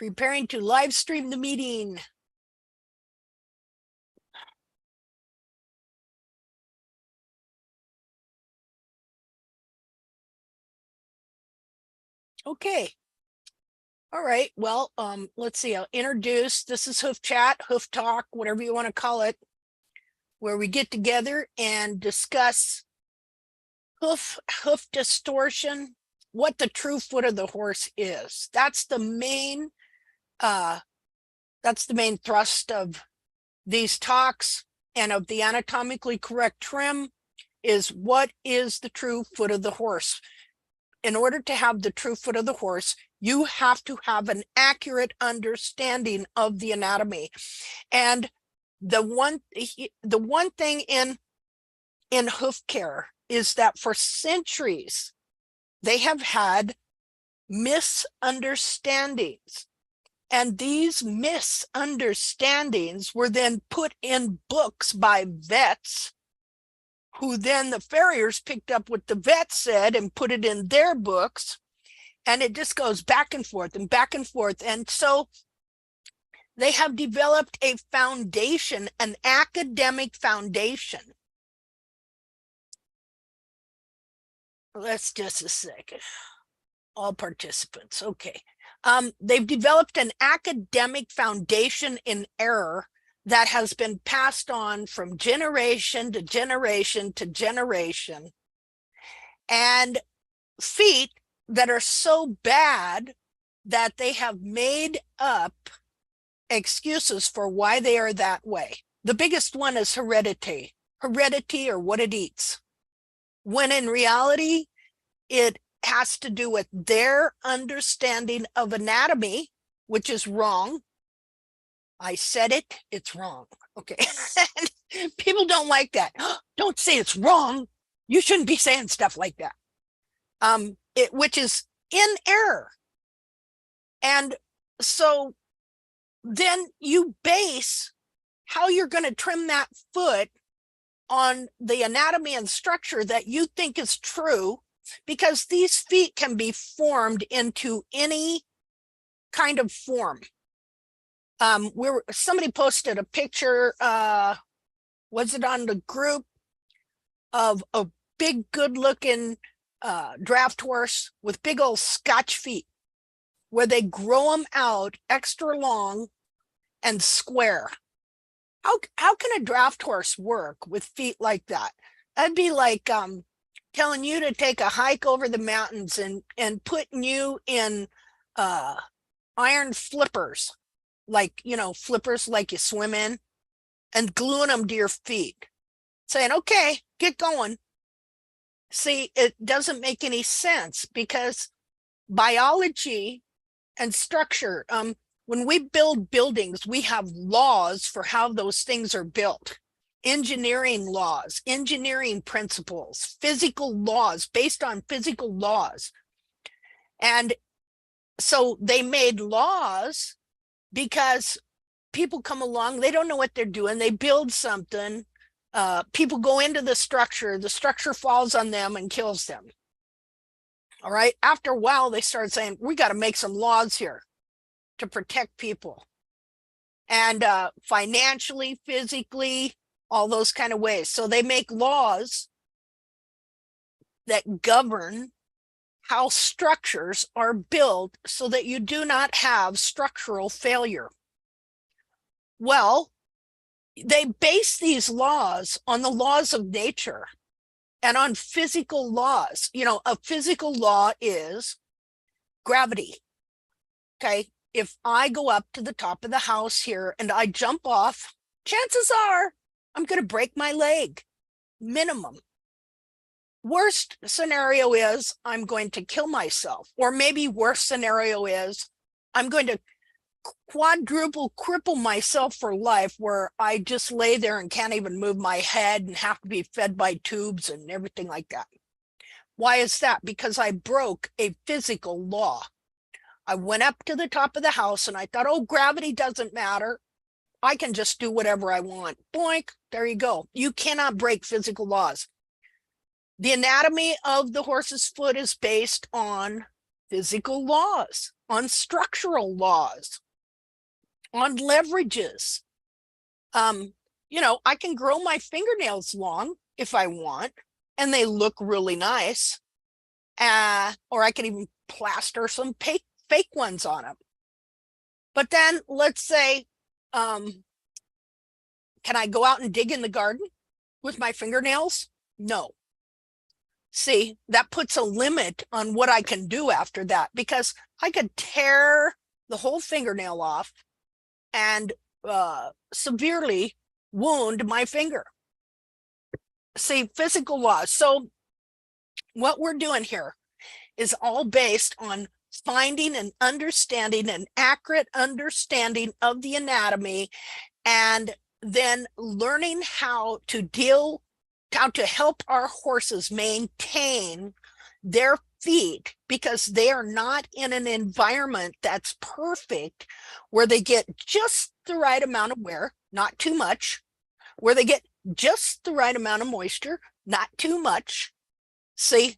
Preparing to live stream the meeting. Okay. All right. Well, let's see. I'll introduce. This is Hoof Chat, Hoof Talk, whatever you want to call it, where we get together and discuss hoof distortion, what the true foot of the horse is. That's the main thrust of these talks and of the anatomically correct trim is what is the true foot of the horse. In order to have the true foot of the horse, you have to have an accurate understanding of the anatomy. And the one thing in hoof care is that for centuries, they have had misunderstandings. And these misunderstandings were then put in books by vets, who then the farriers picked up what the vet said and put it in their books. And it just goes back and forth and back and forth. And so they have developed a foundation, an academic foundation. Let's just a second. All participants. Okay. They've developed an academic foundation in error that has been passed on from generation to generation to generation. And feet that are so bad that they have made up excuses for why they are that way. The biggest one is heredity or what it eats. When in reality, it has to do with their understanding of anatomy, which is wrong. I said it, it's wrong. Okay. People don't like that. Don't say it's wrong. You shouldn't be saying stuff like that. Which is in error. And so then you base how you're going to trim that foot on the anatomy and structure that you think is true, because these feet can be formed into any kind of form. Somebody posted a picture, was it on the group, of a big good looking draft horse with big old Scotch feet, where they grow them out extra long and square. How can a draft horse work with feet like that? That'd be like telling you to take a hike over the mountains and putting you in iron flippers, like, you know, flippers like you swim in, and gluing them to your feet, saying, okay, get going. See, it doesn't make any sense, because biology and structure, when we build buildings, we have laws for how those things are built. Engineering laws, engineering principles, physical laws based on physical laws. And so they made laws because people come along, they don't know what they're doing, they build something, people go into the structure falls on them and kills them. All right, after a while they started saying, we got to make some laws here to protect people, and financially, physically, all those kind of ways. So they make laws that govern how structures are built so that you do not have structural failure. Well, they base these laws on the laws of nature and on physical laws. You know, a physical law is gravity. Okay, if I go up to the top of the house here and I jump off, chances are I'm going to break my leg, minimum. Worst scenario is I'm going to kill myself, or maybe worst scenario is I'm going to quadruple cripple myself for life, where I just lay there and can't even move my head and have to be fed by tubes and everything like that. Why is that? Because I broke a physical law. I went up to the top of the house and I thought, oh, gravity doesn't matter. I can just do whatever I want. Boink, there you go. You cannot break physical laws. The anatomy of the horse's foot is based on physical laws, on structural laws, on leverages. I can grow my fingernails long if I want, and they look really nice. Or I can even plaster some fake ones on them. But then let's say, can I go out and dig in the garden with my fingernails? No. See, that puts a limit on what I can do after that, because I could tear the whole fingernail off and severely wound my finger. See, physical laws. So what we're doing here is all based on finding and understanding an accurate understanding of the anatomy, and then learning how to help our horses maintain their feet, because they are not in an environment that's perfect, where they get just the right amount of wear, not too much, where they get just the right amount of moisture, not too much. See,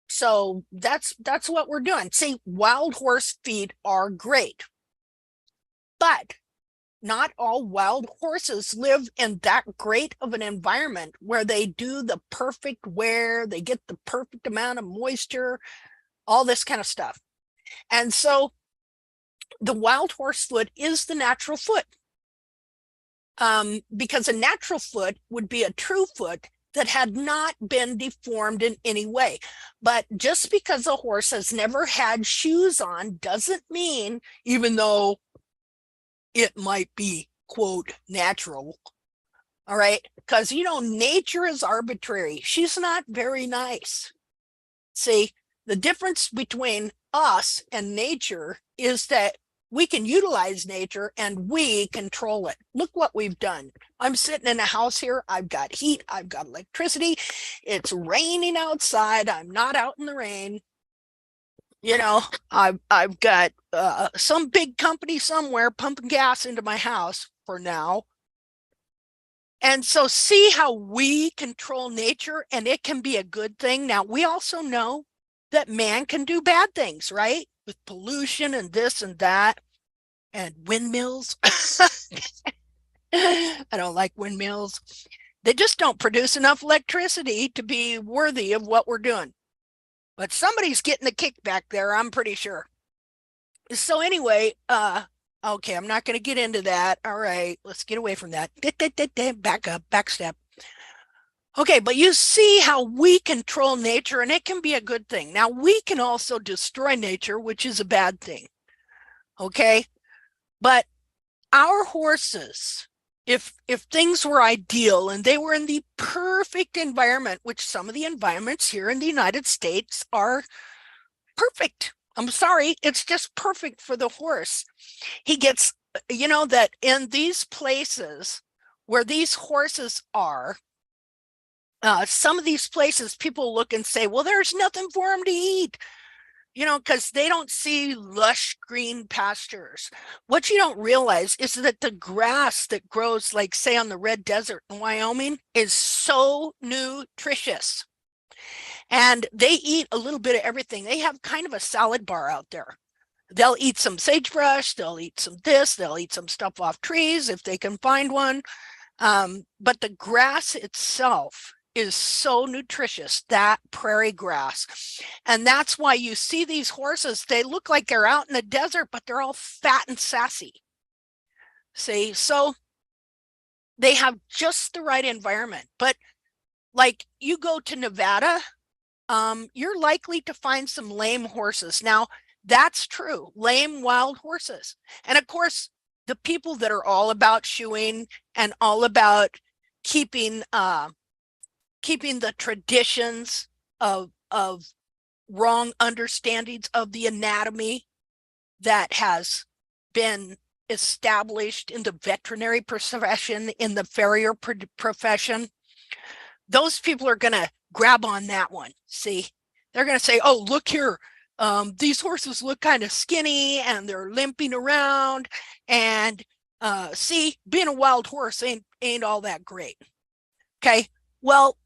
so that's what we're doing. See, wild horse feet are great, but not all wild horses live in that great of an environment where they do the perfect wear, they get the perfect amount of moisture, all this kind of stuff. And so the wild horse foot is the natural foot, because a natural foot would be a true foot that had not been deformed in any way. But just because a horse has never had shoes on doesn't mean, even though it might be, quote, natural, all right? Because, nature is arbitrary. She's not very nice. See, the difference between us and nature is that we can utilize nature and we control it. Look what we've done. I'm sitting in a house here. I've got heat. I've got electricity. It's raining outside. I'm not out in the rain. I've got some big company somewhere pumping gas into my house for now. And so see how we control nature, and it can be a good thing. Now, we also know that man can do bad things, right? With pollution and this and that, and windmills. I don't like windmills. They just don't produce enough electricity to be worthy of what we're doing. But somebody's getting the kickback there, I'm pretty sure. So anyway, okay, I'm not going to get into that. All right, let's get away from that. Back up, back step. Okay, but you see how we control nature, and it can be a good thing. Now, we can also destroy nature, which is a bad thing. Okay, but our horses, if things were ideal and they were in the perfect environment, which some of the environments here in the United States are perfect. I'm sorry, it's just perfect for the horse. He gets, that in these places where these horses are, some of these places people look and say, well, there's nothing for them to eat, because they don't see lush green pastures. What you don't realize is that the grass that grows, like say on the Red Desert in Wyoming, is so nutritious. And they eat a little bit of everything. They have kind of a salad bar out there. They'll eat some sagebrush, they'll eat some this, they'll eat some stuff off trees if they can find one. But the grass itself is so nutritious, that prairie grass. And that's why you see these horses, they look like they're out in the desert, but they're all fat and sassy. See, so they have just the right environment. But like you go to Nevada, you're likely to find some lame horses. Now, that's true, lame wild horses. And of course, the people that are all about shoeing and all about keeping the traditions of wrong understandings of the anatomy that has been established in the veterinary profession, in the farrier profession, those people are going to grab on that one. See, they're going to say, oh, look here, these horses look kind of skinny and they're limping around, and see, being a wild horse ain't all that great. Okay, well,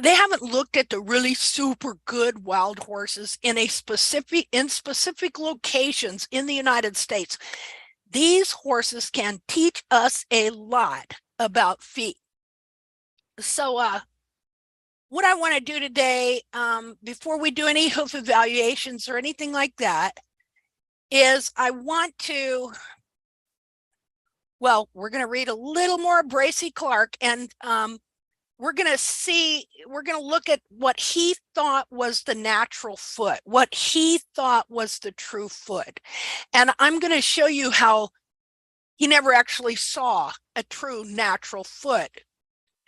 they haven't looked at the really super good wild horses in specific locations in the United States. These horses can teach us a lot about feet. So what I want to do today, before we do any hoof evaluations or anything like that, is I want to, well, we're going to read a little more Bracy Clark, and we're going to look at what he thought was the natural foot, what he thought was the true foot. And I'm going to show you how he never actually saw a true natural foot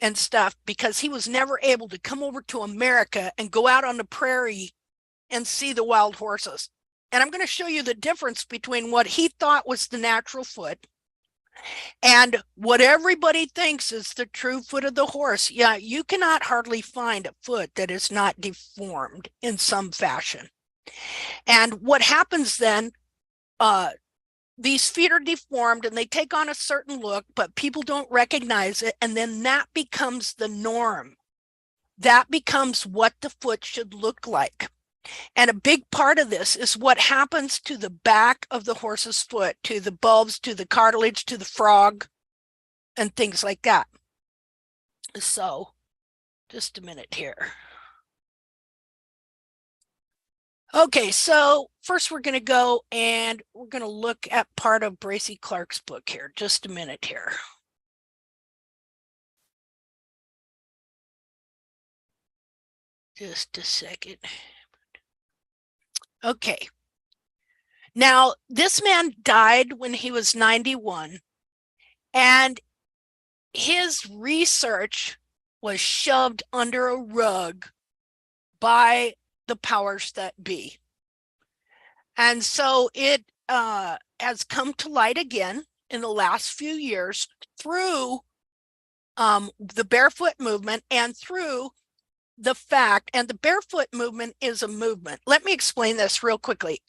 and stuff, because he was never able to come over to America and go out on the prairie and see the wild horses. And I'm going to show you the difference between what he thought was the natural foot and what everybody thinks is the true foot of the horse. Yeah, you cannot hardly find a foot that is not deformed in some fashion. And what happens then, these feet are deformed and they take on a certain look, but people don't recognize it. And then that becomes the norm. That becomes what the foot should look like. And a big part of this is what happens to the back of the horse's foot, to the bulbs, to the cartilage, to the frog, and things like that. So, just a minute here. Okay, so first we're going to go and we're going to look at part of Bracy Clark's book here. Just a minute here. Just a second. Okay. Now, this man died when he was 91, and his research was shoved under a rug by the powers that be. And so it has come to light again in the last few years through the barefoot movement and through the fact, and the barefoot movement is a movement. Let me explain this real quickly.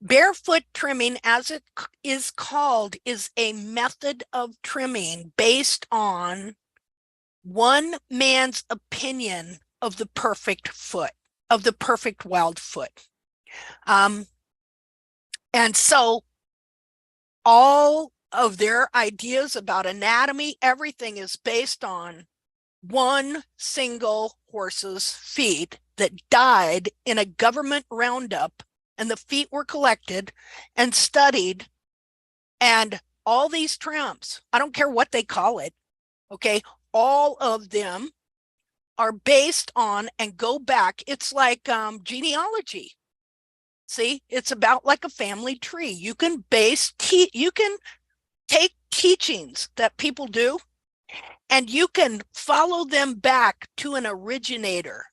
Barefoot trimming, as it is called, is a method of trimming based on one man's opinion of the perfect foot, of the perfect wild foot. And so all of their ideas about anatomy, everything is based on one single horse's feet that died in a government roundup, and the feet were collected and studied, and all these trims, I don't care what they call it, okay, all of them are based on and go back. It's like genealogy. See, it's about like a family tree. You can you can take teachings that people do and you can follow them back to an originator.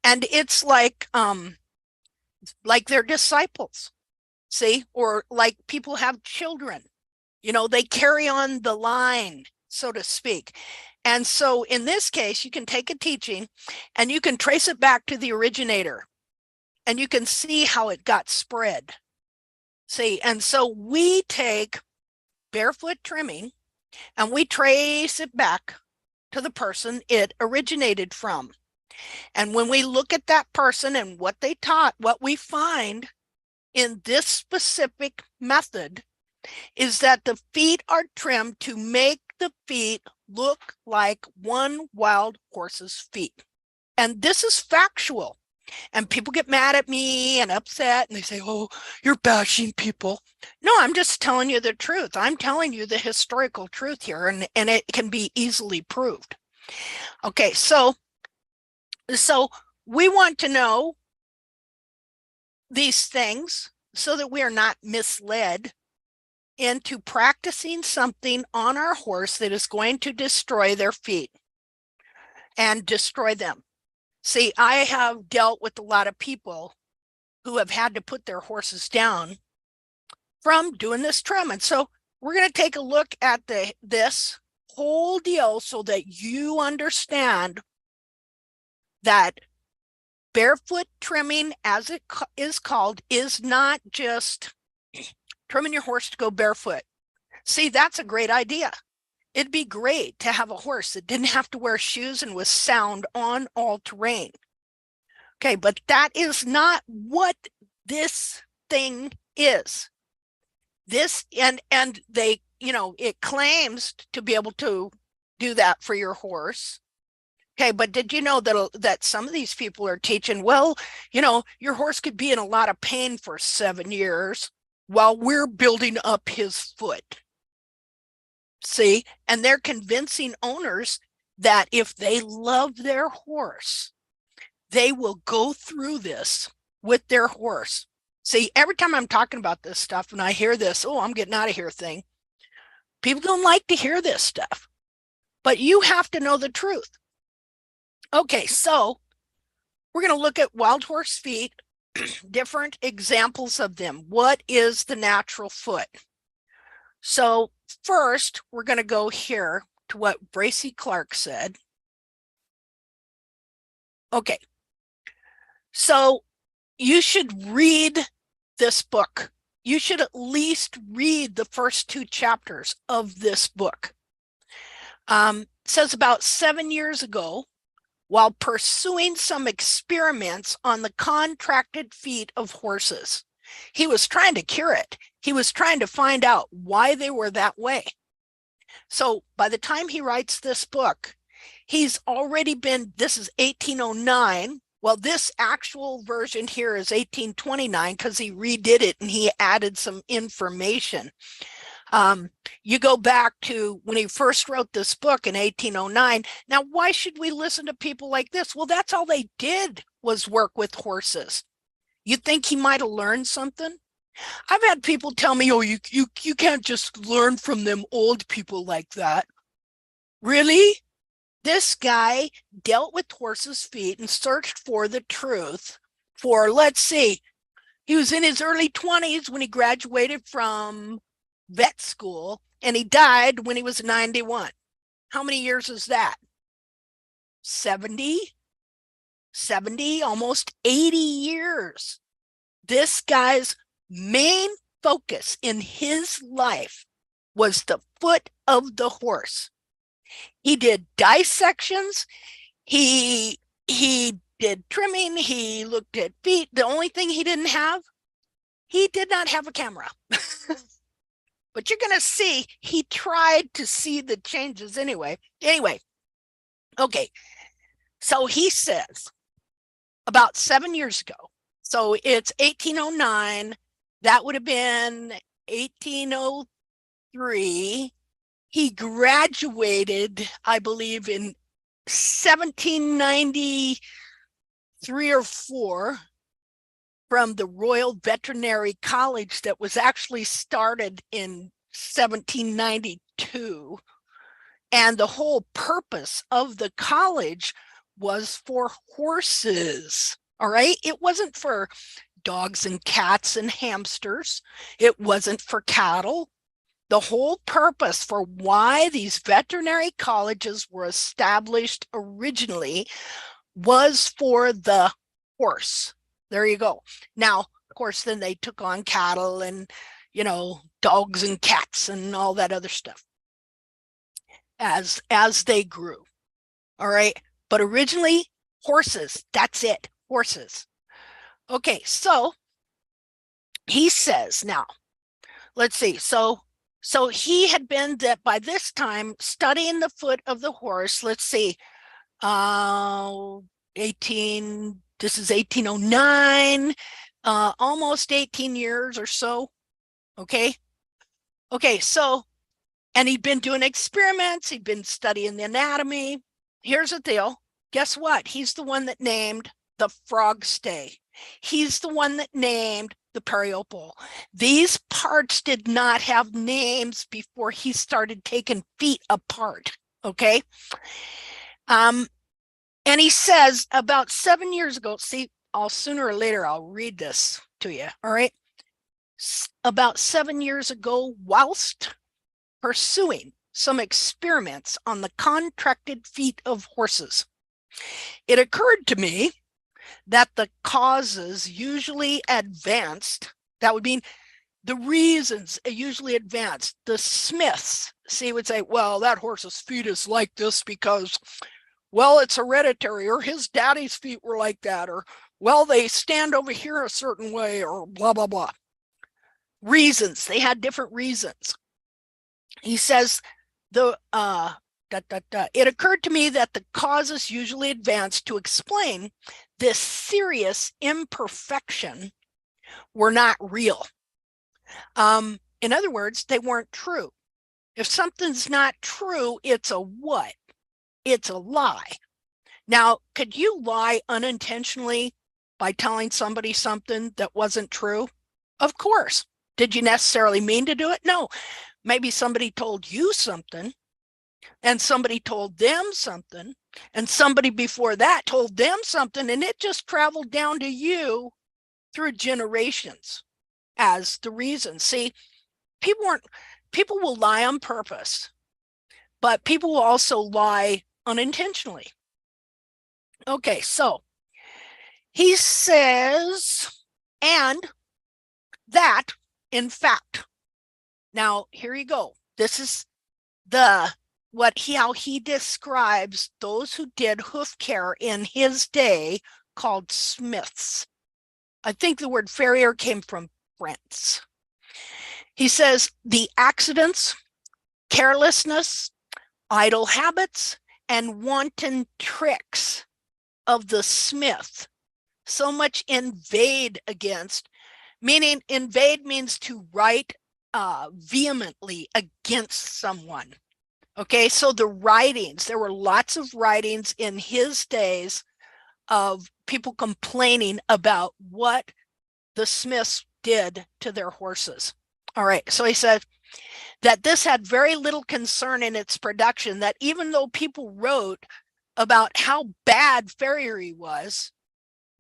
And it's like their disciples, see, or like people have children, you know, they carry on the line, so to speak. And so in this case, you can take a teaching and you can trace it back to the originator and you can see how it got spread. See, and so we take barefoot trimming and we trace it back to the person it originated from. And when we look at that person and what they taught, what we find in this specific method is that the feet are trimmed to make the feet look like one wild horse's feet. And this is factual. And people get mad at me and upset and they say, oh, you're bashing people. No, I'm just telling you the truth. I'm telling you the historical truth here, and it can be easily proved. Okay, so we want to know these things so that we are not misled into practicing something on our horse that is going to destroy their feet and destroy them. See, I have dealt with a lot of people who have had to put their horses down from doing this trim. And so we're going to take a look at this whole deal so that you understand that barefoot trimming, as it is called, is not just trimming your horse to go barefoot. See, that's a great idea. It'd be great to have a horse that didn't have to wear shoes and was sound on all terrain. Okay, but that is not what this thing is. This and they, it claims to be able to do that for your horse. Okay, but did you know that some of these people are teaching, well, your horse could be in a lot of pain for 7 years while we're building up his foot. See, and they're convincing owners that if they love their horse, they will go through this with their horse. See, every time I'm talking about this stuff and I hear this, oh, I'm getting out of here thing, people don't like to hear this stuff, but you have to know the truth. Okay, so we're going to look at wild horse feet, different examples of them. What is the natural foot? So first, we're going to go here to what Bracy Clark said. Okay, so you should read this book. You should at least read the first 2 chapters of this book. It says about 7 years ago, while pursuing some experiments on the contracted feet of horses, he was trying to cure it. He was trying to find out why they were that way. So by the time he writes this book, he's already been, this is 1809. Well, this actual version here is 1829 because he redid it and he added some information. You go back to when he first wrote this book in 1809. Now, why should we listen to people like this? Well, that's all they did was work with horses. You think he might have learned something? I've had people tell me, oh, you can't just learn from them old people like that. Really? This guy dealt with horses' feet and searched for the truth for, let's see, he was in his early 20s when he graduated from vet school, and he died when he was 91. How many years is that? 70, almost 80 years. This guy's main focus in his life was the foot of the horse. He did dissections. He did trimming. He looked at feet. The only thing he did not have a camera. But you're going to see he tried to see the changes anyway. Okay. So he says about 7 years ago. So it's 1809. That would have been 1803. He graduated, I believe, in 1793 or 4 from the Royal Veterinary College that was actually started in 1792. And the whole purpose of the college was for horses. All right. It wasn't for dogs and cats and hamsters. It wasn't for cattle. The whole purpose for why these veterinary colleges were established originally was for the horse. There you go. Now, of course, then they took on cattle and, dogs and cats and all that other stuff as they grew. All right. But originally, horses. That's it. Horses. Okay. So he says now, let's see. So he had been that by this time studying the foot of the horse. Let's see, this is 1809, almost 18 years or so. Okay. So, and he'd been doing experiments. He'd been studying the anatomy. Here's the deal. Guess what? He's the one that named the frog stay. He's the one that named the periopal. These parts did not have names before he started taking feet apart. Okay. And he says about 7 years ago, see, sooner or later, I'll read this to you. All right. About 7 years ago, whilst pursuing some experiments on the contracted feet of horses, it occurred to me that the causes usually advanced, that would mean The reasons usually advance. The Smiths, see, would say, well, that horse's feet is like this because, well, it's hereditary, or his daddy's feet were like that, or, well, they stand over here a certain way, or blah, blah, blah. Reasons. They had different reasons. He says, it occurred to me that the causes usually advance to explain this serious imperfection were not real. In other words, they weren't true. If something's not true, it's a what? It's a lie. Now, could you lie unintentionally by telling somebody something that wasn't true? Of course. Did you necessarily mean to do it? No. Maybe somebody told you something, and somebody told them something, and somebody before that told them something, and it just traveled down to you through generations as the reason. See, people will lie on purpose, but people will also lie unintentionally. Okay, so he says, and that, in fact, now here you go. This is how he describes those who did hoof care in his day, called Smiths. I think the word farrier came from French. He says the accidents, carelessness, idle habits, and wanton tricks of the Smith so much invade against, meaning invade means to write vehemently against someone. Okay, so the writings, there were lots of writings in his days of people complaining about what the Smiths did to their horses. All right, so he said that this had very little concern in its production, that even though people wrote about how bad farriery was,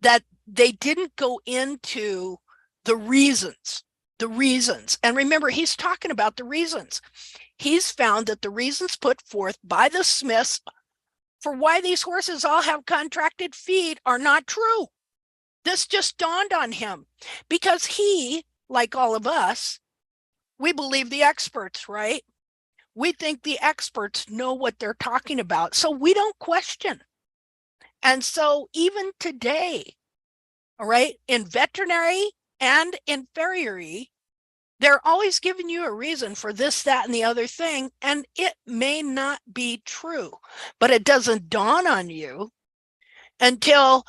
that they didn't go into the reasons. And remember, he's talking about the reasons. He's found that the reasons put forth by the Smiths for why these horses all have contracted feet are not true. This just dawned on him because he, like all of us, we believe the experts, right? We think the experts know what they're talking about, so we don't question. And so even today, all right, in veterinary and in farriery, they're always giving you a reason for this, that, and the other thing, and it may not be true, but it doesn't dawn on you until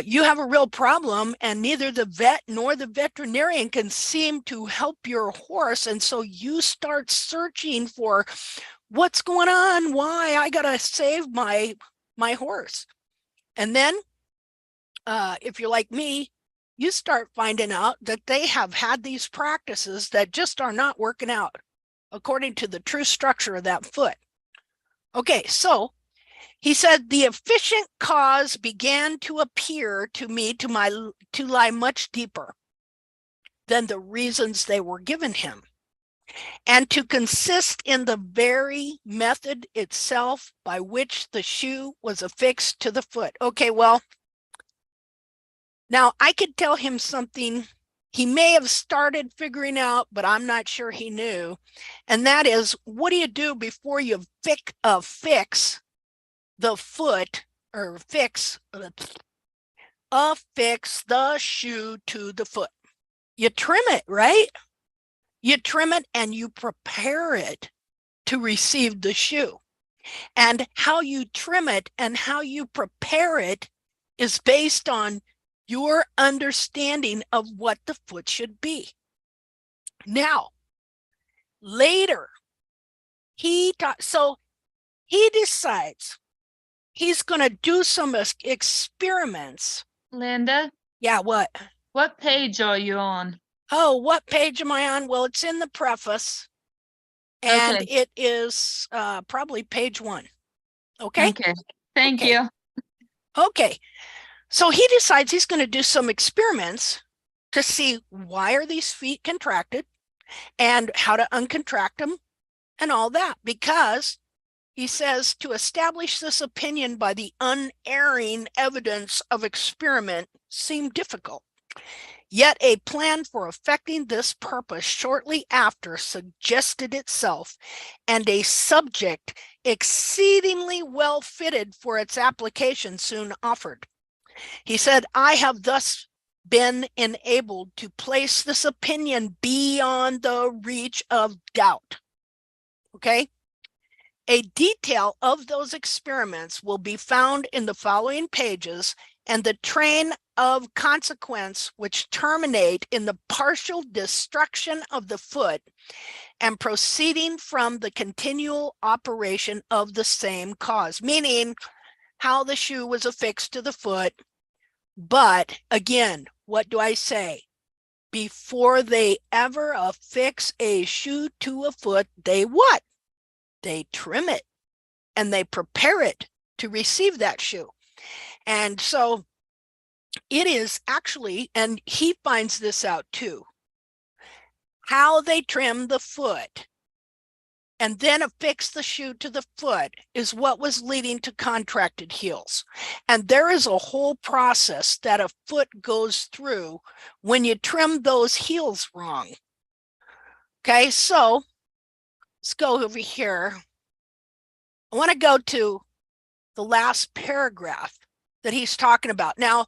you have a real problem and neither the vet nor the veterinarian can seem to help your horse. And so you start searching for what's going on, why I gotta save my horse. And then if you're like me, you start finding out that they have had these practices that just are not working out according to the true structure of that foot. Okay, so he said the efficient cause began to appear to me to lie much deeper than the reasons they were given him, and to consist in the very method itself by which the shoe was affixed to the foot. Okay, well, now I could tell him something he may have started figuring out, but I'm not sure he knew. And that is, what do you do before you fix the foot, or affix the shoe to the foot? You trim it, right? You trim it and you prepare it to receive the shoe. And how you trim it and how you prepare it is based on your understanding of what the foot should be. Now, later, he decides he's going to do some experiments. Linda? Yeah, what? What page are you on? Oh, what page am I on? Well, it's in the preface. And it is probably page 1. Okay? Okay. Thank you. Okay. So he decides he's going to do some experiments to see why are these feet contracted and how to uncontract them and all that, because he says to establish this opinion by the unerring evidence of experiment seemed difficult. Yet a plan for effecting this purpose shortly after suggested itself, and a subject exceedingly well fitted for its application soon offered. He said, I have thus been enabled to place this opinion beyond the reach of doubt. Okay? A detail of those experiments will be found in the following pages, and the train of consequence which terminate in the partial destruction of the foot and proceeding from the continual operation of the same cause, meaning how the shoe was affixed to the foot. But again, what do I say? Before they ever affix a shoe to a foot, they what? They trim it and they prepare it to receive that shoe. And so it is actually, and he finds this out too, how they trim the foot and then affix the shoe to the foot is what was leading to contracted heels. And there is a whole process that a foot goes through when you trim those heels wrong. Okay, so let's go over here. I want to go to the last paragraph that he's talking about. Now,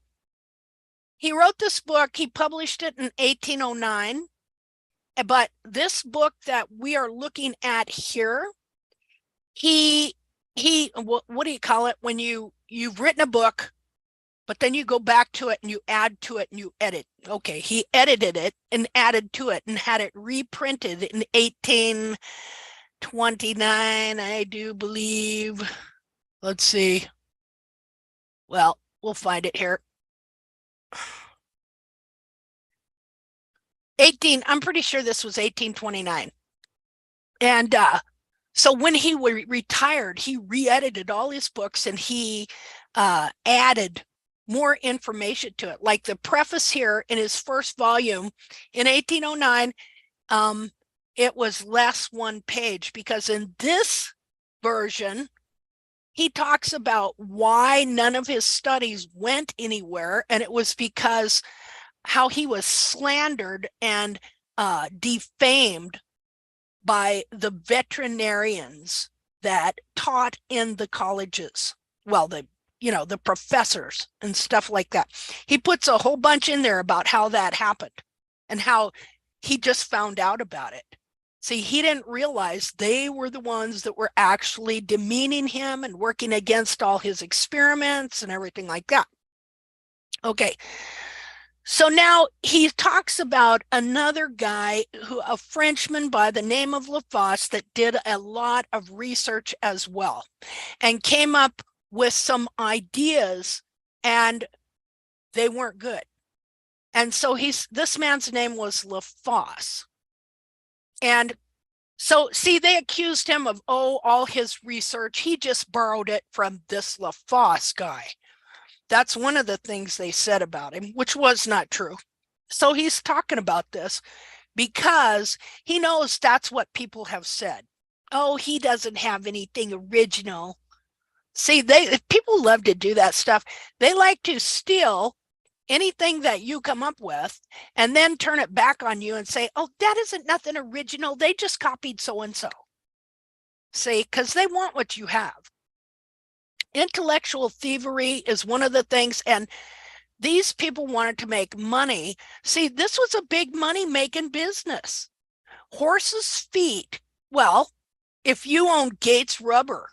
he wrote this book, he published it in 1809, but this book that we are looking at here, what do you call it when you've written a book, but then you go back to it and you add to it and you edit. Okay, he edited it and added to it and had it reprinted in 1829, I do believe. Let's see. Well, we'll find it here. I'm pretty sure this was 1829. And so when he retired, he re-edited all his books and he added more information to it. Like the preface here in his first volume in 1809, it was less one page, because in this version, he talks about why none of his studies went anywhere, and it was because how he was slandered and defamed by the veterinarians that taught in the colleges. Well, the professors and stuff like that. He puts a whole bunch in there about how that happened and how he just found out about it. See, he didn't realize they were the ones that were actually demeaning him and working against all his experiments and everything like that. Okay. So now he talks about another guy, a Frenchman by the name of Lafosse, that did a lot of research as well and came up with some ideas, and they weren't good. And so this man's name was Lafosse. And so, see, they accused him of, all his research, he just borrowed it from this Lafosse guy. That's one of the things they said about him, which was not true. So he's talking about this because he knows that's what people have said. Oh, he doesn't have anything original. See, people love to do that stuff. They like to steal anything that you come up with and then turn it back on you and say, oh, that isn't nothing original. They just copied so-and-so. See, because they want what you have. Intellectual thievery is one of the things, and these people wanted to make money. See, this was a big money-making business. Horses' feet. Well, if you own Gates Rubber,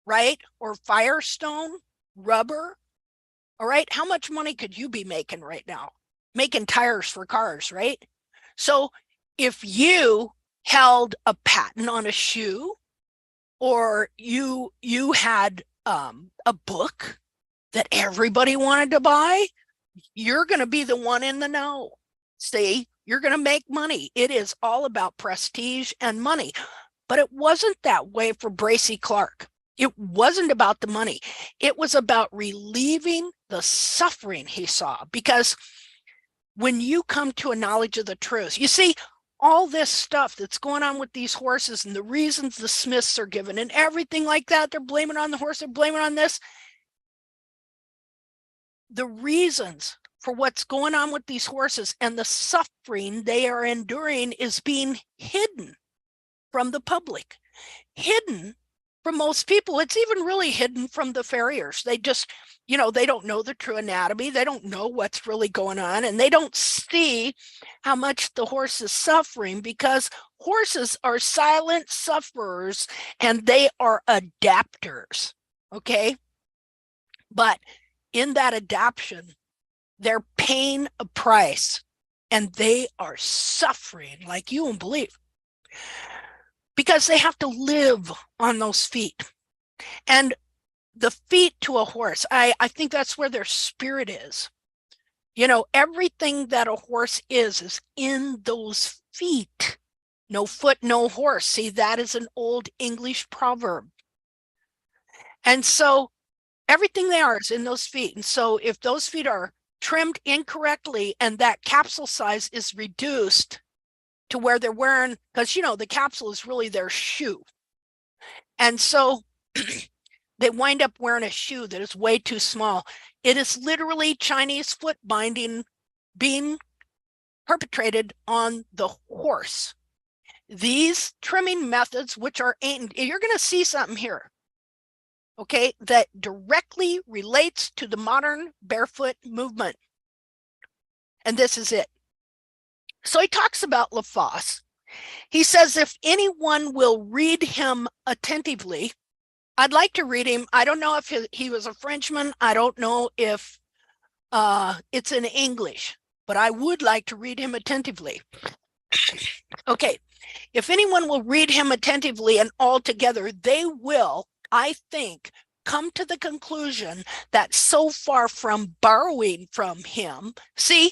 right, or Firestone Rubber, all right, how much money could you be making right now? Making tires for cars, right? So if you held a patent on a shoe, or you had a book that everybody wanted to buy, you're going to be the one in the know. See, you're going to make money. It is all about prestige and money. But it wasn't that way for Bracy Clark. It wasn't about the money. It was about relieving the suffering he saw. Because when you come to a knowledge of the truth, you see, all this stuff that's going on with these horses and the reasons the Smiths are given and everything like that, they're blaming on the horse, they're blaming on this. The reasons for what's going on with these horses, and the suffering they are enduring is being hidden from the public, hidden from most people. It's even really hidden from the farriers. They just, they don't know the true anatomy. They don't know what's really going on, and they don't see how much the horse is suffering, because horses are silent sufferers and they are adapters. Okay. But in that adaption, they're paying a price, and they are suffering like you won't believe, because they have to live on those feet. And the feet to a horse, I think that's where their spirit is. Everything that a horse is in those feet. No foot, no horse. See, that is an old English proverb. And so everything they are is in those feet. And so if those feet are trimmed incorrectly and that capsule size is reduced to where they're wearing, because the capsule is really their shoe, and so they wind up wearing a shoe that is way too small. It is literally Chinese foot binding being perpetrated on the horse. These trimming methods, which are aimed, you're going to see something here, okay, that directly relates to the modern barefoot movement. And this is it. So he talks about Lafosse. He says, if anyone will read him attentively, I'd like to read him. I don't know if he was a Frenchman. I don't know if it's in English, but I would like to read him attentively. Okay. If anyone will read him attentively and altogether, they will, I think, come to the conclusion that so far from borrowing from him, see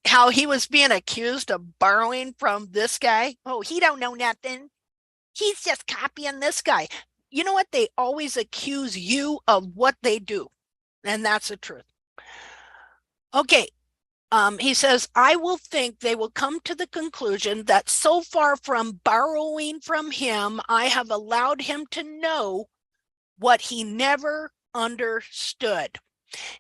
how he was being accused of borrowing from this guy? Oh, he don't know nothing. He's just copying this guy. You know what? They always accuse you of what they do. And that's the truth. Okay. He says, I will think they will come to the conclusion that so far from borrowing from him, I have allowed him to know what he never understood.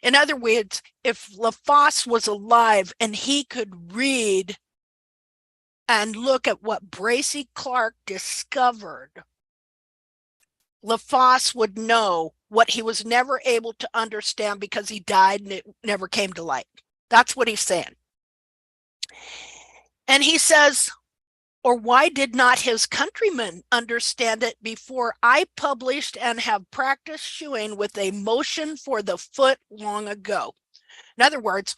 In other words, if Lafosse was alive and he could read and look at what Bracy Clark discovered, Lafosse would know what he was never able to understand because he died and it never came to light. That's what he's saying. And he says, or why did not his countrymen understand it before I published and have practiced shoeing with a motion for the foot long ago? In other words,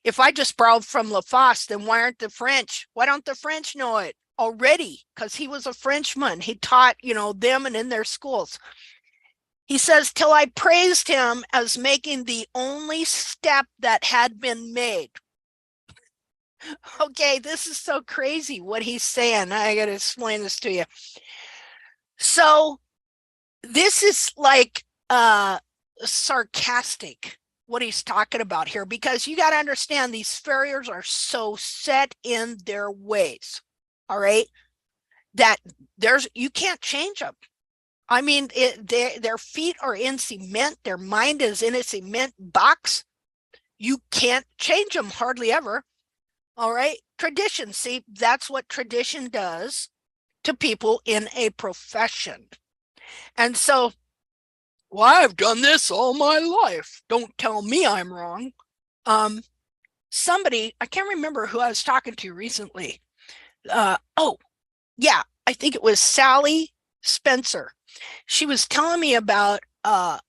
if I just borrowed from Lafosse, then why don't the French know it already? Because he was a Frenchman. He taught, them and in their schools. He says, till I praised him as making the only step that had been made. Okay, this is so crazy what he's saying. I got to explain this to you. So this is like sarcastic, what he's talking about here, because you got to understand these farriers are so set in their ways, all right, that you can't change them. I mean, their feet are in cement. Their mind is in a cement box. You can't change them hardly ever. All right. Tradition. See, that's what tradition does to people in a profession. And so, well, I've done this all my life. Don't tell me I'm wrong. Somebody, I can't remember who I was talking to recently. Oh, yeah, I think it was Sally Spencer. She was telling me about a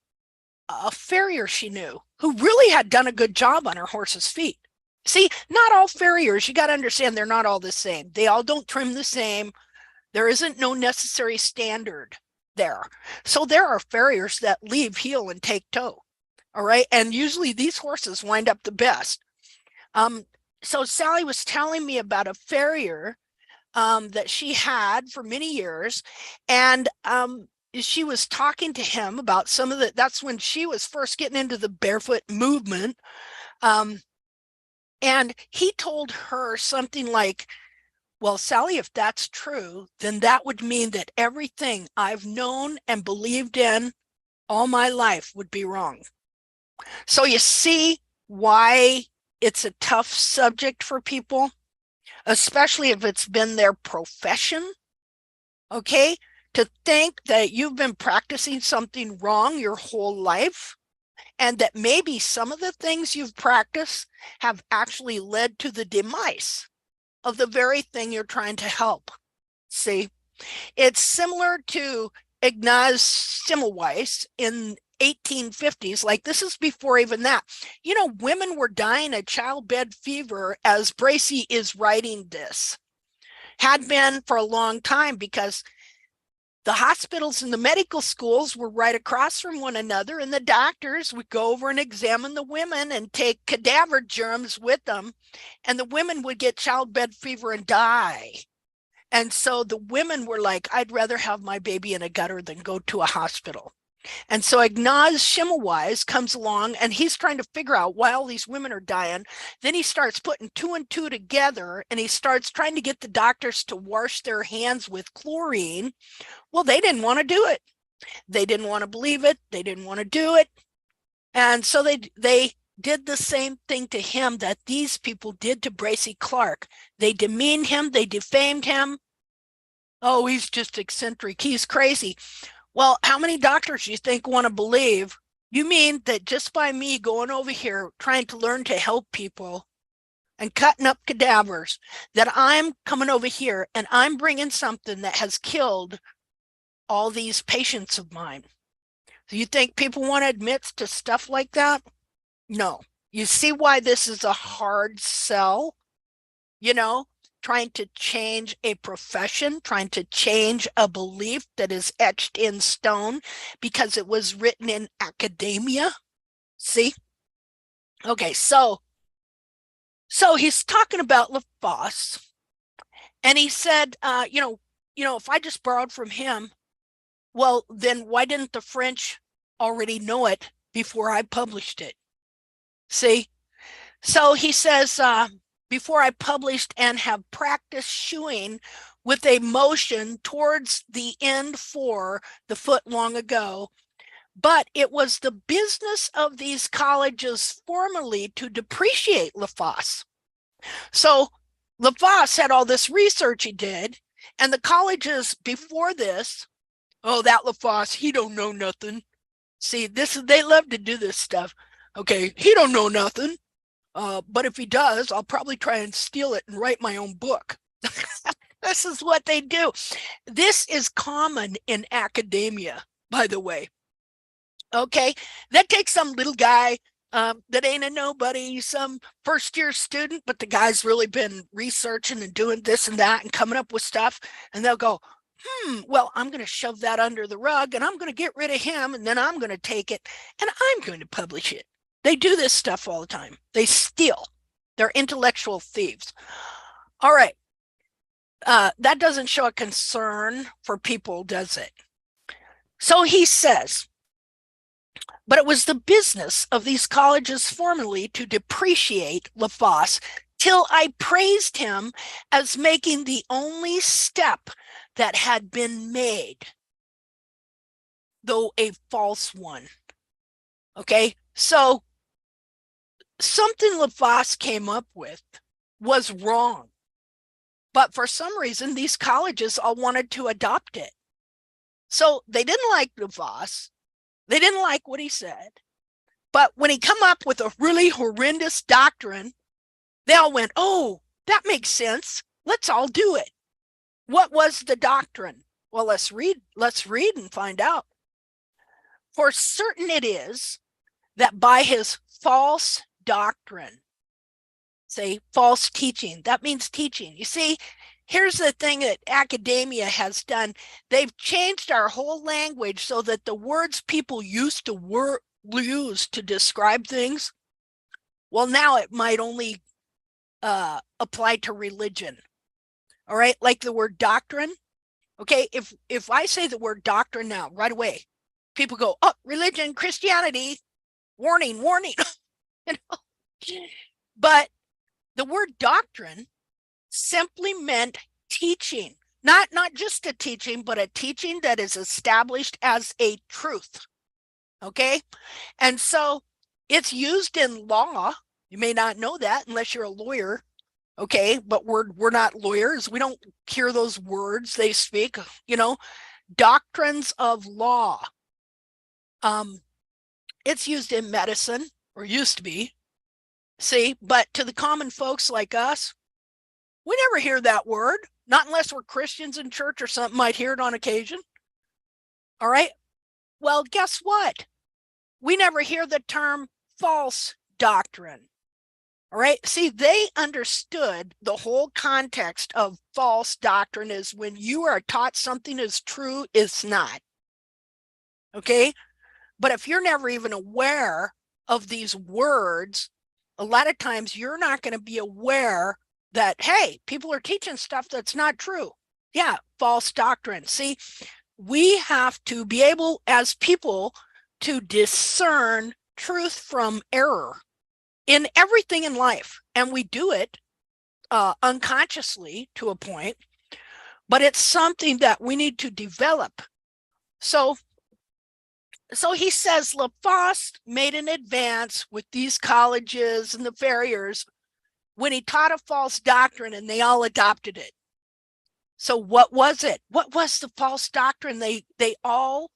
farrier she knew who really had done a good job on her horse's feet. See, not all farriers, you got to understand, they're not all the same. They all don't trim the same. There isn't no necessary standard there. So there are farriers that leave heel and take toe. All right. And usually these horses wind up the best. So Sally was telling me about a farrier that she had for many years. And she was talking to him about that's when she was first getting into the barefoot movement. And he told her something like, well, Sally, if that's true, then that would mean that everything I've known and believed in all my life would be wrong. So you see why it's a tough subject for people, especially if it's been their profession. Okay. To think that you've been practicing something wrong your whole life, and that maybe some of the things you've practiced have actually led to the demise of the very thing you're trying to help. See, it's similar to Ignaz Semmelweis in 1850s. Like, this is before even that. You know, women were dying of childbed fever as Bracy is writing this. Had been for a long time, because the hospitals and the medical schools were right across from one another, and the doctors would go over and examine the women and take cadaver germs with them, and the women would get childbed fever and die. And so the women were like, I'd rather have my baby in a gutter than go to a hospital. And so Ignaz Semmelweis comes along, and he's trying to figure out why all these women are dying. Then he starts putting two and two together, and he starts trying to get the doctors to wash their hands with chlorine. Well, they didn't want to do it. They didn't want to believe it. They didn't want to do it. And so they did the same thing to him that these people did to Bracy Clark. They demeaned him. They defamed him. Oh, he's just eccentric. He's crazy. Well, how many doctors do you think want to believe? You mean that just by me going over here trying to learn to help people and cutting up cadavers, that I'm coming over here and I'm bringing something that has killed all these patients of mine? Do you think people want to admit to stuff like that? No. You see why this is a hard sell? You know, trying to change a profession, trying to change a belief that is etched in stone because it was written in academia. See? Okay, so he's talking about Lafosse, and he said, if I just borrowed from him, well, then why didn't the French already know it before I published it? See? So he says, before I published and have practiced shoeing with a motion towards the end for the foot long ago, but it was the business of these colleges formerly to depreciate Lafosse. So Lafosse had all this research he did, and the colleges before this, oh, that Lafosse, he don't know nothing. See, they love to do this stuff. Okay, he don't know nothing. But if he does, I'll probably try and steal it and write my own book. This is what they do. This is common in academia, by the way. Okay, that takes some little guy that ain't a nobody, some first-year student, but the guy's really been researching and doing this and that and coming up with stuff, and they'll go, well, I'm going to shove that under the rug, and I'm going to get rid of him, and then I'm going to take it, and I'm going to publish it. They do this stuff all the time. They steal. They're intellectual thieves. All right. That doesn't show a concern for people, does it? So he says, but it was the business of these colleges formerly to depreciate Lafosse till I praised him as making the only step that had been made, though a false one. Okay, so something Lafosse came up with was wrong, but for some reason these colleges all wanted to adopt it. So they didn't like Lafosse. They didn't like what he said. But when he come up with a really horrendous doctrine, they all went, oh, that makes sense. Let's all do it. What was the doctrine? Well, let's read and find out. For certain it is that by his false doctrine, say false teaching, that means teaching. You see, here's the thing that academia has done. They've changed our whole language so that the words people used to use to describe things, well, now it might only apply to religion. All right, like the word doctrine. Okay, if I say the word doctrine now, right away, people go, oh, religion, Christianity, warning, warning. You know? But the word doctrine simply meant teaching, not just a teaching, but a teaching that is established as a truth. Okay, and so It's used in law. You may not know that unless you're a lawyer. Okay, but we're not lawyers. We don't hear those words they speak, doctrines of law. It's used in medicine, or used to be. See, but to the common folks like us, we never hear that word, not unless we're Christians in church or something, might hear it on occasion. All right. Well, guess what? We never hear the term false doctrine. All right. See, they understood the whole context of false doctrine is when you are taught something is true, it's not. Okay. But if you're never even aware of these words, a lot of times you're not going to be aware that, hey, people are teaching stuff that's not true. Yeah, false doctrine. See, we have to be able as people to discern truth from error in everything in life. And we do it unconsciously to a point, but it's something that we need to develop. So he says LaFosse made an advance with these colleges and the farriers when he taught a false doctrine and they all adopted it. So what was it? What was the false doctrine they all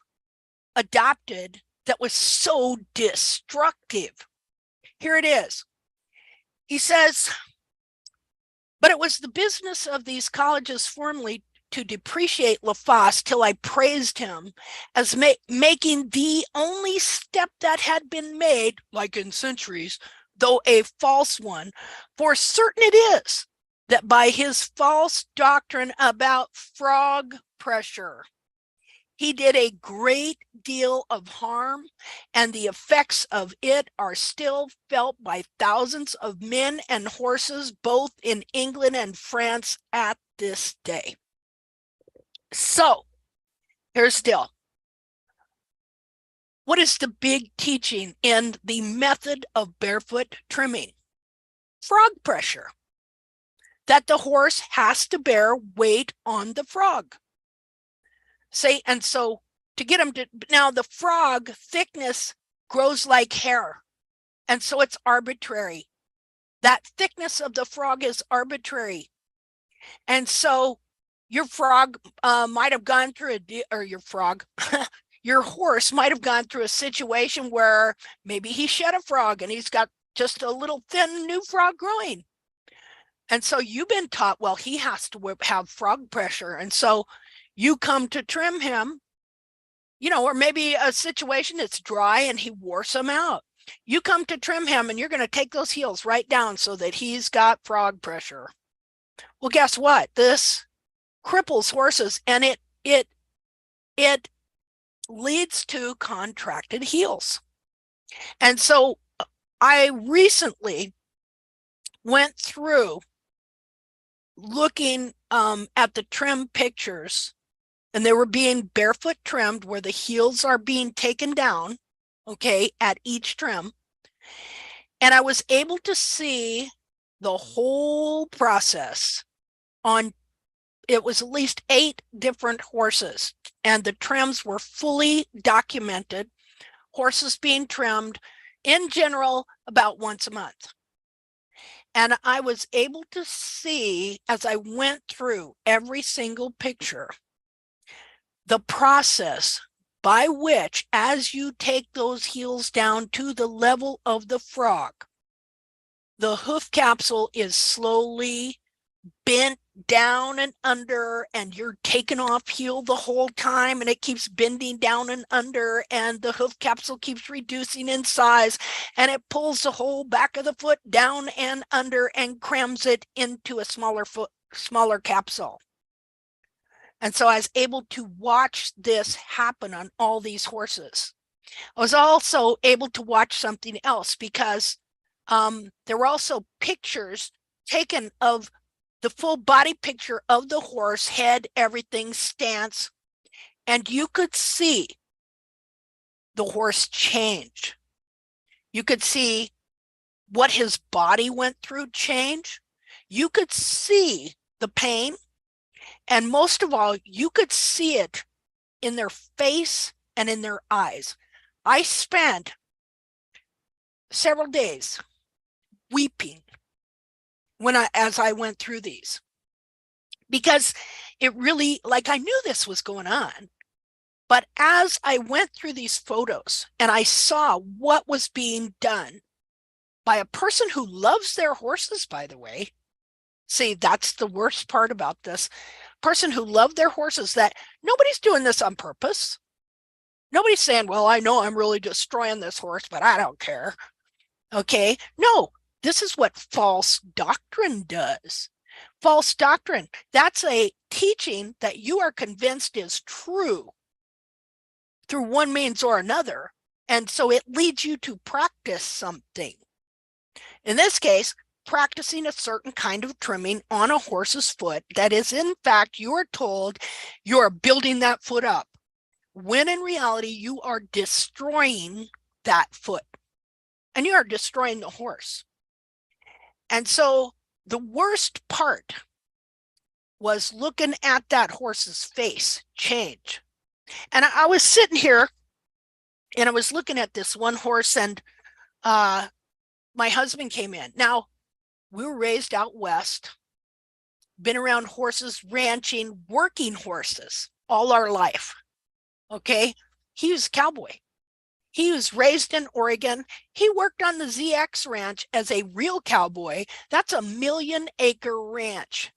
adopted that was so destructive? Here it is. He says, but it was the business of these colleges formerly to depreciate LaFosse till I praised him as making the only step that had been made, like in centuries, though a false one. For certain it is that by his false doctrine about frog pressure, he did a great deal of harm, and the effects of it are still felt by thousands of men and horses, both in England and France at this day. So, here's still. What is the big teaching in the method of barefoot trimming? Frog pressure. That the horse has to bear weight on the frog. Say, and so to get them to, now the frog thickness grows like hair. And so it's arbitrary. That thickness of the frog is arbitrary. And so your frog might have gone through your horse might have gone through a situation where maybe he shed a frog and he's got just a little thin new frog growing. And so you've been taught, well, he has to have frog pressure. And so you come to trim him, or maybe a situation that's dry and he wore some out. You come to trim him and you're going to take those heels right down so that he's got frog pressure. Well, guess what? This cripples horses, and it leads to contracted heels. And so I recently went through looking at the trim pictures, and they were being barefoot trimmed where the heels are being taken down, okay, at each trim. And I was able to see the whole process on, it was at least 8 different horses, and the trims were fully documented, horses being trimmed in general about once a month. And I was able to see, as I went through every single picture, the process by which, as you take those heels down to the level of the frog, the hoof capsule is slowly bent down and under, and you're taking off heel the whole time, and it keeps bending down and under, and the hoof capsule keeps reducing in size, and it pulls the whole back of the foot down and under and crams it into a smaller capsule. And so I was able to watch this happen on all these horses. I was also able to watch something else because there were also pictures taken of the full body picture of the horse, head, everything, stance, and you could see the horse change. You could see what his body went through change. You could see the pain, and most of all, you could see it in their face and in their eyes. I spent several days weeping as I went through these, because it really, like, I knew this was going on, but as I went through these photos and I saw what was being done by a person who loves their horses, by the way. See, that's the worst part about this. Person who loved their horses, that nobody's doing this on purpose. Nobody's saying, well, I know I'm really destroying this horse, but I don't care. Okay. No, this is what false doctrine does. False doctrine, that's a teaching that you are convinced is true through one means or another. And so it leads you to practice something. In this case, practicing a certain kind of trimming on a horse's foot that is, in fact, you are told you are building that foot up, when in reality, you are destroying that foot and you are destroying the horse. And so the worst part was looking at that horse's face change. And I was sitting here and I was looking at this one horse, and my husband came in. Now, we were raised out west, been around horses, ranching, working horses all our life. Okay. He was a cowboy. He was raised in Oregon. He worked on the ZX ranch as a real cowboy. That's a 1,000,000-acre ranch.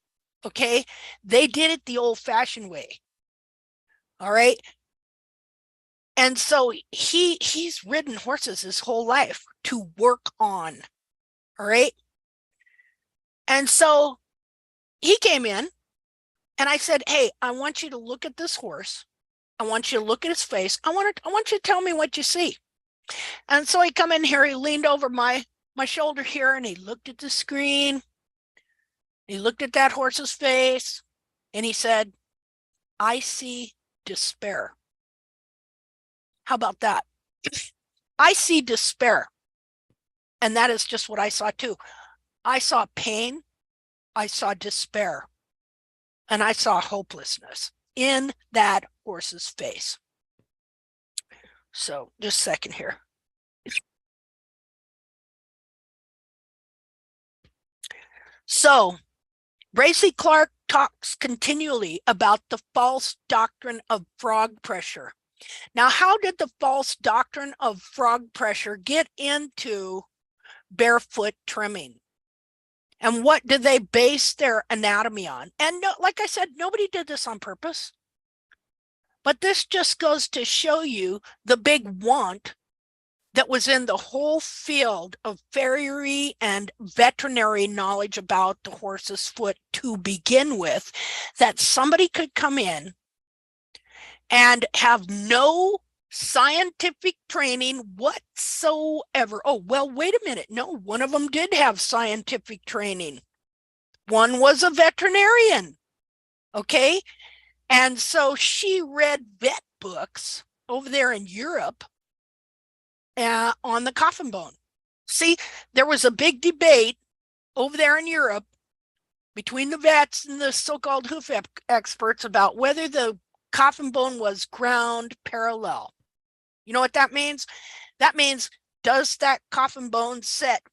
Okay. They did it the old fashioned way. All right. And so he's ridden horses his whole life to work on. All right. And so he came in and I said, hey, I want you to look at this horse. I want you to look at his face. I want you to tell me what you see. And so he come in here, he leaned over my shoulder here and he looked at the screen. He looked at that horse's face and he said, I see despair. How about that? I see despair. And that is just what I saw too. I saw pain. I saw despair. And I saw hopelessness in that horse's face. So just a second here. So Bracy Clark talks continually about the false doctrine of frog pressure. Now, how did the false doctrine of frog pressure get into barefoot trimming? And what did they base their anatomy on? And no, like I said, nobody did this on purpose. But this just goes to show you the big want that was in the whole field of farriery and veterinary knowledge about the horse's foot to begin with, that somebody could come in and have no scientific training whatsoever. Oh, well, wait a minute. No, one of them did have scientific training. One was a veterinarian. Okay. And so she read vet books over there in Europe on the coffin bone. See, there was a big debate over there in Europe between the vets and the so-called hoof experts about whether the coffin bone was ground parallel. You know what that means? That means, does that coffin bone set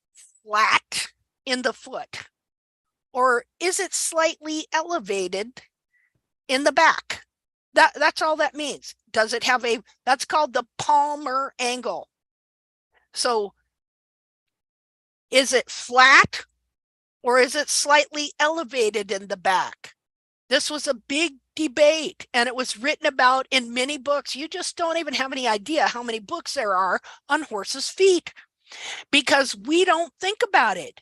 flat in the foot, or is it slightly elevated in the back? That's all that means. Does it have that's called the Palmer angle. So is it flat or is it slightly elevated in the back? This was a big debate and it was written about in many books. You just don't even have any idea how many books there are on horses' feet, because we don't think about it,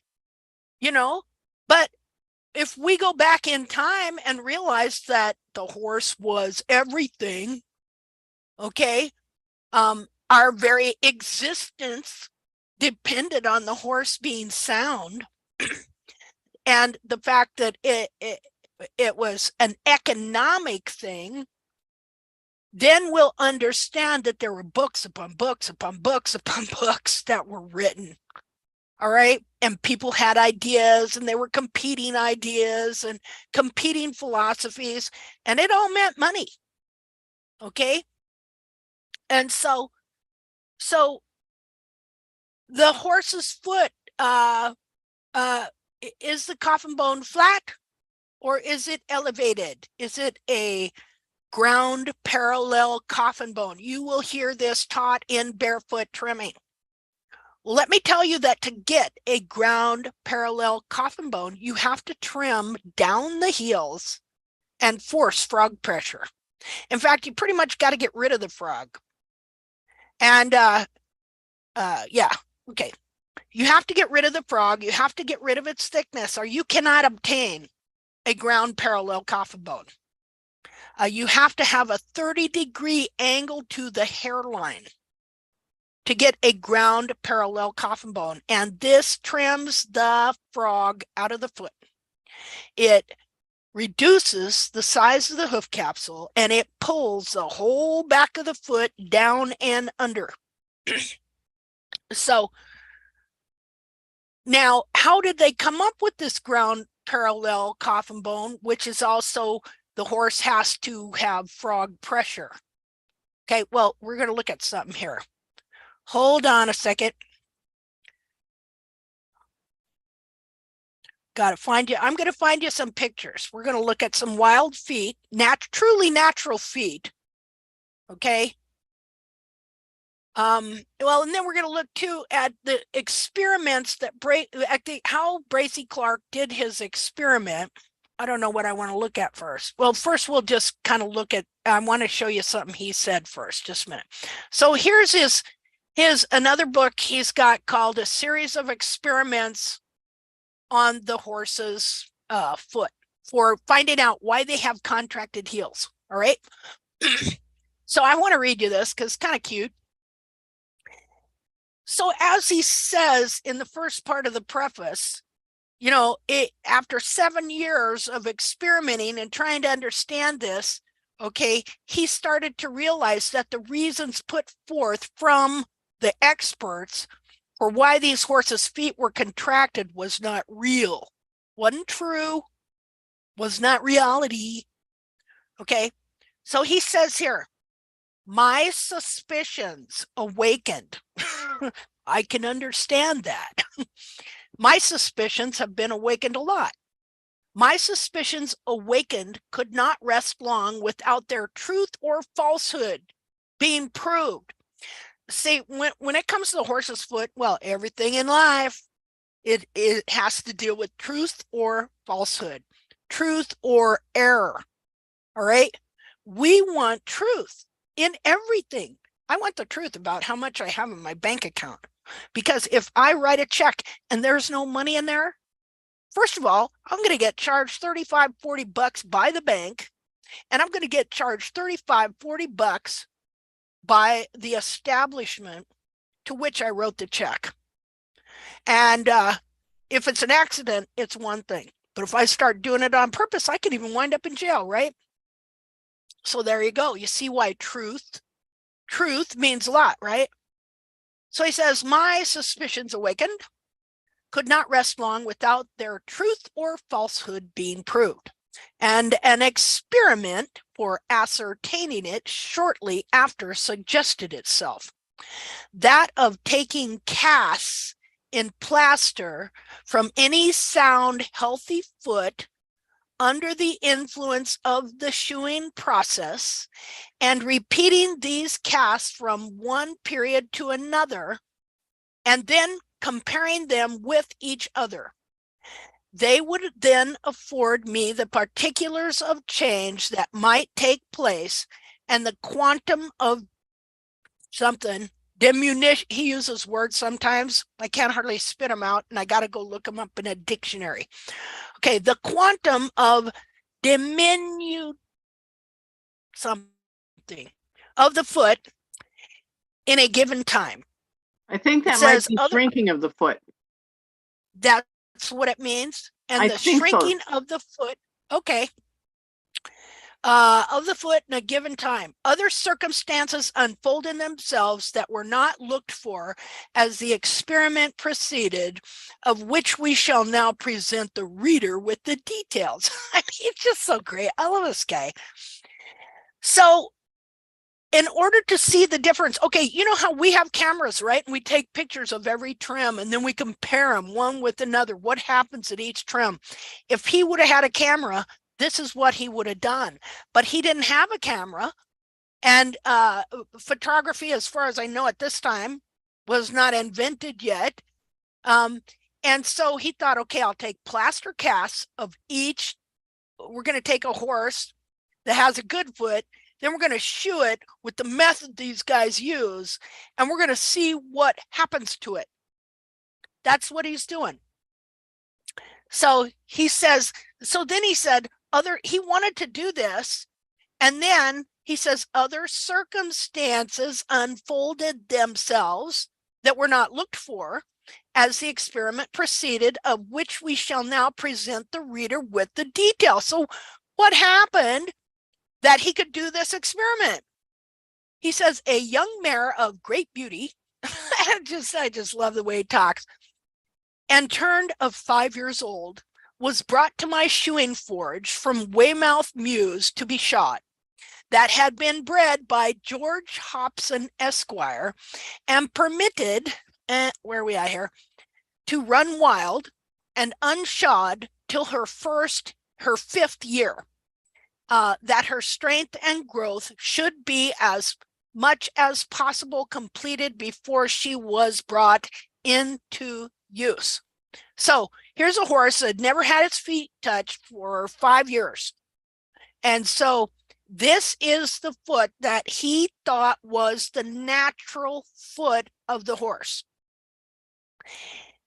you know. But if we go back in time and realize that the horse was everything, okay, our very existence depended on the horse being sound, and the fact that it was an economic thing, then we'll understand that there were books upon books upon books upon books that were written. All right. And people had ideas and they were competing ideas and competing philosophies, and it all meant money. Okay. And so The horse's foot, is the coffin bone flat or is it elevated? Is it a ground parallel coffin bone? You will hear this taught in barefoot trimming. Let me tell you that to get a ground parallel coffin bone, you have to trim down the heels and force frog pressure. In fact, you pretty much got to get rid of the frog. And yeah, okay. You have to get rid of the frog. You have to get rid of its thickness, or you cannot obtain a ground parallel coffin bone. You have to have a 30-degree angle to the hairline to get a ground parallel coffin bone. And this trims the frog out of the foot. It reduces the size of the hoof capsule and it pulls the whole back of the foot down and under. So now, how did they come up with this ground parallel coffin bone, which is also the horse has to have frog pressure? Okay, well, we're going to look at something here. Hold on a second. Got to find you. I'm going to find you some pictures. We're going to look at some wild feet, truly natural feet. Okay. Well, and then we're going to look too at the experiments that how Bracy Clark did his experiment. I don't know what I want to look at first. Well, first we'll just kind of look at, I want to show you something he said first, just a minute. So here's his another book he's got called A Series of Experiments on the Horse's Foot for finding out why they have contracted heels. All right. So I want to read you this because it's kind of cute. So as he says in the first part of the preface, you know, after 7 years of experimenting and trying to understand this, okay, he started to realize that the reasons put forth from the experts for why these horses' feet were contracted was not real, wasn't true, was not reality. Okay, so he says here, my suspicions awakened. I can understand that. My suspicions have been awakened a lot. My suspicions awakened could not rest long without their truth or falsehood being proved. See, when it comes to the horse's foot, well, everything in life, it has to deal with truth or falsehood, truth or error. All right. We want truth in everything. I want the truth about how much I have in my bank account, because if I write a check and there's no money in there, first of all, I'm going to get charged $35-40 by the bank, and I'm going to get charged $35-40 by the establishment to which I wrote the check. And if it's an accident, it's one thing. But if I start doing it on purpose, I could even wind up in jail, right? So there you go. You see why truth means a lot, right? So he says, my suspicions awakened could not rest long without their truth or falsehood being proved. And an experiment for ascertaining it shortly after suggested itself. That of taking casts in plaster from any sound, healthy foot under the influence of the shoeing process and repeating these casts from one period to another and then comparing them with each other. They would then afford me the particulars of change that might take place and the quantum of something, diminution. He uses words sometimes. I can't hardly spit them out, and I got to go look them up in a dictionary. Okay, the quantum of something of the foot in a given time. I think that might be shrinking of the foot. That's what it means. And the shrinking of the foot, okay, of the foot in a given time. Other circumstances unfold in themselves that were not looked for as the experiment proceeded, of which we shall now present the reader with the details. I mean, it's just so great. I love this guy. So in order to see the difference, okay, you know how we have cameras, right? And we take pictures of every trim and then we compare them one with another. What happens at each trim? If he would have had a camera, this is what he would have done. But he didn't have a camera. And photography, as far as I know at this time, was not invented yet. And so he thought, okay, I'll take plaster casts of each. We're going to take a horse that has a good foot. Then we're going to shoe it with the method these guys use. And we're going to see what happens to it. That's what he's doing. So he says, so then he said, he wanted to do this. And then he says, other circumstances unfolded themselves that were not looked for as the experiment proceeded, of which we shall now present the reader with the details. So what happened that he could do this experiment? He says, a young mare of great beauty, I just love the way he talks, and turned of 5 years old, was brought to my shoeing forge from Weymouth Mews to be shot, that had been bred by George Hobson Esquire, and permitted, where are we at here, to run wild and unshod till her 5th year, that her strength and growth should be as much as possible completed before she was brought into use. So here's a horse that had never had its feet touched for 5 years. And so this is the foot that he thought was the natural foot of the horse.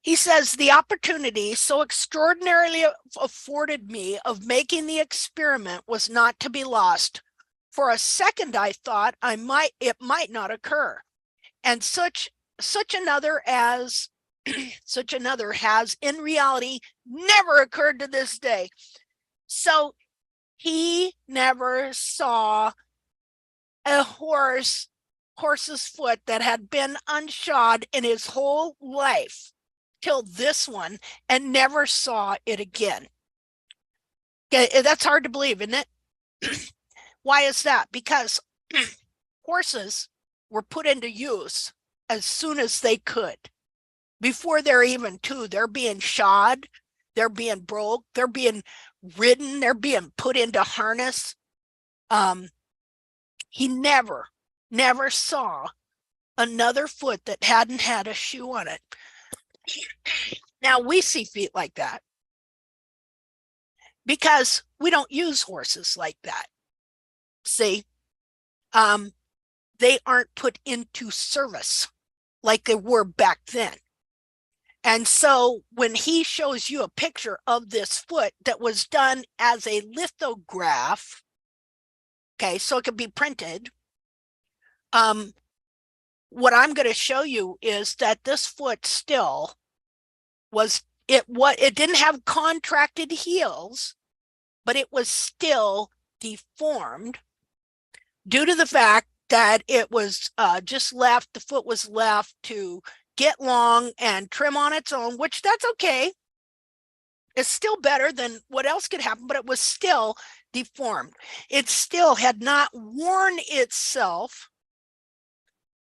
He says, the opportunity so extraordinarily afforded me of making the experiment was not to be lost. For a second, I thought it might not occur. And such another has in reality never occurred to this day. So he never saw a horse's foot that had been unshod in his whole life till this one, and never saw it again. Okay, that's hard to believe, isn't it? Why is that? Because horses were put into use as soon as they could. Before they're even two, they're being shod, they're being broke, they're being ridden, they're being put into harness. He never saw another foot that hadn't had a shoe on it. Now we see feet like that because we don't use horses like that. See, they aren't put into service like they were back then. And so when he shows you a picture of this foot that was done as a lithograph, okay, so it could be printed, what I'm going to show you is that this foot still it didn't have contracted heels, but it was still deformed due to the fact that it was the foot was left to get long and trim on its own, which that's okay. It's still better than what else could happen, but it was still deformed. It still had not worn itself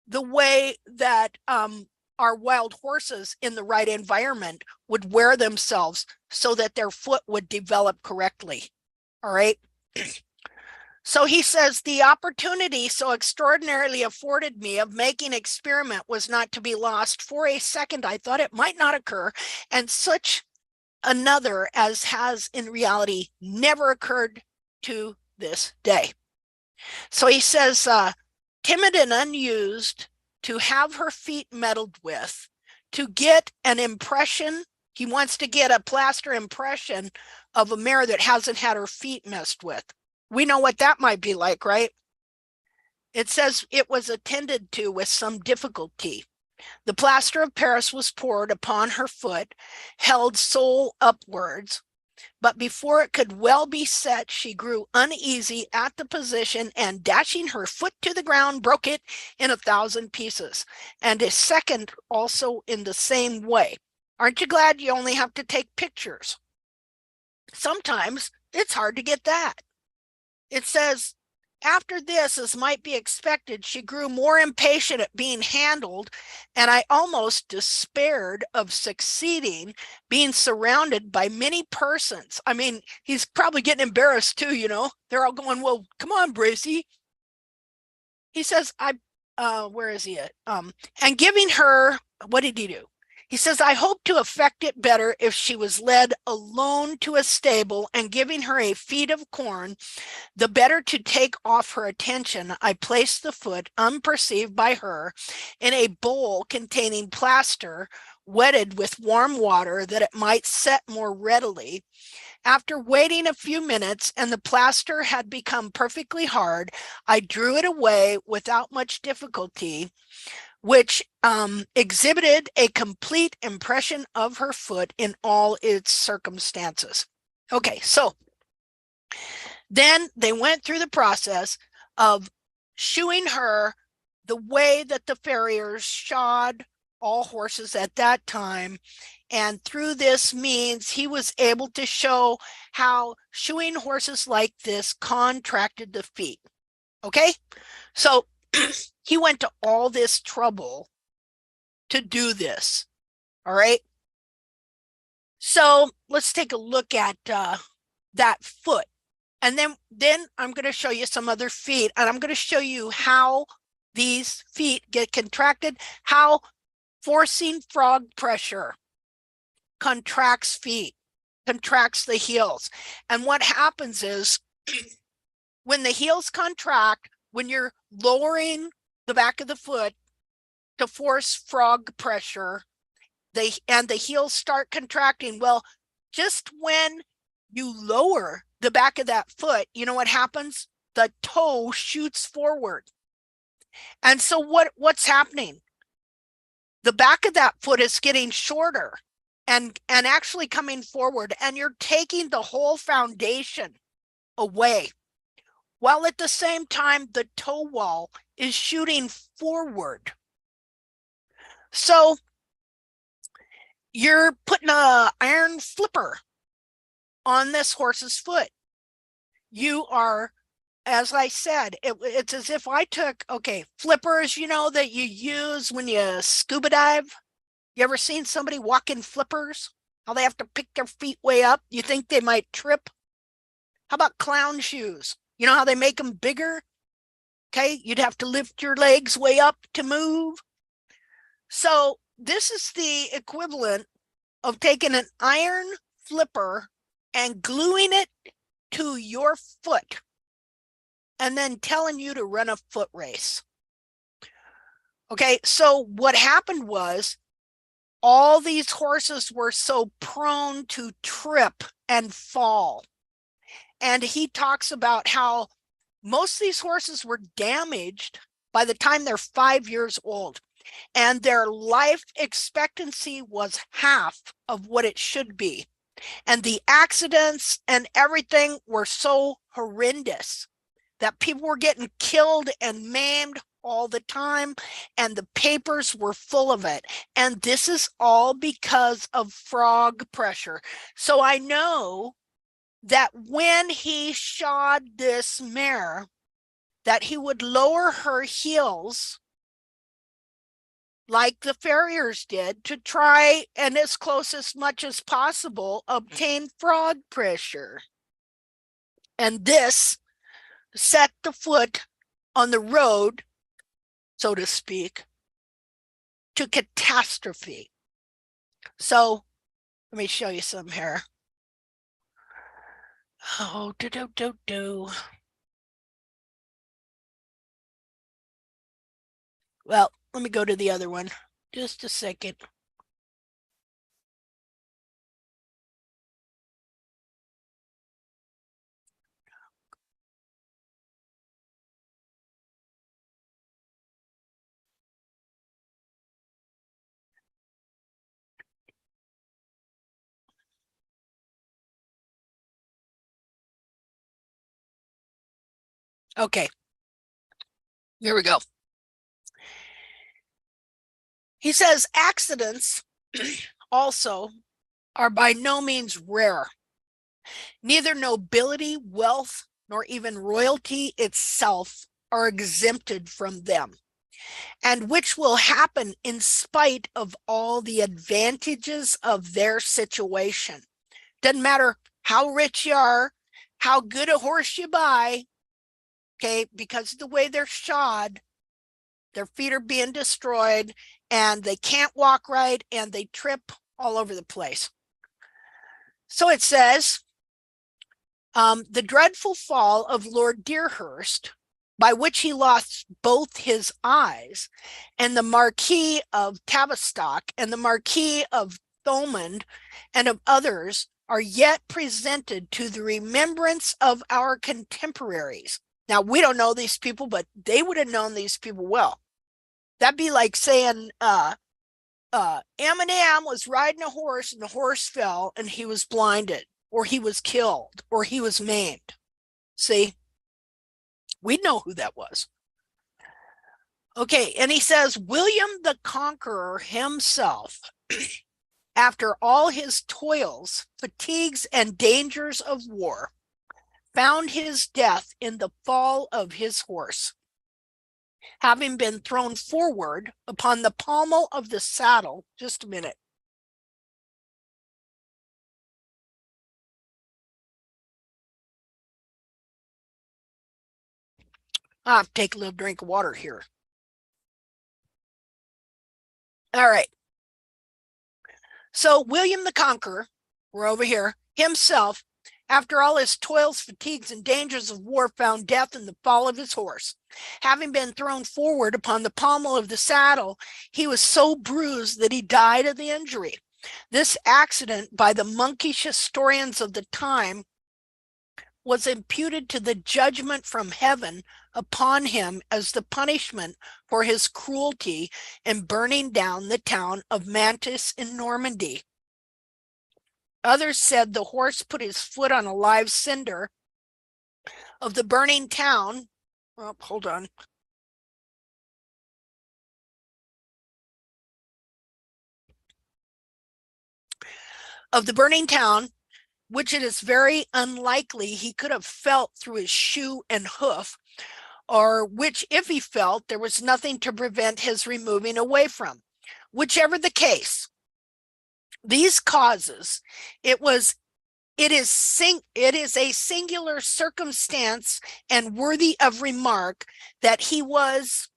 the way that our wild horses in the right environment would wear themselves so that their foot would develop correctly. All right. So he says, the opportunity so extraordinarily afforded me of making experiment was not to be lost. For a second, I thought it might not occur, and such another as has in reality never occurred to this day. So he says, timid and unused, to have her feet meddled with, to get an impression. He wants to get a plaster impression of a mare that hasn't had her feet messed with. We know what that might be like, right? It says it was attended to with some difficulty. The plaster of Paris was poured upon her foot, held sole upwards, but before it could well be set, she grew uneasy at the position, and dashing her foot to the ground, broke it in 1,000 pieces, and a second also in the same way. Aren't you glad you only have to take pictures? Sometimes it's hard to get that. It says after this, as might be expected, she grew more impatient at being handled, and I almost despaired of succeeding, being surrounded by many persons. I mean, he's probably getting embarrassed too, you know. They're all going, well, come on, Bracy. He says, where is he at? And giving her, what did he do? He says, I hope to effect it better if she was led alone to a stable and giving her a feed of corn, the better to take off her attention. I placed the foot, unperceived by her, in a bowl containing plaster, wetted with warm water that it might set more readily. After waiting a few minutes and the plaster had become perfectly hard, I drew it away without much difficulty, which exhibited a complete impression of her foot in all its circumstances. Okay, so then they went through the process of shoeing her the way that the farriers shod all horses at that time. And through this means, he was able to show how shoeing horses like this contracted the feet. Okay, so he went to all this trouble to do this. All right. So let's take a look at that foot. And then I'm going to show you some other feet, and I'm going to show you how these feet get contracted, how forcing frog pressure contracts feet, contracts the heels. And what happens is when the heels contract, when you're lowering the back of the foot to force frog pressure, and the heels start contracting. Well, just when you lower the back of that foot, you know what happens? The toe shoots forward. And so what's happening? The back of that foot is getting shorter and actually coming forward, and you're taking the whole foundation away, while at the same time the toe wall is shooting forward. So you're putting an iron flipper on this horse's foot. You are, as I said, it's as if I took, okay, flippers, you know, that you use when you scuba dive. You ever seen somebody walk in flippers? How they have to pick their feet way up? You think they might trip? How about clown shoes? You know how they make them bigger? Okay, you'd have to lift your legs way up to move. So this is the equivalent of taking an iron flipper and gluing it to your foot and then telling you to run a foot race. Okay, so what happened was all these horses were so prone to trip and fall. And he talks about how most of these horses were damaged by the time they're 5 years old. And their life expectancy was half of what it should be. And the accidents and everything were so horrendous that people were getting killed and maimed all the time, and the papers were full of it. And this is all because of frog pressure. So I know that when he shod this mare, that he would lower her heels like the farriers did to try and as close as much as possible obtain frog pressure. And this set the foot on the road, so to speak, to catastrophe. So let me show you some here. Oh, Well, let me go to the other one. Just a second. Okay, here we go. He says accidents also are by no means rare. Neither nobility, wealth, nor even royalty itself are exempted from them, and which will happen in spite of all the advantages of their situation. Doesn't matter how rich you are, how good a horse you buy, okay, because of the way they're shod, their feet are being destroyed and they can't walk right and they trip all over the place. So it says, the dreadful fall of Lord Deerhurst, by which he lost both his eyes, and the Marquis of Tavistock and the Marquis of Thomond and of others are yet presented to the remembrance of our contemporaries. Now, we don't know these people, but they would have known these people well. That'd be like saying Eminem was riding a horse and the horse fell and he was blinded, or he was killed, or he was maimed. See, we'd know who that was. Okay, and he says, William the Conqueror himself, after all his toils, fatigues, and dangers of war, found his death in the fall of his horse, having been thrown forward upon the pommel of the saddle. Just a minute. I have to take a little drink of water here. All right. So William the Conqueror, we're over here, himself, after all his toils, fatigues, and dangers of war, found death in the fall of his horse. Having been thrown forward upon the pommel of the saddle, he was so bruised that he died of the injury. This accident, by the monkish historians of the time, was imputed to the judgment from heaven upon him as the punishment for his cruelty in burning down the town of Mantes in Normandy. Others said the horse put his foot on a live cinder of the burning town. Oh, hold on. Of the burning town, which it is very unlikely he could have felt through his shoe and hoof, or which, if he felt, there was nothing to prevent his removing away from. Whichever the case, these causes, it is a singular circumstance and worthy of remark that he was,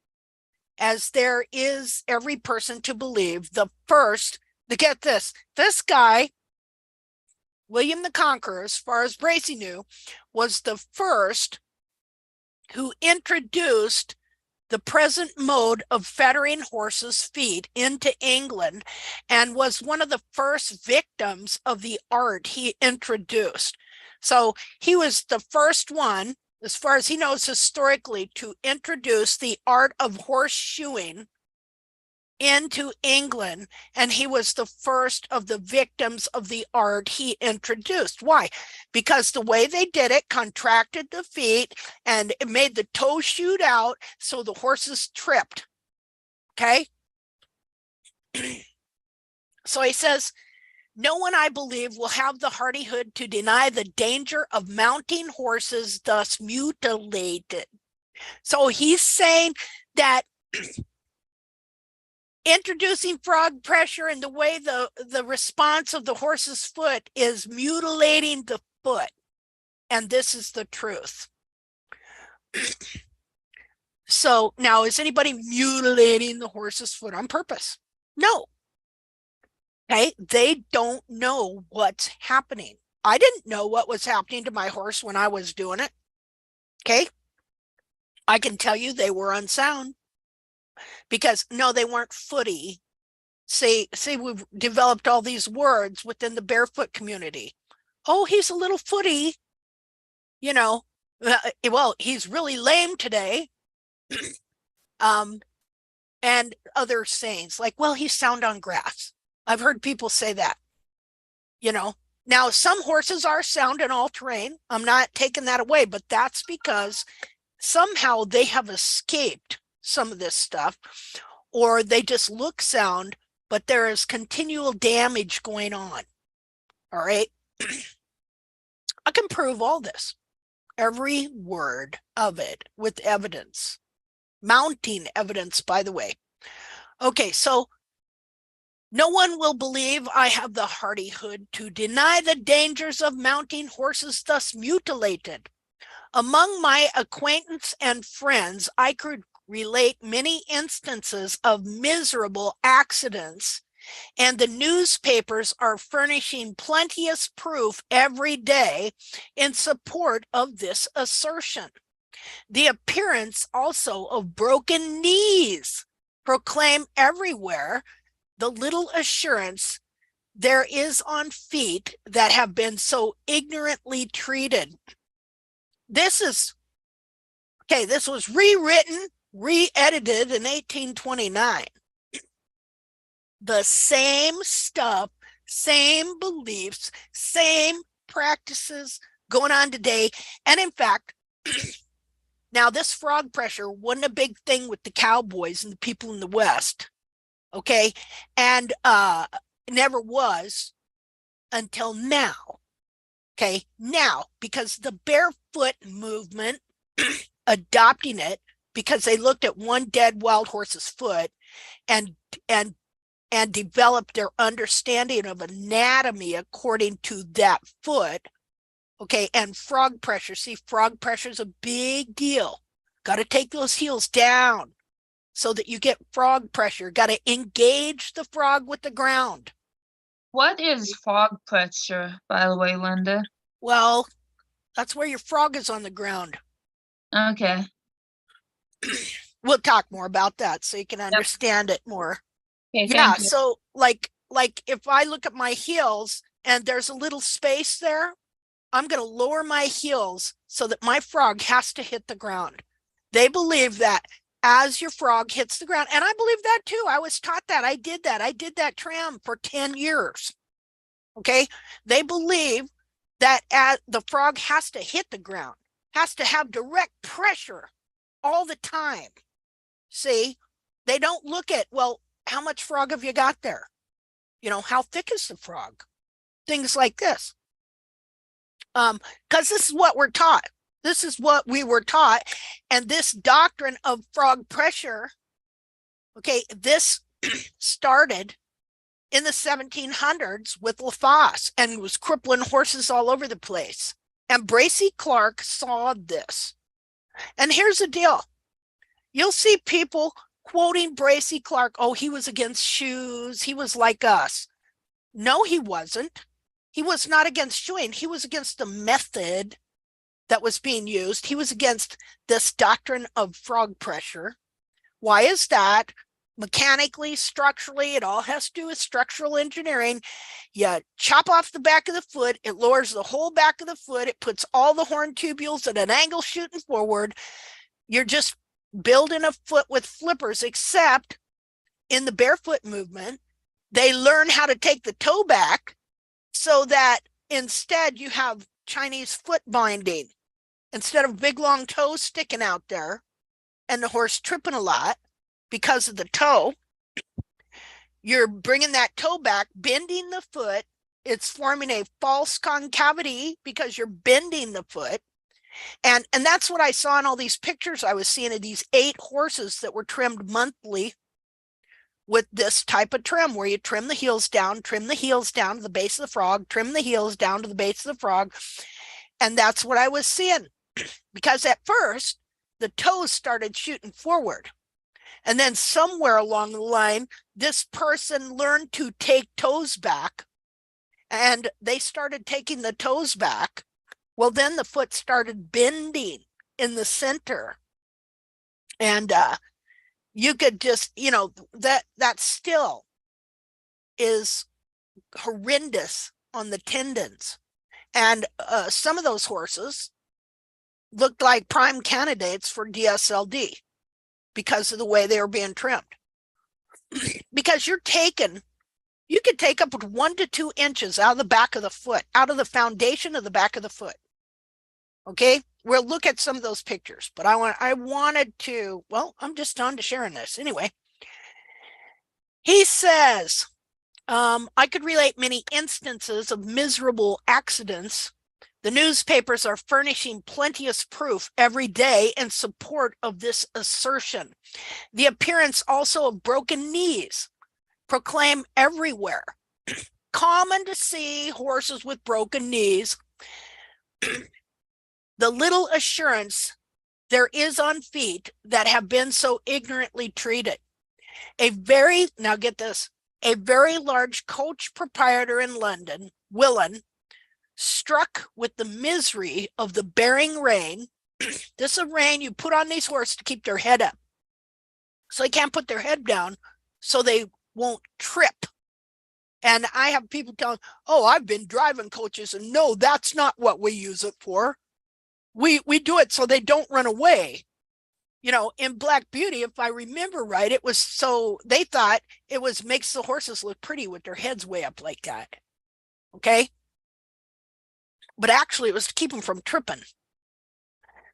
as there is every person to believe, the first to get this guy, William the Conqueror, as far as Bracy knew, was the first who introduced the present mode of fettering horses' feet into England, and was one of the first victims of the art he introduced. So he was the first one, as far as he knows historically, to introduce the art of horseshoeing into England, and he was the first of the victims of the art he introduced. Why? Because the way they did it contracted the feet and it made the toes shoot out, so the horses tripped. Okay? So he says, no one, I believe, will have the hardihood to deny the danger of mounting horses thus mutilated. So he's saying that introducing frog pressure and the way the response of the horse's foot is mutilating the foot. And this is the truth. So now, is anybody mutilating the horse's foot on purpose? No. Okay, they don't know what's happening. I didn't know what was happening to my horse when I was doing it. Okay, I can tell you they were unsound. Because no, they weren't footy. See, we've developed all these words within the barefoot community. Oh, he's a little footy. You know, well, he's really lame today. And other sayings like, well, he's sound on grass. I've heard people say that. You know, now some horses are sound in all terrain. I'm not taking that away, but that's because somehow they have escaped some of this stuff, or they just look sound, but there is continual damage going on. All right. I can prove all this. Every word of it with evidence. Mounting evidence, by the way. Okay, so no one will believe I have the hardihood to deny the dangers of mounting horses thus mutilated. Among my acquaintance and friends, I could relate many instances of miserable accidents, and the newspapers are furnishing plenteous proof every day in support of this assertion. The appearance also of broken knees proclaim everywhere the little assurance there is on feet that have been so ignorantly treated. This was rewritten, re-edited in 1829. The same stuff, same beliefs, same practices going on today. And in fact, now this frog pressure wasn't a big thing with the cowboys and the people in the West. Okay. And never was until now. Okay. Now, because the barefoot movement adopting it because they looked at one dead wild horse's foot and developed their understanding of anatomy according to that foot. Okay. And frog pressure. See, frog pressure is a big deal. Got to take those heels down so that you get frog pressure. Got to engage the frog with the ground. What is frog pressure, by the way, Linda? Well, that's where your frog is on the ground. Okay. We'll talk more about that so you can understand it more. Okay, Yeah, thank you. so like if I look at my heels and there's a little space there, I'm going to lower my heels so that my frog has to hit the ground. They believe that as your frog hits the ground, and I believe that too. I was taught that. I did that trim for 10 years. Okay. They believe that the frog has to hit the ground, has to have direct pressure all the time. See, they don't look at, well, how much frog have you got there? You know, how thick is the frog? Things like this. Because this is what we're taught. This is what we were taught. And this doctrine of frog pressure, okay, this started in the 1700s with Lafosse and was crippling horses all over the place. And Bracy Clark saw this. And here's the deal. You'll see people quoting Bracy Clark, oh, he was against shoes. He was like us. No, he wasn't. He was not against shoeing. He was against the method that was being used. He was against this doctrine of frog pressure. Why is that? Mechanically, structurally, it all has to do with structural engineering. You chop off the back of the foot. It lowers the whole back of the foot. It puts all the horn tubules at an angle shooting forward. You're just building a foot with flippers, except in the barefoot movement, they learn how to take the toe back so that instead you have Chinese foot binding instead of big long toes sticking out there and the horse tripping a lot because of the toe. You're bringing that toe back, bending the foot. It's forming a false concavity because you're bending the foot. And that's what I saw in all these pictures I was seeing of these 8 horses that were trimmed monthly with this type of trim, where you trim the heels down to the base of the frog, trim the heels down to the base of the frog. And that's what I was seeing. Because at first, the toes started shooting forward. And then somewhere along the line, this person learned to take toes back. And they started taking the toes back. Well, then the foot started bending in the center. And you could just, you know, that still is horrendous on the tendons. And some of those horses looked like prime candidates for DSLD because of the way they were being trimmed. Because you could take up 1 to 2 inches out of the back of the foot, out of the foundation of the back of the foot. Okay, we'll look at some of those pictures, but I wanted to, well, I'm just on to sharing this. Anyway, he says, I could relate many instances of miserable accidents The newspapers are furnishing plenteous proof every day in support of this assertion. The appearance also of broken knees proclaim everywhere. Common to see horses with broken knees. The little assurance there is on feet that have been so ignorantly treated. Now get this, a very large coach proprietor in London, Willen, struck with the misery of the bearing rein. This is a rein you put on these horses to keep their head up. So they can't put their head down so they won't trip. And I have people telling, oh, I've been driving coaches, and no, that's not what we use it for. We do it so they don't run away. You know, in Black Beauty, if I remember right, it was so they thought it was makes the horses look pretty with their heads way up like that. Okay. But actually it was to keep them from tripping.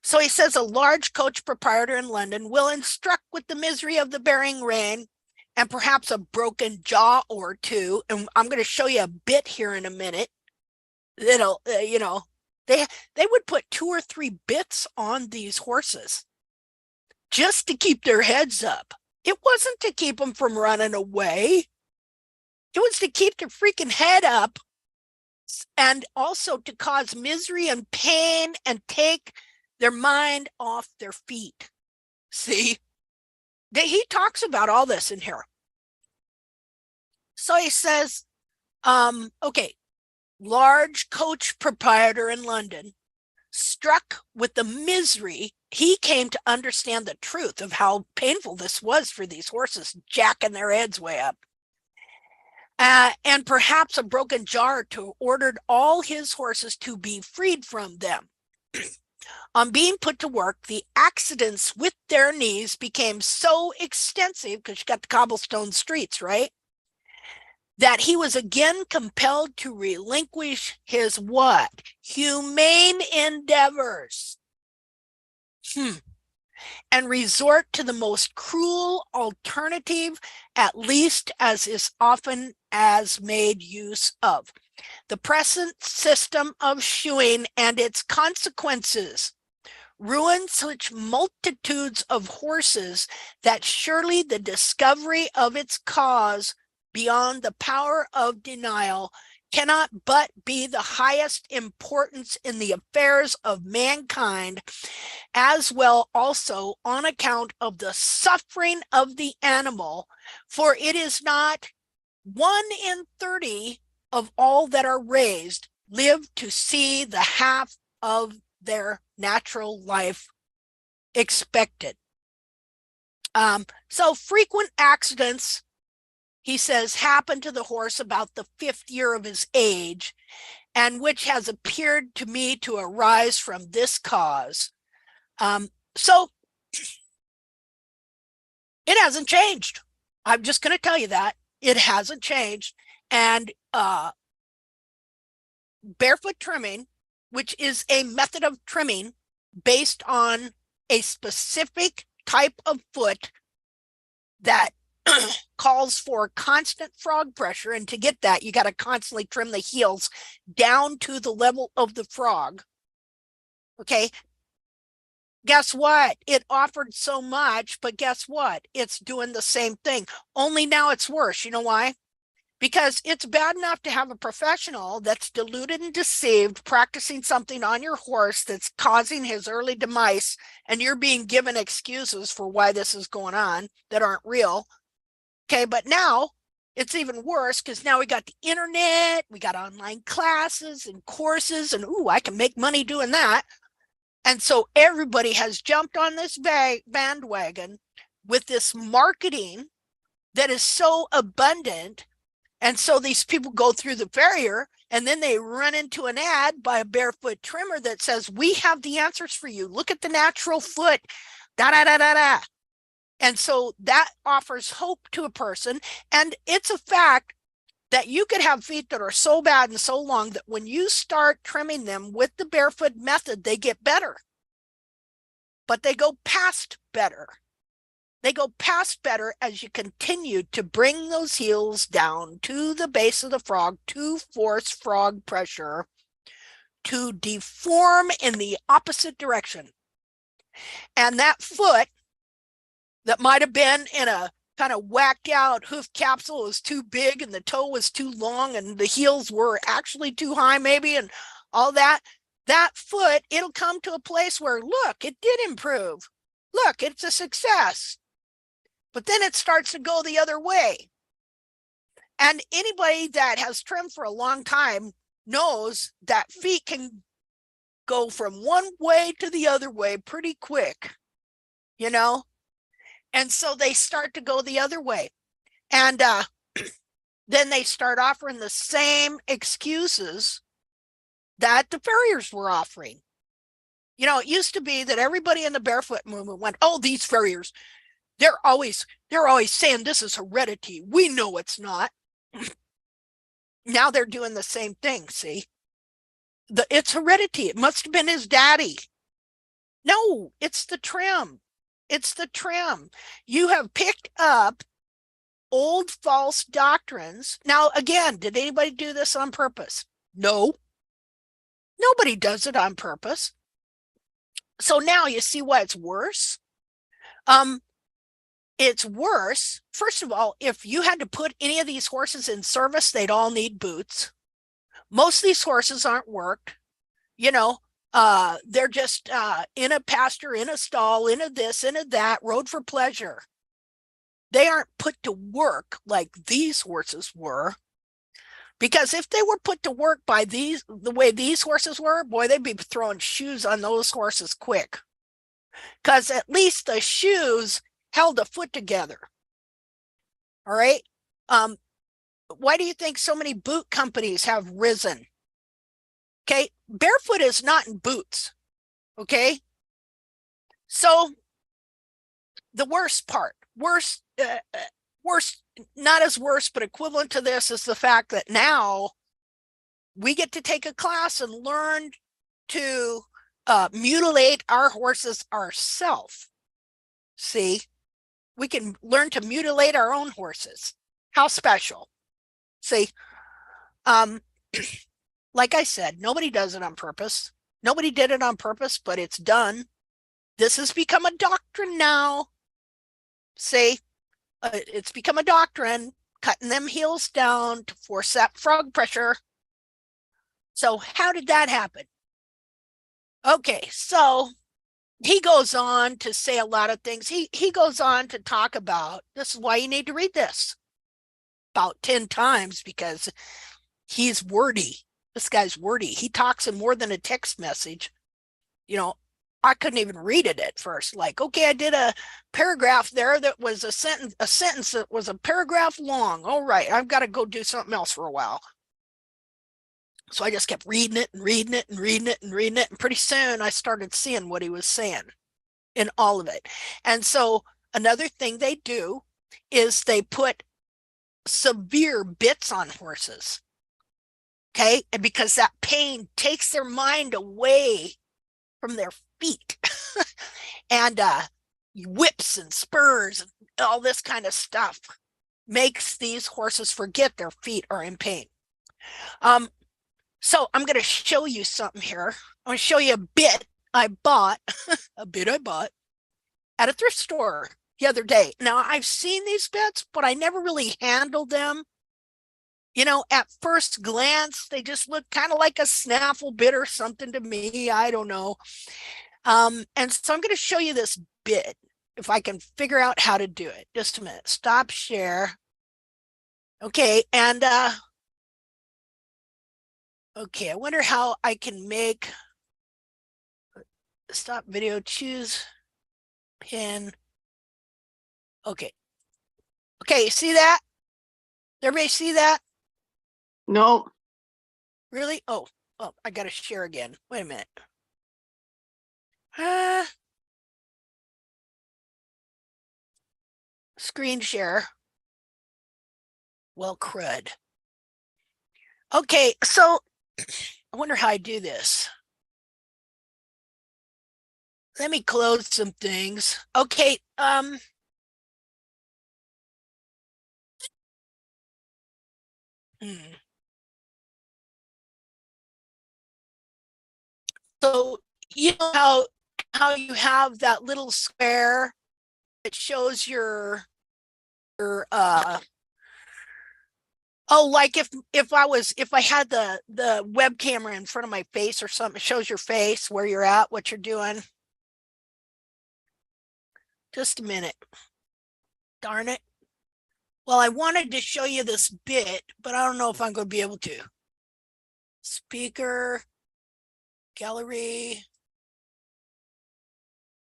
So he says a large coach proprietor in London, Willen, struck with the misery of the bearing rein and perhaps a broken jaw or two. And I'm going to show you a bit here in a minute. That'll, you know, they would put 2 or 3 bits on these horses just to keep their heads up. It wasn't to keep them from running away. It was to keep their freaking head up, and also to cause misery and pain and take their mind off their feet. See, he talks about all this in here. So he says, okay, large coach proprietor in London, struck with the misery, he came to understand the truth of how painful this was for these horses, jacking their heads way up. And perhaps a broken jaw or two, ordered all his horses to be freed from them. On being put to work, the accidents with their knees became so extensive, because you got the cobblestone streets, right? That he was again compelled to relinquish his what? Humane endeavors. And resort to the most cruel alternative, at least as is often as made use of. The present system of shoeing and its consequences ruin such multitudes of horses that surely the discovery of its cause beyond the power of denial cannot but be the highest importance in the affairs of mankind, as well also on account of the suffering of the animal, for it is not 1 in 30 of all that are raised live to see the half of their natural life expected. So frequent accidents, he says, happen to the horse about the 5th year of his age, and which has appeared to me to arise from this cause. So it hasn't changed. I'm just going to tell you that. It hasn't changed. And barefoot trimming, which is a method of trimming based on a specific type of foot that calls for constant frog pressure. And to get that, you got to constantly trim the heels down to the level of the frog. Okay. Guess what? It offered so much, but guess what? It's doing the same thing. Only now it's worse. You know why? Because it's bad enough to have a professional that's deluded and deceived practicing something on your horse that's causing his early demise, and you're being given excuses for why this is going on that aren't real. Okay, but now it's even worse, because now we got the internet, we got online classes and courses, and ooh, I can make money doing that. And so everybody has jumped on this bandwagon with this marketing that is so abundant. And so these people go through the farrier, and then they run into an ad by a barefoot trimmer that says, we have the answers for you. Look at the natural foot, da, da, da, da, da. And so that offers hope to a person. And it's a fact that you could have feet that are so bad and so long that when you start trimming them with the barefoot method, they get better. But they go past better. They go past better as you continue to bring those heels down to the base of the frog, to force frog pressure, to deform in the opposite direction. And that foot that might have been in a kind of whacked out hoof capsule was too big and the toe was too long and the heels were actually too high maybe and all that, that foot, it'll come to a place where, look, it did improve. Look, it's a success. But then it starts to go the other way. And anybody that has trimmed for a long time knows that feet can go from one way to the other way pretty quick, you know? And so they start to go the other way. And then they start offering the same excuses that the farriers were offering. You know, it used to be that everybody in the barefoot movement went, oh, these farriers, they're always saying this is heredity. We know it's not. Now they're doing the same thing, see? It's heredity. It must have been his daddy. No, it's the trim. It's the trim. You have picked up old false doctrines. Now, again, did anybody do this on purpose? No. Nobody does it on purpose. So now you see why it's worse. It's worse. First of all, if you had to put any of these horses in service, they'd all need boots. Most of these horses aren't worked. You know, they're just in a pasture, in a stall, in a this, in a that, rode for pleasure. They aren't put to work like these horses were. Because if they were put to work by the way these horses were, boy, they'd be throwing shoes on those horses quick. Because at least the shoes held a foot together. All right. Why do you think so many boot companies have risen? Okay. Barefoot is not in boots. Okay. So the worst part, worst, not as worse, but equivalent to this is the fact that now we get to take a class and learn to mutilate our horses ourselves. See, we can learn to mutilate our own horses. How special. See, like I said, nobody does it on purpose. Nobody did it on purpose, but it's done. This has become a doctrine now. See, it's become a doctrine, cutting them heels down to force that frog pressure. So how did that happen? Okay, so he goes on to say a lot of things. He goes on to talk about, this is why you need to read this about 10 times, because he's wordy. This guy's wordy. He talks in more than a text message. You know, I couldn't even read it at first. Like, okay, I did a paragraph there that was a sentence that was a paragraph long. All right, I've got to go do something else for a while. So I just kept reading it and reading it and reading it and reading it. And pretty soon I started seeing what he was saying in all of it. And so another thing they do is they put severe bits on horses. Okay. And because that pain takes their mind away from their feet and whips and spurs and all this kind of stuff makes these horses forget their feet are in pain. So I'm going to show you something here. I'm going to show you a bit I bought, a bit I bought at a thrift store the other day. Now, I've seen these bits, but I never really handled them. You know, at first glance, they just look kind of like a snaffle bit or something to me. I don't know. And so I'm going to show you this bit, if I can figure out how to do it. Just a minute. Stop share. Okay, and okay, I wonder how I can make stop video, choose pin. Okay. Okay, see that? Everybody see that? No, Really? Oh, I gotta share again. Wait a minute. Screen share. Well, crud. Okay, so I wonder how I do this. Let me close some things. Okay, So you know how you have that little square that shows your oh, like if I had the web camera in front of my face or something, it shows your face, where you're at, what you're doing. Just a minute. Darn it. Well, I wanted to show you this bit, but I don't know if I'm going to be able to. Speaker, gallery.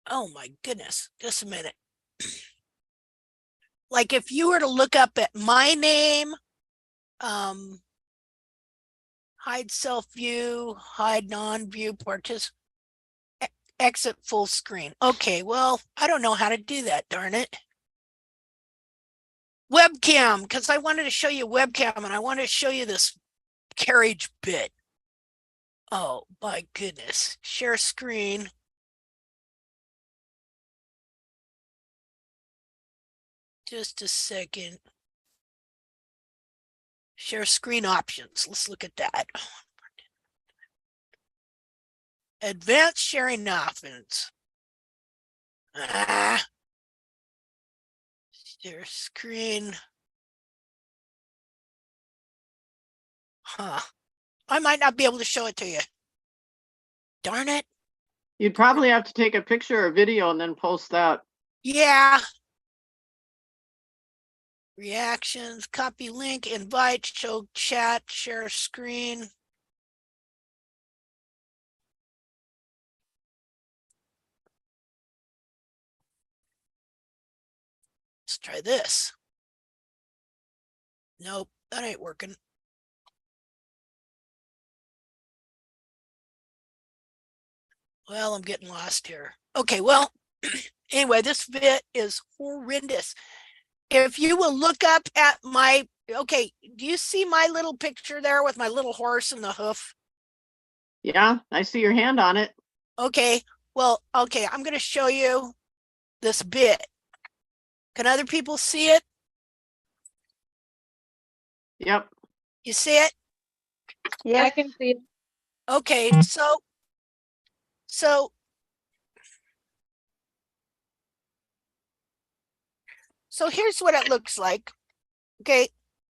Oh my goodness. Just a minute. Like if you were to look up at my name, hide self view, hide non-view participant, exit full screen. Okay, well, I don't know how to do that, darn it. Webcam, because I wanted to show you webcam and I want to show you this carriage bit. Oh my goodness. Share screen. Just a second. Share screen options. Let's look at that. Advanced sharing options. Share screen. Huh. I might not be able to show it to you. Darn it. You'd probably have to take a picture or video and then post that. Yeah. Reactions, copy link, invite, show chat, share screen. Let's try this. Nope, that ain't working. Well, I'm getting lost here. Okay, well, anyway, this bit is horrendous. If you will look up at my, okay, do you see my little picture there with my little horse and the hoof? Yeah, I see your hand on it. Okay, well, okay, I'm going to show you this bit. Can other people see it? Yep. You see it? Yeah, I can see it. Okay, so here's what it looks like. Okay,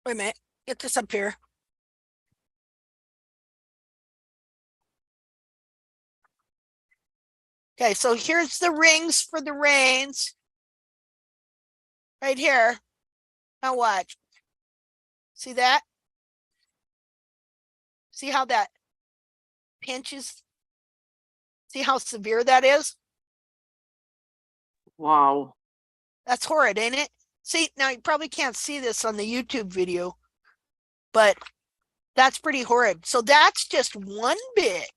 wait a minute. Get this up here. Okay, so here's the rings for the reins. Right here. Now watch. See that? See how that pinches? See how severe that is? Wow. That's horrid, ain't it? See, now you probably can't see this on the YouTube video, but that's pretty horrid. So that's just one bit.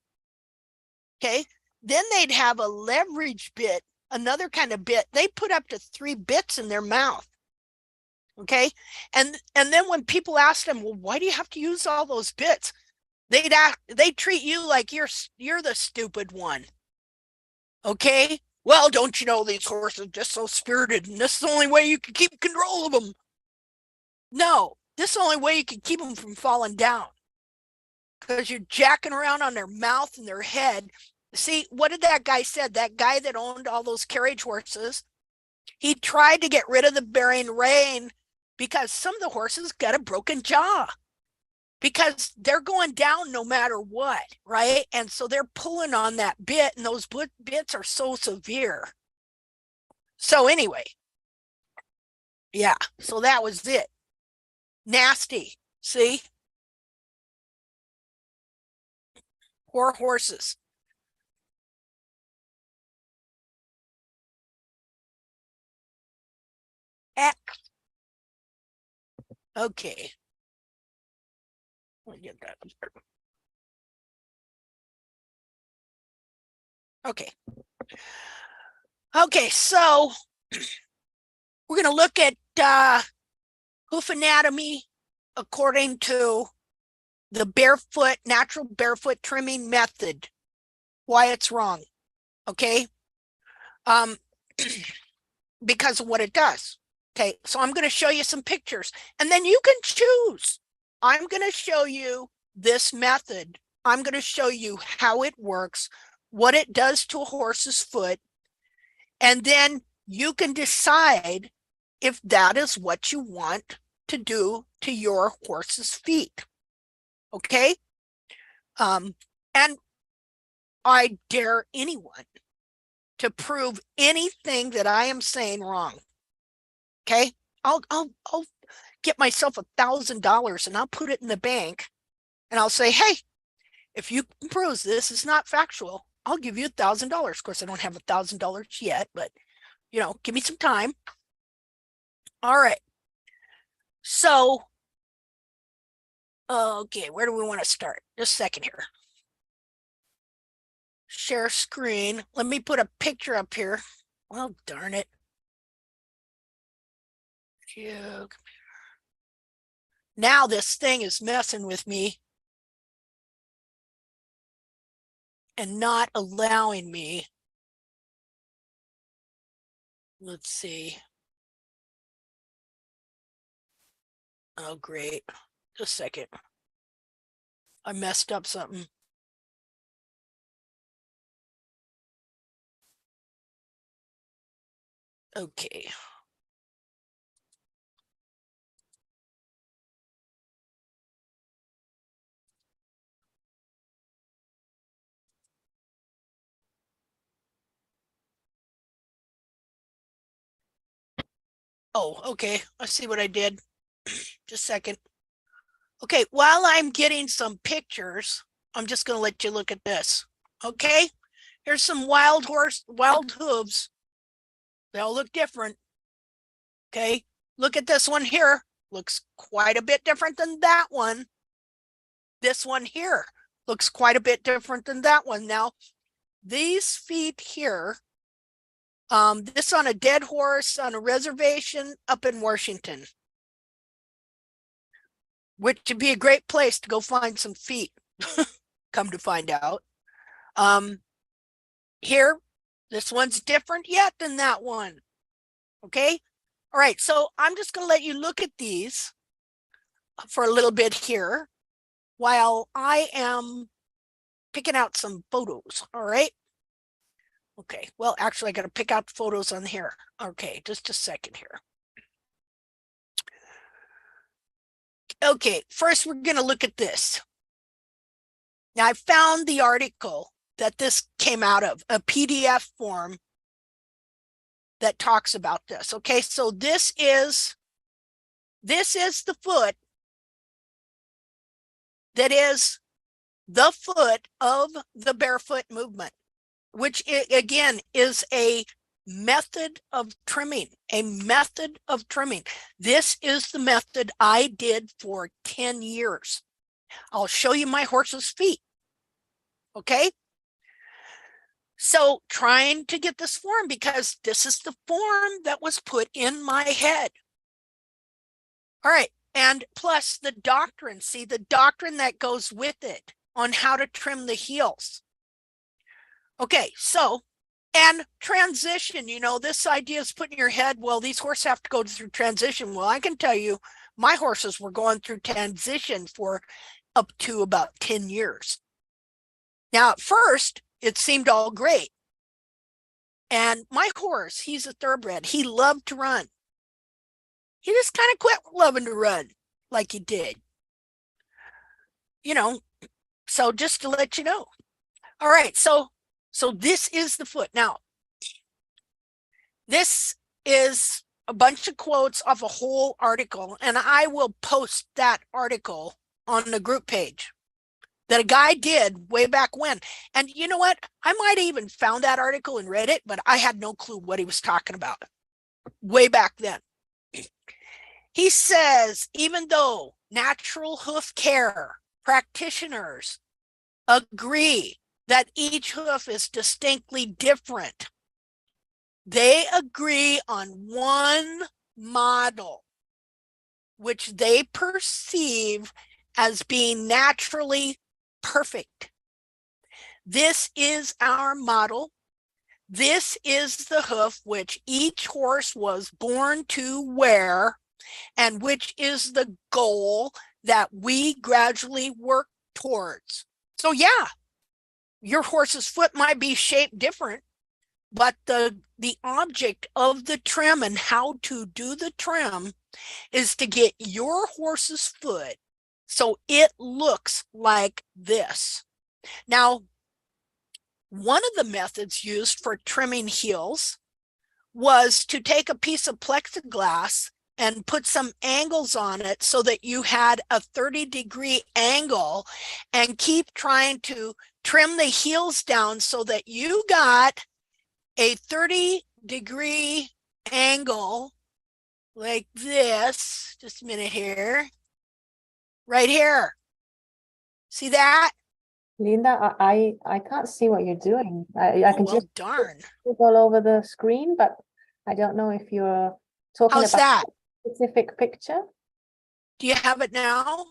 Okay. Then they'd have a leverage bit, another kind of bit. They put up to 3 bits in their mouth. Okay. And then when people ask them, well, why do you have to use all those bits? They treat you like you're the stupid one. Okay. Well, don't you know these horses are just so spirited, and this is the only way you can keep control of them. No, this is the only way you can keep them from falling down, because you're jacking around on their mouth and their head. See, what did that guy said? That guy that owned all those carriage horses, he tried to get rid of the bearing rein because some of the horses got a broken jaw, because they're going down no matter what, right? And so they're pulling on that bit, and those bits are so severe. So anyway, yeah, so that was it. Nasty. See? Poor horses. Okay. Let me get that. Okay. Okay, so we're going to look at hoof anatomy according to the natural barefoot trimming method, why it's wrong. Okay. Because of what it does. Okay, so I'm going to show you some pictures, and then you can choose. I'm going to show you this method. I'm going to show you how it works, what it does to a horse's foot, and then you can decide if that is what you want to do to your horse's feet. Okay? And I dare anyone to prove anything that I am saying wrong. Okay? I'll get myself $1,000 and I'll put it in the bank and I'll say, hey, if you can prove this is not factual, I'll give you $1,000. Of course, I don't have $1,000 yet, but you know, give me some time. All right. So, okay, where do we want to start? Just a second here. Share screen. Let me put a picture up here. Well, darn it. Now this thing is messing with me and not allowing me. Let's see. Oh, great. Just a second. I messed up something. Okay. Oh, okay. I see what I did. Just a second. Okay, while I'm getting some pictures, I'm just going to let you look at this. Okay, here's some wild hooves. They all look different. Okay, look at this one here. Looks quite a bit different than that one. This one here looks quite a bit different than that one. Now, these feet here, this on a dead horse on a reservation up in Washington, which would be a great place to go find some feet, come to find out. Here, this one's different yet than that one. Okay. All right. So I'm just going to let you look at these for a little bit here while I am picking out some photos. All right. Okay. Well, actually, I got to pick out photos on here. Okay. Just a second here. Okay. First, we're going to look at this. Now, I found the article that this came out of, a PDF form that talks about this. Okay, so this is the foot that is the foot of the barefoot movement, which again is a method of trimming, This is the method I did for 10 years. I'll show you my horse's feet. Okay. So trying to get this form because this is the form that was put in my head. All right. And plus the doctrine, see the doctrine that goes with it on how to trim the heels. Okay. So, and transition, you know, this idea is put in your head, well, these horses have to go through transition. Well, I can tell you my horses were going through transition for up to about 10 years. Now, at first, it seemed all great. And my horse, he's a thoroughbred. He loved to run. He just kind of quit loving to run like he did. You know, so just to let you know. All right, so this is the foot. Now, this is a bunch of quotes off a whole article, and I will post that article on the group page that a guy did way back when. And you know what? I might have even found that article and read it, but I had no clue what he was talking about way back then. He says, even though natural hoof care practitioners agree that each hoof is distinctly different, they agree on one model, which they perceive as being naturally perfect. This is our model. This is the hoof which each horse was born to wear, and which is the goal that we gradually work towards. So yeah, Your horse's foot might be shaped different, but the object of the trim and how to do the trim is to get your horse's foot so it looks like this. Now, one of the methods used for trimming heels was to take a piece of plexiglass and put some angles on it so that you had a 30-degree angle, and keep trying to trim the heels down so that you got a 30-degree angle like this. Just a minute here. Right here. See that? Linda, I can't see what you're doing. I can well, just darn. look all over the screen, but I don't know if you're talking How's about that? a specific picture. Do you have it now?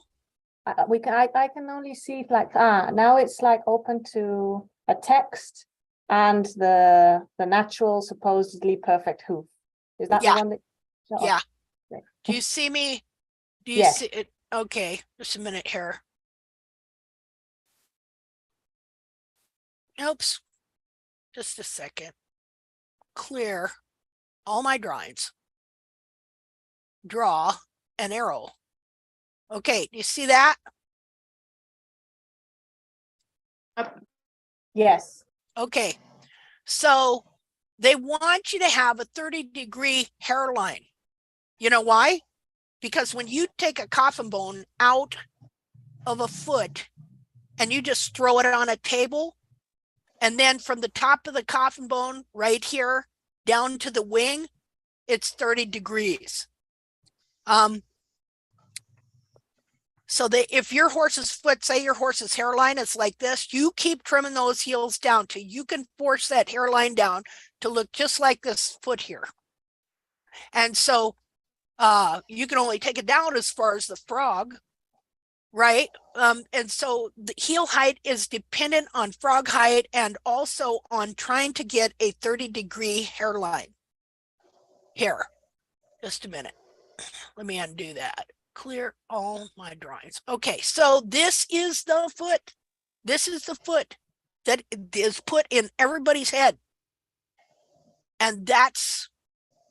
I can only see it like, now it's like open to a text and the natural supposedly perfect hoof. Is that Yeah. the one that? Yeah. Okay. Do you see me? Do you Yes. see it? Okay, just a minute here. Oops. Just a second. Clear all my drawings. Draw an arrow. Okay, do you see that? Yes. Okay, so they want you to have a 30-degree hairline. You know why? Because when you take a coffin bone out of a foot and you just throw it on a table, and then from the top of the coffin bone right here down to the wing, it's 30 degrees. So that if your horse's foot, say your horse's hairline is like this, you keep trimming those heels down till you can force that hairline down to look just like this foot here. And so you can only take it down as far as the frog, right? And so the heel height is dependent on frog height and also on trying to get a 30-degree hairline. Here, just a minute. Let me undo that. Clear all my drawings. Okay, so this is the foot. This is the foot that is put in everybody's head. And that's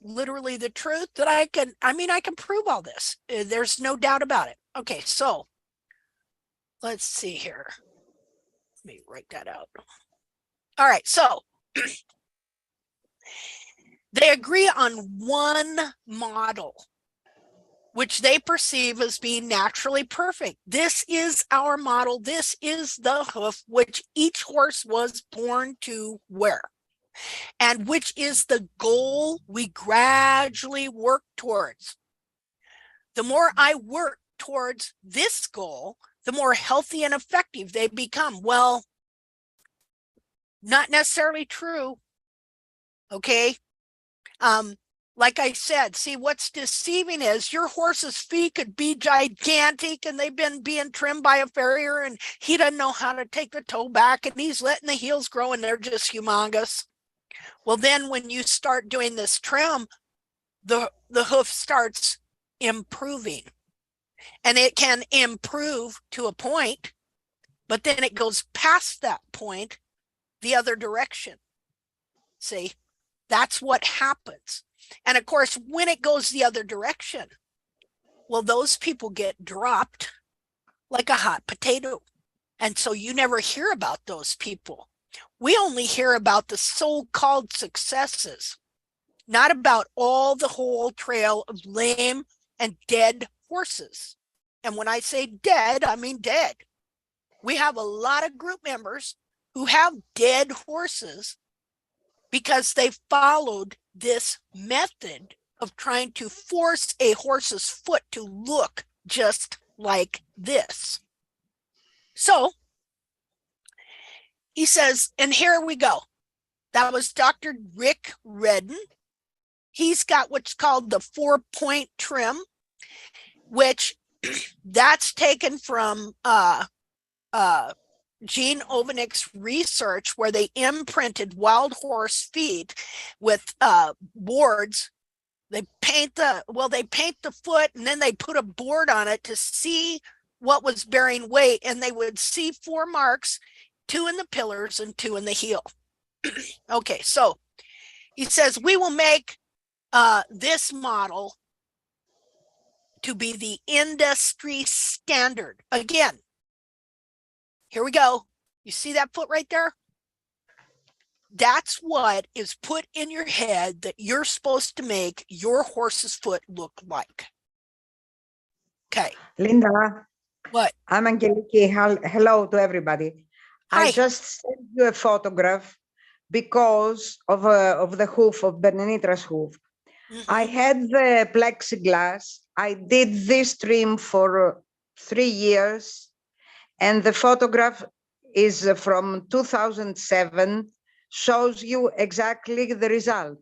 literally the truth that I can prove all this. There's no doubt about it. Okay, so let's see here. Let me write that out. All right, so they agree on one model, which they perceive as being naturally perfect. This is our model. This is the hoof, which each horse was born to wear, and which is the goal we gradually work towards. The more I work towards this goal, the more healthy and effective they become. Well, not necessarily true. Okay. Like I said, see, what's deceiving is your horse's feet could be gigantic and they've been being trimmed by a farrier and he doesn't know how to take the toe back and he's letting the heels grow and they're just humongous. Well, then when you start doing this trim, the hoof starts improving, and it can improve to a point, but then it goes past that point the other direction. See, that's what happens. And of course, when it goes the other direction, well, those people get dropped like a hot potato. And so you never hear about those people. We only hear about the so-called successes, not about all the whole trail of lame and dead horses. And when I say dead, I mean dead. We have a lot of group members who have dead horses because they followed this method of trying to force a horse's foot to look just like this. So he says, and here we go. That was Dr. Rick Redden. He's got what's called the 4-point trim, which that's taken from Gene Ovenick's research, where they imprinted wild horse feet with boards. They paint the foot and then they put a board on it to see what was bearing weight, and they would see 4 marks 2 in the pillars and 2 in the heel. Okay, so he says we will make this model to be the industry standard. Again, here we go. You see that foot right there? That's what is put in your head that you're supposed to make your horse's foot look like. Okay. Linda, What? I'm Angeliki. Hello to everybody. Hi. I just sent you a photograph because of the hoof, of Berninitra's hoof. I Mhm. had the plexiglass. I did this trim for 3 years, and the photograph is from 2007, shows you exactly the result.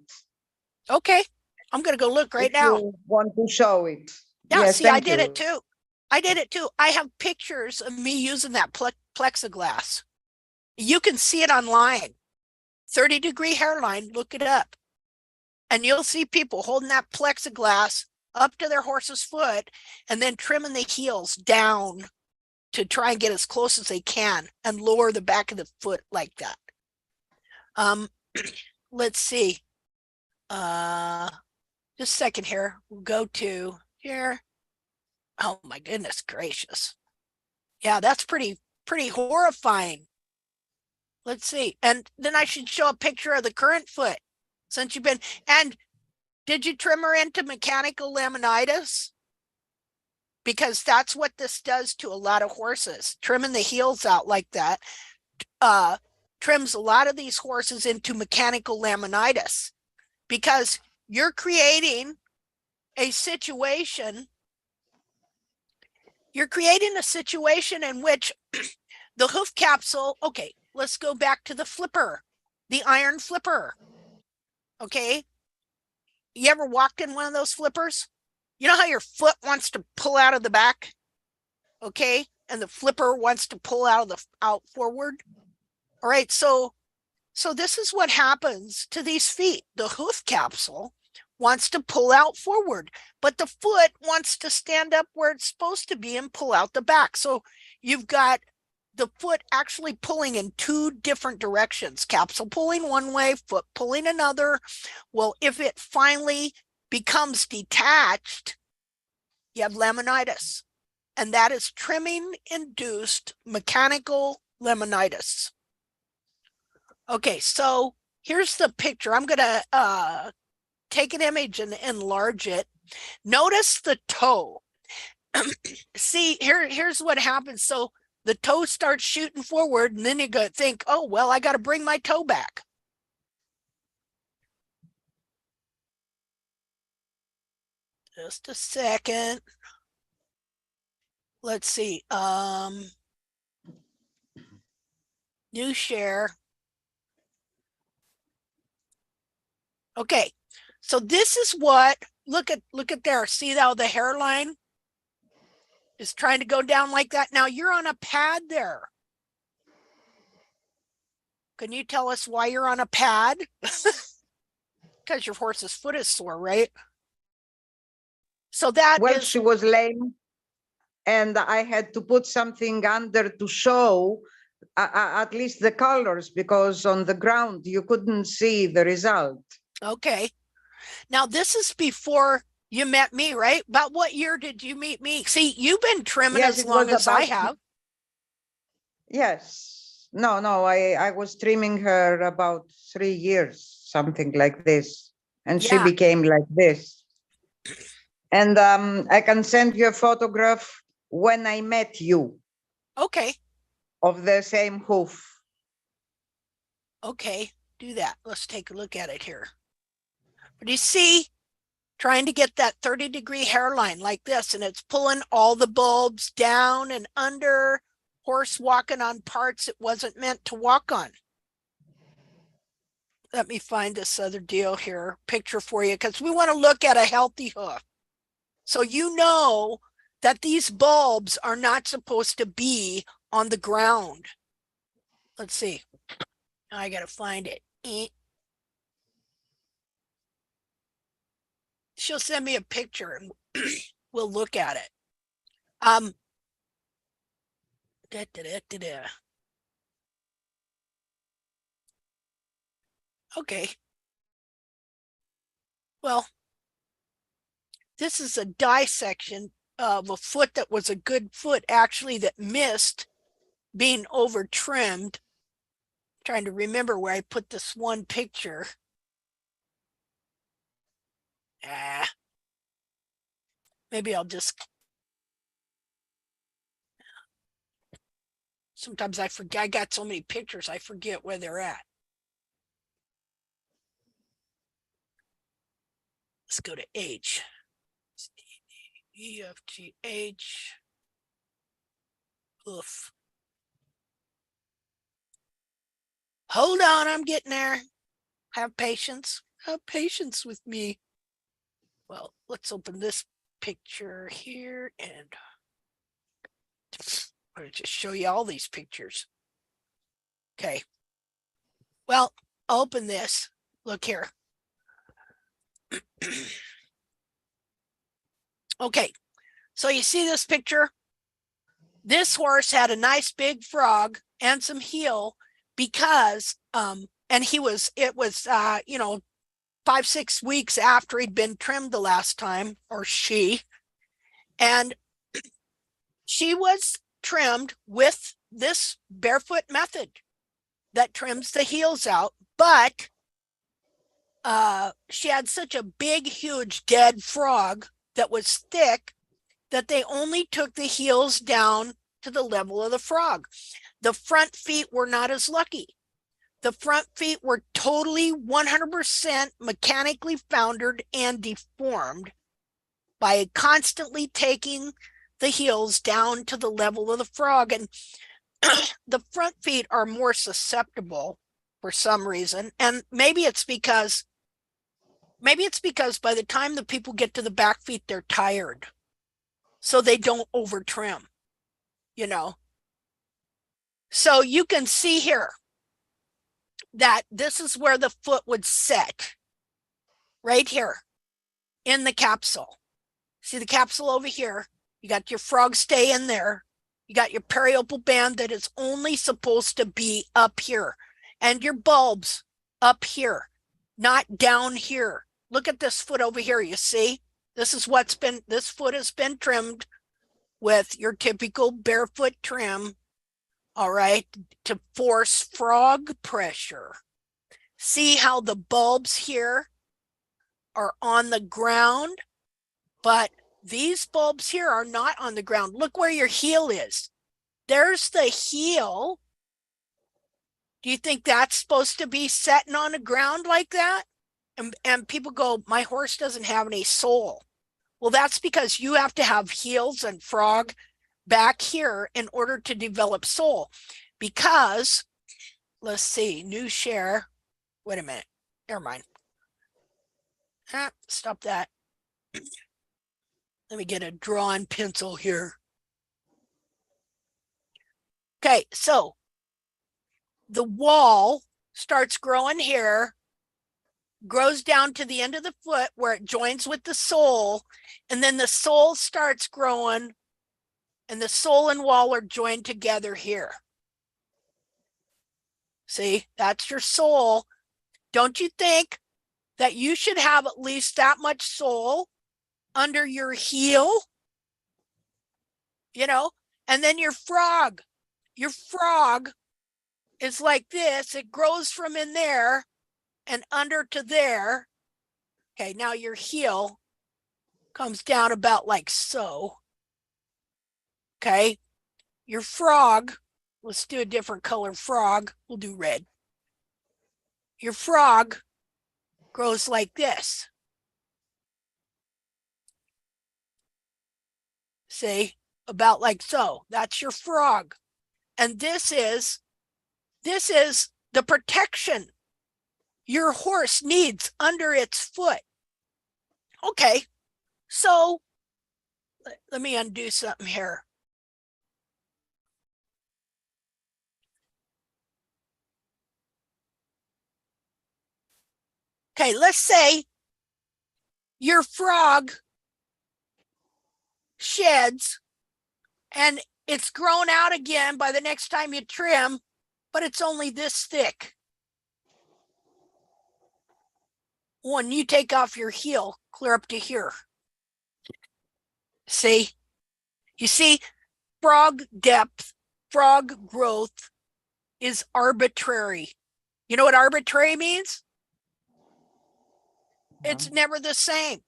Okay. I'm going to go look right If now. you want to show it. Yeah, Yes, see, I thank did you. it too. I did it too. I have pictures of me using that plexiglass. You can see it online. 30-degree hairline, look it up. And you'll see people holding that plexiglass up to their horse's foot and then trimming the heels down to try and get as close as they can and lower the back of the foot like that. Let's see. Just a second here. We'll go to here. Oh my goodness gracious. Yeah, that's pretty horrifying. Let's see. And then I should show a picture of the current foot since you've been, and did you trim her into mechanical laminitis? Because that's what this does to a lot of horses. Trimming the heels out like that trims a lot of these horses into mechanical laminitis because you're creating a situation. You're creating a situation in which the hoof capsule, okay, let's go back to the flipper, the iron flipper. Okay. You ever walked in one of those flippers? You know how your foot wants to pull out of the back? Okay. And the flipper wants to pull out forward. All right. So this is what happens to these feet. The hoof capsule wants to pull out forward, but the foot wants to stand up where it's supposed to be and pull out the back. So you've got the foot actually pulling in 2 different directions, capsule pulling one way, foot pulling another. Well, if it finally becomes detached, you have laminitis, and that is trimming induced mechanical laminitis. Okay, so here's the picture. I'm going to take an image and enlarge it. Notice the toe. See, here's what happens. So the toe starts shooting forward, and then you go think, oh, well, I got to bring my toe back. Just a second. Let's see. New share. Okay. So this is what, look at there. See how the hairline is trying to go down like that? Now you're on a pad there. Can you tell us why you're on a pad? Because your horse's foot is sore, right? So that Well, is, she was lame, and I had to put something under to show at least the colors, because on the ground you couldn't see the result. okay. Now this is before you met me, right? About what year did you meet me? See, you've been trimming Yes, as it long was as I about- have. Yes. No, I was trimming her about 3 years, something like this. And she Yeah. became like this. And I can send you a photograph when I met you Okay. of the same hoof. Okay. Do that. Let's take a look at it here. But you see, trying to get that 30-degree hairline like this, and it's pulling all the bulbs down and under, horse walking on parts it wasn't meant to walk on. Let me find this other deal here, picture for you, because we want to look at a healthy hoof. So you know that these bulbs are not supposed to be on the ground. Let's see. I got to find it. She'll send me a picture and we'll look at it. Okay. Well, this is a dissection of a foot that was a good foot, actually, that missed being over trimmed. Trying to remember where I put this one picture. Maybe I'll just. Sometimes I forget. I got so many pictures, I forget where they're at. Let's go to H. E, F, G, H. Hoof. Hold on, I'm getting there. Have patience. Have patience with me. Well, let's open this picture here and I'll just show you all these pictures. Okay. Well, I'll open this. Look here. Okay. So you see this picture? This horse had a nice big frog and some heel because and it was 5-6 weeks after he'd been trimmed the last time, or she, and she was trimmed with this barefoot method that trims the heels out, but she had such a big, huge dead frog that was thick that they only took the heels down to the level of the frog. The front feet were not as lucky. The front feet were totally 100% mechanically foundered and deformed by constantly taking the heels down to the level of the frog. And the front feet are more susceptible for some reason. And maybe it's because by the time the people get to the back feet, they're tired. So they don't over trim, So you can see here that this is where the foot would set, right here in the capsule. See the capsule over here? You got your frog stay in there. You got your periopal band that is only supposed to be up here, and your bulbs up here, not down here. Look at this foot over here. You see, this foot has been trimmed with your typical barefoot trim. All right, to force frog pressure. See how the bulbs here are on the ground, but these bulbs here are not on the ground. Look where your heel is. There's the heel. Do you think that's supposed to be setting on the ground like that? And people go, my horse doesn't have any sole. Well, that's because you have to have heels and frog back here in order to develop sole. Because, let's see, new share. Wait a minute. Never mind. Stop that. Let me get a drawn pencil here. Okay, so the wall starts growing here, grows down to the end of the foot where it joins with the sole, and then the sole starts growing, and the sole and wall are joined together here. See, that's your sole. Don't you think that you should have at least that much sole under your heel? And then your frog is like this. It grows from in there and under to there. Okay, now your heel comes down about like so. Okay, your frog, let's do a different color frog. We'll do red. Your frog grows like this. See, about like so. That's your frog. And this is the protection your horse needs under its foot. Okay, so let me undo something here. Okay, let's say your frog sheds and it's grown out again by the next time you trim, but it's only this thick. when you take off your heel, clear up to here. See? You see, frog depth, frog growth is arbitrary. You know what arbitrary means? It's never the same.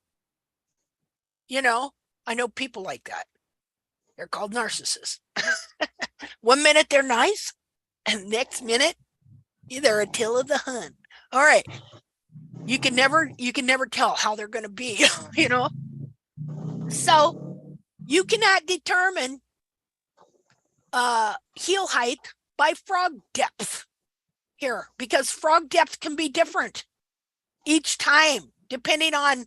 You know, I know people like that. They're called narcissists. 1 minute they're nice, and next minute they're a tail of the hunt. All right. You can never tell how they're going to be, you know? So you cannot determine heel height by frog depth here, because frog depth can be different each time, depending on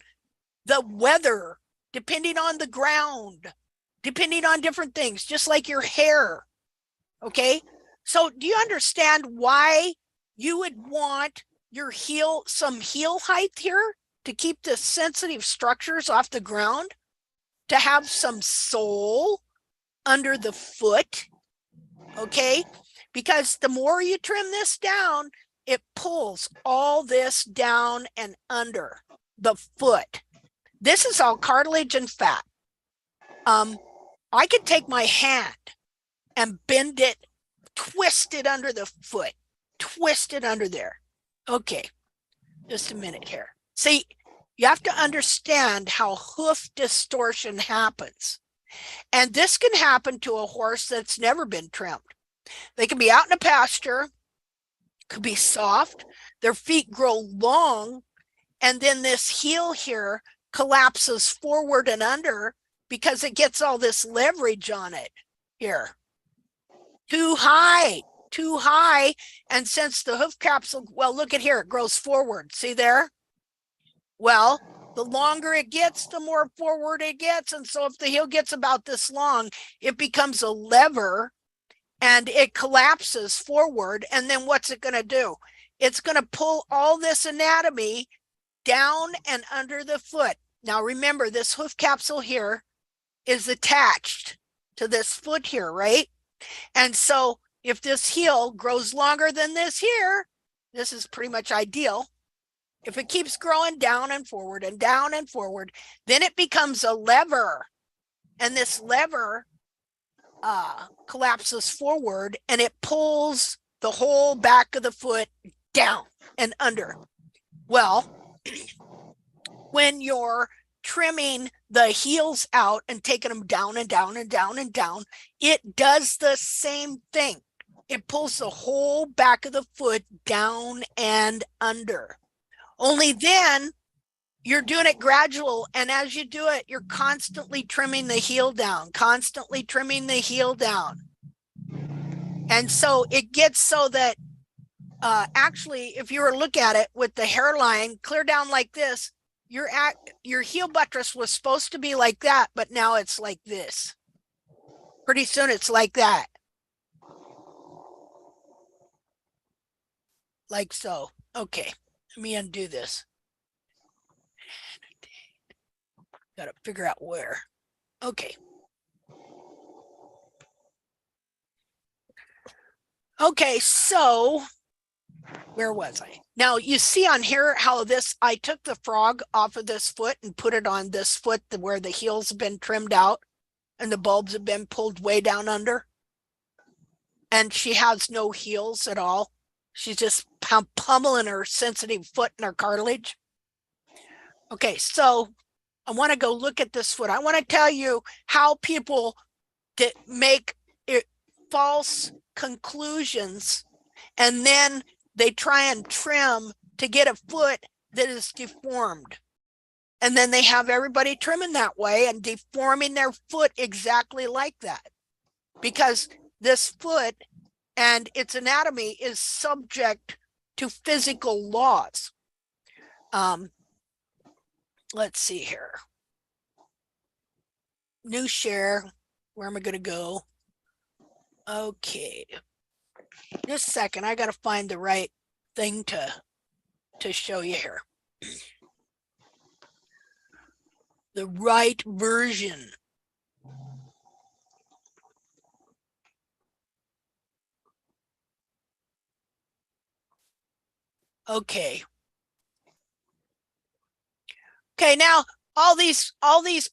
the weather, depending on the ground, depending on different things, just like your hair. Okay. So do you understand why you would want your some heel height here to keep the sensitive structures off the ground, to have some sole under the foot? Okay. Because the more you trim this down, it pulls all this down and under the foot. This is all cartilage and fat. I could take my hand and bend it, twist it under the foot, twist it under there. Okay, just a minute here. See, you have to understand how hoof distortion happens. And this can happen to a horse that's never been trimmed. They can be out in a pasture, could be soft, their feet grow long, and then this heel here collapses forward and under because it gets all this leverage on it here. Too high. And since the hoof capsule, well, look at here, it grows forward. See there? Well, the longer it gets, the more forward it gets. And so if the heel gets about this long, it becomes a lever and it collapses forward. And then what's it going to do? It's going to pull all this anatomy down and under the foot. Now remember, this hoof capsule here is attached to this foot here, right? And so if this heel grows longer than this here, this is pretty much ideal. If it keeps growing down and forward, then it becomes a lever. And this lever collapses forward and it pulls the whole back of the foot down and under. Well, when you're trimming the heels out and taking them down and down and down and down, it does the same thing. It pulls the whole back of the foot down and under. Only then you're doing it gradual. And as you do it, you're constantly trimming the heel down, constantly trimming the heel down. And so it gets so that actually, if you were to look at it with the hairline clear down like this, your heel buttress was supposed to be like that, but now it's like this. Pretty soon it's like that. Like so. Okay, let me undo this. Gotta figure out where. Okay. Okay, so where was I? Now you see on here how I took the frog off of this foot and put it on this foot where the heels have been trimmed out and the bulbs have been pulled way down under. And she has no heels at all. She's just pummeling her sensitive foot and her cartilage. Okay, so I want to go look at this foot. I want to tell you how people make false conclusions, and then they try and trim to get a foot that is deformed. And then they have everybody trimming that way and deforming their foot exactly like that. Because this foot and its anatomy is subject to physical laws. Let's see here. New share. Where am I going to go? Okay. Just a second. I got to find the right thing to show you here. The right version. Okay. Okay, now all these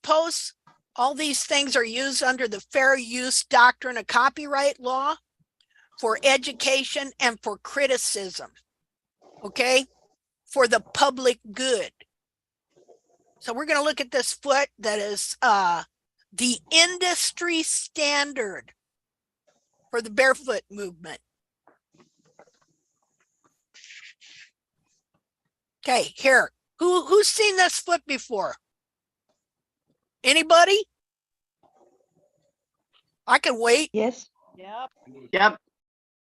posts, all these things are used under the fair use doctrine of copyright law for education and for criticism. Okay, for the public good. So we're going to look at this foot that is the industry standard for the barefoot movement. Okay, here. Who's seen this foot before? Anybody? I can wait. Yes. Yep. Yep.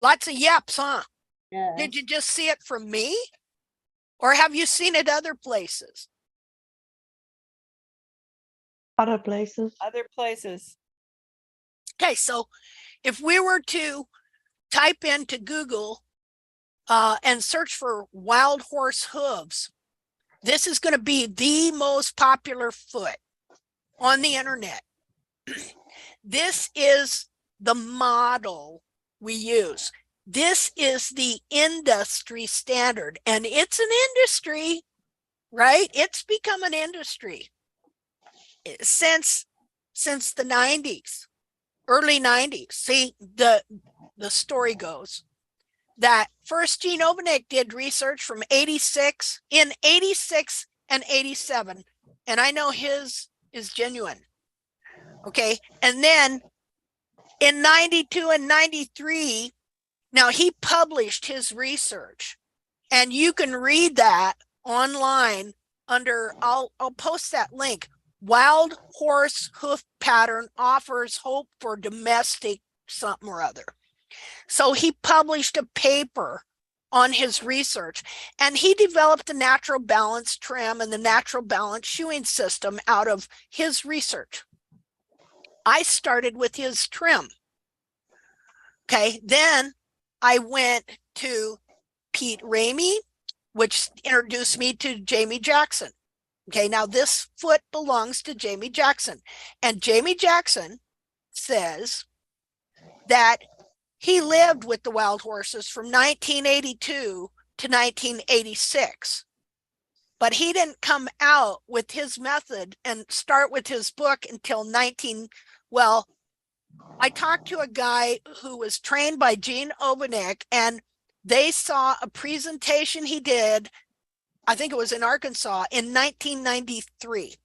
Lots of yaps, huh? Yeah. Did you just see it from me? Or have you seen it other places? Other places. Other places. Okay, so if we were to type into Google and search for wild horse hooves, this is going to be the most popular foot on the internet. This is the model we use. This is the industry standard, and it's an industry, right? It's become an industry since the 90s, early 90s. See, the story goes that first Gene Obenek did research from 86 and 87, and I know his is genuine. Okay, and then in 92 and 93, now he published his research, and you can read that online under, I'll post that link. Wild horse hoof pattern offers hope for domestic something or other. So he published a paper on his research, and he developed the natural balance trim and the natural balance shoeing system out of his research. I started with his trim. Okay, then I went to Pete Ramey, which introduced me to Jamie Jackson. Okay, now this foot belongs to Jamie Jackson, and Jamie Jackson says that he lived with the wild horses from 1982 to 1986, but he didn't come out with his method and start with his book until well, I talked to a guy who was trained by Gene Obenek, and they saw a presentation he did, I think it was in Arkansas, in 1993.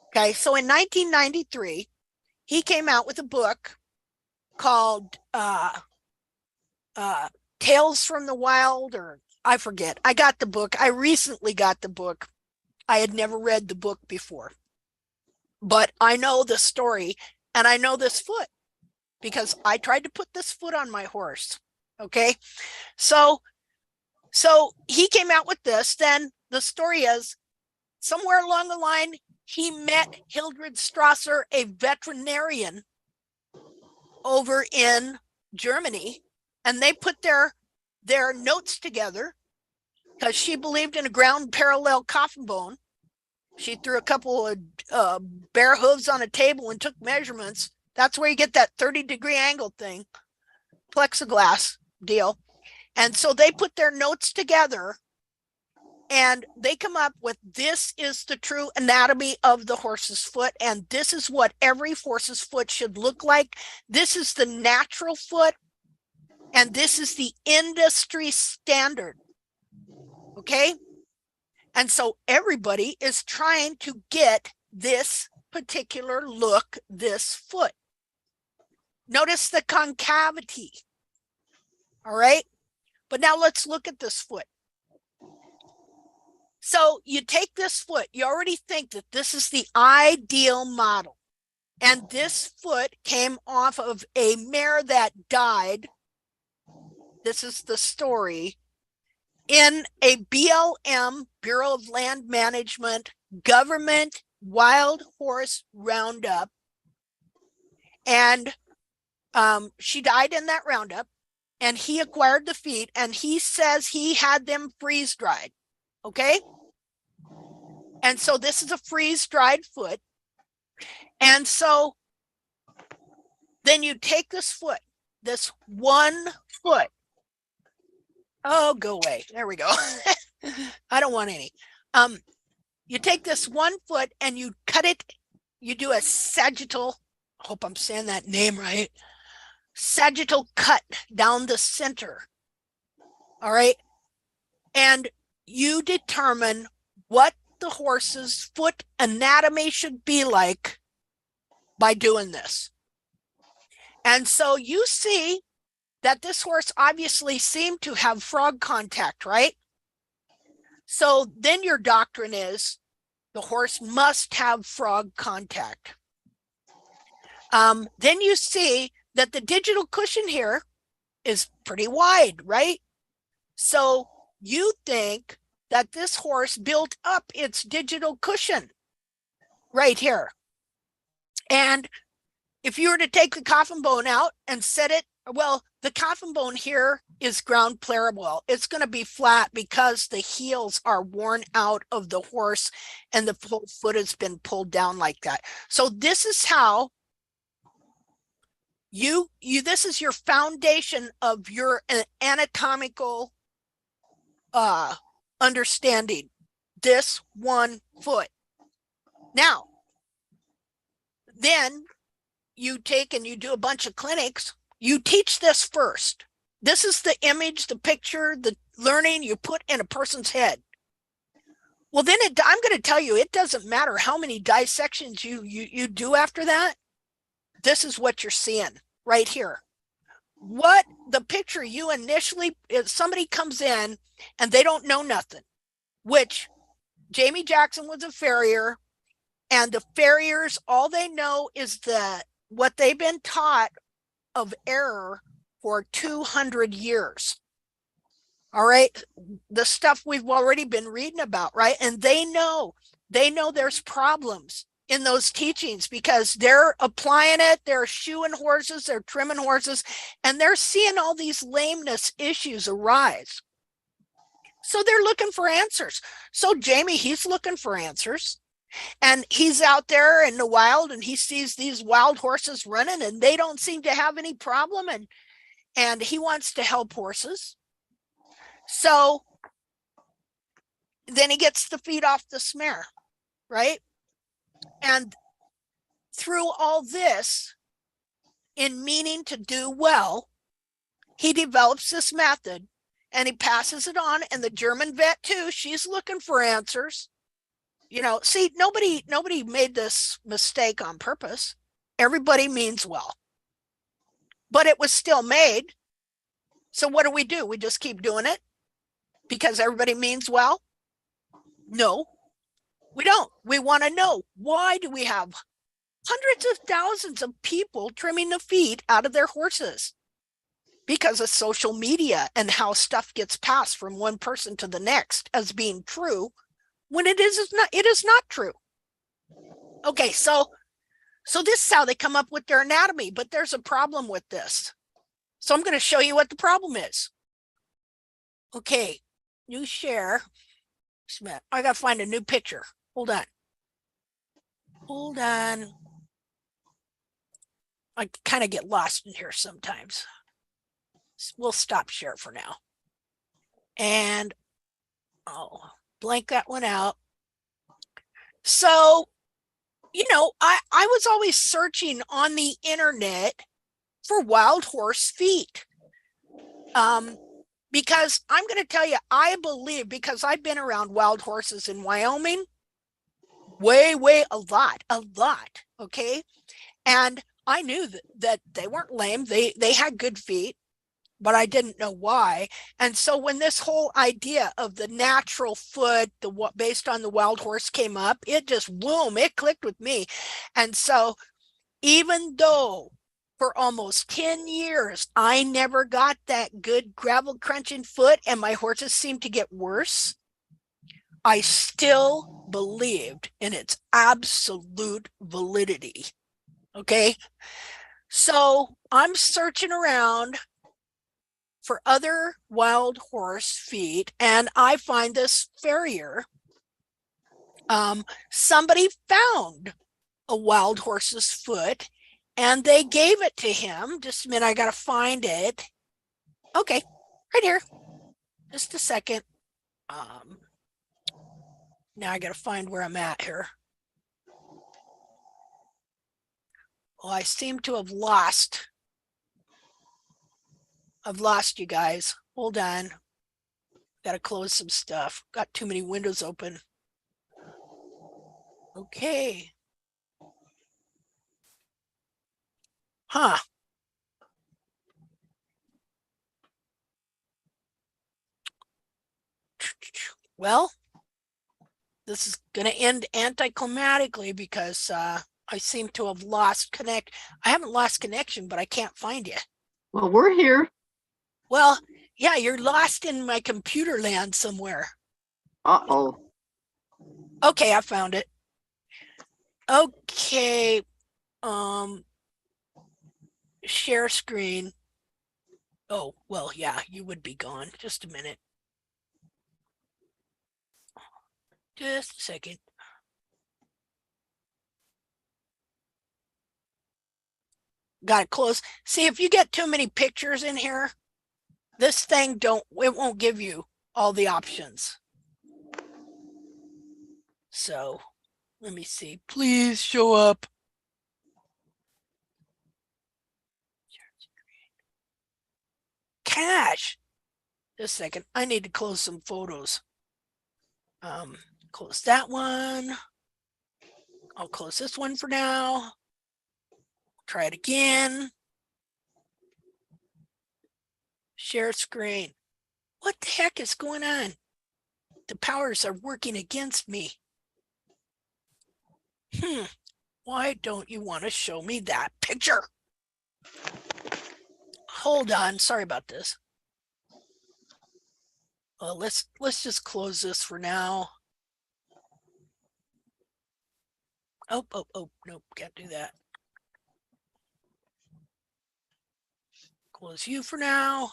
Okay, so in 1993, he came out with a book called Tales from the Wild, or I forget. I got the book. I recently got the book. I had never read the book before, but I know the story, and I know this foot because I tried to put this foot on my horse. Okay, so he came out with this. Then the story is, somewhere along the line, he met Hildred Strasser, a veterinarian over in Germany, and they put their notes together because she believed in a ground parallel coffin bone. She threw a couple of bare hooves on a table and took measurements. That's where you get that 30-degree angle thing, plexiglass deal. And so they put their notes together, and they come up with, this is the true anatomy of the horse's foot, and this is what every horse's foot should look like. This is the natural foot, and this is the industry standard. Okay? And so everybody is trying to get this particular look, this foot. Notice the concavity. All right? But now let's look at this foot. So you take this foot, you already think that this is the ideal model. And this foot came off of a mare that died. This is the story. In a BLM, Bureau of Land Management, government wild horse roundup. And she died in that roundup. And he acquired the feet, and he says he had them freeze dried. Okay. And so this is a freeze dried foot. And so then you take this foot, this one foot. Oh, go away. There we go. I don't want any. you take this 1 foot and you cut it, you do a sagittal, I hope I'm saying that name right, sagittal cut down the center. All right. And you determine what the horse's foot anatomy should be like by doing this. And so you see that this horse obviously seemed to have frog contact, right? So then your doctrine is the horse must have frog contact. Then you see that the digital cushion here is pretty wide, right? So you think that this horse built up its digital cushion right here. And if you were to take the coffin bone out and set it, well, the coffin bone here is ground pliable. It's going to be flat because the heels are worn out of the horse and the foot has been pulled down like that. So this is how this is your foundation of your anatomical understanding. This 1 foot. Now, then you take and you do a bunch of clinics. You teach this first. This is the image, the picture, the learning you put in a person's head. Well, then I'm going to tell you, it doesn't matter how many dissections you do after that. This is what you're seeing right here. What the picture you initially, if somebody comes in and they don't know nothing, which Jamie Jackson was a farrier, and the farriers, all they know is that what they've been taught of error for 200 years. All right. The stuff we've already been reading about, right? And they know there's problems in those teachings because they're applying it, they're shoeing horses, they're trimming horses, and they're seeing all these lameness issues arise. So they're looking for answers. So Jamie, he's looking for answers. And he's out there in the wild and he sees these wild horses running and they don't seem to have any problem. And he wants to help horses. So then he gets the feet off the mare, right? And through all this, in meaning to do well, he develops this method and he passes it on. And the German vet too, she's looking for answers. You know, see, nobody made this mistake on purpose. Everybody means well, but it was still made. So what do? We just keep doing it because everybody means well? No, we don't. We want to know, why do we have hundreds of thousands of people trimming the feet out of their horses? Because of social media and how stuff gets passed from one person to the next as being true, when it is not true. Okay, so this is how they come up with their anatomy, but there's a problem with this. So I'm going to show you what the problem is. Okay, new share. I got to find a new picture. Hold on. I kind of get lost in here sometimes. We'll stop share for now. And blank that one out. So, you know, I was always searching on the internet for wild horse feet. Because I'm going to tell you, I believe, because I've been around wild horses in Wyoming, way, a lot. Okay. And I knew that they weren't lame. They had good feet, but I didn't know why. And so when this whole idea of the natural foot, based on the wild horse came up, it just, boom, it clicked with me. And so even though for almost 10 years, I never got that good gravel crunching foot and my horses seemed to get worse, I still believed in its absolute validity. Okay. So I'm searching around for other wild horse feet and I find this farrier. Somebody found a wild horse's foot and they gave it to him. Just a minute, I gotta find it. Okay, right here. Just a second. Now I gotta find where I'm at here. Well, I seem to have lost. I've lost you guys. Hold on. Gotta close some stuff. Got too many windows open. Okay. Huh. Well, this is going to end anticlimactically because I seem to have lost connect. I haven't lost connection, but I can't find you. Well, we're here. Well, yeah, you're lost in my computer land somewhere. Uh-oh. Okay, I found it. Okay. Share screen. Oh, well, yeah, you would be gone. Just a minute. Just a second. Got it close. See, if you get too many pictures in here, this thing it won't give you all the options. So let me see. Please show up. Cache. Just a second. I need to close some photos. Close that one. I'll close this one for now. Try it again. Share screen. What the heck is going on? The powers are working against me. Why don't you want to show me that picture? Hold on. Sorry about this. Well, let's just close this for now. Oh, nope, can't do that. Close you for now.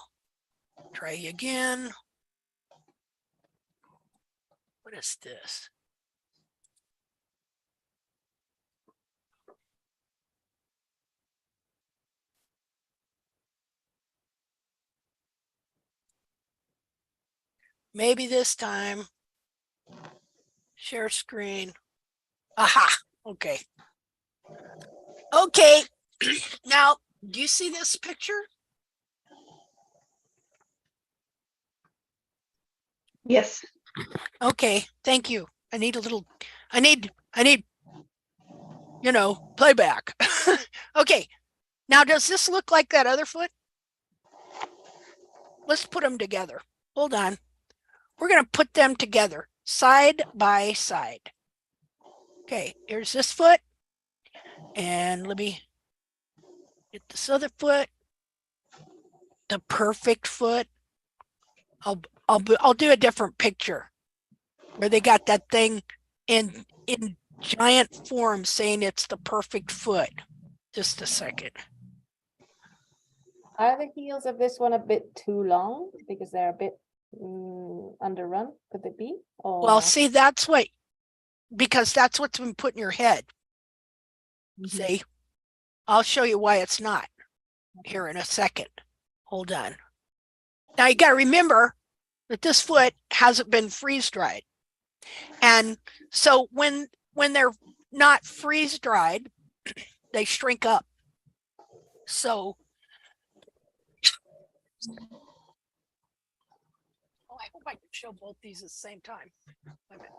Try you again. What is this? Maybe this time. Share screen. Aha, okay. Okay, now, do you see this picture? Yes. Okay, thank you. I need, playback. Okay, now does this look like that other foot? Let's put them together. Hold on. We're going to put them together side by side. Okay, here's this foot. And let me get this other foot. The perfect foot. I'll do a different picture where they got that thing in giant form saying it's the perfect foot. Just a second. Are the heels of this one a bit too long because they're a bit underrun? Could they be? Or Well, see, because that's what's been put in your head. See, I'll show you why it's not here in a second. Hold on. Now you got to remember that this foot hasn't been freeze dried. And so when they're not freeze dried, they shrink up. So I hope I can show both these at the same time. Wait a minute.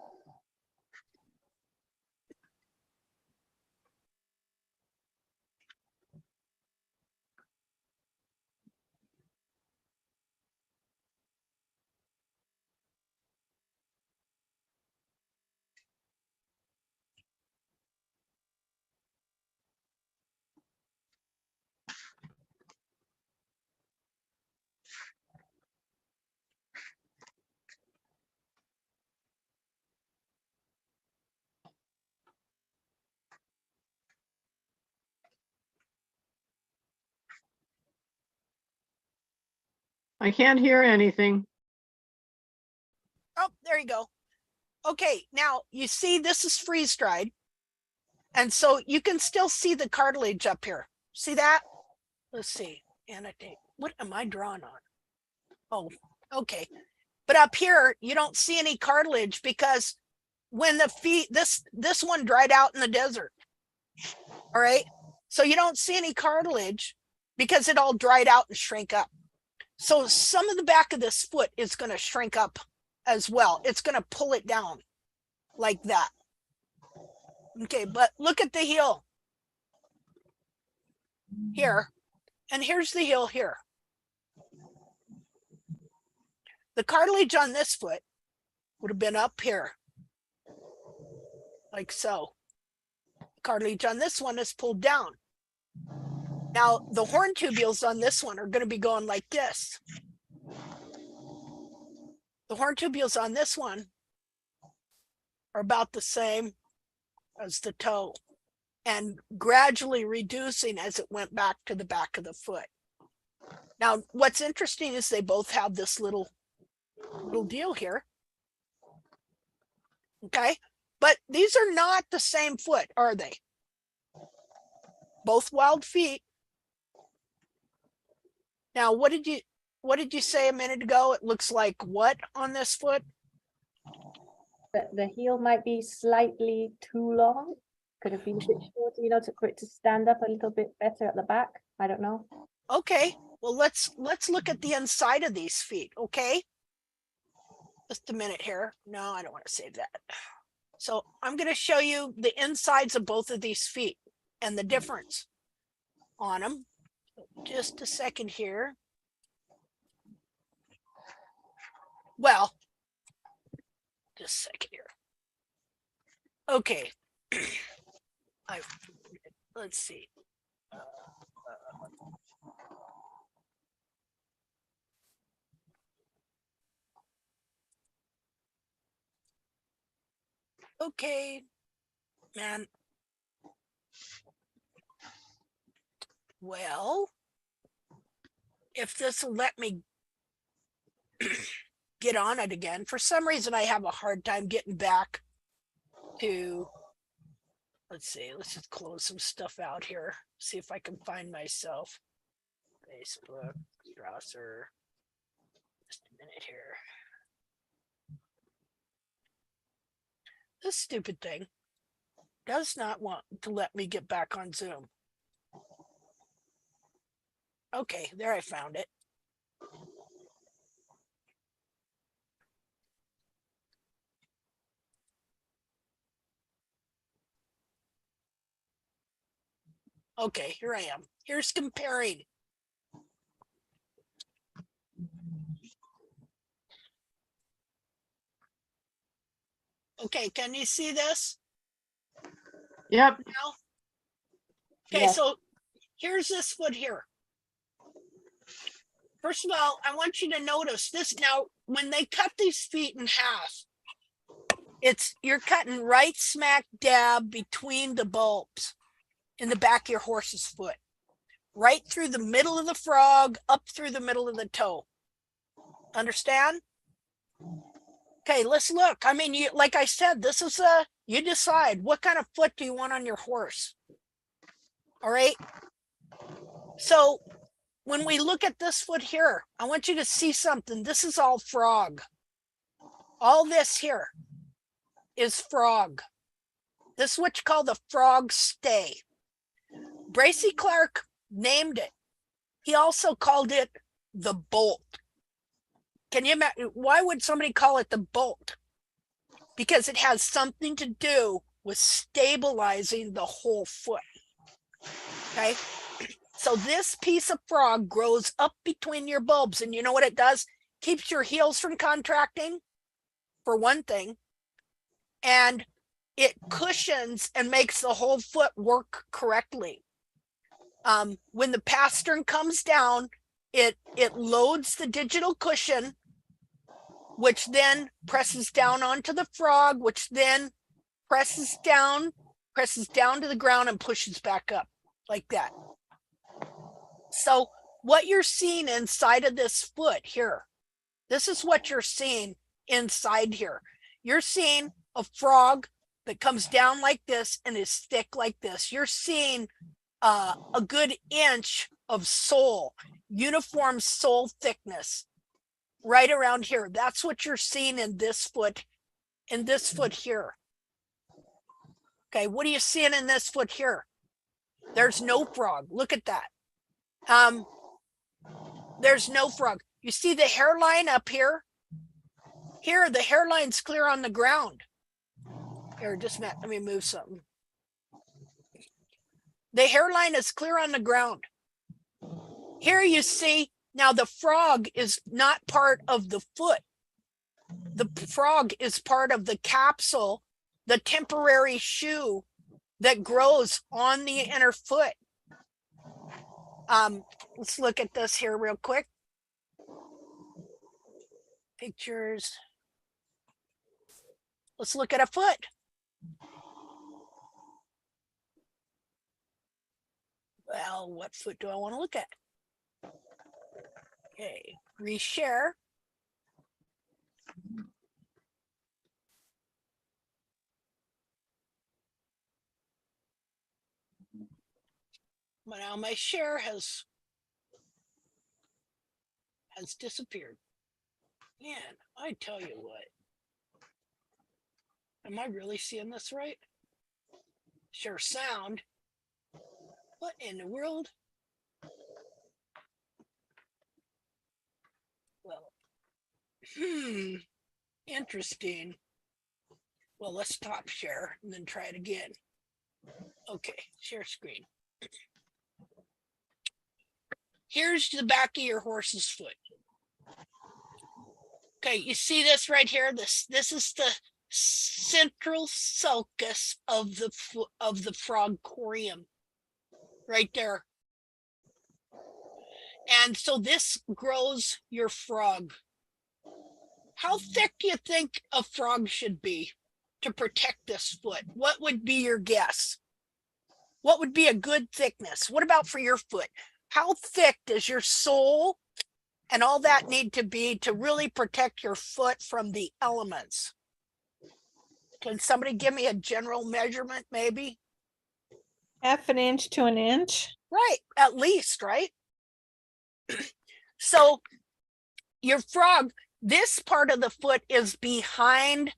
I can't hear anything. Oh, there you go. Okay, now you see this is freeze dried. And so you can still see the cartilage up here. See that? Let's see. Annotate. What am I drawing on? Oh, okay. But up here, you don't see any cartilage because when the feet, this one dried out in the desert. All right. So you don't see any cartilage because it all dried out and shrank up. So some of the back of this foot is going to shrink up as well. It's going to pull it down like that. Okay, but look at the heel here, and here's the heel here. The cartilage on this foot would have been up here, like so. Cartilage on this one is pulled down. Now, the horn tubules on this one are going to be going like this. The horn tubules on this one are about the same as the toe and gradually reducing as it went back to the back of the foot. Now, what's interesting is they both have this little deal here. Okay, but these are not the same foot, are they? Both wild feet. Now, what did you say a minute ago? It looks like what on this foot? The heel might be slightly too long. Could have been a bit shorter, you know, for it to stand up a little bit better at the back. I don't know. Okay, well, let's look at the inside of these feet, okay? Just a minute here. No, I don't want to save that. So I'm going to show you the insides of both of these feet and the difference on them. Just a second here. Well, just a second here. Okay. Let's see. Okay, man. Well, if this will let me get on it again, for some reason I have a hard time getting back to, let's see, let's just close some stuff out here, see if I can find myself. Facebook, Strasser, just a minute here. This stupid thing does not want to let me get back on Zoom. Okay, there, I found it. Okay, here I am. Here's comparing. Okay, can you see this Yep, now? Okay, Yes. so here's this foot here. First of all, I want you to notice this. Now, when they cut these feet in half, you're cutting right smack dab between the bulbs in the back of your horse's foot, right through the middle of the frog, up through the middle of the toe. Understand? Okay, let's look. I mean, like I said, this is you decide what kind of foot do you want on your horse. All right. So when we look at this foot here, I want you to see something. This is all frog. All this here is frog. This is what you call the frog stay. Bracy Clark named it. He also called it the bolt. Can you imagine? Why would somebody call it the bolt? Because it has something to do with stabilizing the whole foot. Okay. So this piece of frog grows up between your bulbs, and you know what it does? Keeps your heels from contracting, for one thing, and it cushions and makes the whole foot work correctly. When the pastern comes down, it loads the digital cushion, which then presses down onto the frog, which then presses down to the ground and pushes back up like that. So what you're seeing inside of this foot here, this is what you're seeing inside here. You're seeing a frog that comes down like this and is thick like this. You're seeing a good inch of sole, uniform sole thickness right around here. That's what you're seeing in this foot here. Okay, what are you seeing in this foot here? There's no frog. Look at that. There's no frog. You see the hairline up here? Here, the hairline's clear on the ground. Here, just a minute. Let me move something. The hairline is clear on the ground. Here you see, now the frog is not part of the foot. The frog is part of the capsule, the temporary shoe that grows on the inner foot. Let's look at this here real quick. Pictures. Let's look at a foot. Well, what foot do I want to look at? Okay, reshare. But now my share has disappeared. Man, I tell you what. Am I really seeing this right? Share sound. What in the world? Well, interesting. Well, let's stop share and then try it again. Okay, share screen. Here's the back of your horse's foot. Okay, you see this right here? This is the central sulcus of the frog corium. Right there. And so this grows your frog. How thick do you think a frog should be to protect this foot? What would be your guess? What would be a good thickness? What about for your foot? How thick does your sole and all that need to be to really protect your foot from the elements? Can somebody give me a general measurement, maybe? Half an inch to an inch. Right, at least, right? So your frog, this part of the foot is behind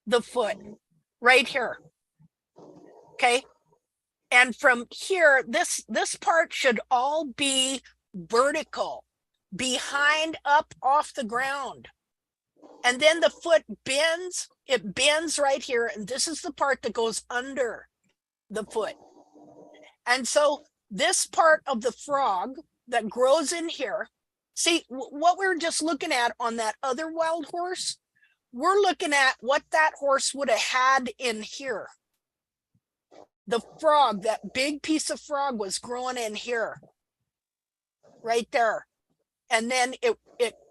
the foot, right here. Okay. And from here, this part should all be vertical, behind, up, off the ground. And then the foot bends, it bends right here. And this is the part that goes under the foot. And so this part of the frog that grows in here, see what we're just looking at on that other wild horse, we're looking at what that horse would have had in here. The frog, that big piece of frog was growing in here, right there. And then it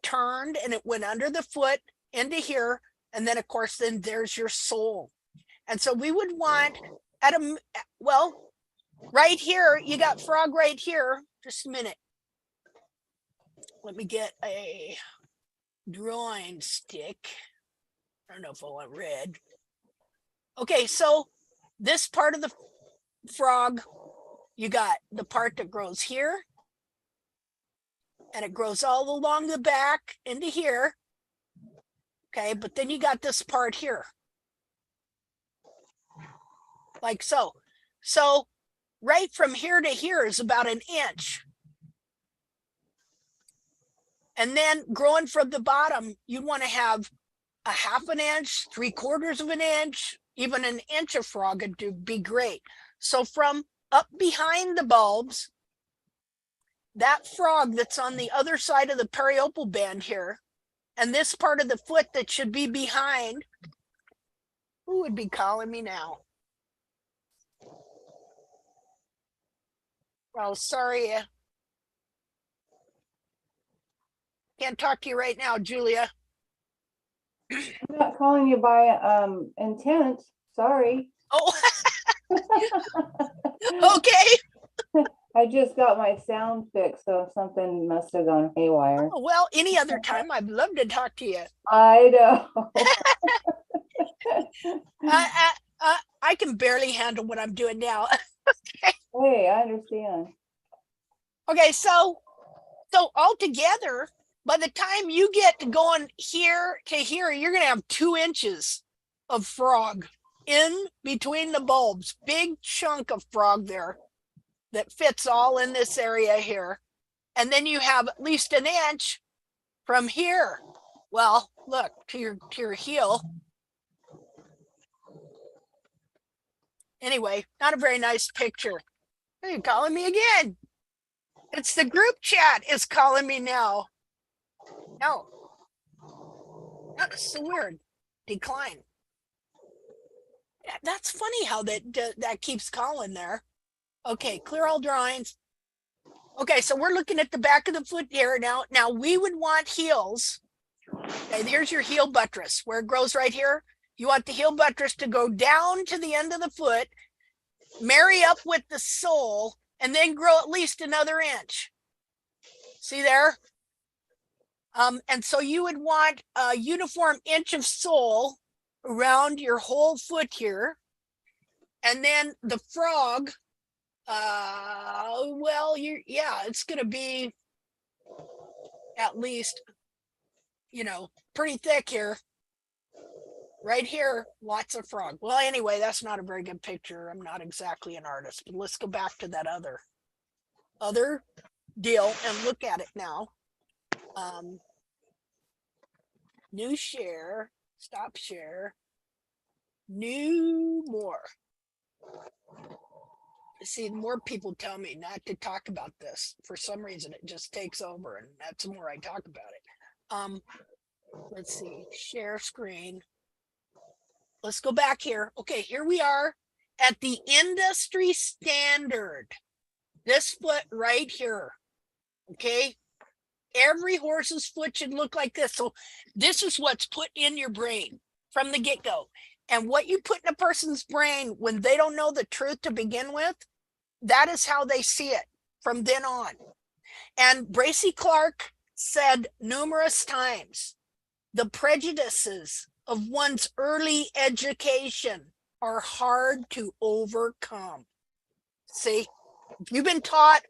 turned and it went under the foot into here. And then of course, then there's your sole. And so we would want well, right here, you got frog right here. Just a minute. Let me get a drawing stick. I don't know if I want red. Okay, so this part of the frog, you got the part that grows here. And it grows all along the back into here. Okay, but then you got this part here. Like so. So right from here to here is about an inch. And then growing from the bottom, you want to have a half an inch, 3/4 of an inch, even an inch of frog would be great. So from up behind the bulbs, that frog that's on the other side of the periopal band here, and this part of the foot that should be behind, who would be calling me now? Well, sorry. Can't talk to you right now, Julia. I'm not calling you by intent. Sorry. Oh, okay. I just got my sound fixed, so something must have gone haywire. Oh, well, any other time, I'd love to talk to you. I know. I can barely handle what I'm doing now. Hey, I understand. Okay, so altogether, by the time you get to going here to here, you're gonna have 2 inches of frog in between the bulbs, big chunk of frog there that fits all in this area here. And then you have at least an inch from here. Well, look to your heel. Anyway, not a very nice picture. Are you calling me again? It's the group chat is calling me now. No. That's so weird. Decline. Yeah, that's funny how that keeps calling there. Okay, clear all drawings. Okay, so we're looking at the back of the foot here now. Now we would want heels. Okay, here's your heel buttress where it grows right here. You want the heel buttress to go down to the end of the foot, marry up with the sole, and then grow at least another inch. See there? And so you would want a uniform inch of sole around your whole foot here. And then the frog, well, it's going to be at least, pretty thick here. Right here, lots of frog. Well, anyway, that's not a very good picture. I'm not exactly an artist, but let's go back to that other deal and look at it now. New share, stop share, new more. See, more people tell me not to talk about this. For some reason, it just takes over, and that's the more I talk about it. Let's see, share screen. Let's go back here. Okay, here we are at the industry standard. This foot right here. Okay, every horse's foot should look like this. So this is what's put in your brain from the get-go. And what you put in a person's brain when they don't know the truth to begin with, that is how they see it from then on. And Bracy Clark said numerous times, the prejudices of one's early education are hard to overcome. See, you've been taught,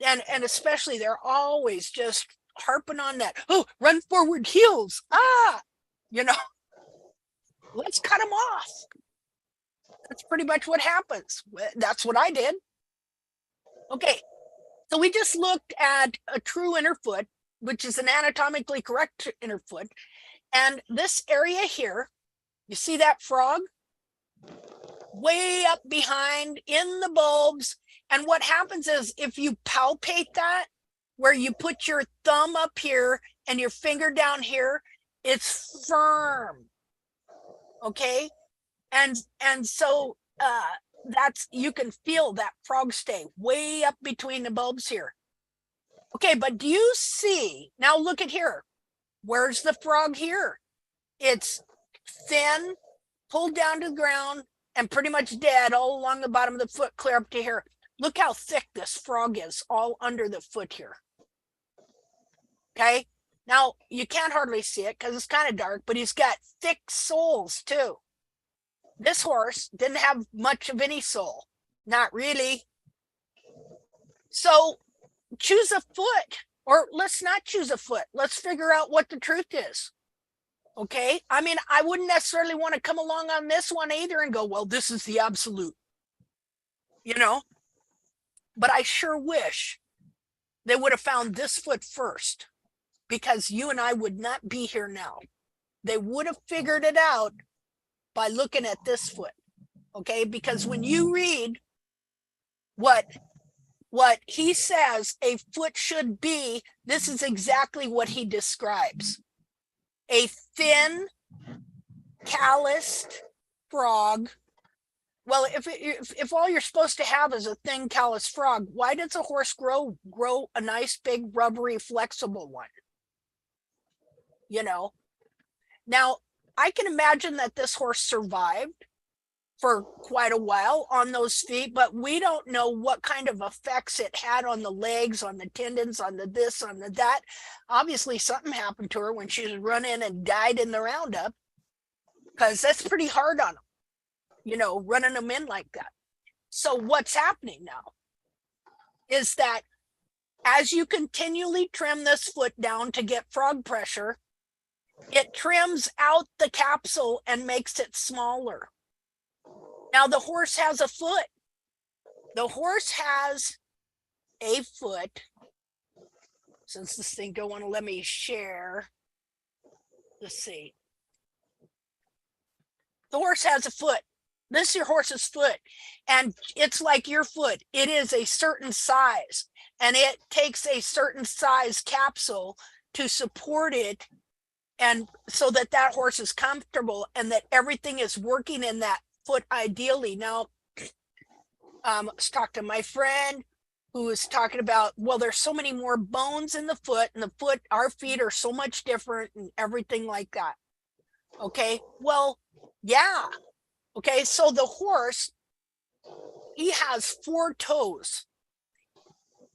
and especially they're always just harping on that. Oh, run forward heels. Let's cut them off. That's pretty much what happens. That's what I did. Okay, so we just looked at a true inner foot, which is an anatomically correct inner foot. And this area here, you see that frog? Way up behind in the bulbs. And what happens is if you palpate that, where you put your thumb up here and your finger down here, it's firm. Okay? And so you can feel that frog stay way up between the bulbs here. Okay, but do you see, now look at here. Where's the frog here? It's thin, pulled down to the ground, and pretty much dead all along the bottom of the foot, clear up to here. Look how thick this frog is all under the foot here. Okay, now you can't hardly see it because it's kind of dark, but he's got thick soles too. This horse didn't have much of any sole, not really. So choose a foot. Or let's not choose a foot. Let's figure out what the truth is. Okay. I mean, I wouldn't necessarily want to come along on this one either and go, well, this is the absolute, but I sure wish they would have found this foot first, because you and I would not be here now. They would have figured it out by looking at this foot. Okay. Because when you read what he says a foot should be, this is exactly what he describes. A thin, calloused frog. Well, if all you're supposed to have is a thin, calloused frog, why does a horse grow a nice, big, rubbery, flexible one? Now, I can imagine that this horse survived for quite a while on those feet, but we don't know what kind of effects it had on the legs, on the tendons, on the this, on the that. Obviously something happened to her when she was running and died in the roundup, because that's pretty hard on them, running them in like that. So what's happening now is that as you continually trim this foot down to get frog pressure, it trims out the capsule and makes it smaller. Now the horse has a foot. The horse has a foot. Since this thing don't want to let me share. Let's see. The horse has a foot. This is your horse's foot. And it's like your foot. It is a certain size. And it takes a certain size capsule to support it. And so that that horse is comfortable and that everything is working in that foot ideally. Now, let's talk to my friend who was talking about, well, there's so many more bones in the foot, and the foot, our feet are so much different and everything like that. Okay, well, yeah. Okay, so the horse, he has 4 toes.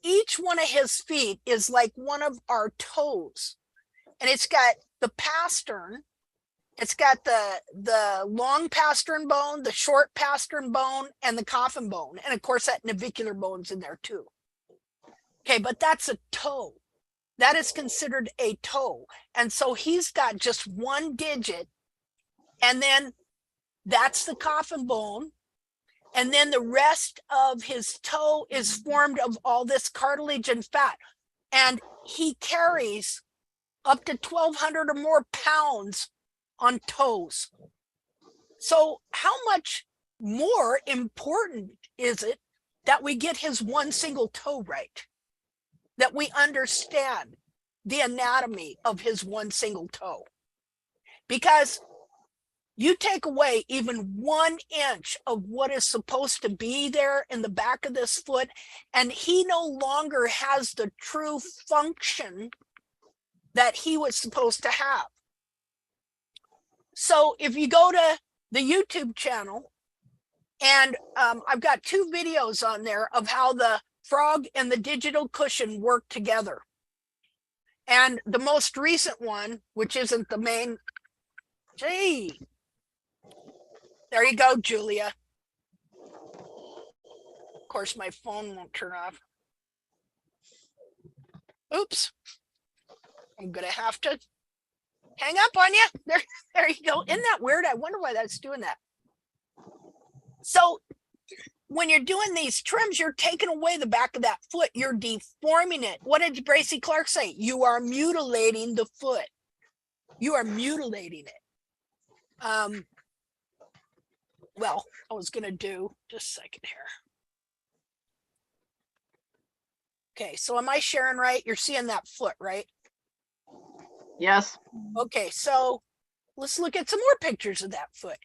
Each one of his feet is like one of our toes. And it's got the pastern, it's got the long pastern bone, the short pastern bone, and the coffin bone. And of course, that navicular bone's in there too. Okay, but that's a toe. That is considered a toe. And so he's got just 1 digit, and then that's the coffin bone. And then the rest of his toe is formed of all this cartilage and fat. And he carries up to 1,200 or more pounds on toes. So how much more important is it that we get his 1 single toe right? That we understand the anatomy of his 1 single toe? Because you take away even 1 inch of what is supposed to be there in the back of this foot, and he no longer has the true function that he was supposed to have. So if you go to the YouTube channel, and I've got 2 videos on there of how the frog and the digital cushion work together. And the most recent one, which isn't the main, gee, there you go, Julia. Of course, my phone won't turn off. Oops. I'm gonna have to hang up on you. There you go. Isn't that weird? I wonder why that's doing that. So when you're doing these trims, you're taking away the back of that foot. You're deforming it. What did Bracy Clark say? You are mutilating the foot. You are mutilating it. Well, I was gonna do just a second here. Okay, so am I sharing right? You're seeing that foot, right? Yes. Okay, so let's look at some more pictures of that foot.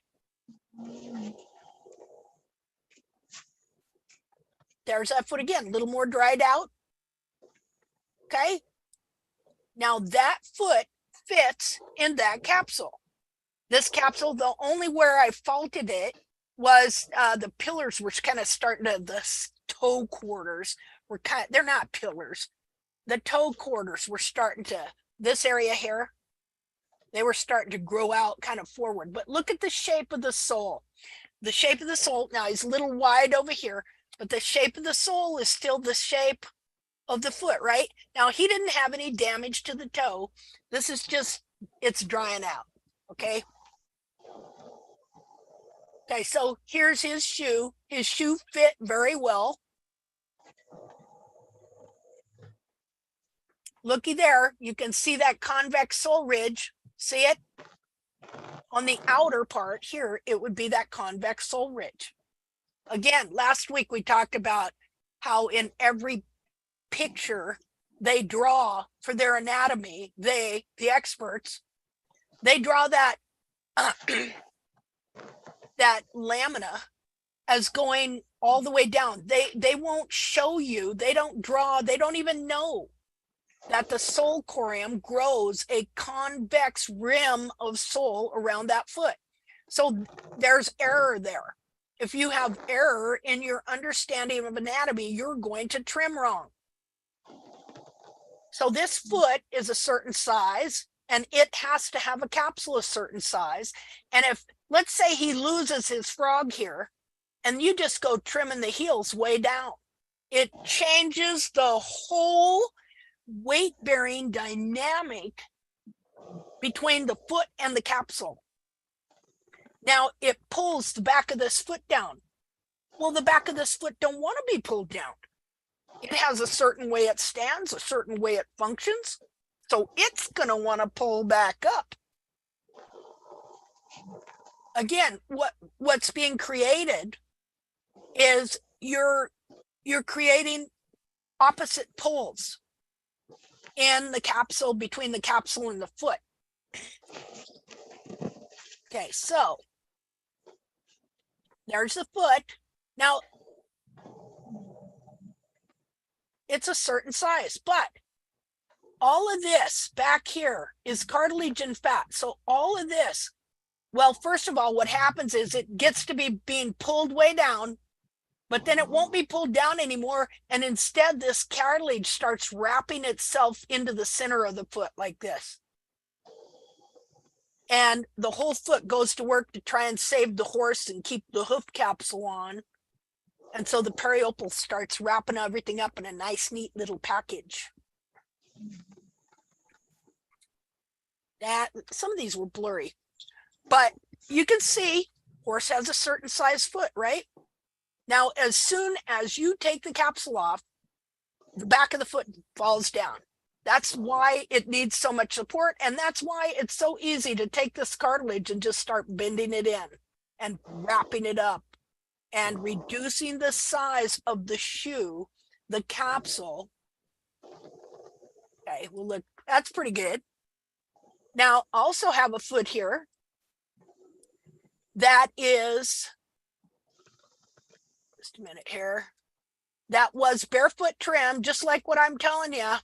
There's that foot again, a little more dried out. Okay. Now that foot fits in that capsule. This capsule, the only where I faulted it was the pillars were kind of starting to, the toe quarters were they're not pillars. The toe quarters were starting to, this area here, they were starting to grow out kind of forward. But look at the shape of the sole. The shape of the sole, now he's a little wide over here, but the shape of the sole is still the shape of the foot, right? Now he didn't have any damage to the toe. This is just, it's drying out, okay? Okay, so here's his shoe. His shoe fit very well. Looky there, you can see that convex sole ridge. See it? On the outer part here, it would be that convex sole ridge. Again, last week we talked about how in every picture they draw for their anatomy, the experts, they draw that that lamina as going all the way down. They won't show you, they don't draw, they don't even know that the sole corium grows a convex rim of sole around that foot. So there's error there. If you have error in your understanding of anatomy, you're going to trim wrong. So this foot is a certain size, and it has to have a capsule a certain size. And if, let's say he loses his frog here, and you just go trimming the heels way down, it changes the whole weight-bearing dynamic between the foot and the capsule. Now it pulls the back of this foot down. Well, the back of this foot don't want to be pulled down. It has a certain way it stands, a certain way it functions. So it's going to want to pull back up. Again, what's being created is you're creating opposite poles in the capsule, between the capsule and the foot. Okay, so there's the foot. Now, it's a certain size, but all of this back here is cartilage and fat. So all of this, well, first of all, what happens is it gets to be being pulled way down, but then it won't be pulled down anymore. And instead, this cartilage starts wrapping itself into the center of the foot like this. And the whole foot goes to work to try and save the horse and keep the hoof capsule on. And so the periopal starts wrapping everything up in a nice, neat little package. That some of these were blurry, but you can see horse has a certain size foot, right? Now, as soon as you take the capsule off, the back of the foot falls down. That's why it needs so much support. And that's why it's so easy to take this cartilage and just start bending it in and wrapping it up and reducing the size of the shoe, the capsule. Okay, well, look, that's pretty good. Now, also have a foot here that is, just a minute here, that was barefoot trim, just like what I'm telling you.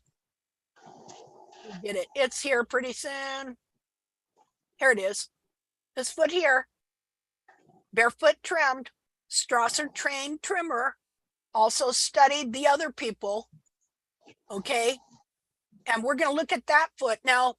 Get it. It's here pretty soon. Here it is. This foot here, barefoot trimmed, Strasser trained trimmer, also studied the other people. Okay. And we're going to look at that foot. Now,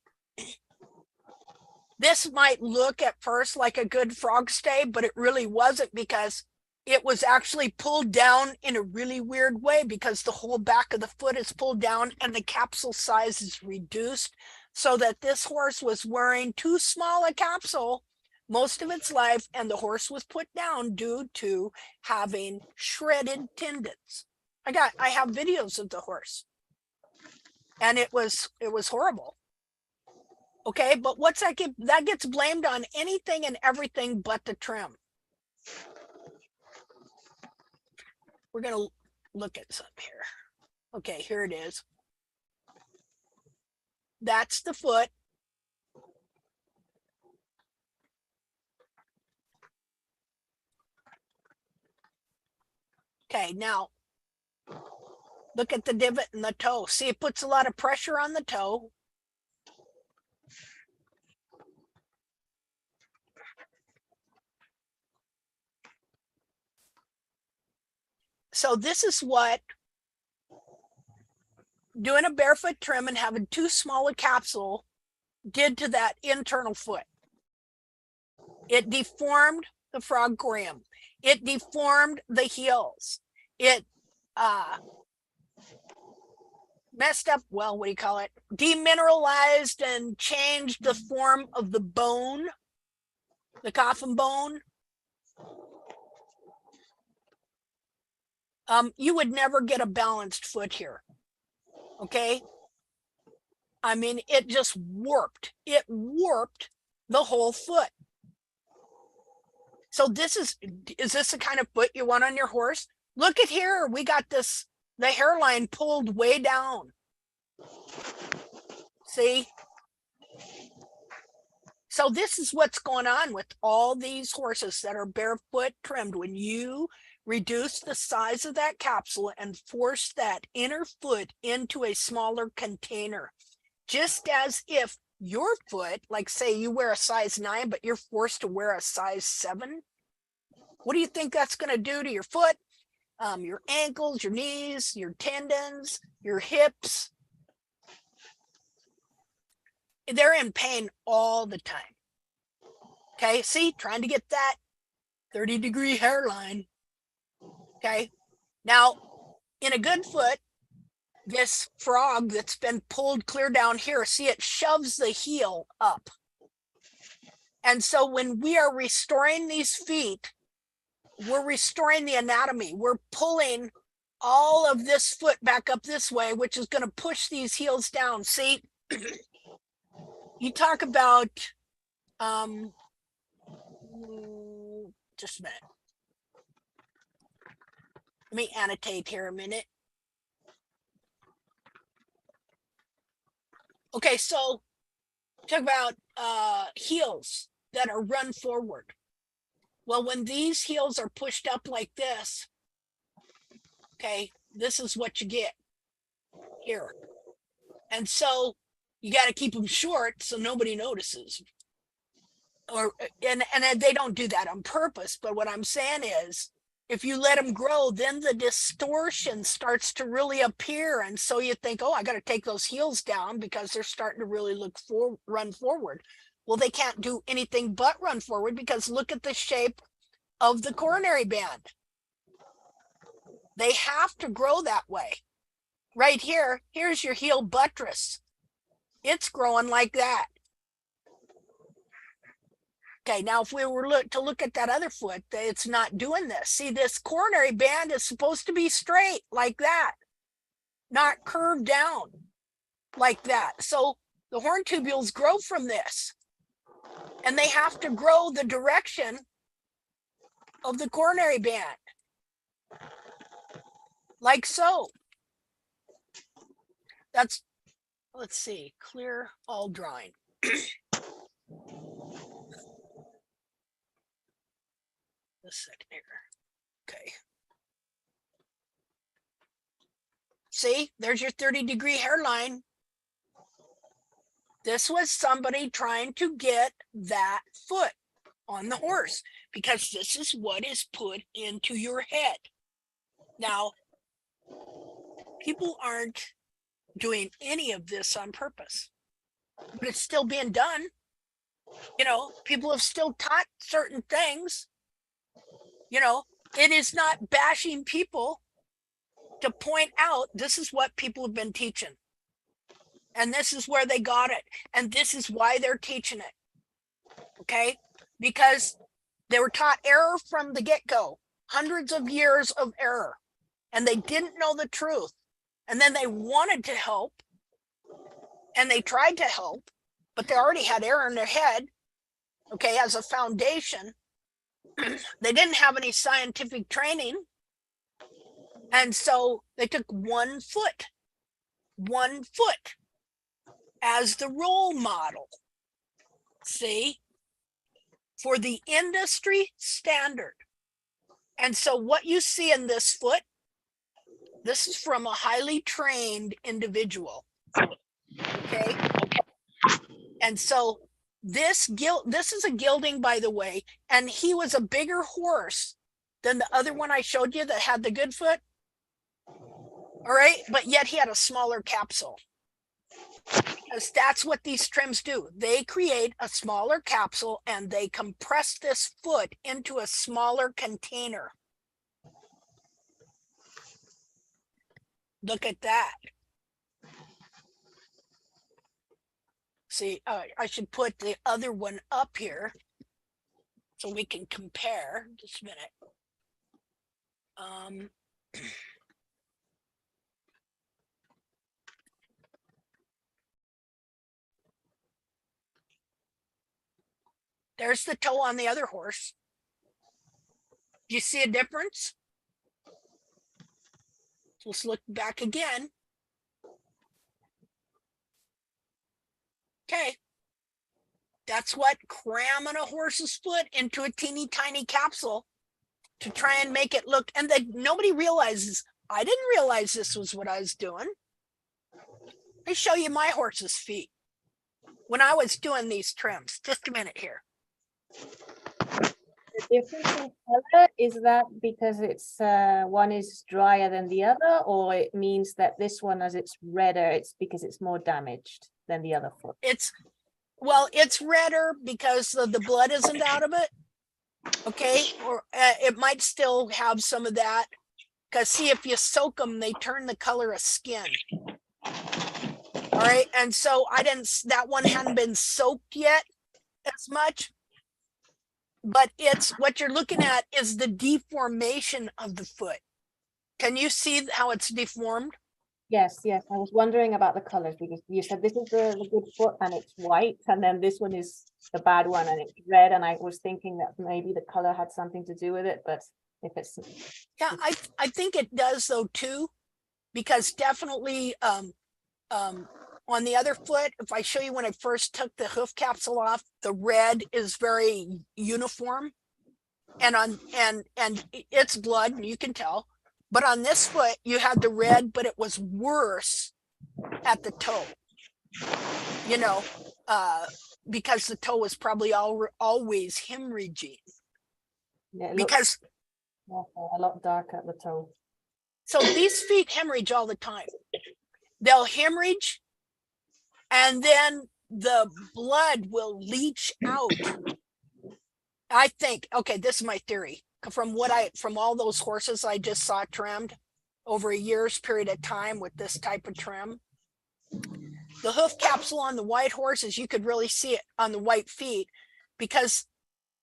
this might look at first like a good frog stay, but it really wasn't, because it was actually pulled down in a really weird way, because the whole back of the foot is pulled down and the capsule size is reduced, so that this horse was wearing too small a capsule most of its life, and the horse was put down due to having shredded tendons. I have videos of the horse, and it was horrible. Okay, but what's that get? That gets blamed on anything and everything but the trim. We're going to look at some here. Okay, here it is. That's the foot. Okay, now look at the divot in the toe. See, it puts a lot of pressure on the toe. So this is what doing a barefoot trim and having too small a capsule did to that internal foot. It deformed the frog gram. It deformed the heels. It messed up, well, what do you call it? Demineralized and changed the form of the bone, the coffin bone. You would never get a balanced foot here. Okay. I mean, it just warped. It warped the whole foot. So this is this the kind of foot you want on your horse? Look at here. We got this, the hairline pulled way down. See? So this is what's going on with all these horses that are barefoot trimmed. When you reduce the size of that capsule and force that inner foot into a smaller container, just as if your foot, like say you wear a size 9, but you're forced to wear a size 7. What do you think that's going to do to your foot, your ankles, your knees, your tendons, your hips? They're in pain all the time. Okay, see, trying to get that 30-degree hairline. Okay, now in a good foot, this frog that's been pulled clear down here, see, it shoves the heel up. And so when we are restoring these feet, we're restoring the anatomy. We're pulling all of this foot back up this way, which is going to push these heels down. See, you talk about, just a minute. Let me annotate here a minute. Okay, so talk about heels that are run forward. Well, when these heels are pushed up like this, okay, this is what you get here. And so you got to keep them short so nobody notices. And they don't do that on purpose. But what I'm saying is, if you let them grow, then the distortion starts to really appear. And so you think, oh, I got to take those heels down because they're starting to really run forward. Well, they can't do anything but run forward because look at the shape of the coronary band. They have to grow that way. Right here, here's your heel buttress. It's growing like that. Okay, now if we were to look at that other foot, it's not doing this. See, this coronary band is supposed to be straight like that, not curved down like that. So the horn tubules grow from this, and they have to grow the direction of the coronary band, like so. That's, let's see, clear all drawing. A second here. Okay. See, there's your 30-degree hairline. This was somebody trying to get that foot on the horse because this is what is put into your head. Now, people aren't doing any of this on purpose, but it's still being done. You know, people have still taught certain things. You know, it is not bashing people to point out this is what people have been teaching. And this is where they got it. And this is why they're teaching it. Okay? Because they were taught error from the get-go. Hundreds of years of error. And they didn't know the truth. And then they wanted to help. And they tried to help. But they already had error in their head. Okay, as a foundation. They didn't have any scientific training. And so they took 1 foot as the role model. See, for the industry standard. And so what you see in this foot, this is from a highly trained individual. Okay. And so this is a gilding, by the way, and he was a bigger horse than the other one I showed you that had the good foot. All right, but yet he had a smaller capsule. Because that's what these trims do. They create a smaller capsule and they compress this foot into a smaller container. Look at that. See, I should put the other one up here so we can compare. Just a minute. There's the toe on the other horse. Do you see a difference? Let's look back again. Okay. That's what cramming a horse's foot into a teeny tiny capsule to try and make it look, and then nobody realizes, I didn't realize this was what I was doing. Let me show you my horse's feet when I was doing these trims. Just a minute here. The difference in color, is that because it's one is drier than the other, or it means that this one, as it's redder, it's because it's more damaged than the other foot? It's redder because the blood isn't out of it. Okay, or it might still have some of that. Because see, if you soak them, they turn the color of skin. All right, and so that one hadn't been soaked yet as much. but it's what you're looking at is the deformation of the foot. Can you see how it's deformed? Yes, yes. I was wondering about the colors because you said this is the good foot and it's white, and then this one is the bad one and it's red. And I was thinking that maybe the color had something to do with it, but if it's Yeah, I think it does though too, because definitely on the other foot, if I show you when I first took the hoof capsule off, the red is very uniform, and it's blood, and you can tell. But on this foot, you had the red, but it was worse at the toe. You know, because the toe was probably always hemorrhaging. yeah, it Because looks a lot darker at the toe. so these feet hemorrhage all the time. They'll hemorrhage, and then the blood will leach out. I think, okay, this is my theory. From all those horses I just saw trimmed over a year's period of time with this type of trim, the hoof capsule on the white horses, you could really see it on the white feet because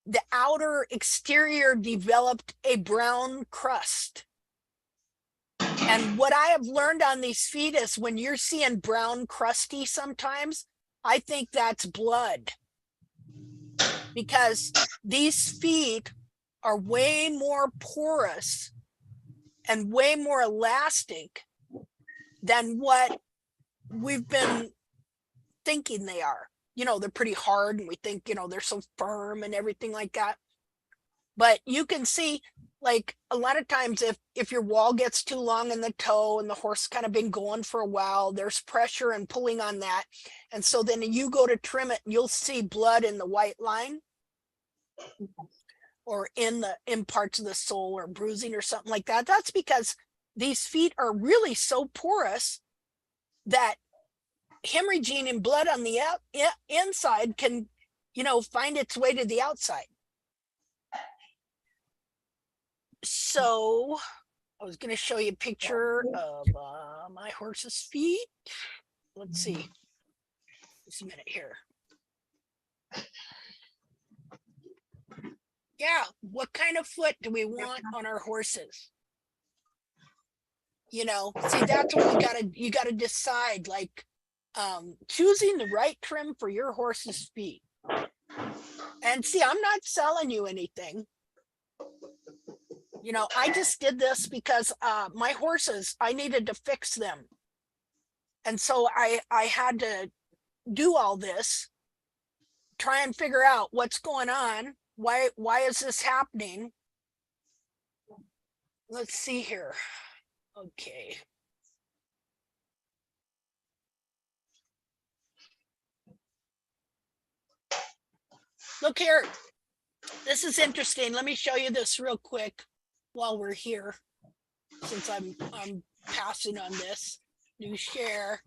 the outer exterior developed a brown crust. And what I have learned on these feet is when you're seeing brown crusty sometimes, I think that's blood. Because these feet are way more porous and way more elastic than what we've been thinking they are. You know, they're pretty hard and we think, you know, they're so firm and everything like that. But you can see, like, a lot of times if your wall gets too long in the toe and the horse kind of been going for a while, there's pressure and pulling on that. And so then you go to trim it and you'll see blood in the white line or in parts of the sole or bruising or something like that. That's because these feet are really so porous that hemorrhaging and blood on the inside can, you know, find its way to the outside. So I was going to show you a picture of my horse's feet. Let's see. Just a minute here. Yeah, what kind of foot do we want on our horses? You know, see, that's what you gotta decide, like choosing the right trim for your horse's feet. And see, I'm not selling you anything. You know, I just did this because my horses, I needed to fix them. And so I had to do all this, try and figure out what's going on. Why is this happening? Let's see here. Okay. Look here. This is interesting. Let me show you this real quick while we're here, since I'm passing on this. New share.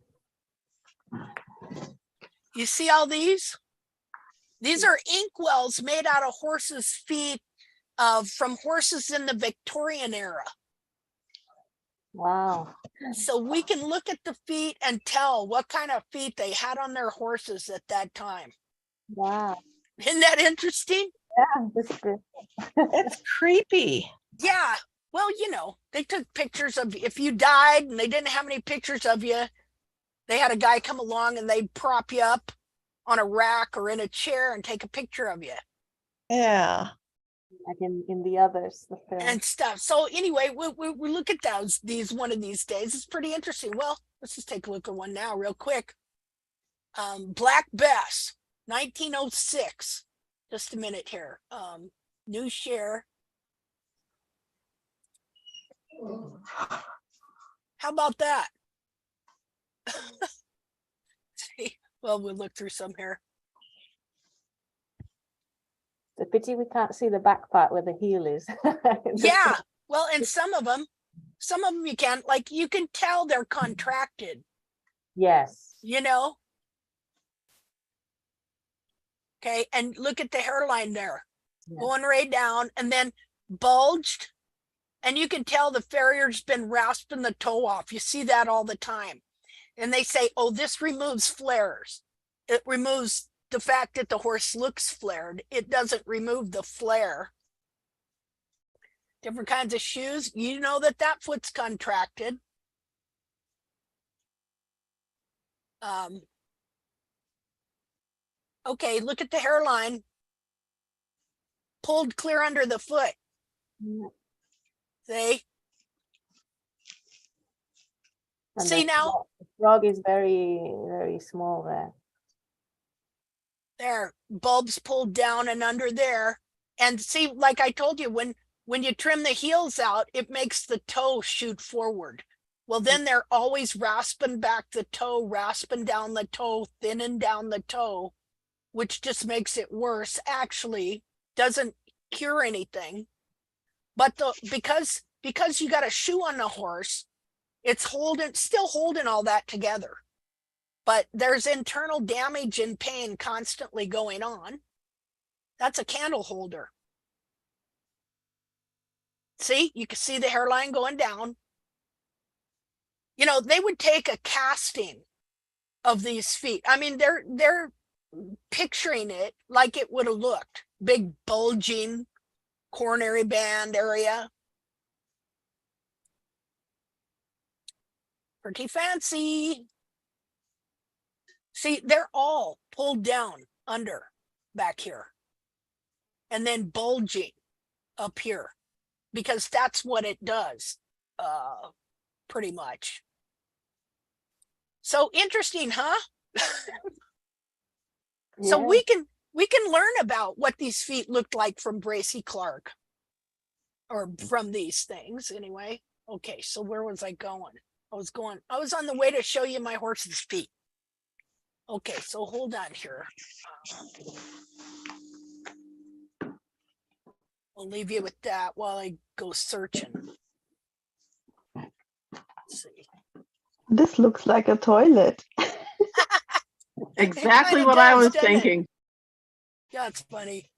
You see all these? These are inkwells made out of horses' feet from horses in the Victorian era. Wow. So we can look at the feet and tell what kind of feet they had on their horses at that time. Wow. Isn't that interesting? Yeah, this is good. It's creepy. Yeah. Well, you know, they took pictures of if you died and they didn't have any pictures of you, they had a guy come along and they'd prop you up on a rack or in a chair and take a picture of you. Yeah. Like in the others, the film. And stuff. So anyway, we look at these one of these days. It's pretty interesting. Well, let's just take a look at one now real quick. Black Bess, 1906. Just a minute here. New share. How about that? See, well, we'll look through some here. It's a pity we can't see the back part where the heel is. Yeah. Well, and some of them you can't, like, you can tell they're contracted, Yes. you know? Okay. And look at the hairline there, Yeah. going right down and then bulged. And you can tell the farrier's been rasping the toe off. You see that all the time. And they say, oh, this removes flares. It removes the fact that the horse looks flared. It doesn't remove the flare. Different kinds of shoes. You know that that foot's contracted. Okay, look at the hairline. Pulled clear under the foot. Yeah. See? And See the now? frog is very, very small there. There, bulbs pulled down and under there. And see, like I told you, when you trim the heels out, it makes the toe shoot forward. Well, then they're always rasping back the toe, rasping down the toe, thinning down the toe, which just makes it worse. Actually, doesn't cure anything. But because you got a shoe on the horse, it's still holding all that together. But there's internal damage and pain constantly going on. That's a candle holder. See, you can see the hairline going down. You know, they would take a casting of these feet. I mean, they're picturing it like it would have looked. Big bulging coronary band area. Pretty fancy. See, they're all pulled down under back here and then bulging up here because that's what it does, pretty much. So interesting, huh? So Yeah. we can learn about what these feet looked like from Bracy Clark, or from these things anyway. Okay, so where was I going? I was on the way to show you my horse's feet. Okay, so hold on here. I'll leave you with that while I go searching. Let's see. This looks like a toilet. Exactly kinda what I does, was doesn't it? thinking, That's funny.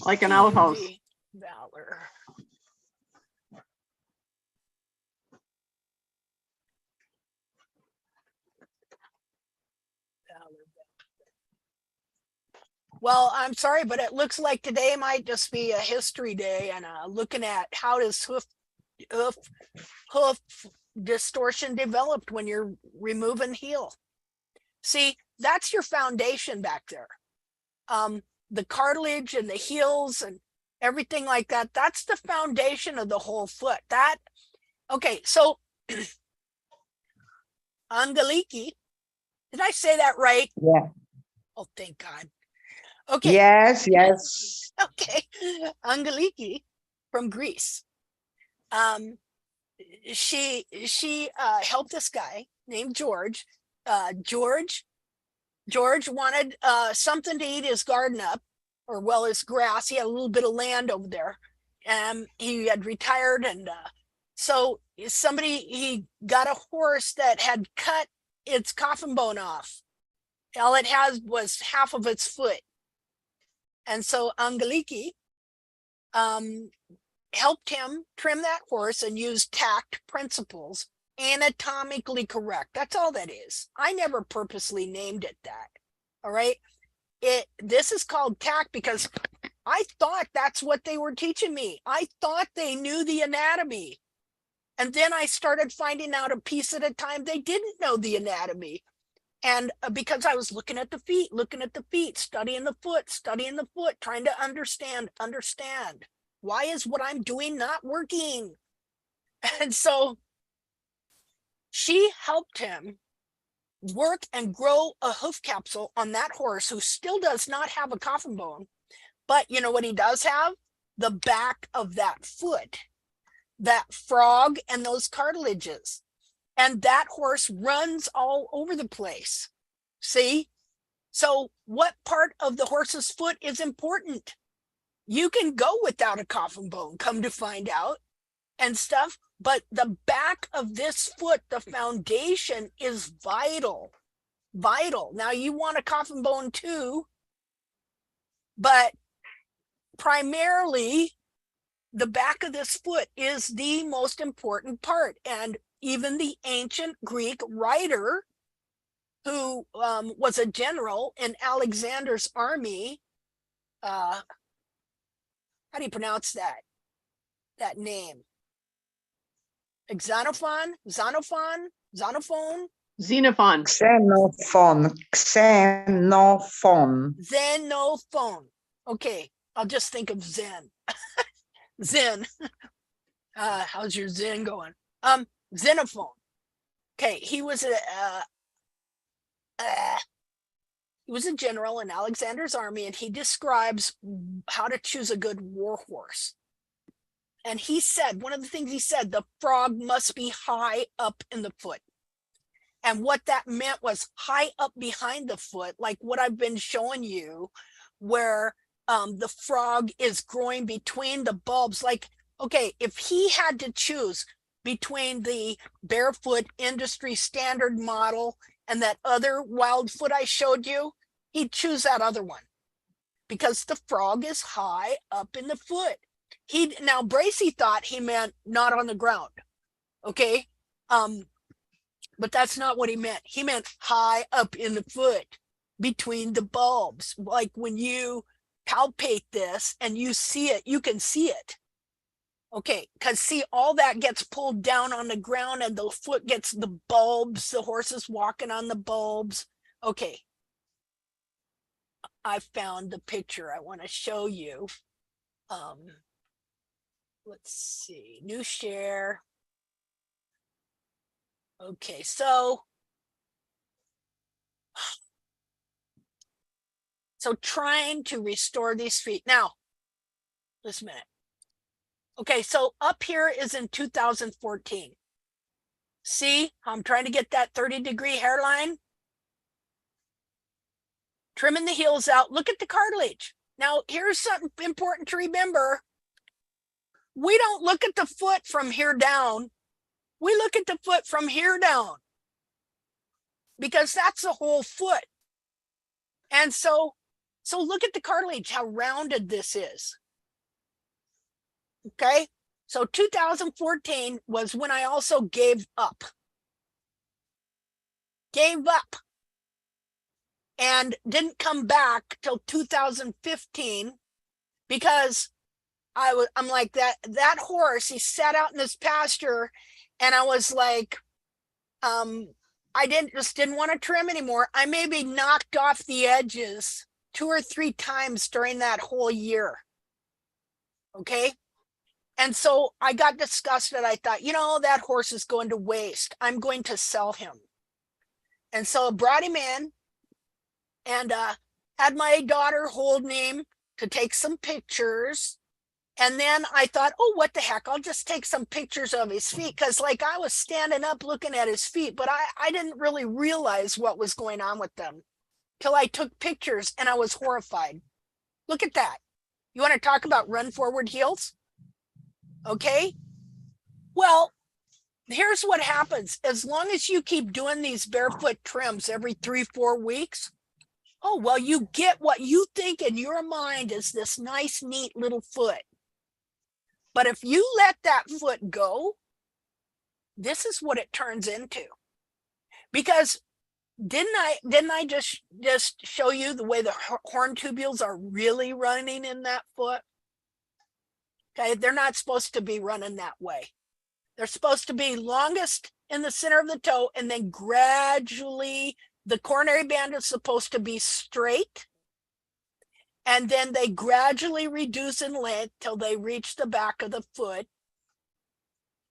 like an outhouse. PUV Valor. Well, I'm sorry, but it looks like today might just be a history day, and looking at how does hoof distortion developed when you're removing heel. See, that's your foundation back there. The cartilage and the heels and everything like that, that's the foundation of the whole foot. Okay, so Angeliki, did I say that right? Yeah. Oh, thank God. Okay. Yes. Okay. Angeliki from Greece. She helped this guy named George. George wanted something to eat his garden up, or well, his grass. He had a little bit of land over there, and he had retired, and so he got a horse that had cut its coffin bone off. All it has was half of its foot. And so Angeliki helped him trim that horse and use tact principles, anatomically correct. That's all that is. I never purposely named it that. All right. This is called tact because I thought that's what they were teaching me. I thought they knew the anatomy. And then I started finding out a piece at a time they didn't know the anatomy. And because I was looking at the feet, studying the foot, trying to understand. Why is what I'm doing not working? And so she helped him work and grow a hoof capsule on that horse who still does not have a coffin bone. But you know what he does have? The back of that foot, that frog and those cartilages. And that horse runs all over the place. See? So what part of the horse's foot is important? You can go without a coffin bone, come to find out, and stuff. But the back of this foot, the foundation, is vital. Vital. Now you want a coffin bone too, but primarily the back of this foot is the most important part. And even the ancient Greek writer who was a general in Alexander's army. How do you pronounce that name? Xenophon? Xenophon. Xenophon. Okay, I'll just think of Zen. Zen. How's your Zen going? Xenophon. Okay, he was a general in Alexander's army, and he describes how to choose a good war horse. And he said, one of the things he said, the frog must be high up in the foot. And what that meant was high up behind the foot, like what I've been showing you, where the frog is growing between the bulbs. Like, okay, if he had to choose between the Barefoot industry standard model and that other wild foot I showed you, he'd choose that other one because the frog is high up in the foot. Now Bracy thought he meant not on the ground. Okay. But that's not what he meant. He meant high up in the foot between the bulbs. Like when you palpate this and you see it, you can see it. Okay, because see, all that gets pulled down on the ground and the foot gets the bulbs, the horse is walking on the bulbs. Okay. I found the picture I want to show you. Let's see, new share. Okay, so trying to restore these feet. Now, just a minute. Okay, so up here is in 2014. See, I'm trying to get that 30-degree hairline. Trimming the heels out. Look at the cartilage. Now, here's something important to remember. We don't look at the foot from here down. We look at the foot from here down because that's the whole foot. And so look at the cartilage, how rounded this is. Okay, so 2014 was when I also gave up. And didn't come back till 2015 because I'm like that horse, he sat out in this pasture and I was like, I didn't want to trim anymore. I maybe knocked off the edges 2 or 3 times during that whole year. Okay. And so I got disgusted. I thought, that horse is going to waste. I'm going to sell him. And so I brought him in and had my daughter hold him to take some pictures. And then I thought, oh, what the heck? I'll just take some pictures of his feet. Because like I was standing up looking at his feet, but I didn't really realize what was going on with them till I took pictures and I was horrified. Look at that. You want to talk about run forward heels? Okay. Well, here's what happens. As long as you keep doing these barefoot trims every 3-4 weeks, oh, well, you get what you think in your mind is this nice, neat little foot. But if you let that foot go, this is what it turns into. Because didn't I just show you the way the horn tubules are really running in that foot? Okay, they're not supposed to be running that way. They're supposed to be longest in the center of the toe, and then gradually the coronary band is supposed to be straight, and then they gradually reduce in length till they reach the back of the foot,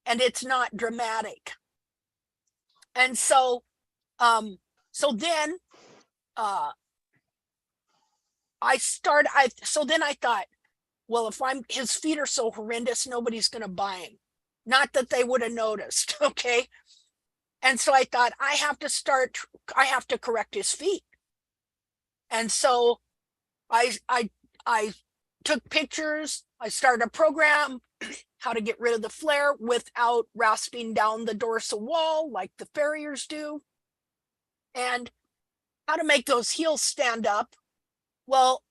and it's not dramatic. And so then I thought, well, if his feet are so horrendous, nobody's going to buy him. Not that they would have noticed. Okay. And so I thought I have to correct his feet. And so I took pictures. I started a program, how to get rid of the flare without rasping down the dorsal wall like the farriers do, and how to make those heels stand up. Well,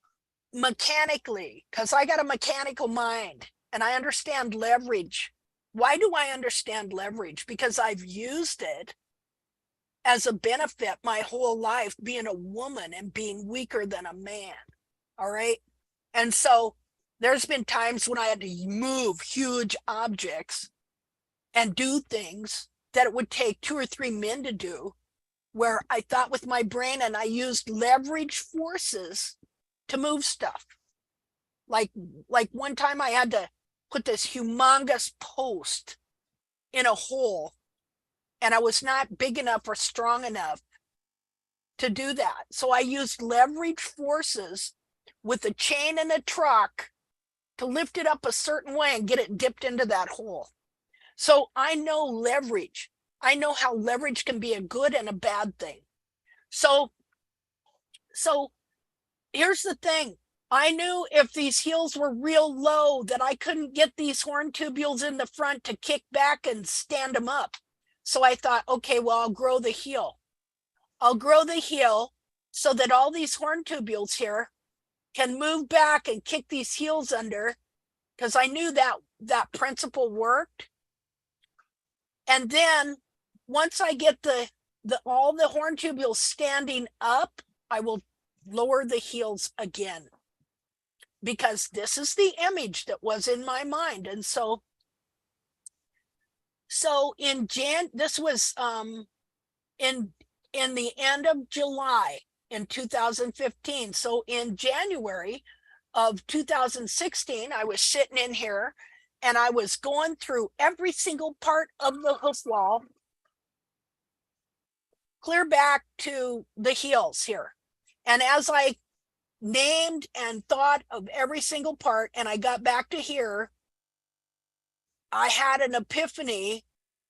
mechanically, because I got a mechanical mind and I understand leverage. Why do I understand leverage? Because I've used it as a benefit my whole life being a woman and being weaker than a man. All right. And so there's been times when I had to move huge objects and do things that it would take 2 or 3 men to do, where I thought with my brain and I used leverage forces to move stuff. Like one time I had to put this humongous post in a hole, and I was not big enough or strong enough to do that. So I used leverage forces with a chain and a truck to lift it up a certain way and get it dipped into that hole. So I know leverage. I know how leverage can be a good and a bad thing. So here's the thing. I knew if these heels were real low that I couldn't get these horn tubules in the front to kick back and stand them up. So I thought, okay, well, I'll grow the heel. I'll grow the heel so that all these horn tubules here can move back and kick these heels under, because I knew that principle worked. And then once I get all the horn tubules standing up, I will lower the heels again, because this is the image that was in my mind. And so this was in the end of July in 2015. So in January of 2016, I was sitting in here and I was going through every single part of the hoof wall, clear back to the heels here. And as I named and thought of every single part, and I got back to here, I had an epiphany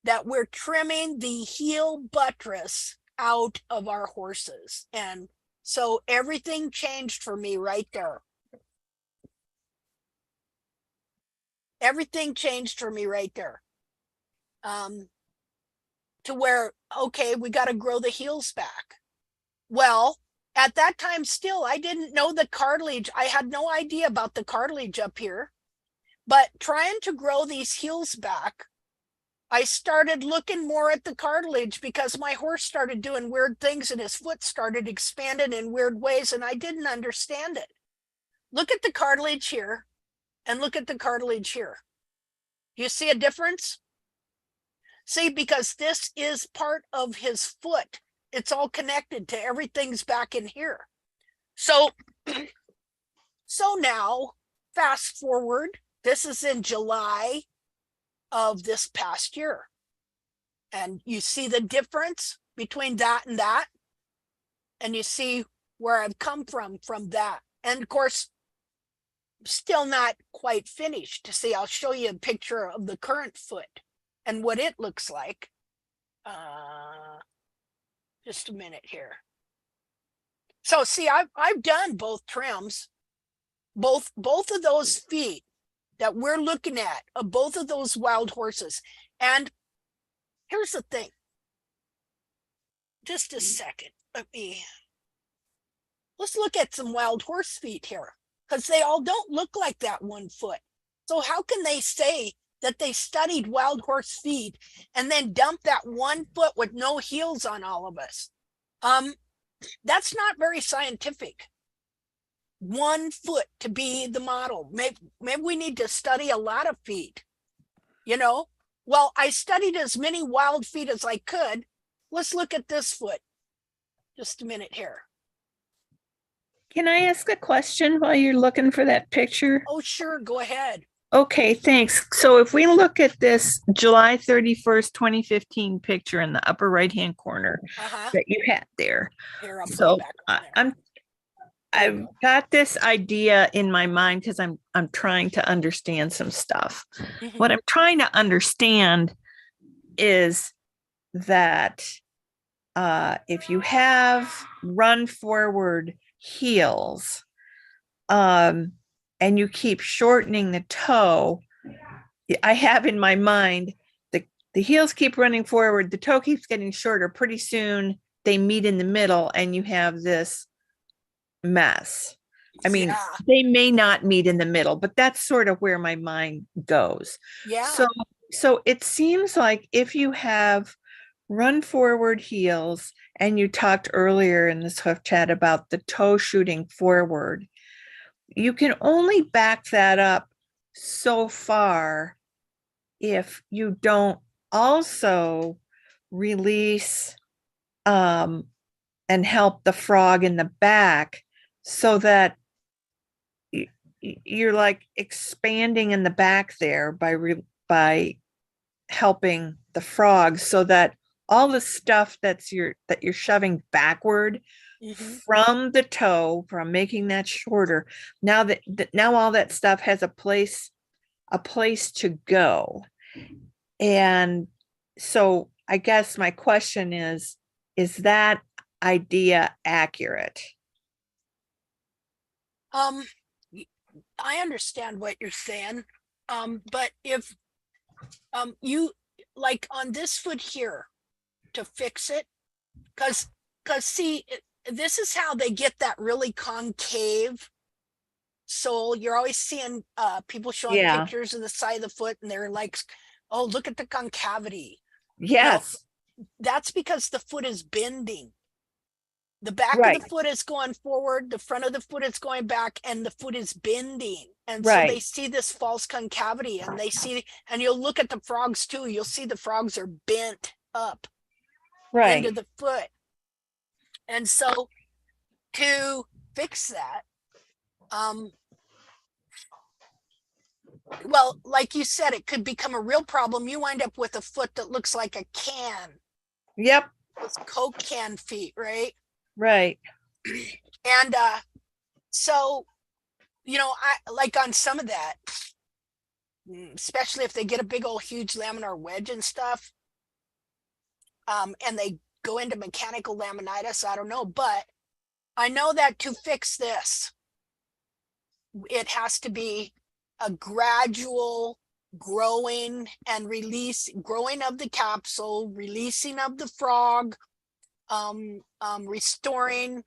that we're trimming the heel buttress out of our horses. And so everything changed for me right there. Everything changed for me right there. To where, okay, we got to grow the heels back. Well, at that time still, I didn't know the cartilage. I had no idea about the cartilage up here. But trying to grow these heels back, I started looking more at the cartilage, because my horse started doing weird things and his foot started expanding in weird ways, and I didn't understand it. Look at the cartilage here and look at the cartilage here. Do you see a difference? See, because this is part of his foot. It's all connected to everything's back in here. So now, fast forward, this is in July of this past year. And you see the difference between that and that. And you see where I've come from that. And of course, still not quite finished. See, I'll show you a picture of the current foot and what it looks like. Just a minute here. So see, I've done both trims, both of those feet that we're looking at, of both of those wild horses. And here's the thing. Just a second. Let's look at some wild horse feet here, because they all don't look like that one foot. So how can they say that they studied wild horse feet and then dump that one foot with no heels on all of us? That's not very scientific. One foot to be the model. Maybe we need to study a lot of feet, you know? Well, I studied as many wild feet as I could. Let's look at this foot. Just a minute here. Can I ask a question while you're looking for that picture? Oh, sure. Go ahead. Okay, thanks. So if we look at this July 31st, 2015 picture in the upper right-hand corner that you had there. Here, I'll So back on there. I've got this idea in my mind because I'm trying to understand some stuff. Mhm. What I'm trying to understand is that if you have run forward heels, and you keep shortening the toe, I have in my mind the heels keep running forward, the toe keeps getting shorter. Pretty soon they meet in the middle and you have this mess. I mean, Yeah. they may not meet in the middle, but that's sort of where my mind goes. Yeah. So it seems like if you have run forward heels, and you talked earlier in this hoof chat about the toe shooting forward. You can only back that up so far if you don't also release and help the frog in the back, so that you're like expanding in the back there by helping the frog, so that all the stuff that you're shoving backward from the toe, from making that shorter, now all that stuff has a place to go. And so I guess my question is that idea accurate? I understand what you're saying. But if you like on this foot here to fix it, because see, this is how they get that really concave sole. You're always seeing people showing Yeah. pictures of the side of the foot, and they're like, oh, look at the concavity. Yes. That's because the foot is bending. The back Right. of the foot is going forward, the front of the foot is going back, and the foot is bending. And Right. so they see this false concavity, and and you'll look at the frogs too. You'll see the frogs are bent up Right. into the foot. And so to fix that, well, like you said, it could become a real problem. You wind up with a foot that looks like a can. Yep. Those Coke can feet, right? Right. And so, I like on some of that, especially if they get a big old huge laminar wedge and stuff, and they go into mechanical laminitis, I don't know, but I know that to fix this, it has to be a gradual growing and growing of the capsule, releasing of the frog, restoring,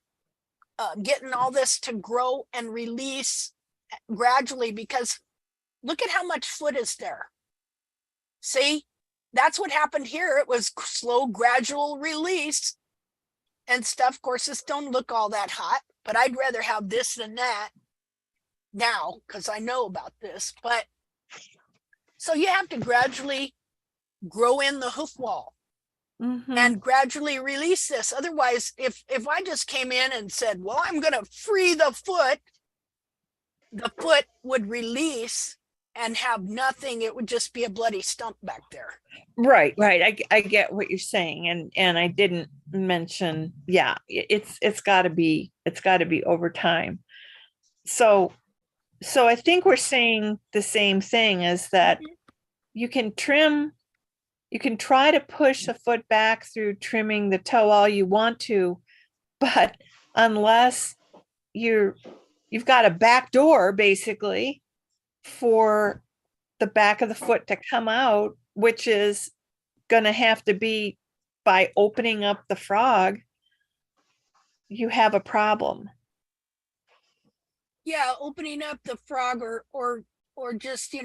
getting all this to grow and release gradually, because look at how much foot is there. See, that's what happened here. It was slow, gradual release and stuff. Of course, this don't look all that hot, but I'd rather have this than that now, because I know about this. But so you have to gradually grow in the hoof wall and gradually release this. Otherwise, if I just came in and said, well, I'm going to free the foot would release and have nothing. It would just be a bloody stump back there. Right. I get what you're saying. And I didn't mention, yeah, it's gotta be over time. So I think we're saying the same thing, is that you can try to push the foot back through trimming the toe all you want to, but unless you've got a back door basically for the back of the foot to come out, which is going to have to be by opening up the frog, you have a problem. Yeah, opening up the frog or just,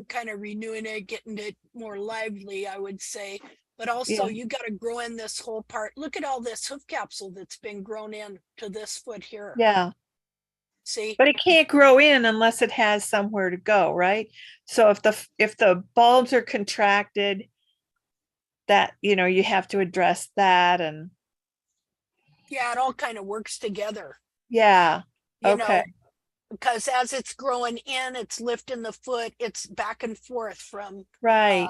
kind of renewing it, getting it more lively, I would say. But also you got to grow in this whole part. Look at all this hoof capsule that's been grown in to this foot here. Yeah. See? But it can't grow in unless it has somewhere to go, right? So if the bulbs are contracted, that, you have to address that. And yeah, it all kind of works together. Yeah. You Okay. know, because as it's growing in, it's lifting the foot, it's back and forth from Right.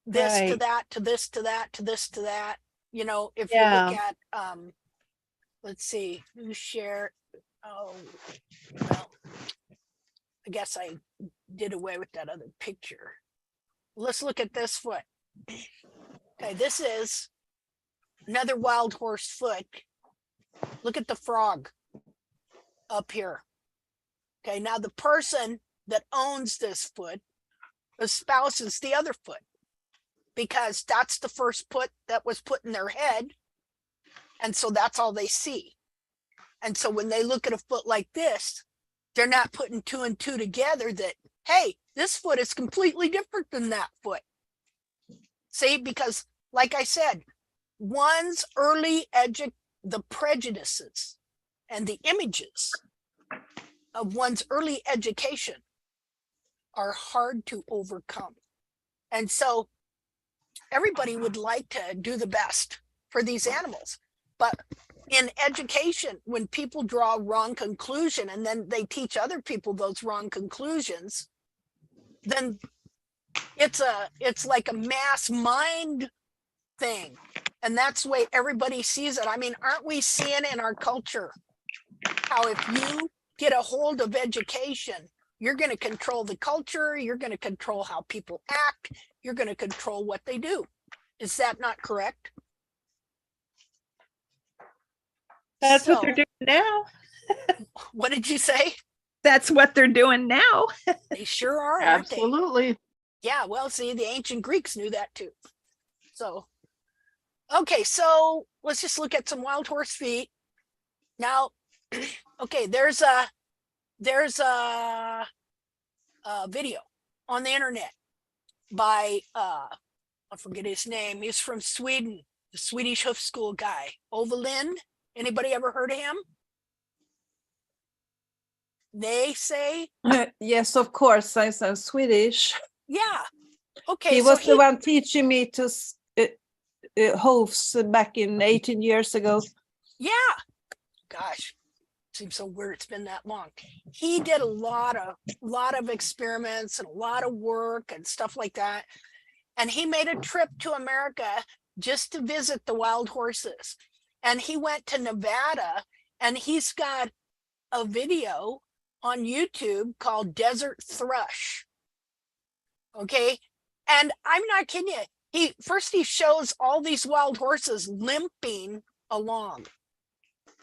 this to Right. that, to this, to that, to this, to that. If you look Yeah. at, let's see, who share, oh, well, I guess I did away with that other picture. Let's look at this foot. Okay, this is another wild horse foot. Look at the frog up here. Okay, now the person that owns this foot espouses the other foot, because that's the first foot that was put in their head. And so that's all they see. And so when they look at a foot like this, they're not putting two and two together that, hey, this foot is completely different than that foot. See, because like I said, one's the prejudices and the images of one's early education are hard to overcome. And so everybody would like to do the best for these animals. But in education, when people draw a wrong conclusion and then they teach other people those wrong conclusions, then it's like a mass mind thing. And that's the way everybody sees it. I mean, aren't we seeing in our culture how if you get a hold of education, you're going to control the culture, you're going to control how people act, you're going to control what they do. Is that not correct? That's what So- they're doing now. What did you say? That's what they're doing now. They sure are, aren't they? Absolutely. Yeah, well, see, the ancient Greeks knew that too. So, okay, so let's just look at some wild horse feet. Now, okay, there's a video on the internet by I forget his name. He's from Sweden, the Swedish Hoof School guy, Ove Lind. Anybody ever heard of him? They say, Yes, of course. I'm Swedish. yeah. Okay, He so was the one teaching me to hoofs back in 18 years ago. yeah. Gosh, seems so weird it's been that long. He did a lot of experiments and a lot of work and stuff like that. And he made a trip to America just to visit the wild horses. And he went to Nevada, and he's got a video on YouTube called Desert Thrush. Okay. And I'm not kidding you. He shows all these wild horses limping along.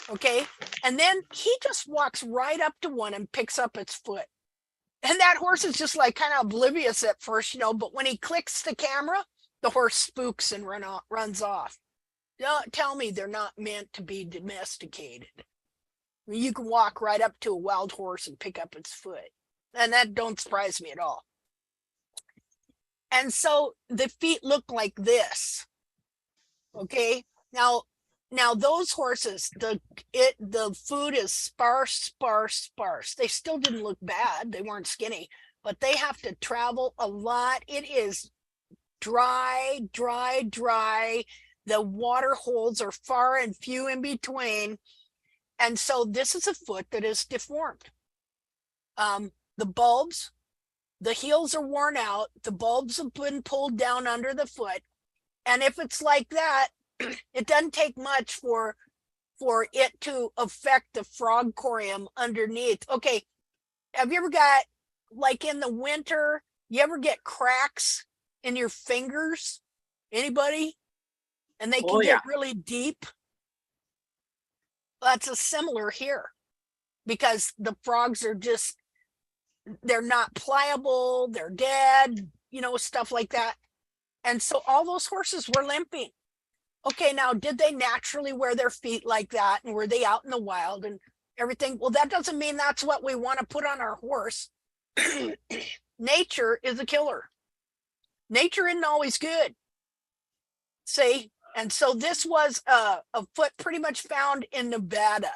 Okay. And then he just walks right up to one and picks up its foot. And that horse is just like kind of oblivious at first, but when he clicks the camera, the horse spooks and runs off. Don't tell me they're not meant to be domesticated. I mean, you can walk right up to a wild horse and pick up its foot. And that don't surprise me at all. And so the feet look like this. Okay. Now those horses, the food is sparse. They still didn't look bad. They weren't skinny, but they have to travel a lot. It is dry. The water holes are far and few in between. And so this is a foot that is deformed. The bulbs, the heels are worn out. The bulbs have been pulled down under the foot. And if it's like that, it doesn't take much for it to affect the frog corium underneath. Okay, have you ever got, like in the winter, you ever get cracks in your fingers? Anybody? And they can get really deep. That's a similar here, because the frogs are they're not pliable, they're dead, stuff like that. And so all those horses were limping. Okay, now, did they naturally wear their feet like that? And were they out in the wild and everything? Well, that doesn't mean that's what we want to put on our horse. Nature is a killer. Nature isn't always good. See? And so this was a foot pretty much found in Nevada,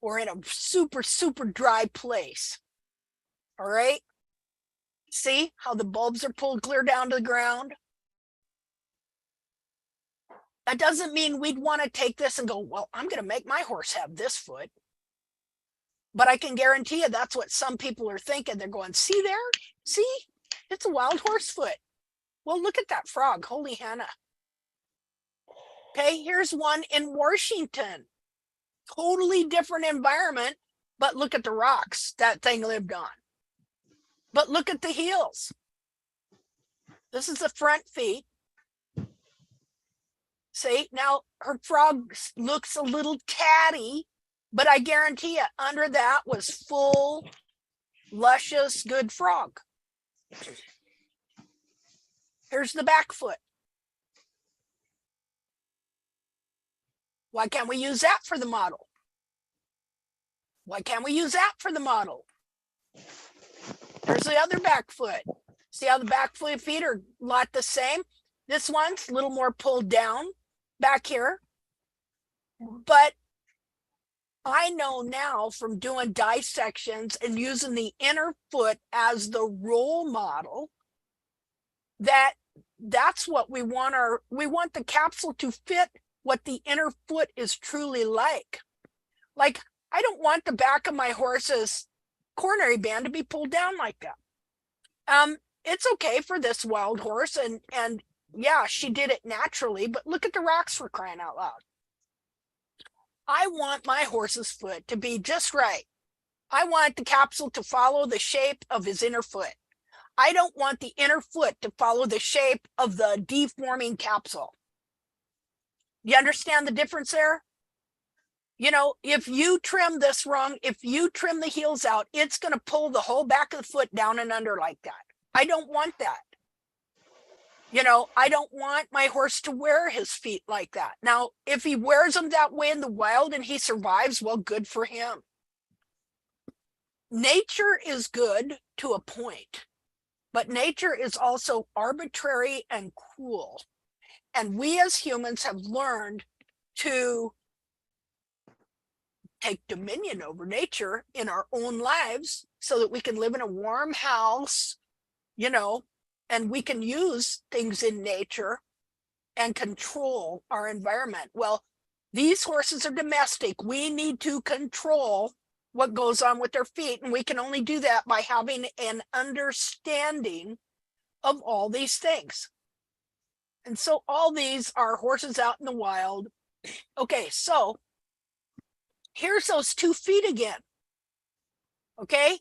or in a super, super dry place. All right? See how the bulbs are pulled clear down to the ground? That doesn't mean we'd want to take this and go, well, I'm going to make my horse have this foot. But I can guarantee you that's what some people are thinking. They're going, see there? See? It's a wild horse foot. Well, look at that frog. Holy Hannah. Okay, here's one in Washington. Totally different environment, but look at the rocks that thing lived on. But look at the heels. This is the front feet. See, now her frog looks a little tatty, but I guarantee you under that was full, luscious, good frog. Here's the back foot. Why can't we use that for the model? Why can't we use that for the model? There's the other back foot. See how the back feet are a lot the same? This one's a little more pulled down. back here. But I know now from doing dissections and using the inner foot as the role model that that's what we want we want the capsule to fit what the inner foot is truly like. Like, I don't want the back of my horse's coronary band to be pulled down like that. It's okay for this wild horse, and yeah, she did it naturally, but look at the rocks, for crying out loud. I want my horse's foot to be just right. I want the capsule to follow the shape of his inner foot. I don't want the inner foot to follow the shape of the deforming capsule. You understand the difference there? You know, if you trim this wrong, if you trim the heels out, it's going to pull the whole back of the foot down and under like that. I don't want that. You know, I don't want my horse to wear his feet like that. Now, if he wears them that way in the wild and he survives, well, good for him. Nature is good to a point, but nature is also arbitrary and cruel. And we as humans have learned to take dominion over nature in our own lives so that we can live in a warm house, you know, and we can use things in nature and control our environment. Well, these horses are domestic. We need to control what goes on with their feet, and we can only do that by having an understanding of all these things. And so all these are horses out in the wild. Okay, so here's those 2 feet again. Okay.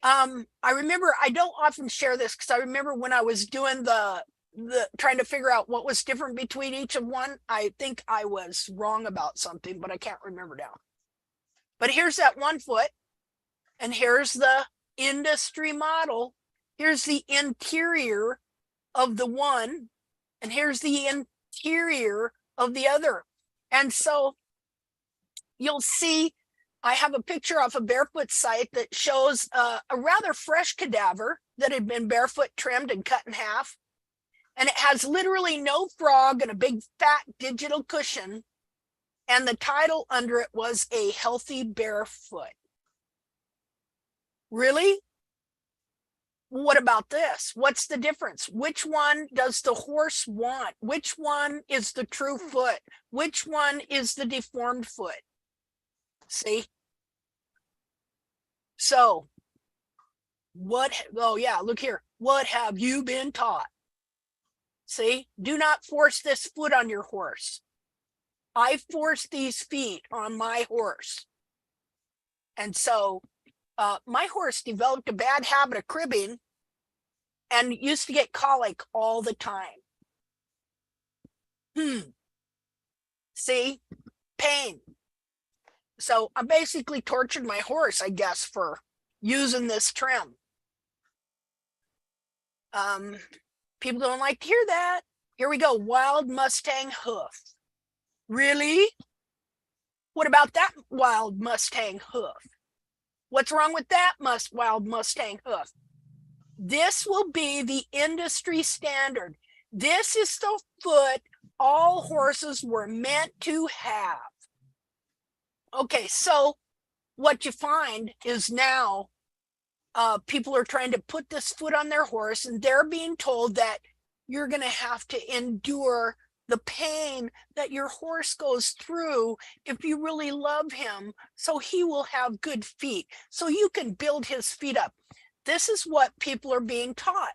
I remember, I don't often share this because I remember when I was doing the trying to figure out what was different between each of one, I think I was wrong about something, but I can't remember now. But here's that 1 foot, and here's the industry model. Here's the interior of the one, and here's the interior of the other. And so you'll see, I have a picture off a Barefoot site that shows a rather fresh cadaver that had been barefoot trimmed and cut in half. And it has literally no frog and a big fat digital cushion. And the title under it was A Healthy Barefoot. Really? What about this? What's the difference? Which one does the horse want? Which one is the true foot? Which one is the deformed foot? See? So, oh yeah, look here. What have you been taught? See? Do not force this foot on your horse. I forced these feet on my horse. And so, my horse developed a bad habit of cribbing and used to get colic all the time. See? Pain. So I basically tortured my horse, I guess, for using this trim. People don't like to hear that. Here we go. Wild Mustang hoof. Really? What about that wild Mustang hoof? What's wrong with that wild Mustang hoof? This will be the industry standard. This is the foot all horses were meant to have. Okay, so what you find is now people are trying to put this foot on their horse, and they're being told that you're going to have to endure the pain that your horse goes through if you really love him, so he will have good feet, so you can build his feet up. This is what people are being taught.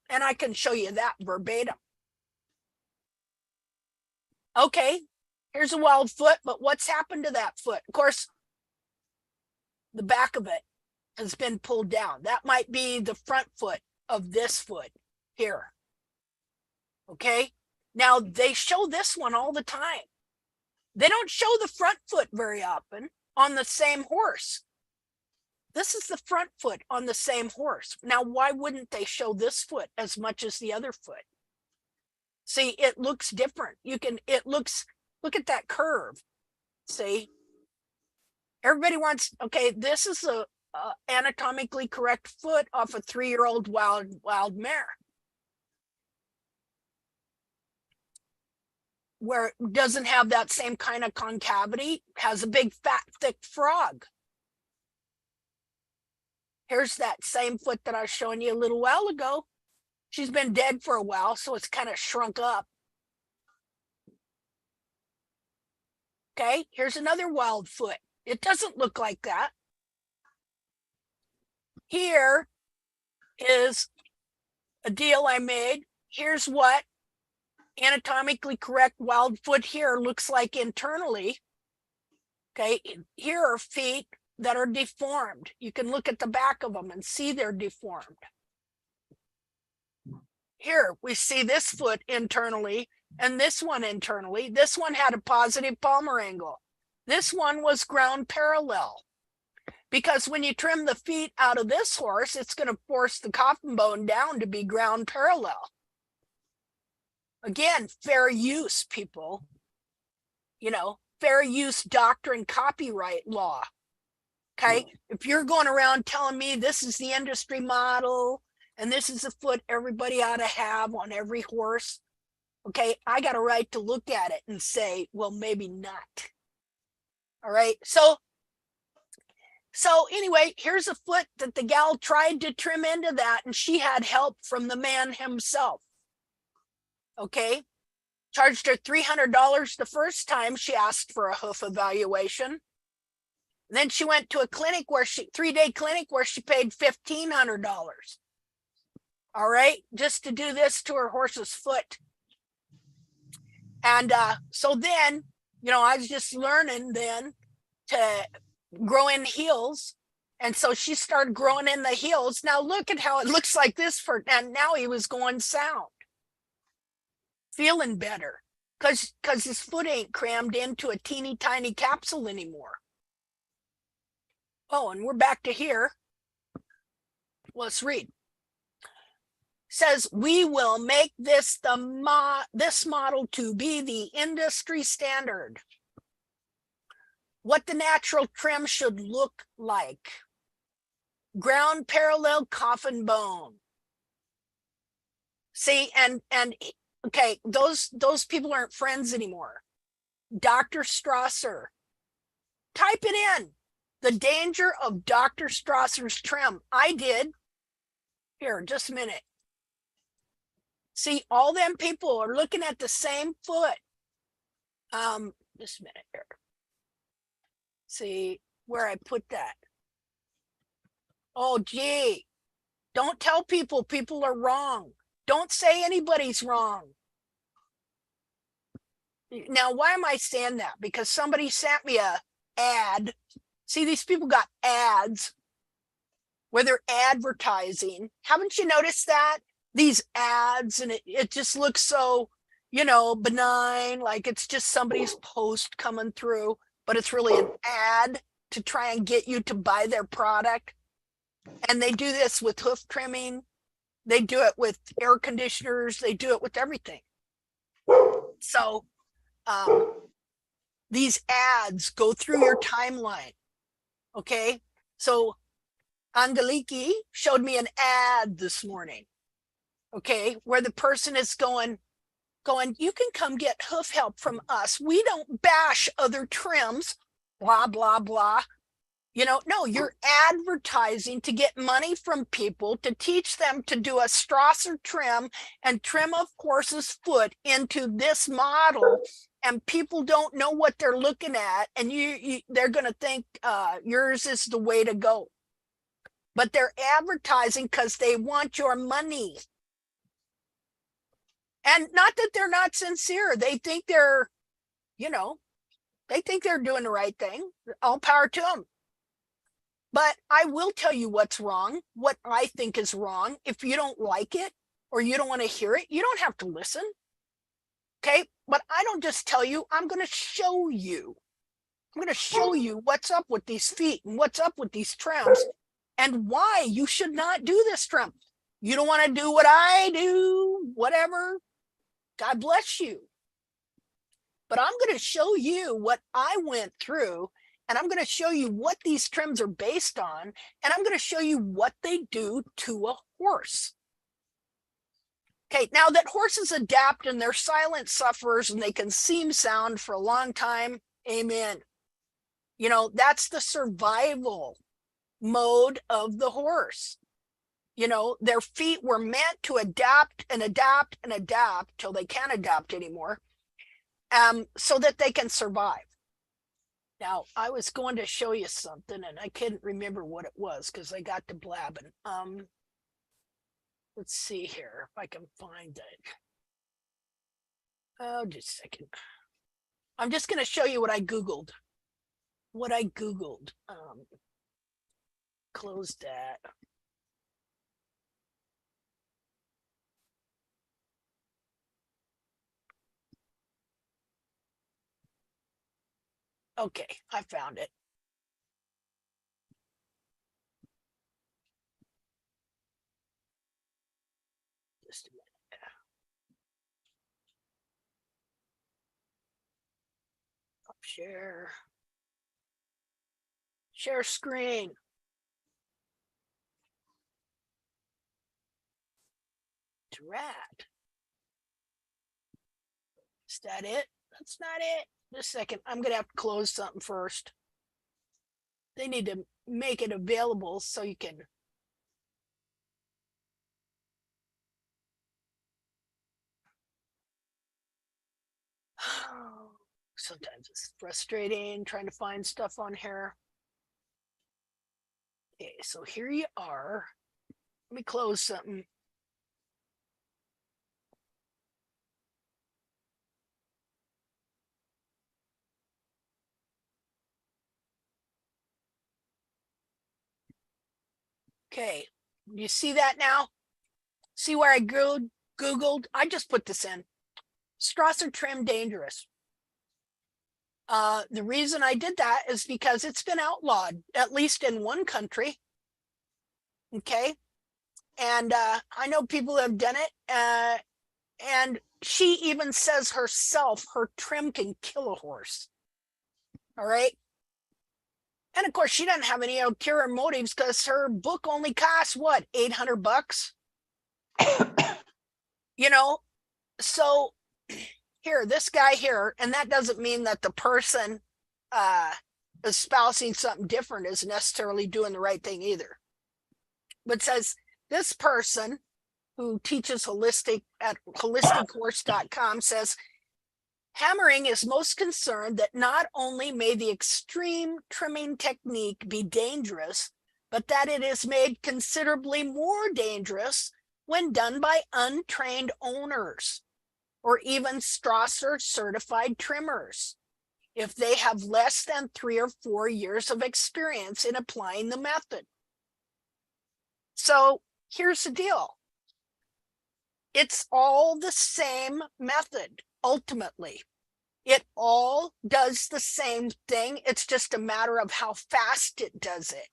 And I can show you that verbatim. Okay, here's a wild foot, but what's happened to that foot? Of course, the back of it has been pulled down. That might be the front foot of this foot here. Okay, now they show this one all the time. They don't show the front foot very often on the same horse. This is the front foot on the same horse. Now, why wouldn't they show this foot as much as the other foot? See, it looks different. Look at that curve. See, everybody wants, okay, this is a anatomically correct foot off a 3-year-old wild mare. where it doesn't have that same kind of concavity, has a big fat thick frog. Here's that same foot that I was showing you a little while ago. She's been dead for a while, so it's kind of shrunk up. Okay, here's another wild foot. It doesn't look like that. Here is a deal I made. Here's what anatomically correct wild foot here looks like internally. Okay, here are feet that are deformed. You can look at the back of them and see they're deformed. Here we see this foot internally and this one internally. This one had a positive palmar angle. This one was ground parallel. Because when you trim the feet out of this horse, it's going to force the coffin bone down to be ground parallel. Again, fair use, people. You know, fair use doctrine, copyright law. Okay, if you're going around telling me this is the industry model and this is the foot everybody ought to have on every horse, okay, I got a right to look at it and say, well, maybe not. All right, so anyway, here's a foot that the gal tried to trim into that, and she had help from the man himself. Okay, charged her $300 the first time she asked for a hoof evaluation. Then she went to a clinic where 3-day clinic where she paid $1,500. All right, just to do this to her horse's foot. And so then, you know, I was just learning then to grow in heels. And so she started growing in the heels. Now look at how it looks like this for, and now he was going sound. Feeling better. Because his foot ain't crammed into a teeny tiny capsule anymore. Oh, and we're back to here. Let's read. Says we will make this this model to be the industry standard. What the natural trim should look like. Ground parallel coffin bone. See, and okay, those people aren't friends anymore. Dr. Strasser. Type it in. The danger of Dr. Strasser's trim. I did. Here, just a minute. See, all them people are looking at the same foot. Just a minute here. See where I put that. Oh, gee. Don't tell people are wrong. Don't say anybody's wrong. Now, why am I saying that? Because somebody sent me a ad. See, these people got ads where they're advertising. Haven't you noticed that? These ads, and it just looks so, you know, benign, like it's just somebody's post coming through, but it's really an ad to try and get you to buy their product. And they do this with hoof trimming. They do it with air conditioners. They do it with everything. So these ads go through your timeline. Okay, so Angeliki showed me an ad this morning, okay, where the person is going, you can come get hoof help from us. We don't bash other trims, blah, blah, blah. You know, no, you're advertising to get money from people to teach them to do a Strasser trim and trim a horse's foot into this model. And people don't know what they're looking at, and they're going to think yours is the way to go. But they're advertising because they want your money. And not that they're not sincere. They think they're, you know, they think they're doing the right thing. All power to them. But I will tell you what's wrong, what I think is wrong. If you don't like it or you don't want to hear it, you don't have to listen. Okay, but I don't just tell you, I'm going to show you. I'm going to show you what's up with these feet and what's up with these trims and why you should not do this trim. You don't want to do what I do, whatever. God bless you. But I'm going to show you what I went through, and I'm going to show you what these trims are based on, and I'm going to show you what they do to a horse. Okay, now that horses adapt and they're silent sufferers and they can seem sound for a long time, amen. You know, that's the survival mode of the horse. You know, their feet were meant to adapt and adapt and adapt till they can't adapt anymore, so that they can survive. Now, I was going to show you something and I couldn't remember what it was because I got to blabbing. Let's see here if I can find it. Oh, just a second. I'm just going to show you what I Googled. Close that. Okay, I found it. Just a minute. Up share. Share screen. Drat. Is that it? That's not it. Just a second. I'm going to have to close something first. They need to make it available so you can. Sometimes it's frustrating trying to find stuff on here. Okay, so here you are. Let me close something. Okay, you see that now? See where I Googled? I just put this in. Strasser trim dangerous. The reason I did that is because it's been outlawed, at least in one country. Okay. And I know people have done it. And she even says herself, her trim can kill a horse. All right. And of course, she doesn't have any ulterior motives because her book only costs what, $800? You know, so here, this guy here, and that doesn't mean that the person espousing something different is necessarily doing the right thing either. But says this person who teaches holistic at holistichorse.com says, hammering is most concerned that not only may the extreme trimming technique be dangerous, but that it is made considerably more dangerous when done by untrained owners or even Strasser certified trimmers, if they have less than 3 or 4 years of experience in applying the method. So here's the deal. It's all the same method, ultimately. It all does the same thing. It's just a matter of how fast it does it.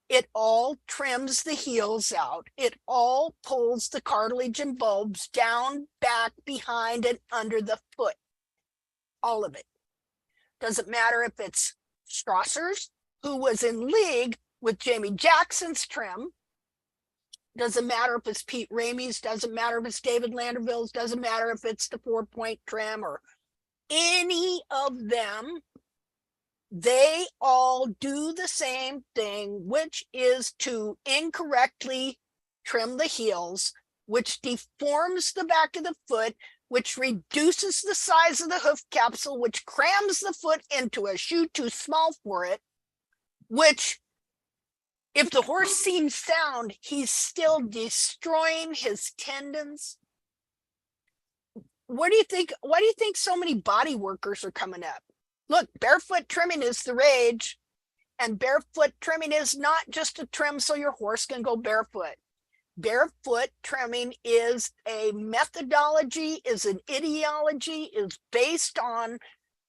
It all trims the heels out. It all pulls the cartilage and bulbs down, back, behind, and under the foot. All of it. Doesn't matter if it's Strasser's, who was in league with Jamie Jackson's trim. Doesn't matter if it's Pete Ramey's. Doesn't matter if it's David Landerville's. Doesn't matter if it's the 4-point trim or any of them. They all do the same thing, which is to incorrectly trim the heels, which deforms the back of the foot, which reduces the size of the hoof capsule, which crams the foot into a shoe too small for it, which, if the horse seems sound, he's still destroying his tendons. What do you think? Why do you think so many body workers are coming up? Look, barefoot trimming is the rage, and barefoot trimming is not just a trim so your horse can go barefoot. Barefoot trimming is a methodology, is an ideology, is based on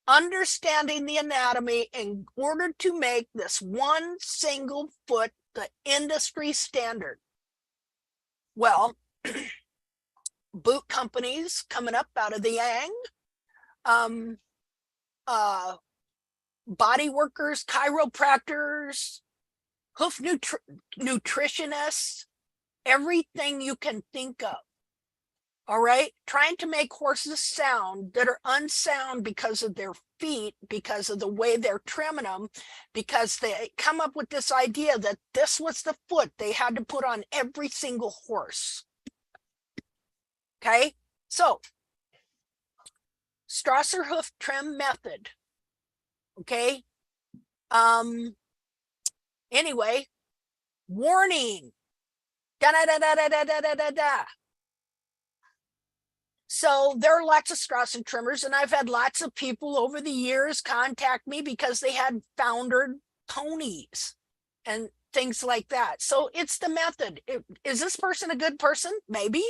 understanding the anatomy in order to make this one single foot the industry standard. Well, boot companies coming up out of the Yang, body workers, chiropractors, hoof nutritionists, everything you can think of. All right, trying to make horses sound that are unsound because of their feet, because of the way they're trimming them, because they come up with this idea that this was the foot they had to put on every single horse. Okay, so Strasser hoof trim method. Okay. Anyway, warning. Da da da da da da da da da da. So there are lots of Strasser trimmers, and I've had lots of people over the years contact me because they had foundered ponies and things like that. So it's the method. Is this person a good person? Maybe.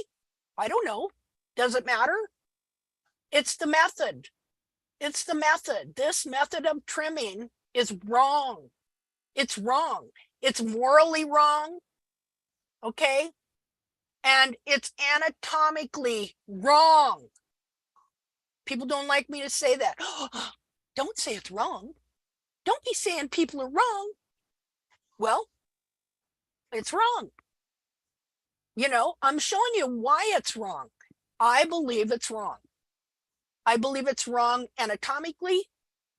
I don't know. Does it matter? It's the method. It's the method. This method of trimming is wrong. It's wrong. It's morally wrong. Okay? And it's anatomically wrong. People don't like me to say that. Don't say it's wrong. Don't be saying people are wrong. Well, it's wrong. You know, I'm showing you why it's wrong. I believe it's wrong. I believe it's wrong anatomically.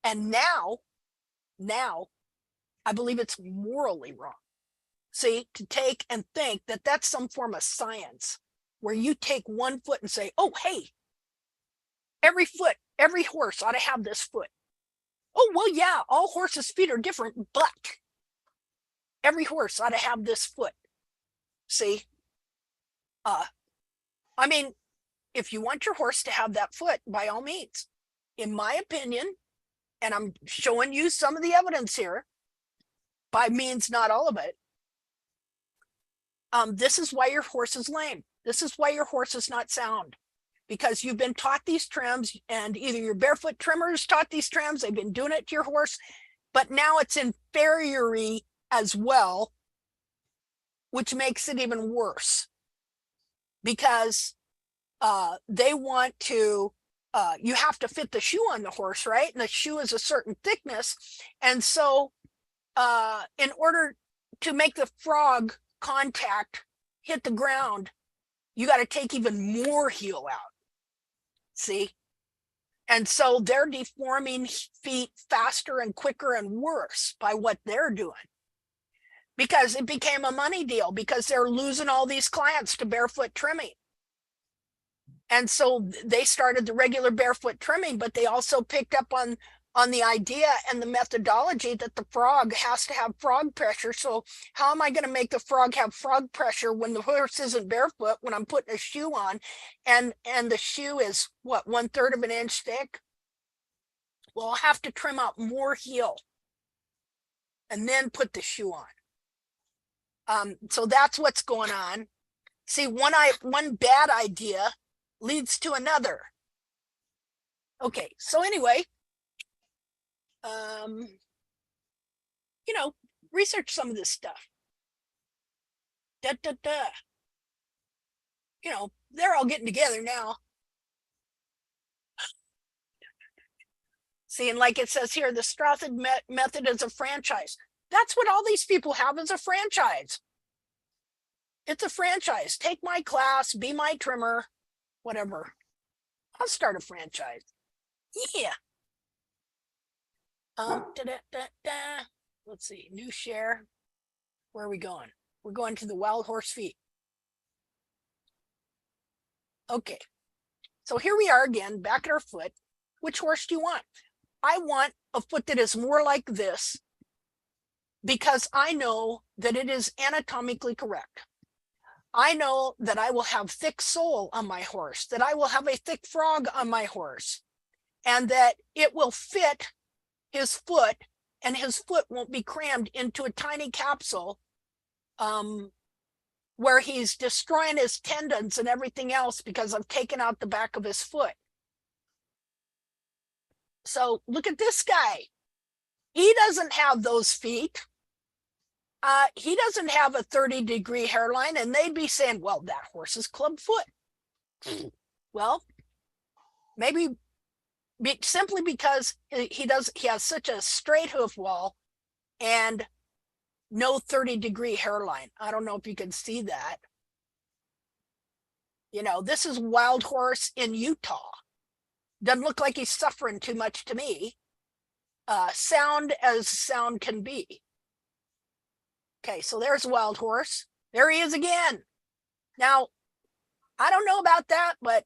And now, I believe it's morally wrong. See, to take and think that that's some form of science where you take one foot and say, oh, hey, every horse ought to have this foot. Oh, well, yeah, all horses' feet are different, but every horse ought to have this foot. See, I mean, if you want your horse to have that foot, by all means, in my opinion, and I'm showing you some of the evidence here, by means, not all of it. This is why your horse is lame. This is why your horse is not sound, because you've been taught these trims, and either your barefoot trimmers taught these trims, they've been doing it to your horse, but now it's inferior as well, which makes it even worse, because they want to, you have to fit the shoe on the horse, right? And the shoe is a certain thickness. And so in order to make the frog contact hit the ground, you got to take even more heel out. See? And so they're deforming feet faster and quicker and worse by what they're doing, because it became a money deal, because they're losing all these clients to barefoot trimming. And so they started the regular barefoot trimming, but they also picked up on the idea and the methodology that the frog has to have frog pressure. So how am I going to make the frog have frog pressure when the horse isn't barefoot, when I'm putting a shoe on, and the shoe is what, 1/3 of an inch thick? Well, I'll have to trim out more heel and then put the shoe on. So that's what's going on. See, one bad idea leads to another. Okay, so anyway, you know, research some of this stuff. You know, they're all getting together now. See, and like it says here, the Strasser method is a franchise. That's what all these people have, is a franchise. It's a franchise. Take my class, be my trimmer, whatever. I'll start a franchise. Yeah. Let's see, new share. Where are we going? We're going to the wild horse feet. Okay. So here we are again, back at our foot. Which horse do you want? I want a foot that is more like this, because I know that it is anatomically correct. I know that I will have thick sole on my horse, that I will have a thick frog on my horse, and that it will fit his foot, and his foot won't be crammed into a tiny capsule where he's destroying his tendons and everything else because I've taken out the back of his foot. So look at this guy. He doesn't have those feet. He doesn't have a 30-degree hairline, and they'd be saying, well, that horse is clubfoot. Well, maybe simply because he has such a straight hoof wall and no 30-degree hairline. I don't know if you can see that. You know, this is wild horse in Utah. Doesn't look like he's suffering too much to me. Sound as sound can be. Okay, so there's a wild horse. There he is again. Now, I don't know about that, but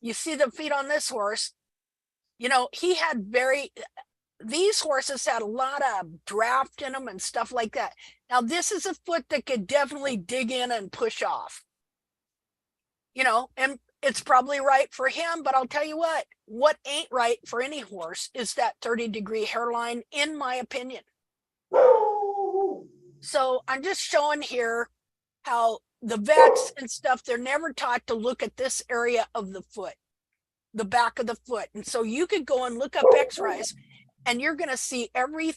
you see the feet on this horse. You know, he had these horses had a lot of draft in them and stuff like that. Now, this is a foot that could definitely dig in and push off. You know, and it's probably right for him, but I'll tell you what ain't right for any horse is that 30-degree hairline, in my opinion. So I'm just showing here how the vets and stuff, they're never taught to look at this area of the foot, the back of the foot. And so you could go and look up x-rays and you're going to see every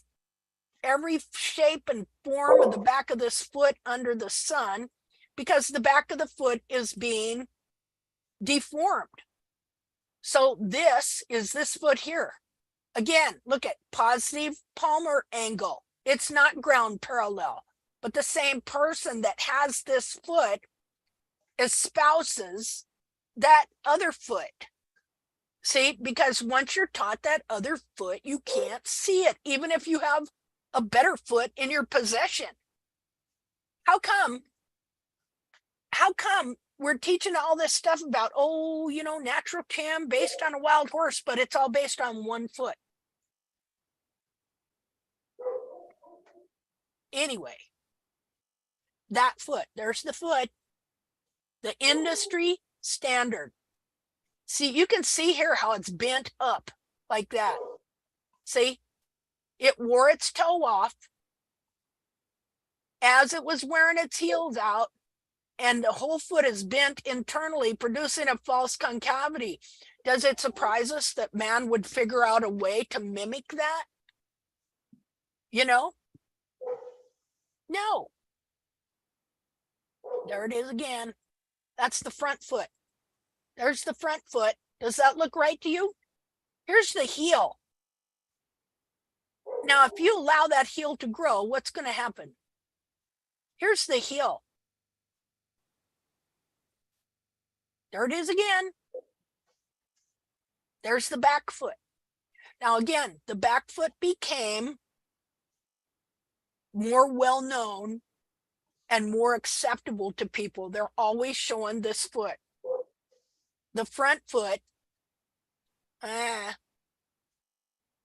shape and form of the back of this foot under the sun, because the back of the foot is being deformed. So this is this foot here. Again, look at positive palmar angle. It's not ground parallel, but the same person that has this foot espouses that other foot. See, because once you're taught that other foot, you can't see it, even if you have a better foot in your possession. How come we're teaching all this stuff about, oh, you know, natural trim based on a wild horse, but it's all based on one foot? Anyway, that foot, there's the foot, the industry standard. See, you can see here how it's bent up like that. See, it wore its toe off as it was wearing its heels out, and the whole foot is bent internally, producing a false concavity. Does it surprise us that man would figure out a way to mimic that? You know? No. There it is again. That's the front foot. There's the front foot. Does that look right to you? Here's the heel. Now, if you allow that heel to grow, what's going to happen? Here's the heel. There it is again. There's the back foot. Now, again, the back foot became more well-known and more acceptable to people. They're always showing this foot. The front foot,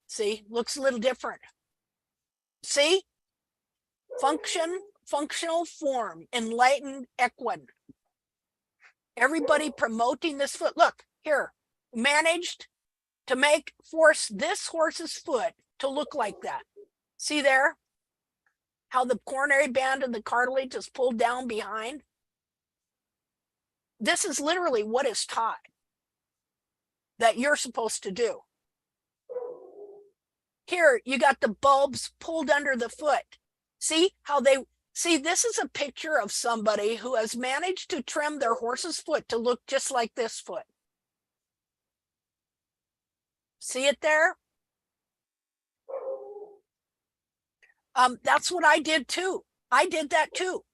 see, looks a little different. See? Functional form, enlightened equine. Everybody promoting this foot. Look, here, managed to force this horse's foot to look like that. See there? How the coronary band and the cartilage is pulled down behind? This is literally what is taught that you're supposed to do. Here, you got the bulbs pulled under the foot. See how this is a picture of somebody who has managed to trim their horse's foot to look just like this foot. See it there? That's what I did too. I did that too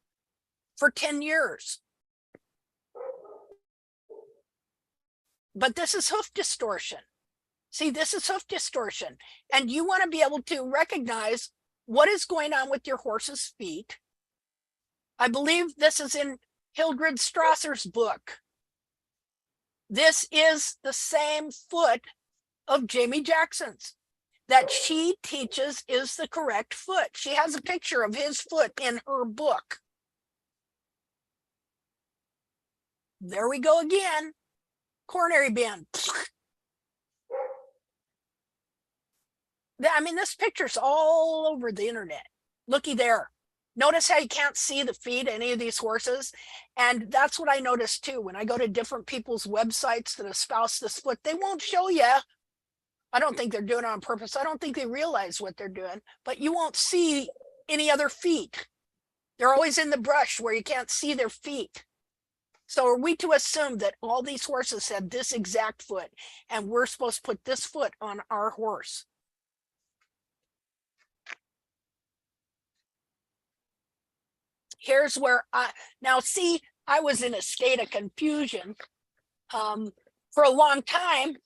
for 10 years. But this is hoof distortion. See, this is hoof distortion. And you want to be able to recognize what is going on with your horse's feet. I believe this is in Hildred Strasser's book. This is the same foot of Jamie Jackson's that she teaches is the correct foot. She has a picture of his foot in her book. There we go again. Coronary band. I mean, this picture's all over the internet. Looky there. Notice how you can't see the feet of any of these horses. And that's what I noticed too. When I go to different people's websites that espouse this foot, they won't show you. I don't think they're doing it on purpose. I don't think they realize what they're doing, but you won't see any other feet. They're always in the brush where you can't see their feet. So are we to assume that all these horses have this exact foot and we're supposed to put this foot on our horse? Here's where now see, I was in a state of confusion for a long time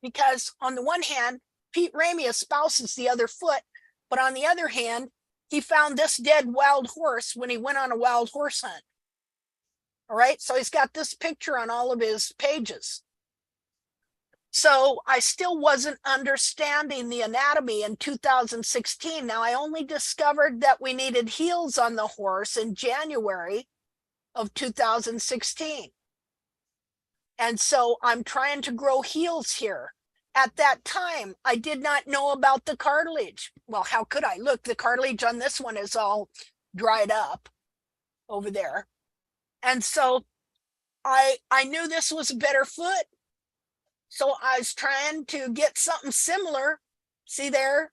because on the one hand, Pete Ramey espouses the other foot, but on the other hand, he found this dead wild horse when he went on a wild horse hunt. All right, so he's got this picture on all of his pages. So I still wasn't understanding the anatomy in 2016. Now I only discovered that we needed heels on the horse in January of 2016. And so I'm trying to grow heels here. At that time, I did not know about the cartilage. Well, how could I? Look, the cartilage on this one is all dried up over there. And so I knew this was a better foot. So I was trying to get something similar. See there?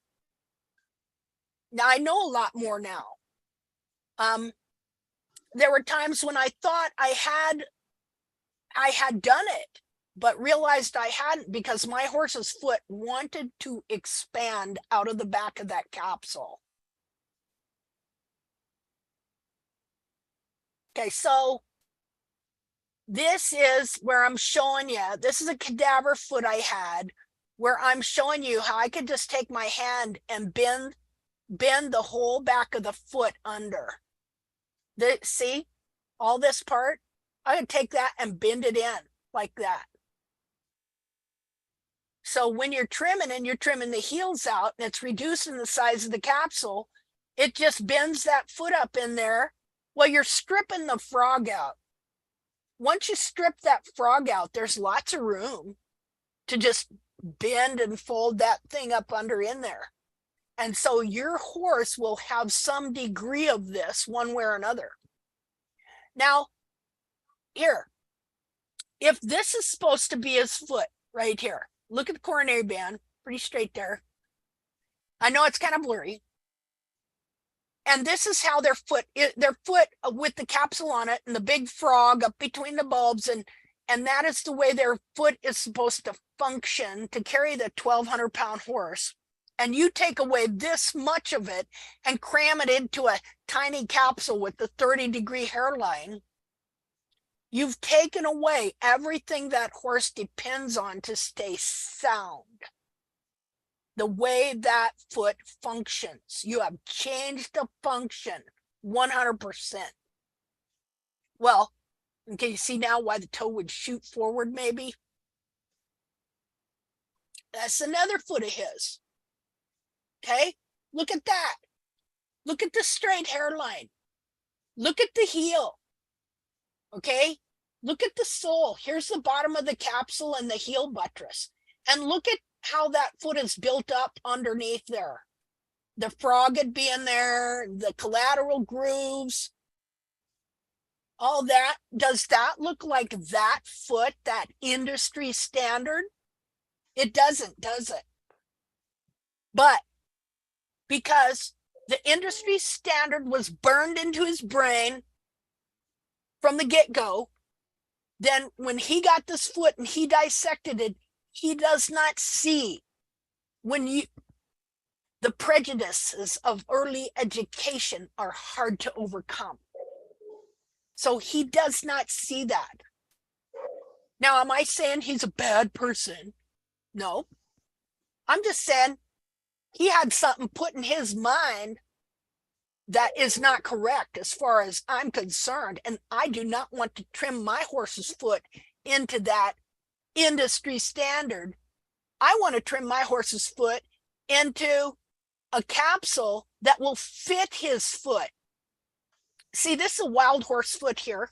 Now I know a lot more now. There were times when I thought I had done it, but realized I hadn't because my horse's foot wanted to expand out of the back of that capsule. Okay, so this is where I'm showing you, this is a cadaver foot I had, where I'm showing you how I could just take my hand and bend the whole back of the foot under. See, all this part, I could take that and bend it in like that. So when you're trimming and you're trimming the heels out and it's reducing the size of the capsule, it just bends that foot up in there. Well, you're stripping the frog out. Once you strip that frog out, there's lots of room to just bend and fold that thing up under in there. And so your horse will have some degree of this one way or another. Now, here, if this is supposed to be his foot right here, look at the coronary band, pretty straight there. I know it's kind of blurry. And this is how their foot with the capsule on it and the big frog up between the bulbs. And that is the way their foot is supposed to function to carry the 1,200-pound horse. And you take away this much of it and cram it into a tiny capsule with the 30-degree hairline. You've taken away everything that horse depends on to stay sound. The way that foot functions. You have changed the function 100%. Well, can you see now why the toe would shoot forward maybe? That's another foot of his. Okay, look at that. Look at the straight hairline. Look at the heel. Okay, look at the sole. Here's the bottom of the capsule and the heel buttress. And look at how that foot is built up underneath there. The frog would be in there, the collateral grooves, all that. Does that look like that foot, that industry standard? It doesn't, does it? But because the industry standard was burned into his brain from the get-go, then when he got this foot and he dissected it, he does not see the prejudices of early education are hard to overcome. So he does not see that. Now, am I saying he's a bad person? No. I'm just saying he had something put in his mind that is not correct as far as I'm concerned. And I do not want to trim my horse's foot into that industry standard. I want to trim my horse's foot into a capsule that will fit his foot. See, this is a wild horse foot here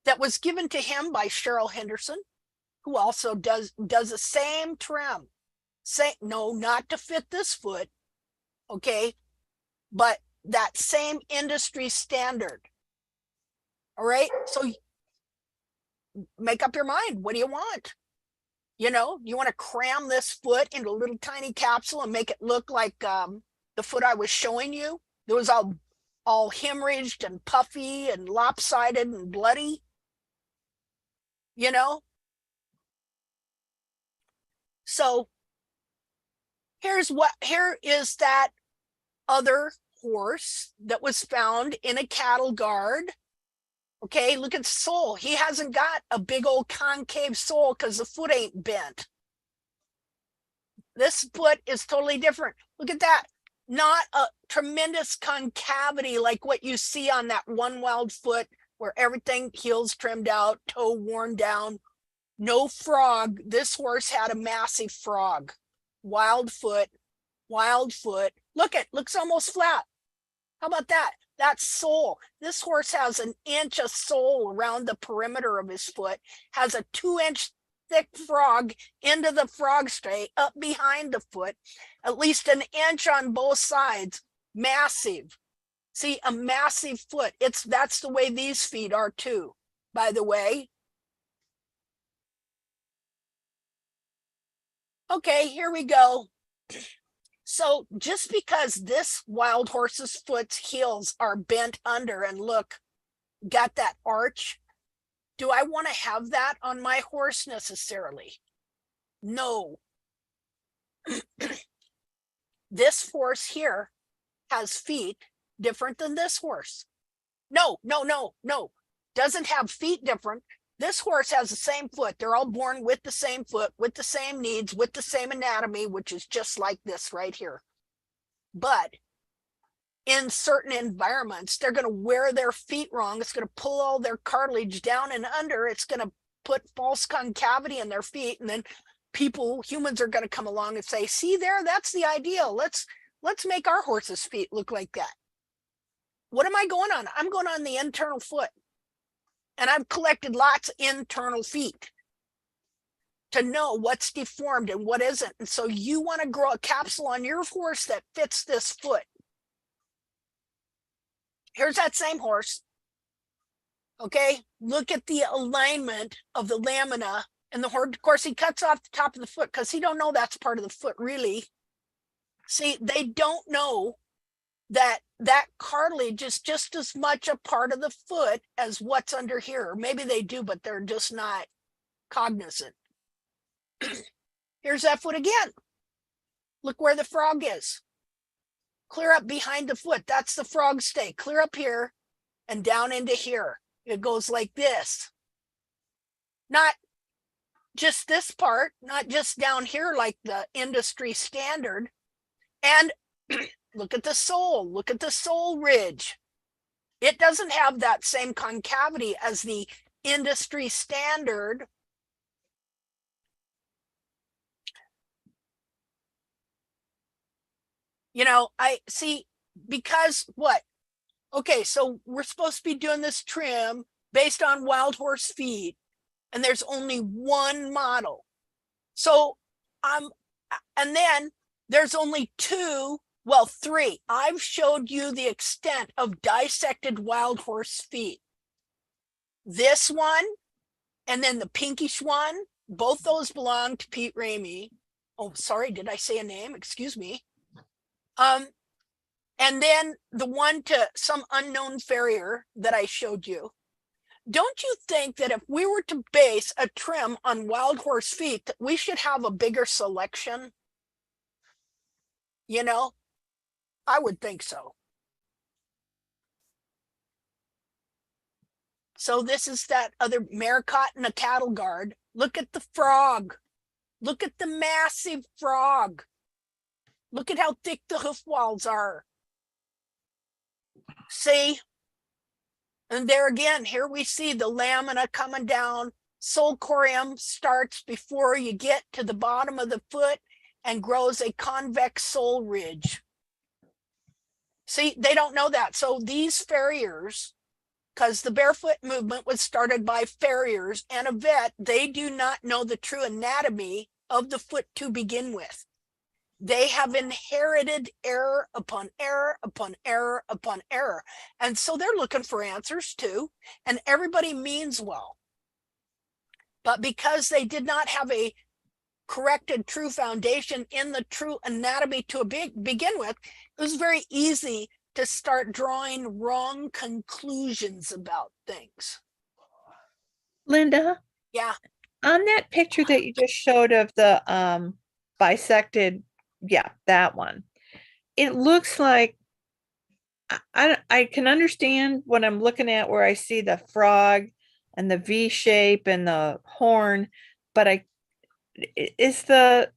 that was given to him by Cheryl Henderson, who also does the same trim. No, not to fit this foot, okay, but that same industry standard. All right, so make up your mind. What do you want? You know, you want to cram this foot into a little tiny capsule and make it look like the foot I was showing you? It was all hemorrhaged and puffy and lopsided and bloody. You know? So here is that other horse that was found in a cattle guard Okay, look at the sole. He hasn't got a big old concave sole because the foot ain't bent. This foot is totally different. Look at that. Not a tremendous concavity like what you see on that one wild foot where everything heels trimmed out, toe worn down. No frog. This horse had a massive frog. Wild foot, wild foot. Look, it looks almost flat. How about that? That's sole. This horse has an inch of sole around the perimeter of his foot, has a 2-inch thick frog into the frog stray up behind the foot, at least an inch on both sides. Massive. See, a massive foot. That's the way these feet are too, by the way. Okay, here we go. So just because this wild horse's foot's heels are bent under and look, got that arch, do I want to have that on my horse necessarily? No. This horse here has feet different than this horse. No. Doesn't have feet different. This horse has the same foot. They're all born with the same foot, with the same needs, with the same anatomy, which is just like this right here. But in certain environments, they're going to wear their feet wrong. It's going to pull all their cartilage down and under. It's going to put false concavity in their feet. And then humans are going to come along and say, see there, that's the ideal. Let's make our horse's feet look like that. What am I going on? I'm going on the internal foot. And I've collected lots of internal feet to know what's deformed and what isn't. And so you want to grow a capsule on your horse that fits this foot. Here's that same horse. Okay, look at the alignment of the lamina and the horse. Of course, he cuts off the top of the foot because he don't know that's part of the foot really. See, they don't know that cartilage is just as much a part of the foot as what's under here. Or maybe they do, but they're just not cognizant. Here's that foot again. Look where the frog is. Clear up behind the foot. That's the frog stay. Clear up here and down into here. It goes like this. Not just this part, not just down here like the industry standard. And look at the sole. Look at the sole ridge. It doesn't have that same concavity as the industry standard. You know, I see, because what? Okay, so we're supposed to be doing this trim based on wild horse feet, and there's only one model. So and then there's only three. I've showed you the extent of dissected wild horse feet. This one, and then the pinkish one, both those belong to Pete Ramey. Oh, sorry, did I say a name? Excuse me. And then the one to some unknown farrier that I showed you. Don't you think that if we were to base a trim on wild horse feet, that we should have a bigger selection? You know, I would think so. So this is that other Maricot and a cattle guard. Look at the frog. Look at the massive frog. Look at how thick the hoof walls are. See? And there again, here we see the lamina coming down. Sole corium starts before you get to the bottom of the foot and grows a convex sole ridge. See, they don't know that. So these farriers, because the barefoot movement was started by farriers and a vet, they do not know the true anatomy of the foot to begin with. They have inherited error upon error upon error upon error. And so they're looking for answers too. And everybody means well. But because they did not have a corrected true foundation in the true anatomy to begin with, it was very easy to start drawing wrong conclusions about things. Linda, Yeah. on that picture that you just showed of the bisected, yeah, that one, it looks like I can understand what I'm looking at where I see the frog and the V shape and the horn, but is the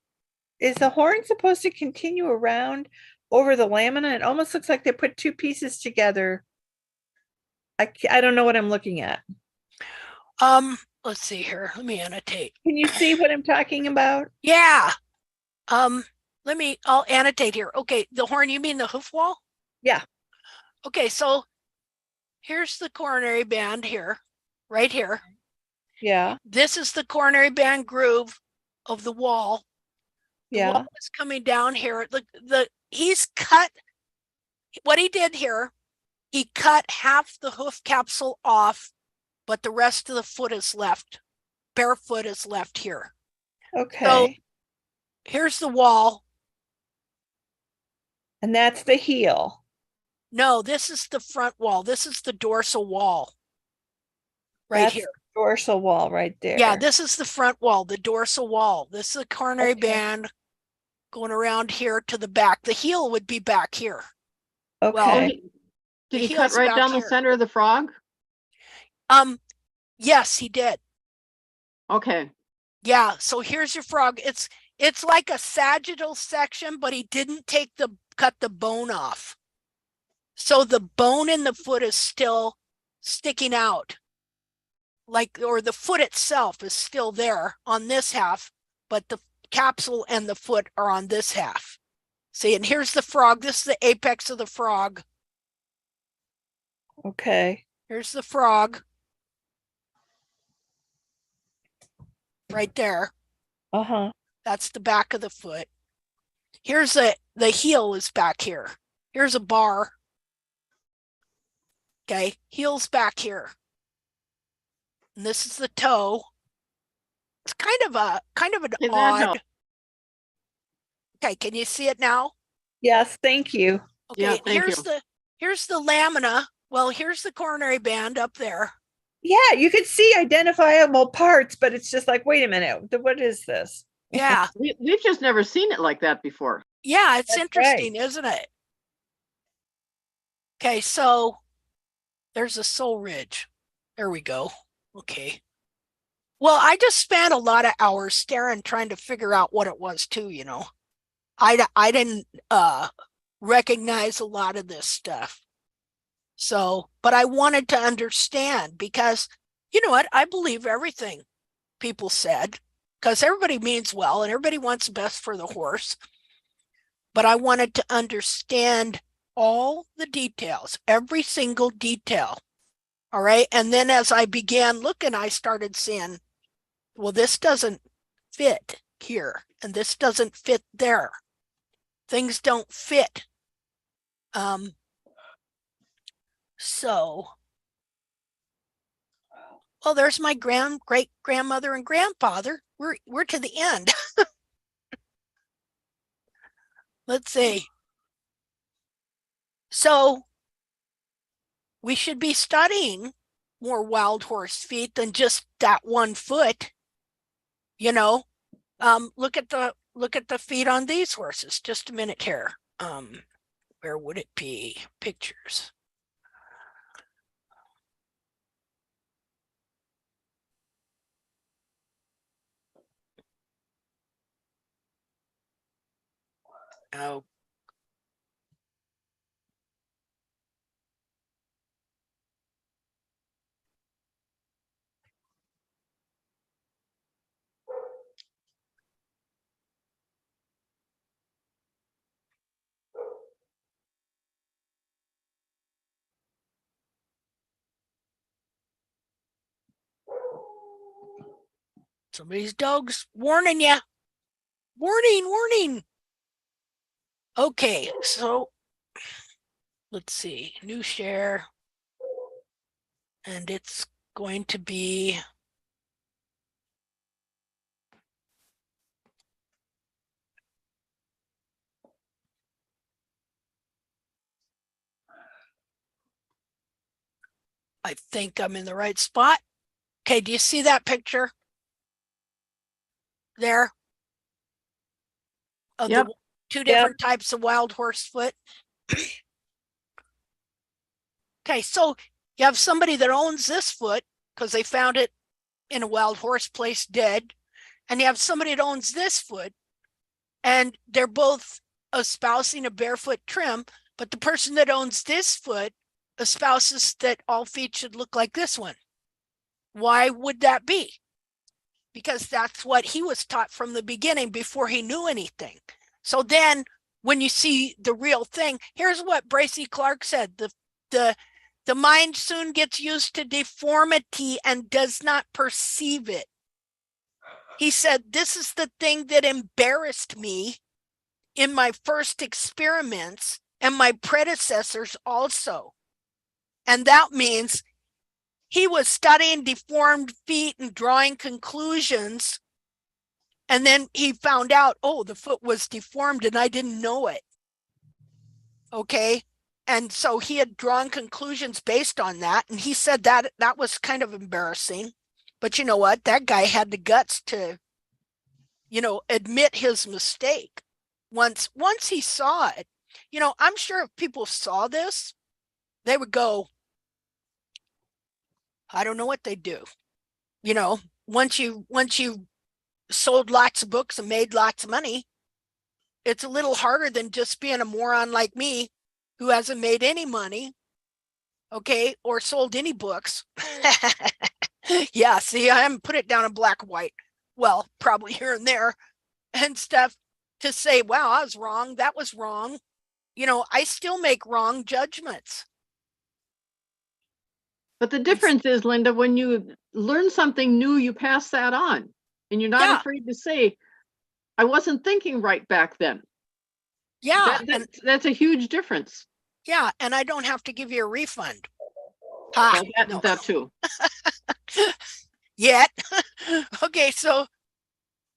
horn supposed to continue around over the lamina? It almost looks like they put two pieces together. I don't know what I'm looking at. Let's see here. Let me annotate. Can you see what I'm talking about? Yeah. I'll annotate here. Okay, the horn, you mean the hoof wall? Yeah. Okay, so here's the coronary band here, right here. Yeah. This is the coronary band groove of the wall. The Yeah. wall is coming down here. He's cut, what he did here, he cut half the hoof capsule off, but the rest of the foot is left. Barefoot is left here. Okay. So here's the wall. And that's the heel. No, this is the front wall. This is the dorsal wall. Right That's here. the dorsal wall right there. Yeah, this is the front wall, the dorsal wall. This is the coronary Okay. band going around here to the back. The heel would be back here. So Okay. Did The he cut heel's right back down the here. center of the frog? Yes, he did. Okay, Yeah, so here's your frog. It's like a sagittal section, but he didn't cut the bone off. So the bone in the foot is still sticking out. Or the foot itself is still there on this half, but the capsule and the foot are on this half. See, and here's the frog. This is the apex of the frog. Okay. Here's the frog. Right there. Uh-huh. That's the back of the foot. Here's the heel is back here. Here's a bar. Okay, heel's back here. And this is the toe. It's kind of an Hey, that odd. helps. Okay, can you see it now? Yes, thank you. Okay, Yeah, thank you. here's the lamina. Well, here's the coronary band up there. Yeah, you could see identifiable parts, but it's just like, wait a minute, what is this? Yeah, We've just never seen it like that before. yeah, it's That's interesting, isn't it? Okay, so there's a soul ridge. There we go. Okay. Well, I just spent a lot of hours staring, trying to figure out what it was too, you know. I didn't recognize a lot of this stuff. So, but I wanted to understand because, you know what, I believe everything people said because everybody means well and everybody wants the best for the horse. But I wanted to understand all the details, every single detail. All right. And then as I began looking, I started seeing, well, this doesn't fit here and this doesn't fit there. Things don't fit. So, well, there's my great grandmother and grandfather. We're to the end. Let's see. So we should be studying more wild horse feet than just that one foot. You know, look at the feet on these horses. Just a minute here. Where would it be? Pictures. Oh. Somebody's dog's warning you. Warning. Okay, so let's see, new share. And it's going to be I think I'm in the right spot. Okay, do you see that picture? There? Of Yep. the two different types of wild horse foot. Okay, so you have somebody that owns this foot because they found it in a wild horse place dead, and you have somebody that owns this foot, and they're both espousing a barefoot trim, but the person that owns this foot espouses that all feet should look like this one. Why would that be? Because that's what he was taught from the beginning before he knew anything. So then when you see the real thing, here's what Bracy Clark said: the mind soon gets used to deformity and does not perceive it. He said, this is the thing that embarrassed me in my first experiments and my predecessors also. And that means he was studying deformed feet and drawing conclusions. And then he found out, oh, the foot was deformed and I didn't know it. Okay. And so he had drawn conclusions based on that. And he said that that was kind of embarrassing. But you know what? That guy had the guts to, you know, admit his mistake. Once he saw it, you know, I'm sure if people saw this, they would go, I don't know what they'd do. You know, once you sold lots of books and made lots of money, it's a little harder than just being a moron like me who hasn't made any money, okay, or sold any books. Yeah, see, I haven't put it down in black and white. Well, probably here and there and stuff to say, wow, I was wrong. That was wrong. You know, I still make wrong judgments. But the difference is, Linda, when you learn something new, you pass that on. And you're not Yeah. afraid to say, I wasn't thinking right back then. Yeah. That's a huge difference. Yeah. And I don't have to give you a refund. Ha, Well, that too. Yet. Okay. So,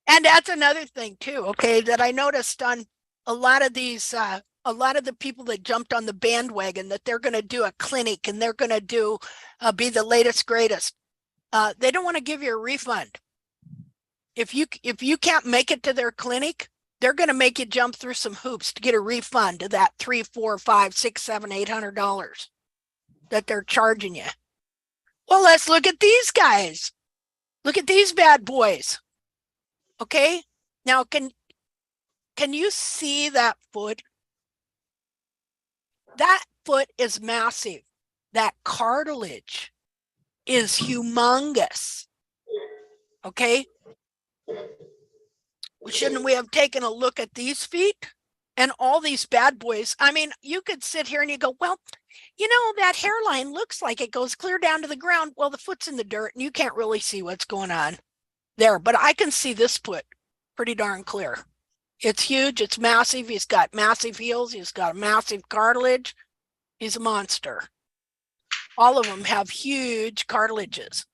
and that's another thing too, okay, that I noticed on a lot of these, a lot of the people that jumped on the bandwagon that they're going to do a clinic and they're going to do be the latest greatest. They don't want to give you a refund. If you can't make it to their clinic, they're going to make you jump through some hoops to get a refund of that $300, $400, $500, $600, $700, $800 that they're charging you. Well, let's look at these guys. Look at these bad boys. Okay. Now, can you see that foot? That foot is massive. That cartilage is humongous. Okay. Shouldn't we have taken a look at these feet and all these bad boys? I mean, you could sit here and you go, well, you know, that hairline looks like it goes clear down to the ground. Well, the foot's in the dirt and you can't really see what's going on there, but I can see this foot pretty darn clear. It's huge. It's massive. He's got massive heels. He's got a massive cartilage. He's a monster. All of them have huge cartilages,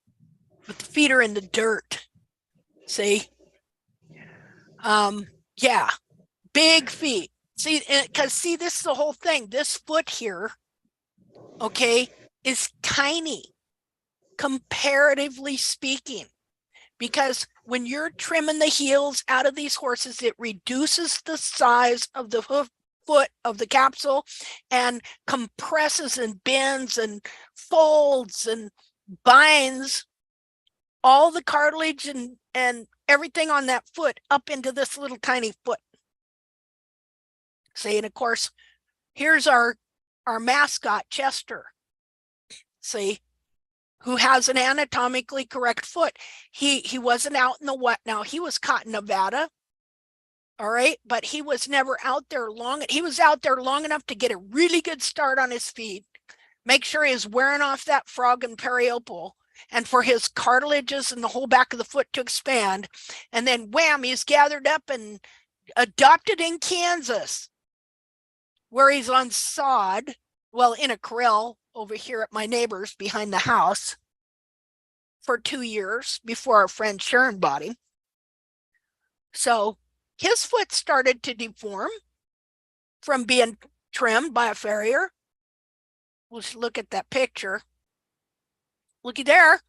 but the feet are in the dirt. See? Yeah, big feet. See, because see, this is the whole thing. This foot here, okay, is tiny, comparatively speaking, because when you're trimming the heels out of these horses, it reduces the size of the hoof foot of the capsule and compresses and bends and folds and binds all the cartilage and everything on that foot up into this little tiny foot. See, and of course, here's our mascot, Chester. See, who has an anatomically correct foot. He wasn't out in the wet. Now, he was caught in Nevada. All right, but he was never out there long. He was out there long enough to get a really good start on his feet, make sure he was wearing off that frog and periopal, and for his cartilages and the whole back of the foot to expand. And then wham, he's gathered up and adopted in Kansas, where he's on sod, well, in a corral over here at my neighbor's behind the house for 2 years before our friend Sharon bought him. So his foot started to deform from being trimmed by a farrier. Let's look at that picture. Looky there.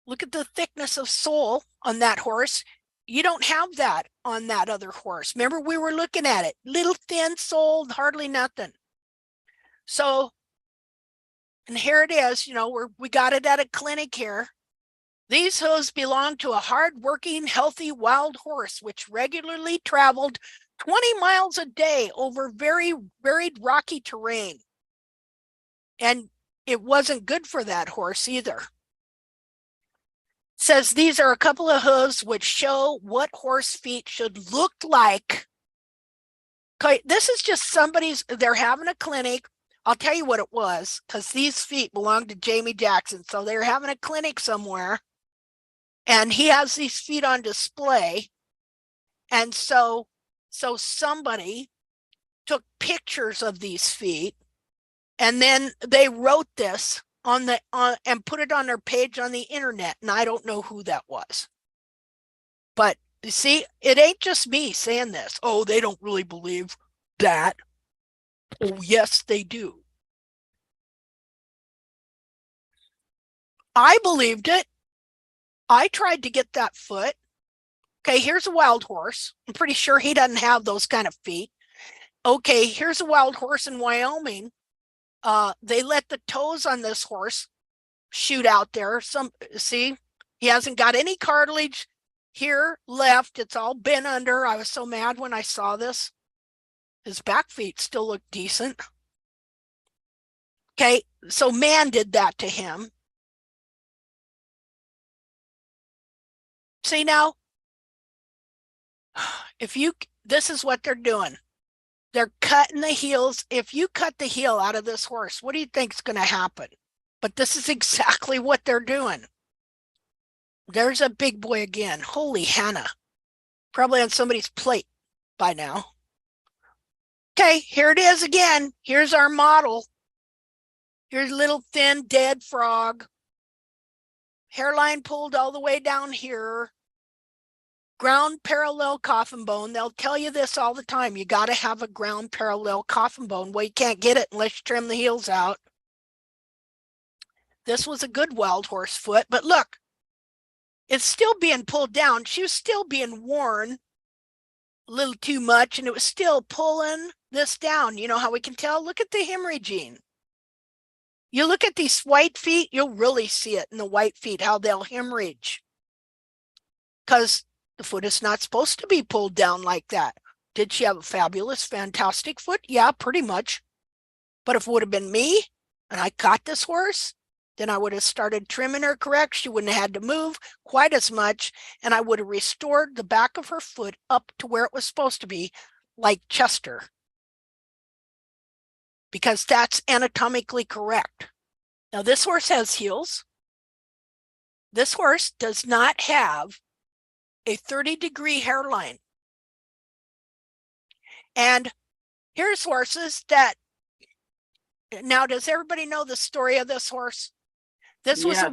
Look at the thickness of sole on that horse. You don't have that on that other horse. Remember, we were looking at it. Little thin sole, hardly nothing. So And here it is, we got it at a clinic here. These hooves belong to a hard-working, healthy wild horse, which regularly traveled 20 miles a day over very varied rocky terrain. And it wasn't good for that horse either. Says these are a couple of hooves which show what horse feet should look like. Okay, this is just they're having a clinic. I'll tell you what it was, because these feet belong to Jamie Jackson. So they're having a clinic somewhere, and he has these feet on display. And so somebody took pictures of these feet, and then they wrote this on and put it on their page on the internet. And I don't know who that was. But you see, it ain't just me saying this. Oh, they don't really believe that. Oh, yes, they do. I believed it. I tried to get that foot. Okay, here's a wild horse. I'm pretty sure he doesn't have those kind of feet. Okay, here's a wild horse in Wyoming. They let the toes on this horse shoot out there. See, he hasn't got any cartilage here left. It's all bent under. I was so mad when I saw this. His back feet still look decent. Okay, so man did that to him. See now, this is what they're doing. They're cutting the heels. If you cut the heel out of this horse, what do you think is going to happen? But this is exactly what they're doing. There's a big boy again. Holy Hannah. Probably on somebody's plate by now. Okay, here it is again. Here's our model. Here's a little thin dead frog. Hairline pulled all the way down here. Ground parallel coffin bone. They'll tell you this all the time. You got to have a ground parallel coffin bone. Well, you can't get it unless you trim the heels out. This was a good wild horse foot, but look, it's still being pulled down. She was still being worn a little too much, and it was still pulling this down. You know how we can tell? Look at the hemorrhaging. You look at these white feet, you'll really see it in the white feet, how they'll hemorrhage. Because the foot is not supposed to be pulled down like that. Did she have a fabulous, fantastic foot? Yeah, pretty much. But if it would have been me and I caught this horse, then I would have started trimming her correct. She wouldn't have had to move quite as much. And I would have restored the back of her foot up to where it was supposed to be, like Chester. Because that's anatomically correct. Now, this horse has heels. This horse does not have a 30-degree hairline. And here's horses that, now does everybody know the story of this horse? This was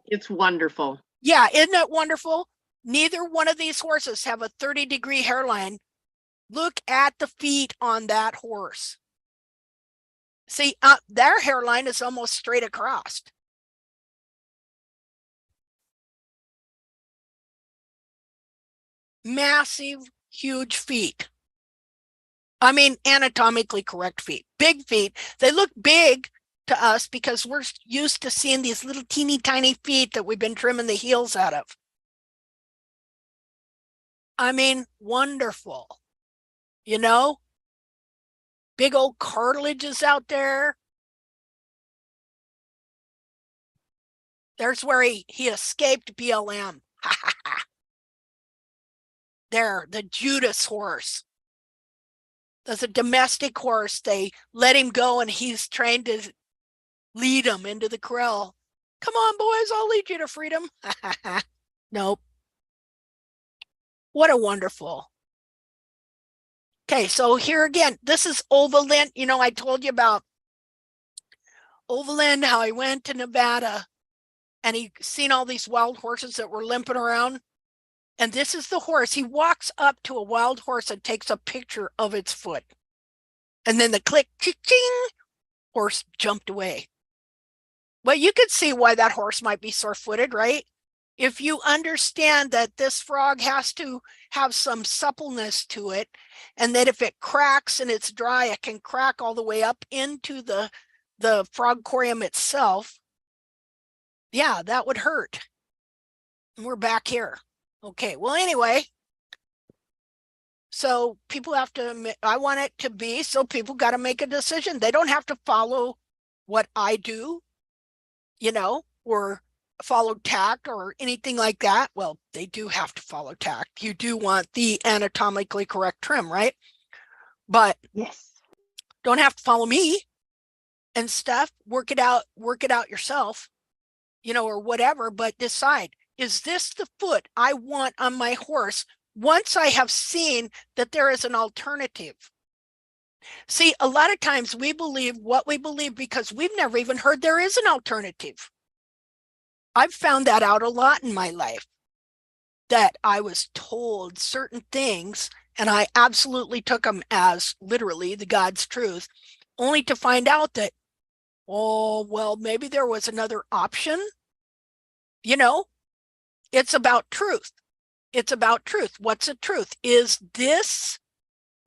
it's wonderful. Yeah, isn't it wonderful? Neither one of these horses have a 30-degree hairline. Look at the feet on that horse. See, their hairline is almost straight across. Massive, huge feet. I mean, anatomically correct feet. Big feet. They look big to us because we're used to seeing these little teeny tiny feet that we've been trimming the heels out of. I mean, wonderful. You know? Big old cartilages out there. There's where he escaped BLM. There, the Judas horse. That's a domestic horse. They let him go and he's trained to lead them into the corral. Come on, boys, I'll lead you to freedom. Nope. What a wonderful. Okay, so here again, this is Overland. You know, I told you about Overland, how he went to Nevada and he seen all these wild horses that were limping around. And this is the horse. He walks up to a wild horse and takes a picture of its foot. And then the click, ching, horse jumped away. Well, you could see why that horse might be sore-footed, right? If you understand that this frog has to have some suppleness to it, and that if it cracks and it's dry, it can crack all the way up into the the frog corium itself, yeah, that would hurt. And we're back here. Okay, well, anyway, so people have to, I want it to be, so people got to make a decision. They don't have to follow what I do, you know, or follow tact or anything like that. Well, they do have to follow tact. You do want the anatomically correct trim, right? But Yes. don't have to follow me and stuff. Work it out yourself, you know, or whatever, but decide, is this the foot I want on my horse once I have seen that there is an alternative? See, a lot of times we believe what we believe because we've never even heard there is an alternative. I've found that out a lot in my life, that I was told certain things and I absolutely took them as literally the God's truth, only to find out that, oh, well, maybe there was another option. You know, it's about truth. It's about truth. What's the truth? Is this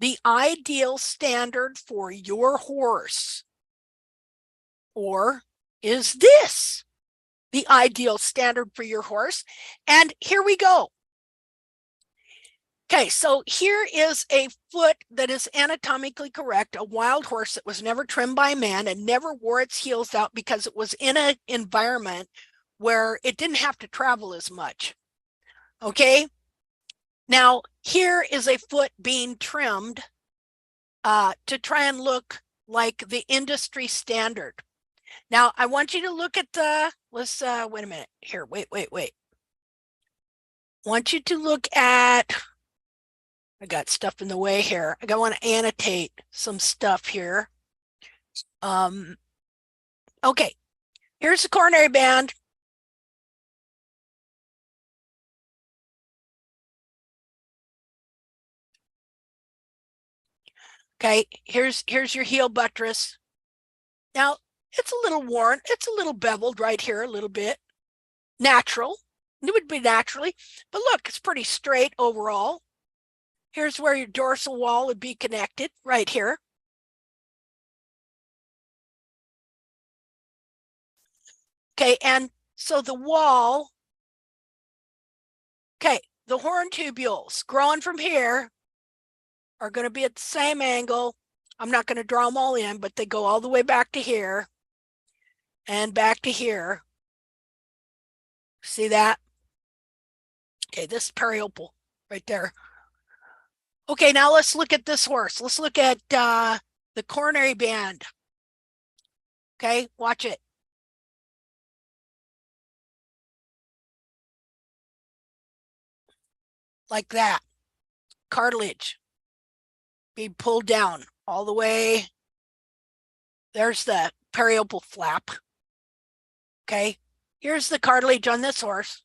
the ideal standard for your horse? Or is this the ideal standard for your horse? And here we go. Okay, so here is a foot that is anatomically correct, a wild horse that was never trimmed by man and never wore its heels out because it was in an environment where it didn't have to travel as much. Okay, now here is a foot being trimmed to try and look like the industry standard. Now I want you to look at the, let's wait a minute here, wait. Want you to look at, I got stuff in the way here. I want to annotate some stuff here. Okay, here's the coronary band. Okay, here's your heel buttress. Now, it's a little worn. It's a little beveled right here, a little bit. Natural. It would be naturally. But look, it's pretty straight overall. Here's where your dorsal wall would be connected, right here. Okay, and so the wall, okay, the horn tubules growing from here are going to be at the same angle. I'm not going to draw them all in, but they go all the way back to here and back to here. See that? Okay, this is periopal right there. Okay, now let's look at this horse. Let's look at the coronary band. Okay, watch it. Like that. Cartilage. Be pulled down all the way. There's the periopal flap. Okay, here's the cartilage on this horse.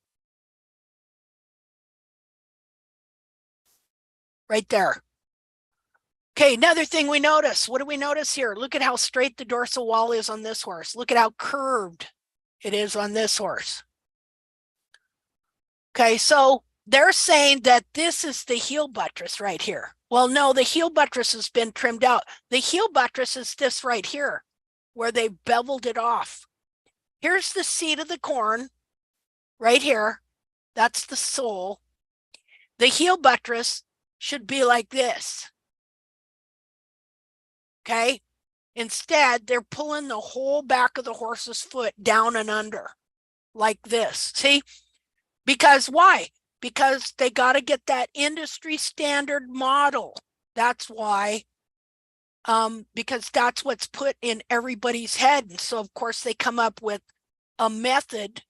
Right there. Okay, another thing we notice. What do we notice here? Look at how straight the dorsal wall is on this horse. Look at how curved it is on this horse. Okay, so they're saying that this is the heel buttress right here. Well, no, the heel buttress has been trimmed out. The heel buttress is this right here, where they beveled it off. Here's the seat of the corn, right here. That's the sole. The heel buttress should be like this. Okay? Instead, they're pulling the whole back of the horse's foot down and under, like this. See? Because why? Because they got to get that industry standard model. That's why. Because that's what's put in everybody's head. And so, of course, they come up with a method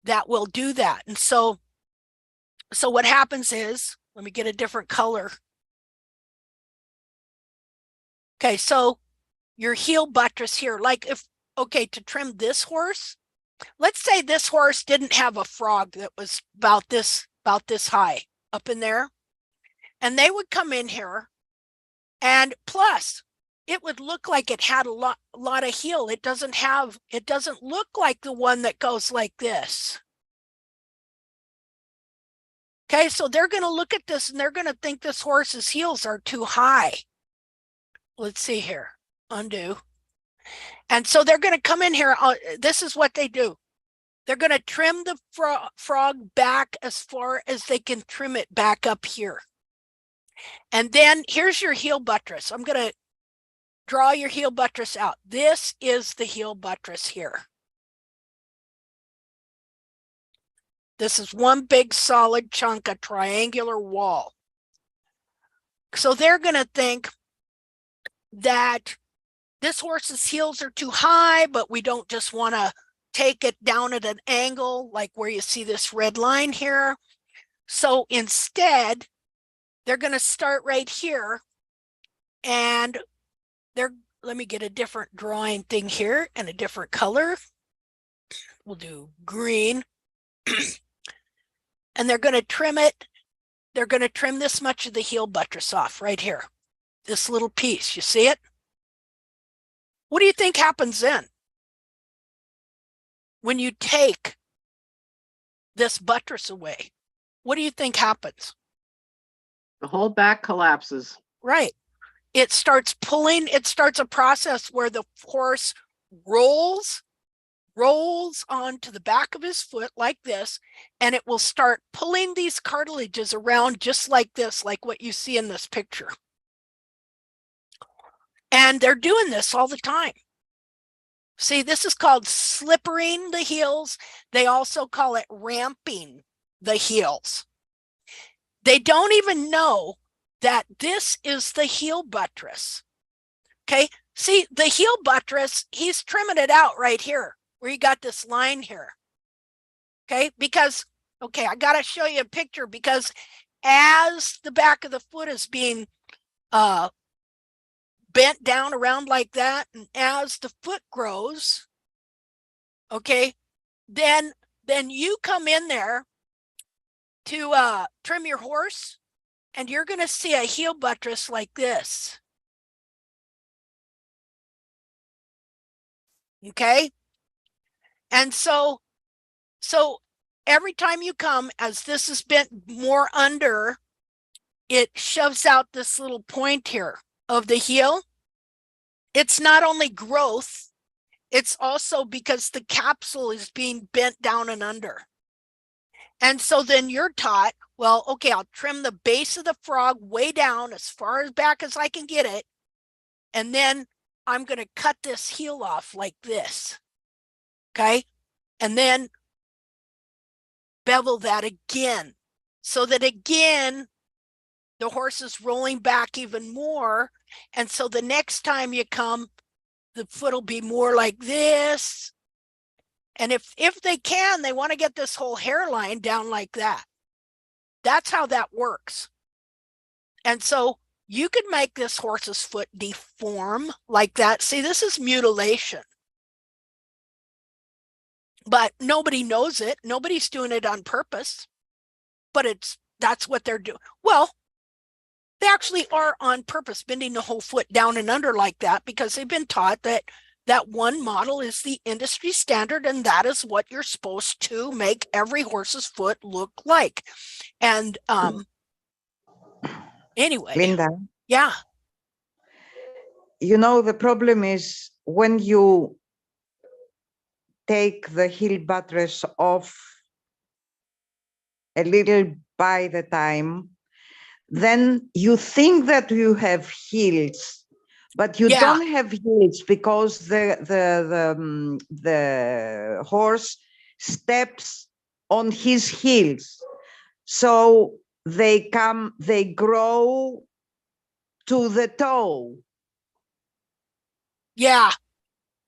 that will do that. And so what happens is, let me get a different color. Okay, so your heel buttress here, like if, okay, to trim this horse, let's say this horse didn't have a frog that was about this high up in there, and they would come in here, and plus it would look like it had a lot of heel. It doesn't look like the one that goes like this. Okay, so they're going to look at this and they're going to think this horse's heels are too high. Let's see here, undo. And so they're going to come in here. This is what they do. They're going to trim the frog back as far as they can trim it back up here. And then here's your heel buttress. I'm going to draw your heel buttress out. This is the heel buttress here. This is one big solid chunk, a triangular wall. So they're going to think that this horse's heels are too high, but we don't just want to take it down at an angle like where you see this red line here. So instead, they're going to start right here, and let me get a different drawing thing here and a different color. We'll do green. And they're going to trim it. They're going to trim this much of the heel buttress off right here. This little piece, you see it? What do you think happens then? When you take this buttress away, what do you think happens? The whole back collapses. Right. It starts pulling, it starts a process where the horse rolls onto the back of his foot like this, and it will start pulling these cartilages around just like this, like what you see in this picture. And they're doing this all the time. See, this is called slippering the heels. They also call it ramping the heels. They don't even know that this is the heel buttress. Okay, see the heel buttress, he's trimming it out right here where you got this line here. Okay, because, okay, I got to show you a picture, because as the back of the foot is being bent down around like that, and as the foot grows, okay, then you come in there to trim your horse, and you're going to see a heel buttress like this. Okay, and so every time you come, as this is bent more under, it shoves out this little point here of the heel. It's not only growth, it's also because the capsule is being bent down and under. And so then you're taught, well, okay, I'll trim the base of the frog way down as far as back as I can get it. And then I'm going to cut this heel off like this. Okay. And then bevel that again, so that again, the horse is rolling back even more. And so the next time you come, the foot will be more like this. And if they can, they want to get this whole hairline down like that. That's how that works. And so you could make this horse's foot deform like that. See, this is mutilation. But nobody knows it. Nobody's doing it on purpose. But that's what they're doing. Well, they actually are on purpose bending the whole foot down and under like that, because they've been taught that one model is the industry standard, and that is what you're supposed to make every horse's foot look like. And anyway, Linda, yeah, you know, the problem is when you take the heel buttress off a little by the time, then you think that you have heels, but you don't have heels, because the horse steps on his heels. So they grow to the toe. Yeah.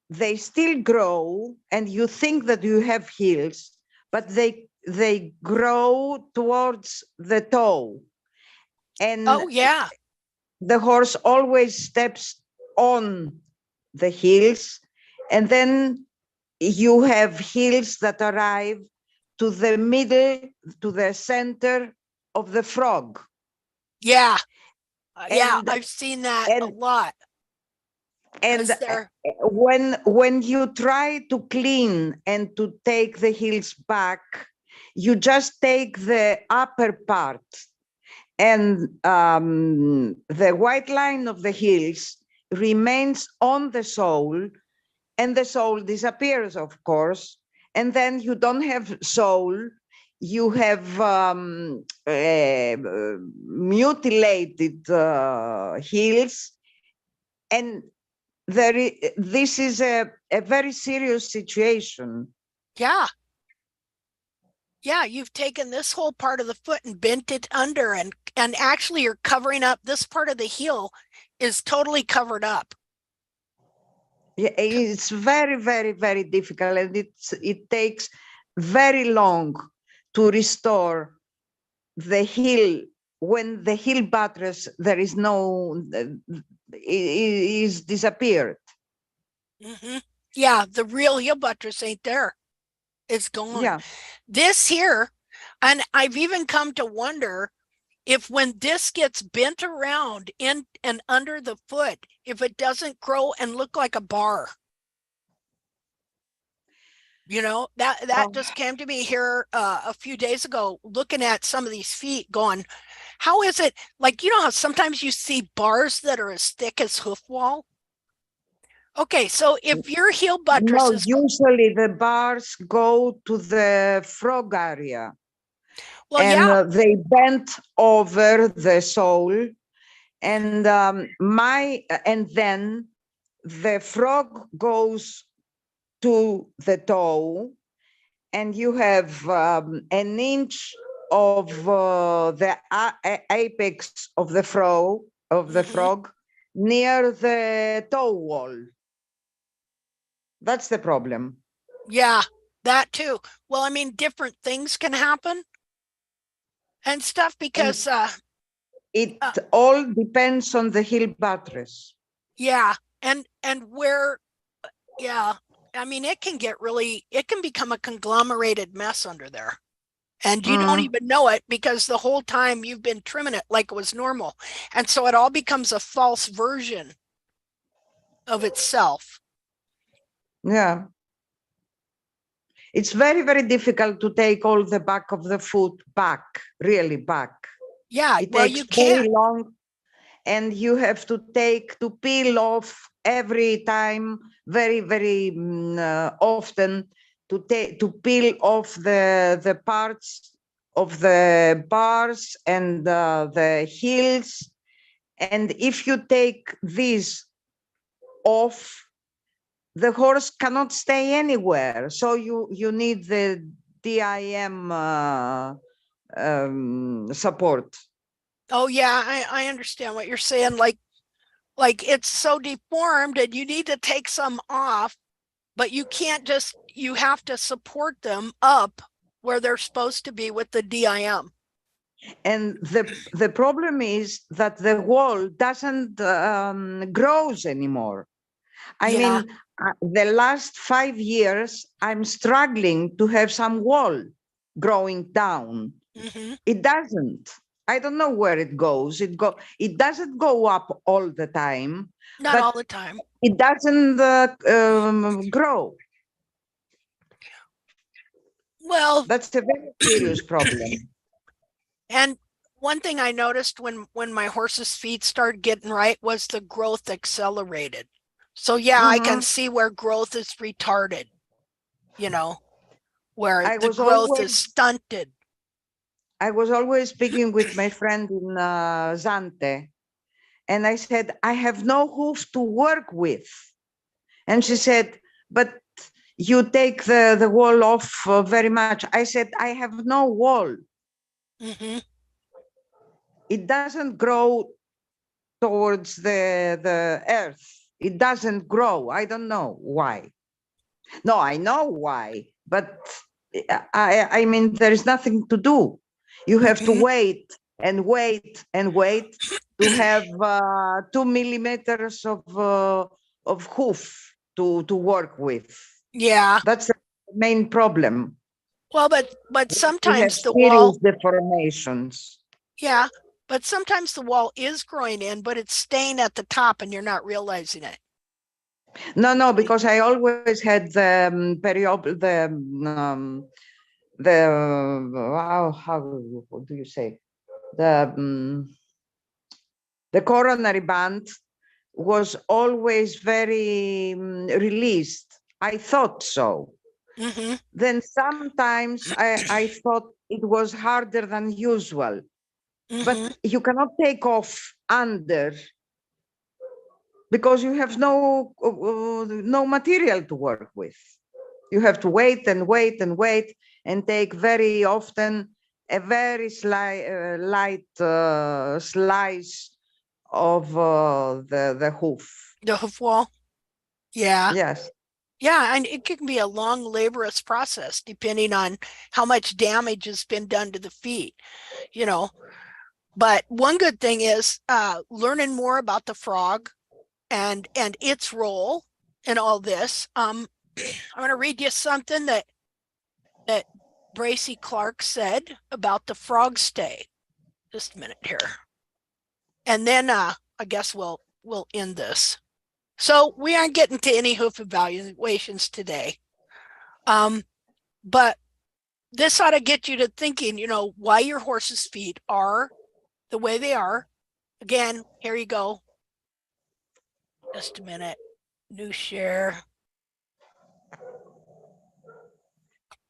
They still grow, and you think that you have heels, but they grow towards the toe. And oh yeah, the horse always steps on the heels, and then you have heels that arrive to the middle, to the center of the frog. Yeah. Yeah, I've seen that a lot. And when you try to clean and to take the heels back, you just take the upper part, and the white line of the heels remains on the sole, and the soul disappears, of course. And then you don't have soul, you have mutilated heels, and this is a very serious situation. Yeah. Yeah, you've taken this whole part of the foot and bent it under, and actually you're covering up this part of the heel is totally covered up. Yeah, it's very, very, very difficult, and it takes very long to restore the heel. When the heel buttress, there is no, is disappeared. Mm-hmm. Yeah, the real heel buttress ain't there. It's gone. Yeah. This here, and I've even come to wonder if when this gets bent around in and under the foot, if it doesn't grow and look like a bar. You know, that just came to me here a few days ago, looking at some of these feet going, how is it, like, you know how sometimes you see bars that are as thick as hoof wall? Okay, so if your heel buttress No, is, usually the bars go to the frog area, well, and yeah, they bent over the sole, and and then the frog goes to the toe, and you have an inch of the apex of the frog near the toe wall. That's the problem. yeah, that too. Well, I mean, different things can happen and stuff because, It all depends on the heel buttress. yeah, and where, yeah, I mean, it can become a conglomerated mess under there. And you don't even know it because the whole time you've been trimming it like it was normal. And so it all becomes a false version of itself. Yeah. It's very, very difficult to take all the back of the foot back, really back. Yeah, It well, takes you very can't. long, and you have to peel off every time, very, very often, to peel off the parts of the bars and the heels. And if you take these off, the horse cannot stay anywhere. So you need the DIM support. Oh yeah, I understand what you're saying. Like it's so deformed and you need to take some off, but you can't just, you have to support them up where they're supposed to be with the DIM. And the problem is that the wall doesn't grows anymore. I mean, the last 5 years, I'm struggling to have some wall growing down. It doesn't. I don't know where it goes. It doesn't go up all the time. Not all the time. It doesn't grow. Well, that's a very serious problem. And one thing I noticed when my horse's feet started getting right was the growth accelerated. So yeah, I can see where growth is retarded, you know, where the growth is stunted. I was always speaking with my friend in Zante, and I said, I have no hoof to work with. And she said, but you take the wall off very much. I said, I have no wall. It doesn't grow towards the earth. It doesn't grow. I don't know why. No, I know why, but I mean, there is nothing to do. You have to wait and wait and wait to have 2 millimeters of hoof to work with. Yeah. That's the main problem. Well, but sometimes the serious wall deformations. Yeah, but sometimes the wall is growing in, but it's staying at the top and you're not realizing it. No, because I always had the how do you say, the coronary band was always very released. I thought so. Mm-hmm. Then sometimes I thought it was harder than usual. Mm-hmm. But you cannot take off under because you have no material to work with. You have to wait and wait and wait and take very often a very light slice of the hoof. The hoof wall. Yeah. Yes. Yeah, and it can be a long, laborious process depending on how much damage has been done to the feet, you know. But one good thing is learning more about the frog and its role in all this. I'm going to read you something that Bracy Clark said about the frog stay. Just a minute here, and then I guess we'll end this. So we aren't getting to any hoof evaluations today. But this ought to get you to thinking, you know, why your horse's feet are the way they are. Again, here you go. Just a minute. New share.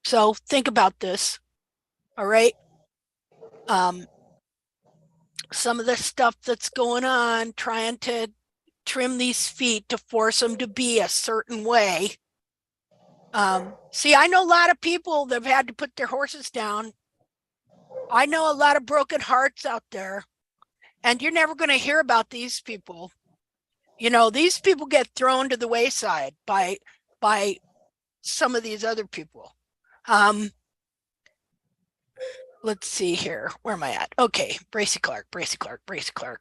So think about this. All right. Some of the stuff that's going on, trying to trim these feet to force them to be a certain way. See, I know a lot of people that have had to put their horses down. I know a lot of broken hearts out there, and you're never going to hear about these people. You know, these people get thrown to the wayside by some of these other people. Let's see here. Where am I at? Okay, Bracy Clark.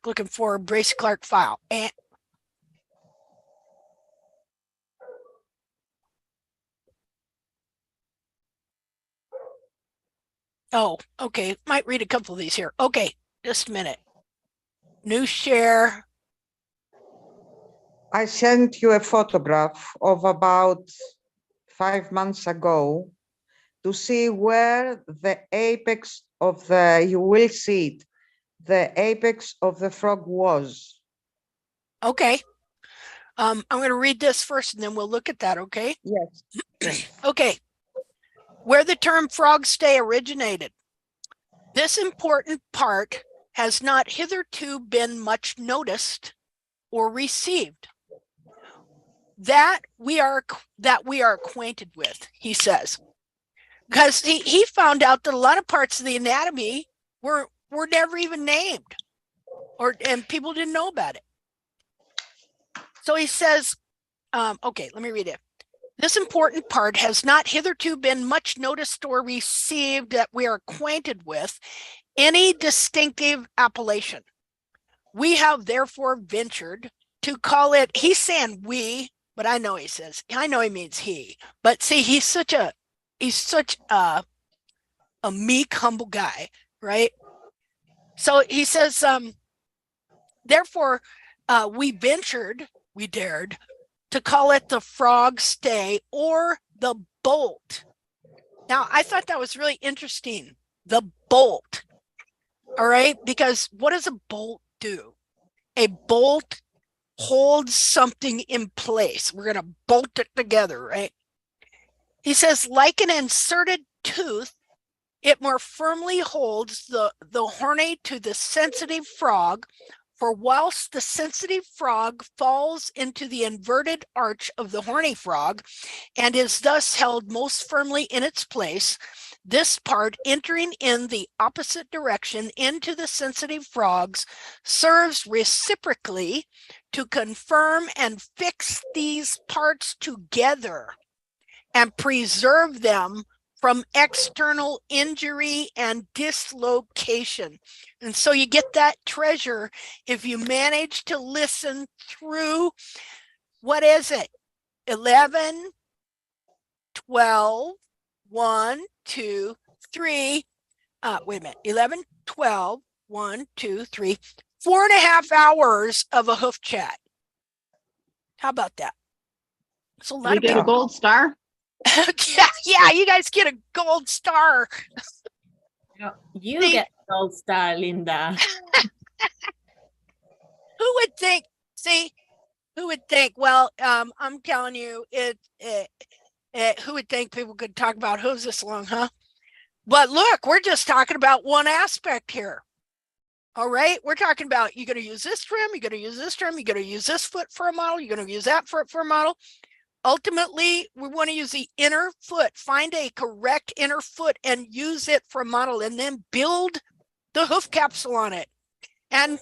Looking for a Bracy Clark file. And oh, okay. Might read a couple of these here. Okay, just a minute. New share. I sent you a photograph of about 5 months ago to see where the apex of you will see it, the apex of the frog was. Okay. I'm going to read this first and then we'll look at that, okay? Yes. Okay. Where the term frog stay originated. This important part has not hitherto been much noticed or received. That we are acquainted with, he says. Because he found out that a lot of parts of the anatomy were never even named, and people didn't know about it. So he says, okay, let me read it. This important part has not hitherto been much noticed or received that we are acquainted with any distinctive appellation. We have therefore ventured to call it, he's saying we, but I know he means he, but see, he's such a meek, humble guy, right? So he says, therefore, we dared to call it the frog stay or the bolt. Now, I thought that was really interesting. The bolt. All right, because what does a bolt do? A bolt holds something in place. We're going to bolt it together, right? He says, like an inserted tooth, it more firmly holds the horny to the sensitive frog, for whilst the sensitive frog falls into the inverted arch of the horny frog and is thus held most firmly in its place, this part entering in the opposite direction into the sensitive frogs serves reciprocally to confirm and fix these parts together and preserve them from external injury and dislocation. And so you get that treasure if you manage to listen through, what is it? 11, 12, 1, 2, 3. Wait a minute. 11, 12, 1, 2, 3. 4.5 hours of a hoof chat. How about that? So a lot We of get a people. gold star. Yeah, you guys get a gold star. You See? get a gold star, Linda. Who would think? See, Who would think? Well, I'm telling you, who would think people could talk about hooves this long, huh? But look, we're just talking about one aspect here. All right, we're talking about you're going to use this trim, you're going to use this trim, you're going to use this foot for a model, you're going to use that foot for a model. Ultimately, we want to use the inner foot, find a correct inner foot and use it for a model, and then build the hoof capsule on it. And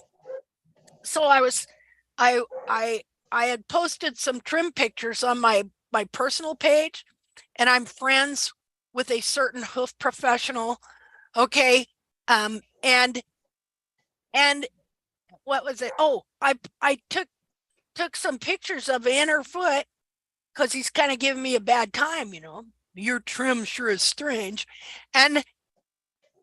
so I had posted some trim pictures on my personal page, and I'm friends with a certain hoof professional. Okay. And what was it? Oh, I took some pictures of inner foot because he's kind of giving me a bad time, you know. Your trim sure is strange. And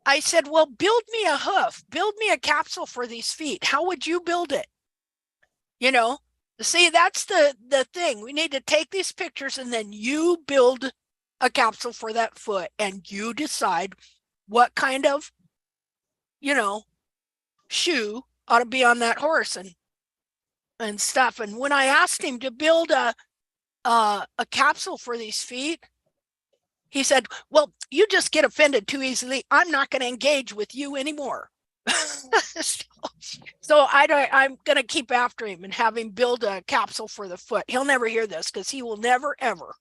I said, well, build me a hoof, build me a capsule for these feet. How would you build it? You know, see, that's the thing. We need to take these pictures and then you build a capsule for that foot and you decide what kind of, you know, shoe ought to be on that horse and stuff. And when I asked him to build a capsule for these feet, he said, well, you just get offended too easily. I'm not going to engage with you anymore. So I'm going to keep after him and have him build a capsule for the foot. He'll never hear this because he will never, ever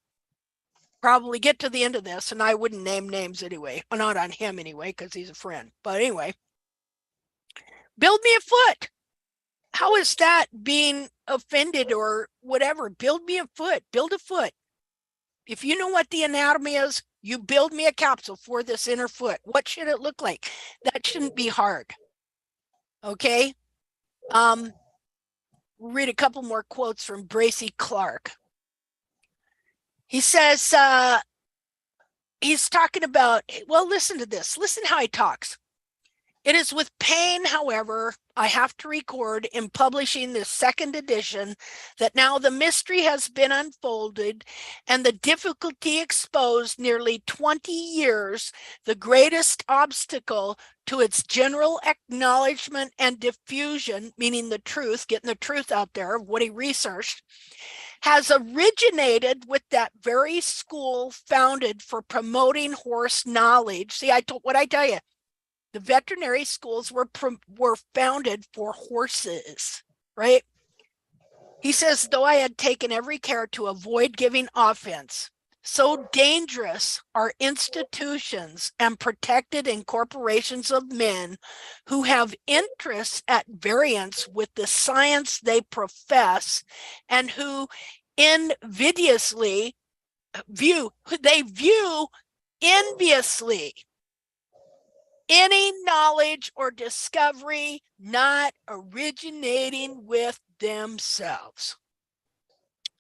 probably get to the end of this. And I wouldn't name names anyway. Well, not on him anyway, because he's a friend. But anyway, build me a foot. How is that being offended or whatever? Build me a foot. Build a foot. If you know what the anatomy is, you build me a capsule for this inner foot. What should it look like? That shouldn't be hard. Okay. Read a couple more quotes from Bracy Clark. He says, he's talking about, well, listen to this. Listen how he talks. It is with pain, however, I have to record in publishing this second edition that now the mystery has been unfolded and the difficulty exposed nearly 20 years, the greatest obstacle to its general acknowledgement and diffusion, meaning the truth, getting the truth out there of what he researched, has originated with that very school founded for promoting horse knowledge. See, what I tell you, the veterinary schools were founded for horses, right? He says, though I had taken every care to avoid giving offense, so dangerous are institutions and protected incorporations of men who have interests at variance with the science they profess and who enviously view enviously any knowledge or discovery not originating with themselves.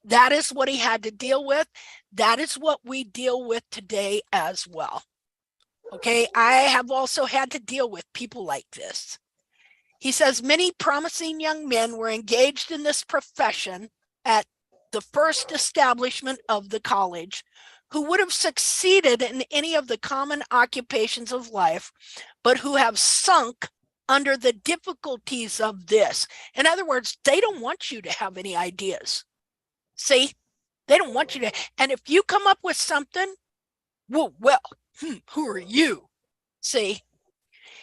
That is what he had to deal with. That is what we deal with today as well. Okay, I have also had to deal with people like this. He says many promising young men were engaged in this profession at the first establishment of the college, who would have succeeded in any of the common occupations of life, but who have sunk under the difficulties of this. In other words, they don't want you to have any ideas. See, they don't want you to. And if you come up with something, well, who are you? See,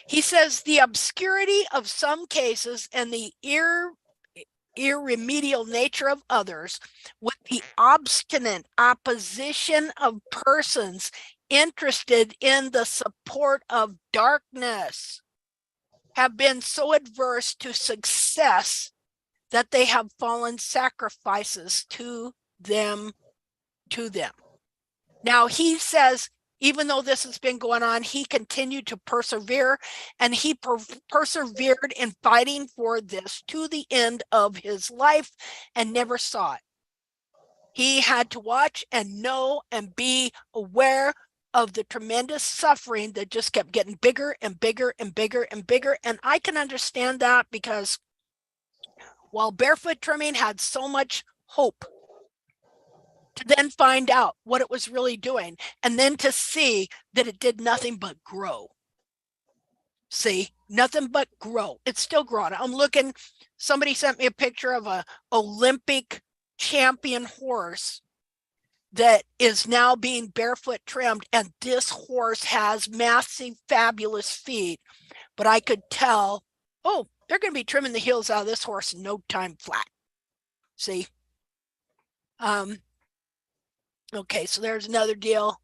he says the obscurity of some cases and the irremediable nature of others, with the obstinate opposition of persons interested in the support of darkness, have been so adverse to success that they have fallen sacrifices to them. Now he says, even though this has been going on, he continued to persevere, and he persevered in fighting for this to the end of his life and never saw it. He had to watch and know and be aware of the tremendous suffering that just kept getting bigger and bigger and bigger and bigger. And I can understand that, because while Barefoot Trimming had so much hope to then find out what it was really doing, and then to see that it did nothing but grow. See, nothing but grow. It's still growing. I'm looking, somebody sent me a picture of a Olympic champion horse that is now being barefoot trimmed, and this horse has massive, fabulous feet. But I could tell, oh, they're going to be trimming the heels out of this horse in no time flat. See? Okay, so there's another deal.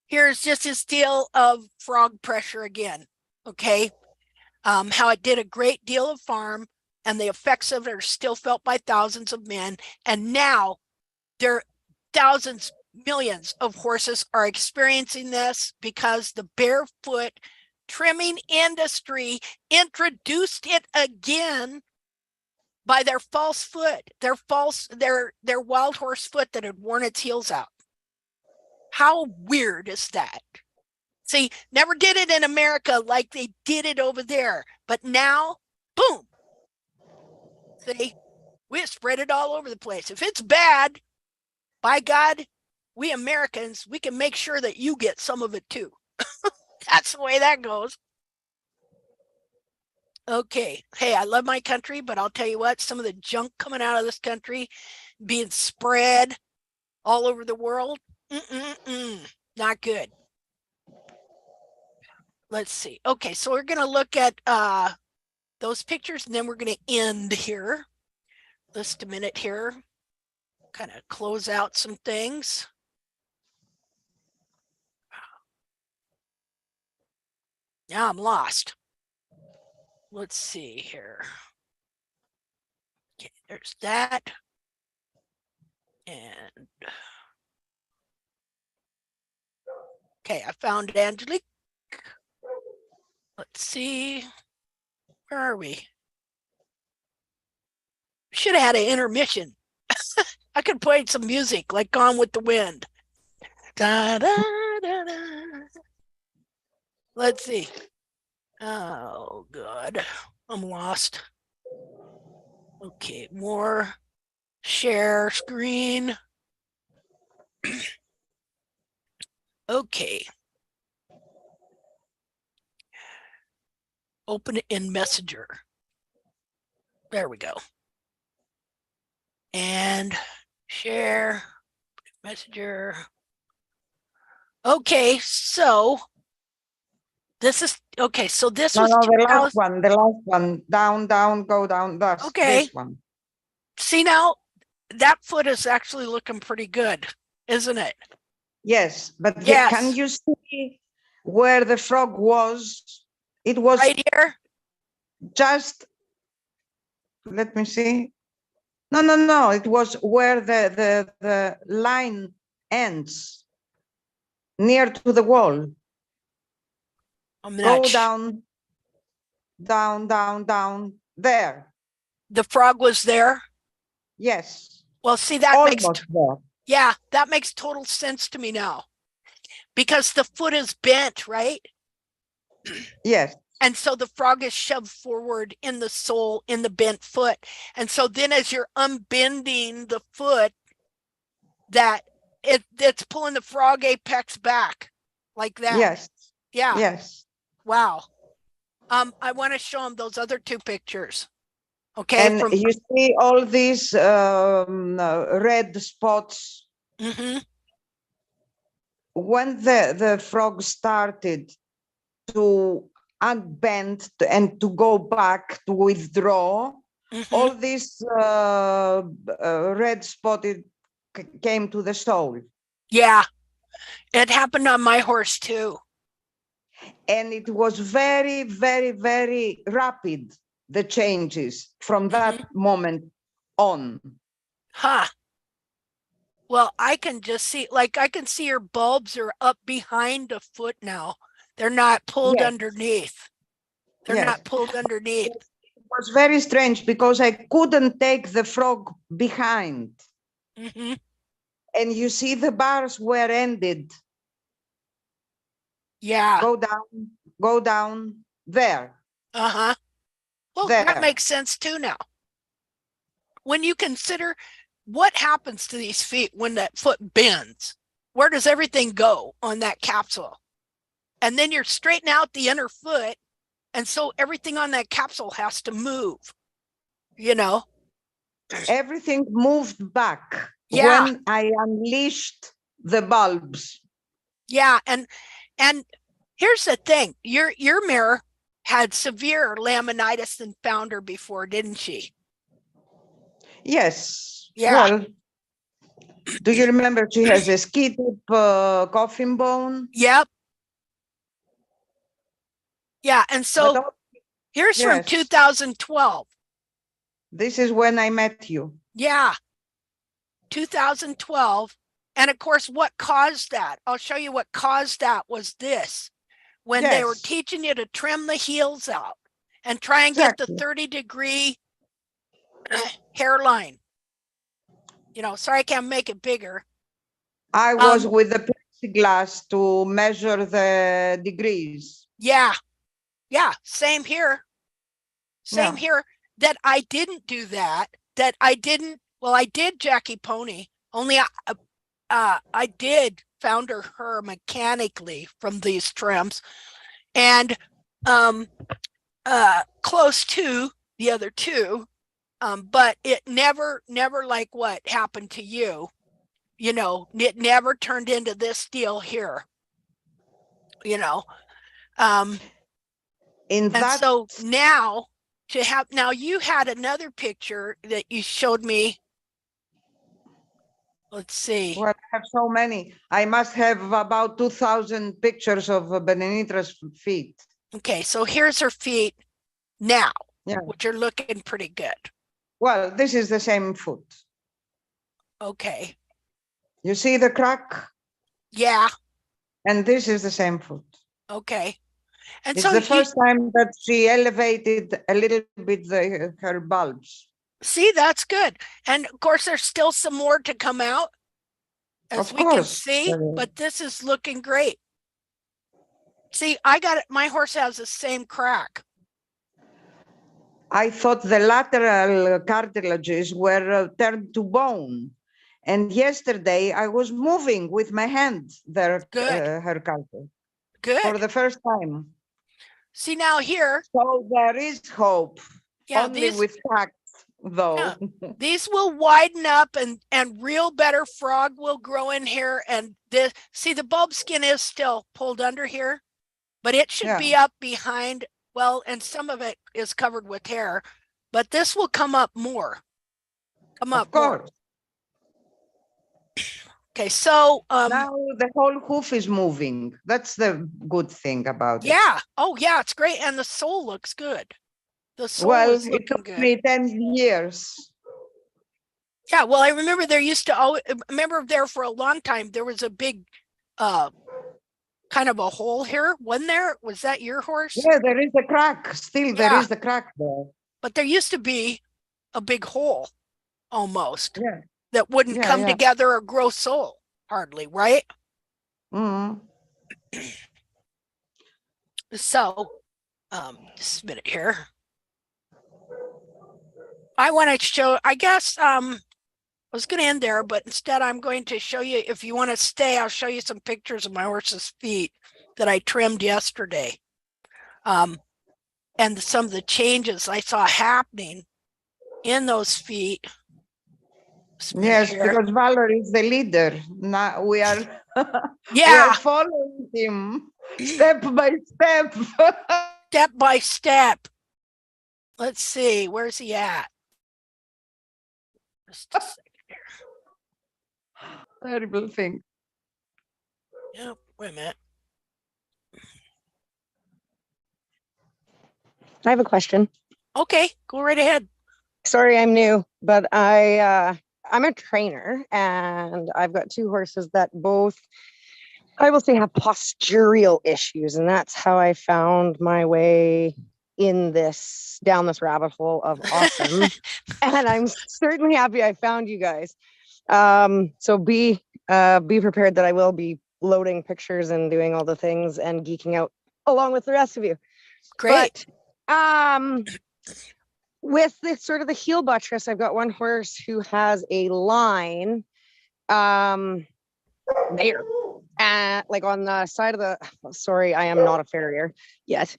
Here's just his deal of frog pressure again. Okay, how it did a great deal of farm, and the effects of it are still felt by thousands of men. And now there thousands, millions of horses are experiencing this because the barefoot trimming industry introduced it again by their false foot, their wild horse foot that had worn its heels out. How weird is that? See, never did it in America like they did it over there, but now, boom. See, we spread it all over the place. If it's bad, by God, we Americans, we can make sure that you get some of it too. That's the way that goes. Okay. Hey, I love my country, but I'll tell you what, some of the junk coming out of this country being spread all over the world, not good. Let's see. Okay, so we're going to look at those pictures, and then we're going to end here. Just a minute here. Kind of close out some things. Now I'm lost. Let's see here. Okay, there's that. And okay, I found Angelique. Let's see. Where are we? Should have had an intermission. I could play some music like Gone with the Wind. Da, da, da, da. Let's see. Oh, God. I'm lost. Okay, more. Share screen. Okay. Open it in Messenger. There we go. And share Messenger. Okay, so this is okay. So this was the last one. Down, go down. That's okay. This one. See now, that foot is actually looking pretty good, isn't it? Yes, but yes. Can you see where the frog was? It was right here. Just let me see. No. It was where the line ends, near to the wall. Go down, down. There. The frog was there. Yes. Well, see that almost there. Yeah, that makes total sense to me now, because the foot is bent, right? Yes. And so the frog is shoved forward in the sole, in the bent foot. And so then as you're unbending the foot, that it's pulling the frog apex back like that. Yes. Yeah. Yes. Wow. I want to show them those other two pictures. Okay. And you see all these red spots. Mm-hmm. When the frog started to unbend and to go back to withdraw, all this red spotted came to the sole. Yeah, it happened on my horse too. And it was very, very, very rapid, the changes from that moment on. Huh. Well, I can just see, like, I can see your bulbs are up behind the foot now. They're not pulled underneath. They're not pulled underneath. It was very strange because I couldn't take the frog behind. And you see the bars were ended. Yeah. Go down there. Uh-huh. Well, there. That makes sense too now. When you consider what happens to these feet when that foot bends, where does everything go on that capsule? And then you're straightening out the inner foot. And so everything on that capsule has to move, you know? everything moved back Yeah. when I unleashed the bulbs. Yeah, and here's the thing. Your mirror had severe laminitis and founder before, didn't she? Yes. Yeah. Well, do you remember she has a ski tip coffin bone? Yep. Yeah, and so But here's from yes. 2012. This is when I met you. Yeah. 2012. And of course, what caused that? I'll show you what caused that was this. When they were Yes. teaching you to trim the heels out and try and get the Exactly. 30-degree hairline. You know, sorry I can't make it bigger. I was with the plexiglass to measure the degrees. Yeah. Yeah. Same here. Same Yeah. here. That I didn't do that. That I didn't. Well, I did Jackie Pony. Only I did founder her mechanically from these trims, and close to the other two. But it never like what happened to you. You know, it never turned into this deal here. You know. In And that, so now you had another picture that you showed me. Let's see. well, I have so many. I must have about 2,000 pictures of Benenitra's feet. Okay, so here's her feet now, Yeah. which are looking pretty good. Well, this is the same foot. Okay. You see the crack? Yeah. And this is the same foot. Okay. And It's so the first time that she elevated a little bit her bulbs. see, that's good. And of course, there's still some more to come out, as Of we can course. see, but this is looking great. See, I got it. My horse has the same crack. I thought the lateral cartilages were turned to bone. And yesterday I was moving with my hand her cartilage Good. for the first time. See, now here. So there is hope. Yeah, only with tact, though. Yeah, these will widen up and real better frog will grow in here. And this, see, the bulb skin is still pulled under here, but it should be up behind. Well, and some of it is covered with hair, but this will come up more. Of course. Okay, so now the whole hoof is moving. That's the good thing about it. Yeah. Oh, yeah, it's great, and the sole looks good. The sole is It looking took good. me 10 years. Yeah, well, I remember there used to always remember there for a long time there was a big kind of a hole here. Wasn't there? Was that your horse? Yeah, there is a crack. Still, there is the crack there. But there used to be a big hole almost Yeah. that wouldn't come together or grow sole hardly, right? Mm-hmm. So just a minute here. I want to show, I guess I was going to end there, but instead I'm going to show you, if you want to stay, I'll show you some pictures of my horse's feet that I trimmed yesterday. And some of the changes I saw happening in those feet. Yes, here. because Valerie is the leader. Now we are, we Yeah, are following him step by step. step by step. Let's see, where's he at? Just a second here. Terrible thing. Yep, wait a minute. I have a question. Okay, go right ahead. Sorry, I'm new, but I'm a trainer and I've got two horses that both, I will say, have postural issues, and that's how I found my way in this, down this rabbit hole of awesome. And I'm certainly happy I found you guys. So be prepared that I will be loading pictures and doing all the things and geeking out along with the rest of you. Great. But, with this sort of the heel buttress, I've got one horse who has a line there, like on the side of the, sorry, I am not a farrier yet.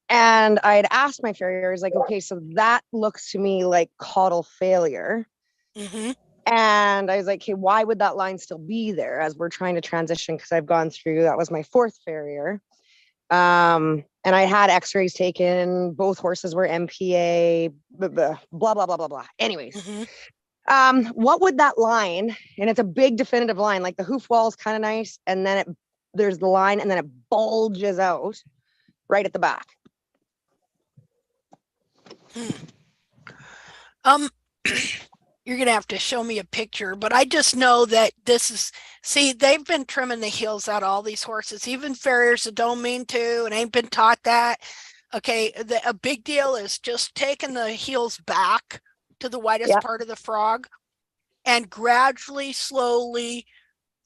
And I had asked my farrier, I was like, okay, so that looks to me like caudal failure. Mm-hmm. And I was like, okay, why would that line still be there as we're trying to transition? Because I've gone through, that was my 4th farrier. And I had x-rays taken, both horses were MPA, blah, blah, blah, blah, blah. Anyways, Mm-hmm. what would that line, and it's a big definitive line, like the hoof wall is kind of nice, and then there's the line, and then it bulges out right at the back. You're gonna have to show me a picture, but I just know that this is, see, they've been trimming the heels out of all these horses, even farriers that don't mean to and ain't been taught that. Okay, a big deal is just taking the heels back to the widest part of the frog, and gradually, slowly,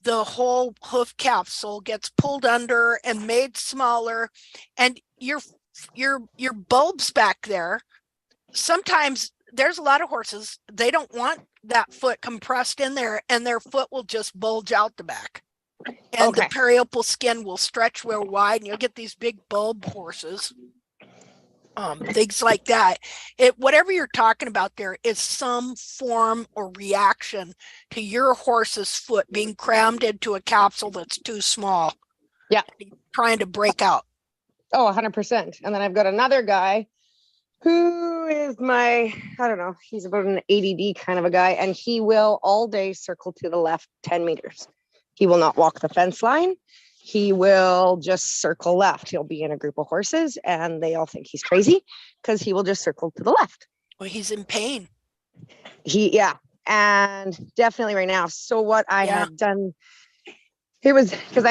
the whole hoof capsule gets pulled under and made smaller, and your bulbs back there. Sometimes there's a lot of horses, they don't want that foot compressed in there, and their foot will just bulge out the back, and the periopal skin will stretch real wide, and you'll get these big bulb horses. Things like that. Whatever you're talking about there is some form or reaction to your horse's foot being crammed into a capsule that's too small. Yeah. Trying to break out. Oh, 100%. And then I've got another guy who is I don't know, he's about an ADD kind of a guy, and he will all day circle to the left 10 meters. He will not walk the fence line. He will just circle left. He'll be in a group of horses and they all think he's crazy because he will just circle to the left. Well, he's in pain. Yeah. And definitely right now. So what I had done, it was because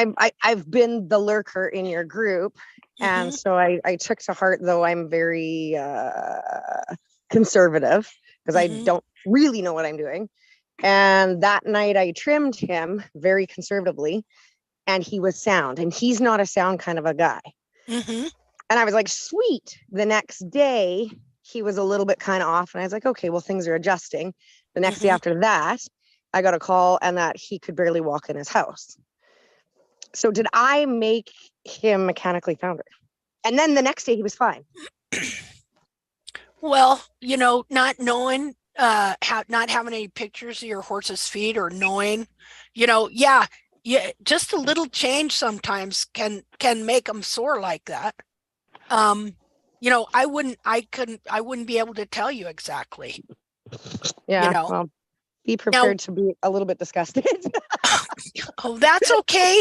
I've been the lurker in your group. And so I took to heart, though I'm very conservative because I don't really know what I'm doing. And that night I trimmed him very conservatively, and he was sound, and he's not a sound kind of a guy. And I was like, sweet. The next day he was a little bit kind of off, and I was like, okay, well, things are adjusting. The next day after that, I got a call and that he could barely walk in his house. So did I make him mechanically founder? And then the next day he was fine. Well, not knowing, not having any pictures of your horse's feet, or knowing, just a little change sometimes can make them sore like that. I wouldn't be able to tell you exactly. Yeah. Well, be prepared to be a little bit disgusted. Oh, that's okay.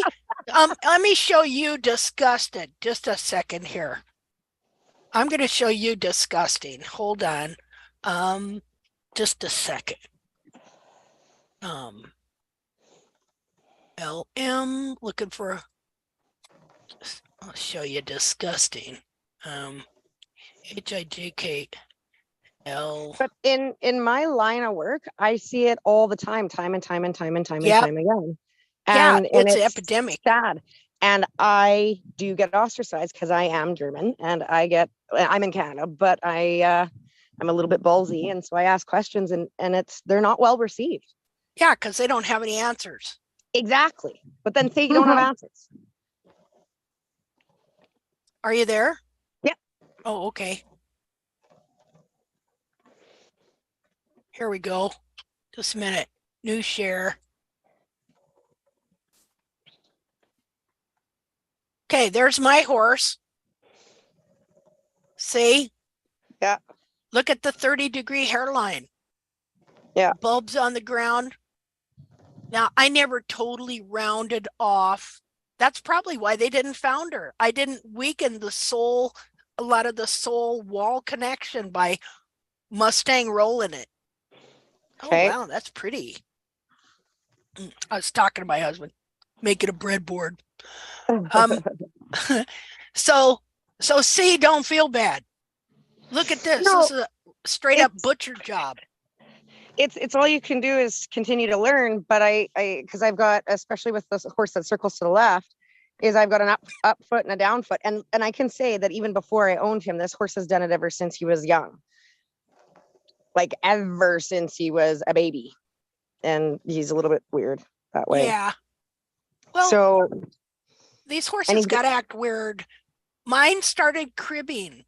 Let me show you disgusted. Just a second here. I'm going to show you disgusting. Hold on. Just a second. LM, looking for, I'll show you disgusting. HIJKL. But in my line of work, I see it all the time and time again. And it's an epidemic. Sad. And I do get ostracized because I am German, and I'm in Canada, but I'm a little bit ballsy, and so I ask questions, and they're not well received. Yeah, because they don't have any answers. Exactly. But then say you don't have answers. Are you there? Yep. Oh, okay. Here we go. Just a minute. New share. Okay, there's my horse. See? Yeah. Look at the 30-degree hairline. Yeah. Bulbs on the ground. Now, I never totally rounded off. That's probably why they didn't found her. I didn't weaken a lot of the sole wall connection by Mustang rolling it. Okay. Oh, wow, that's pretty. I was talking to my husband, make it a breadboard. So see, don't feel bad. Look at this. No, this is a straight up butcher job. It's all you can do is continue to learn. But because I've got, especially with this horse that circles to the left, is I've got an up foot and a down foot. And I can say that even before I owned him, this horse has done it ever since he was young. Like ever since he was a baby. And he's a little bit weird that way. Yeah. Well, so these horses got to act weird Mine started cribbing.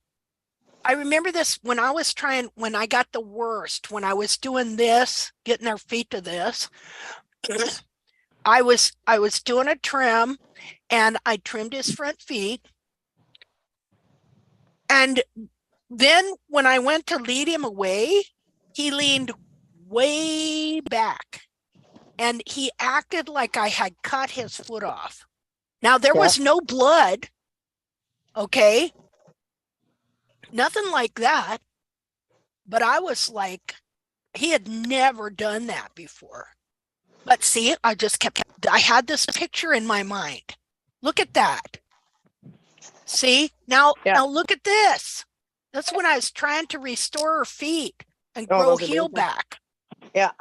I remember this when I got the worst, when I was doing this, getting their feet to this. I was doing a trim and I trimmed his front feet. And then when I went to lead him away, he leaned way back and he acted like I had cut his foot off. Now there was no blood. Okay. Nothing like that. But I was like, he had never done that before. But see, I had this picture in my mind. Look at that. See, now look at this. That's when I was trying to restore her feet and grow heel back. Yeah.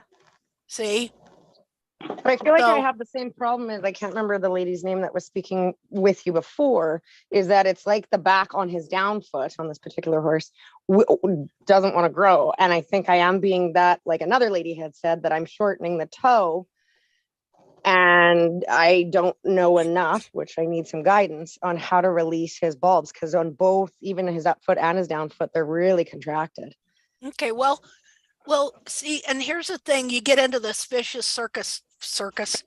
See? But I feel like I have the same problem as, I can't remember the lady's name that was speaking with you before, is that it's like the back on his down foot on this particular horse doesn't want to grow. And I think I am being that, like another lady had said, that I'm shortening the toe and I don't know enough, which I need some guidance on how to release his bulbs, because on both, even his up foot and his down foot, they're really contracted. Okay, well, see, and here's the thing, you get into this vicious circus.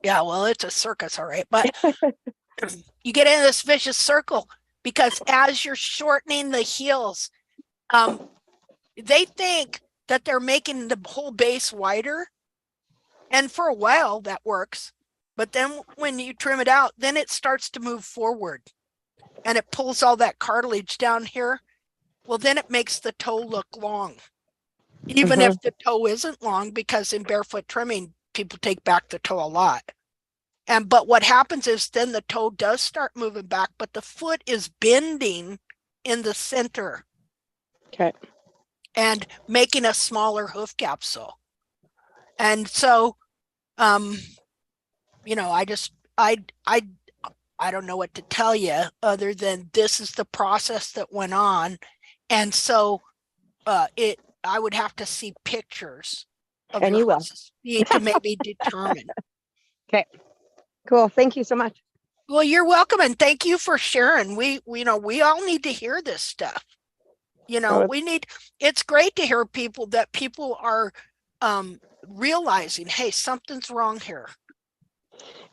Yeah, well, it's a circus, all right, but you get into this vicious circle because as you're shortening the heels, they think that they're making the whole base wider, and for a while that works, but then when you trim it out, then it starts to move forward and it pulls all that cartilage down here. Well, then it makes the toe look long, even if the toe isn't long, because in barefoot trimming, people take back the toe a lot. But what happens is then the toe does start moving back, but the foot is bending in the center. Okay. And making a smaller hoof capsule. And so, you know, I don't know what to tell you other than this is the process that went on. And so I would have to see pictures of and you will to maybe determine. Okay, cool. Thank you so much. Well, you're welcome, and thank you for sharing. We all need to hear this stuff. You know, it's great to hear people are realizing, hey, something's wrong here.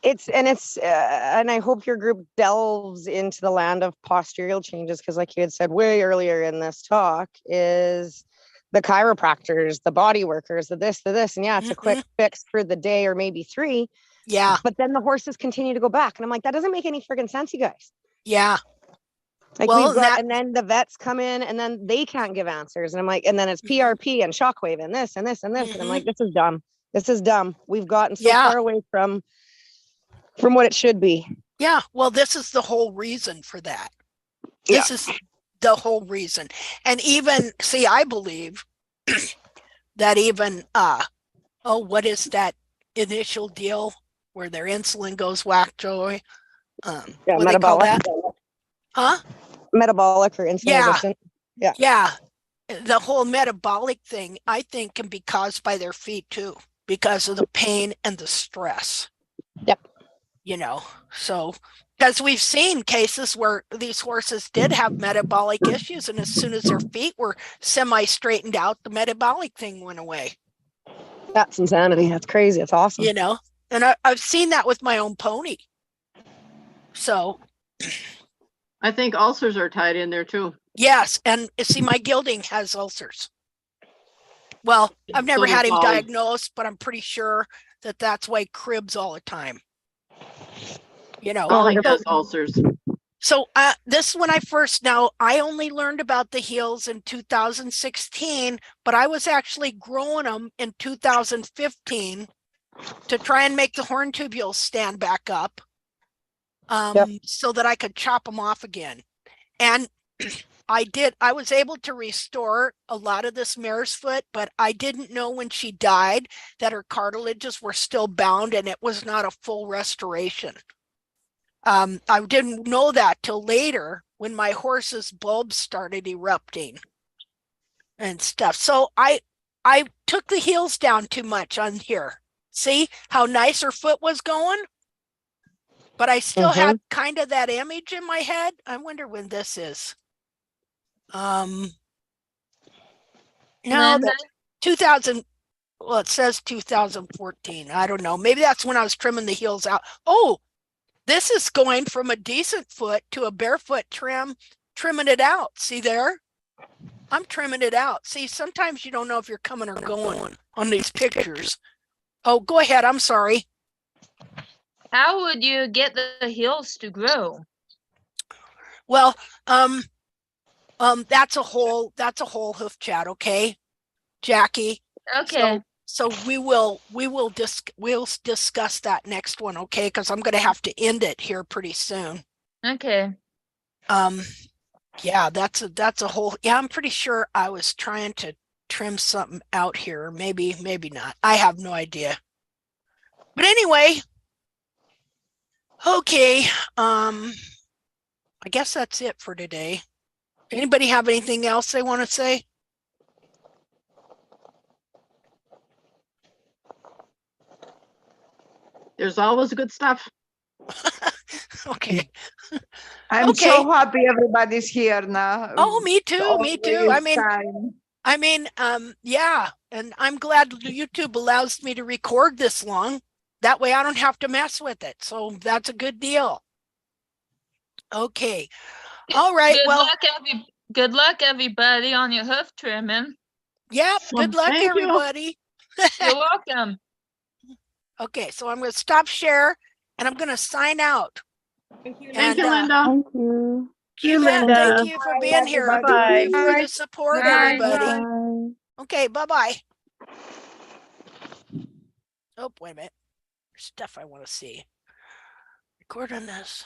And I hope your group delves into the land of postural changes, because like you had said way earlier in this talk, is the chiropractors, the body workers, the this, and it's a quick fix for the day or maybe 3. Yeah. But then the horses continue to go back. And I'm like, that doesn't make any friggin' sense, you guys. Yeah. Like and then the vets come in and then they can't give answers. And I'm like, and then it's PRP and shockwave and this and this and this. And I'm like, this is dumb. This is dumb. We've gotten so far away from what it should be. Yeah. Well, this is the whole reason for that. This is the whole reason. And even, see, I believe that even, what is that initial deal where their insulin goes whack, Joey? What do they call that? Huh? Metabolic or insulin resistant. Yeah. The whole metabolic thing, I think, can be caused by their feet too, because of the pain and the stress. Yep. You know, so because we've seen cases where these horses did have metabolic issues, and as soon as their feet were semi-straightened out, the metabolic thing went away. That's insanity. That's crazy. It's awesome. You know, and I've seen that with my own pony. So I think ulcers are tied in there too. Yes, and see, my gelding has ulcers. Well, I've never had him diagnosed, but I'm pretty sure that that's why he cribs all the time. You know, he has ulcers. So this is when I only learned about the heels in 2016, but I was actually growing them in 2015 to try and make the horn tubules stand back up, so that I could chop them off again. And I was able to restore a lot of this mare's foot, but I didn't know when she died that her cartilages were still bound and it was not a full restoration. I didn't know that till later when my horse's bulbs started erupting and stuff. So I took the heels down too much on here. See how nice her foot was going? but I still Mhm. had kind of that image in my head. I wonder when this is. No, Linda? that 2000. Well, it says 2014. I don't know. Maybe that's when I was trimming the heels out. Oh, this is going from a decent foot to a barefoot trim, trimming it out. See there? I'm trimming it out. See, sometimes you don't know if you're coming or going on these pictures. Oh, go ahead. I'm sorry. How would you get the heels to grow? Well, that's a whole hoof chat. Okay, Jackie. Okay. So we'll discuss that next one. Okay. Cause I'm going to have to end it here pretty soon. Okay. Yeah, that's a whole, yeah, I'm pretty sure I was trying to trim something out here. Maybe not. I have no idea. But anyway, okay. I guess that's it for today. Anybody have anything else they want to say? There's always good stuff. Okay. I'm so happy everybody's here now. Oh, me too. Me too. I mean, yeah, and I'm glad YouTube allows me to record this long. That way I don't have to mess with it. So that's a good deal. Okay. All right. Well, good luck everybody on your hoof trimming. Yeah, good luck, thank you. everybody. You're welcome. Okay, so I'm going to stop share and I'm going to sign out. Thank you, And, Linda. Thank you. You bet. Linda. Thank you for being here. Bye-bye. Thank you for the support, Bye. everybody. Bye. Okay, bye-bye. Oh, wait a minute. There's stuff I want to see. Record on this.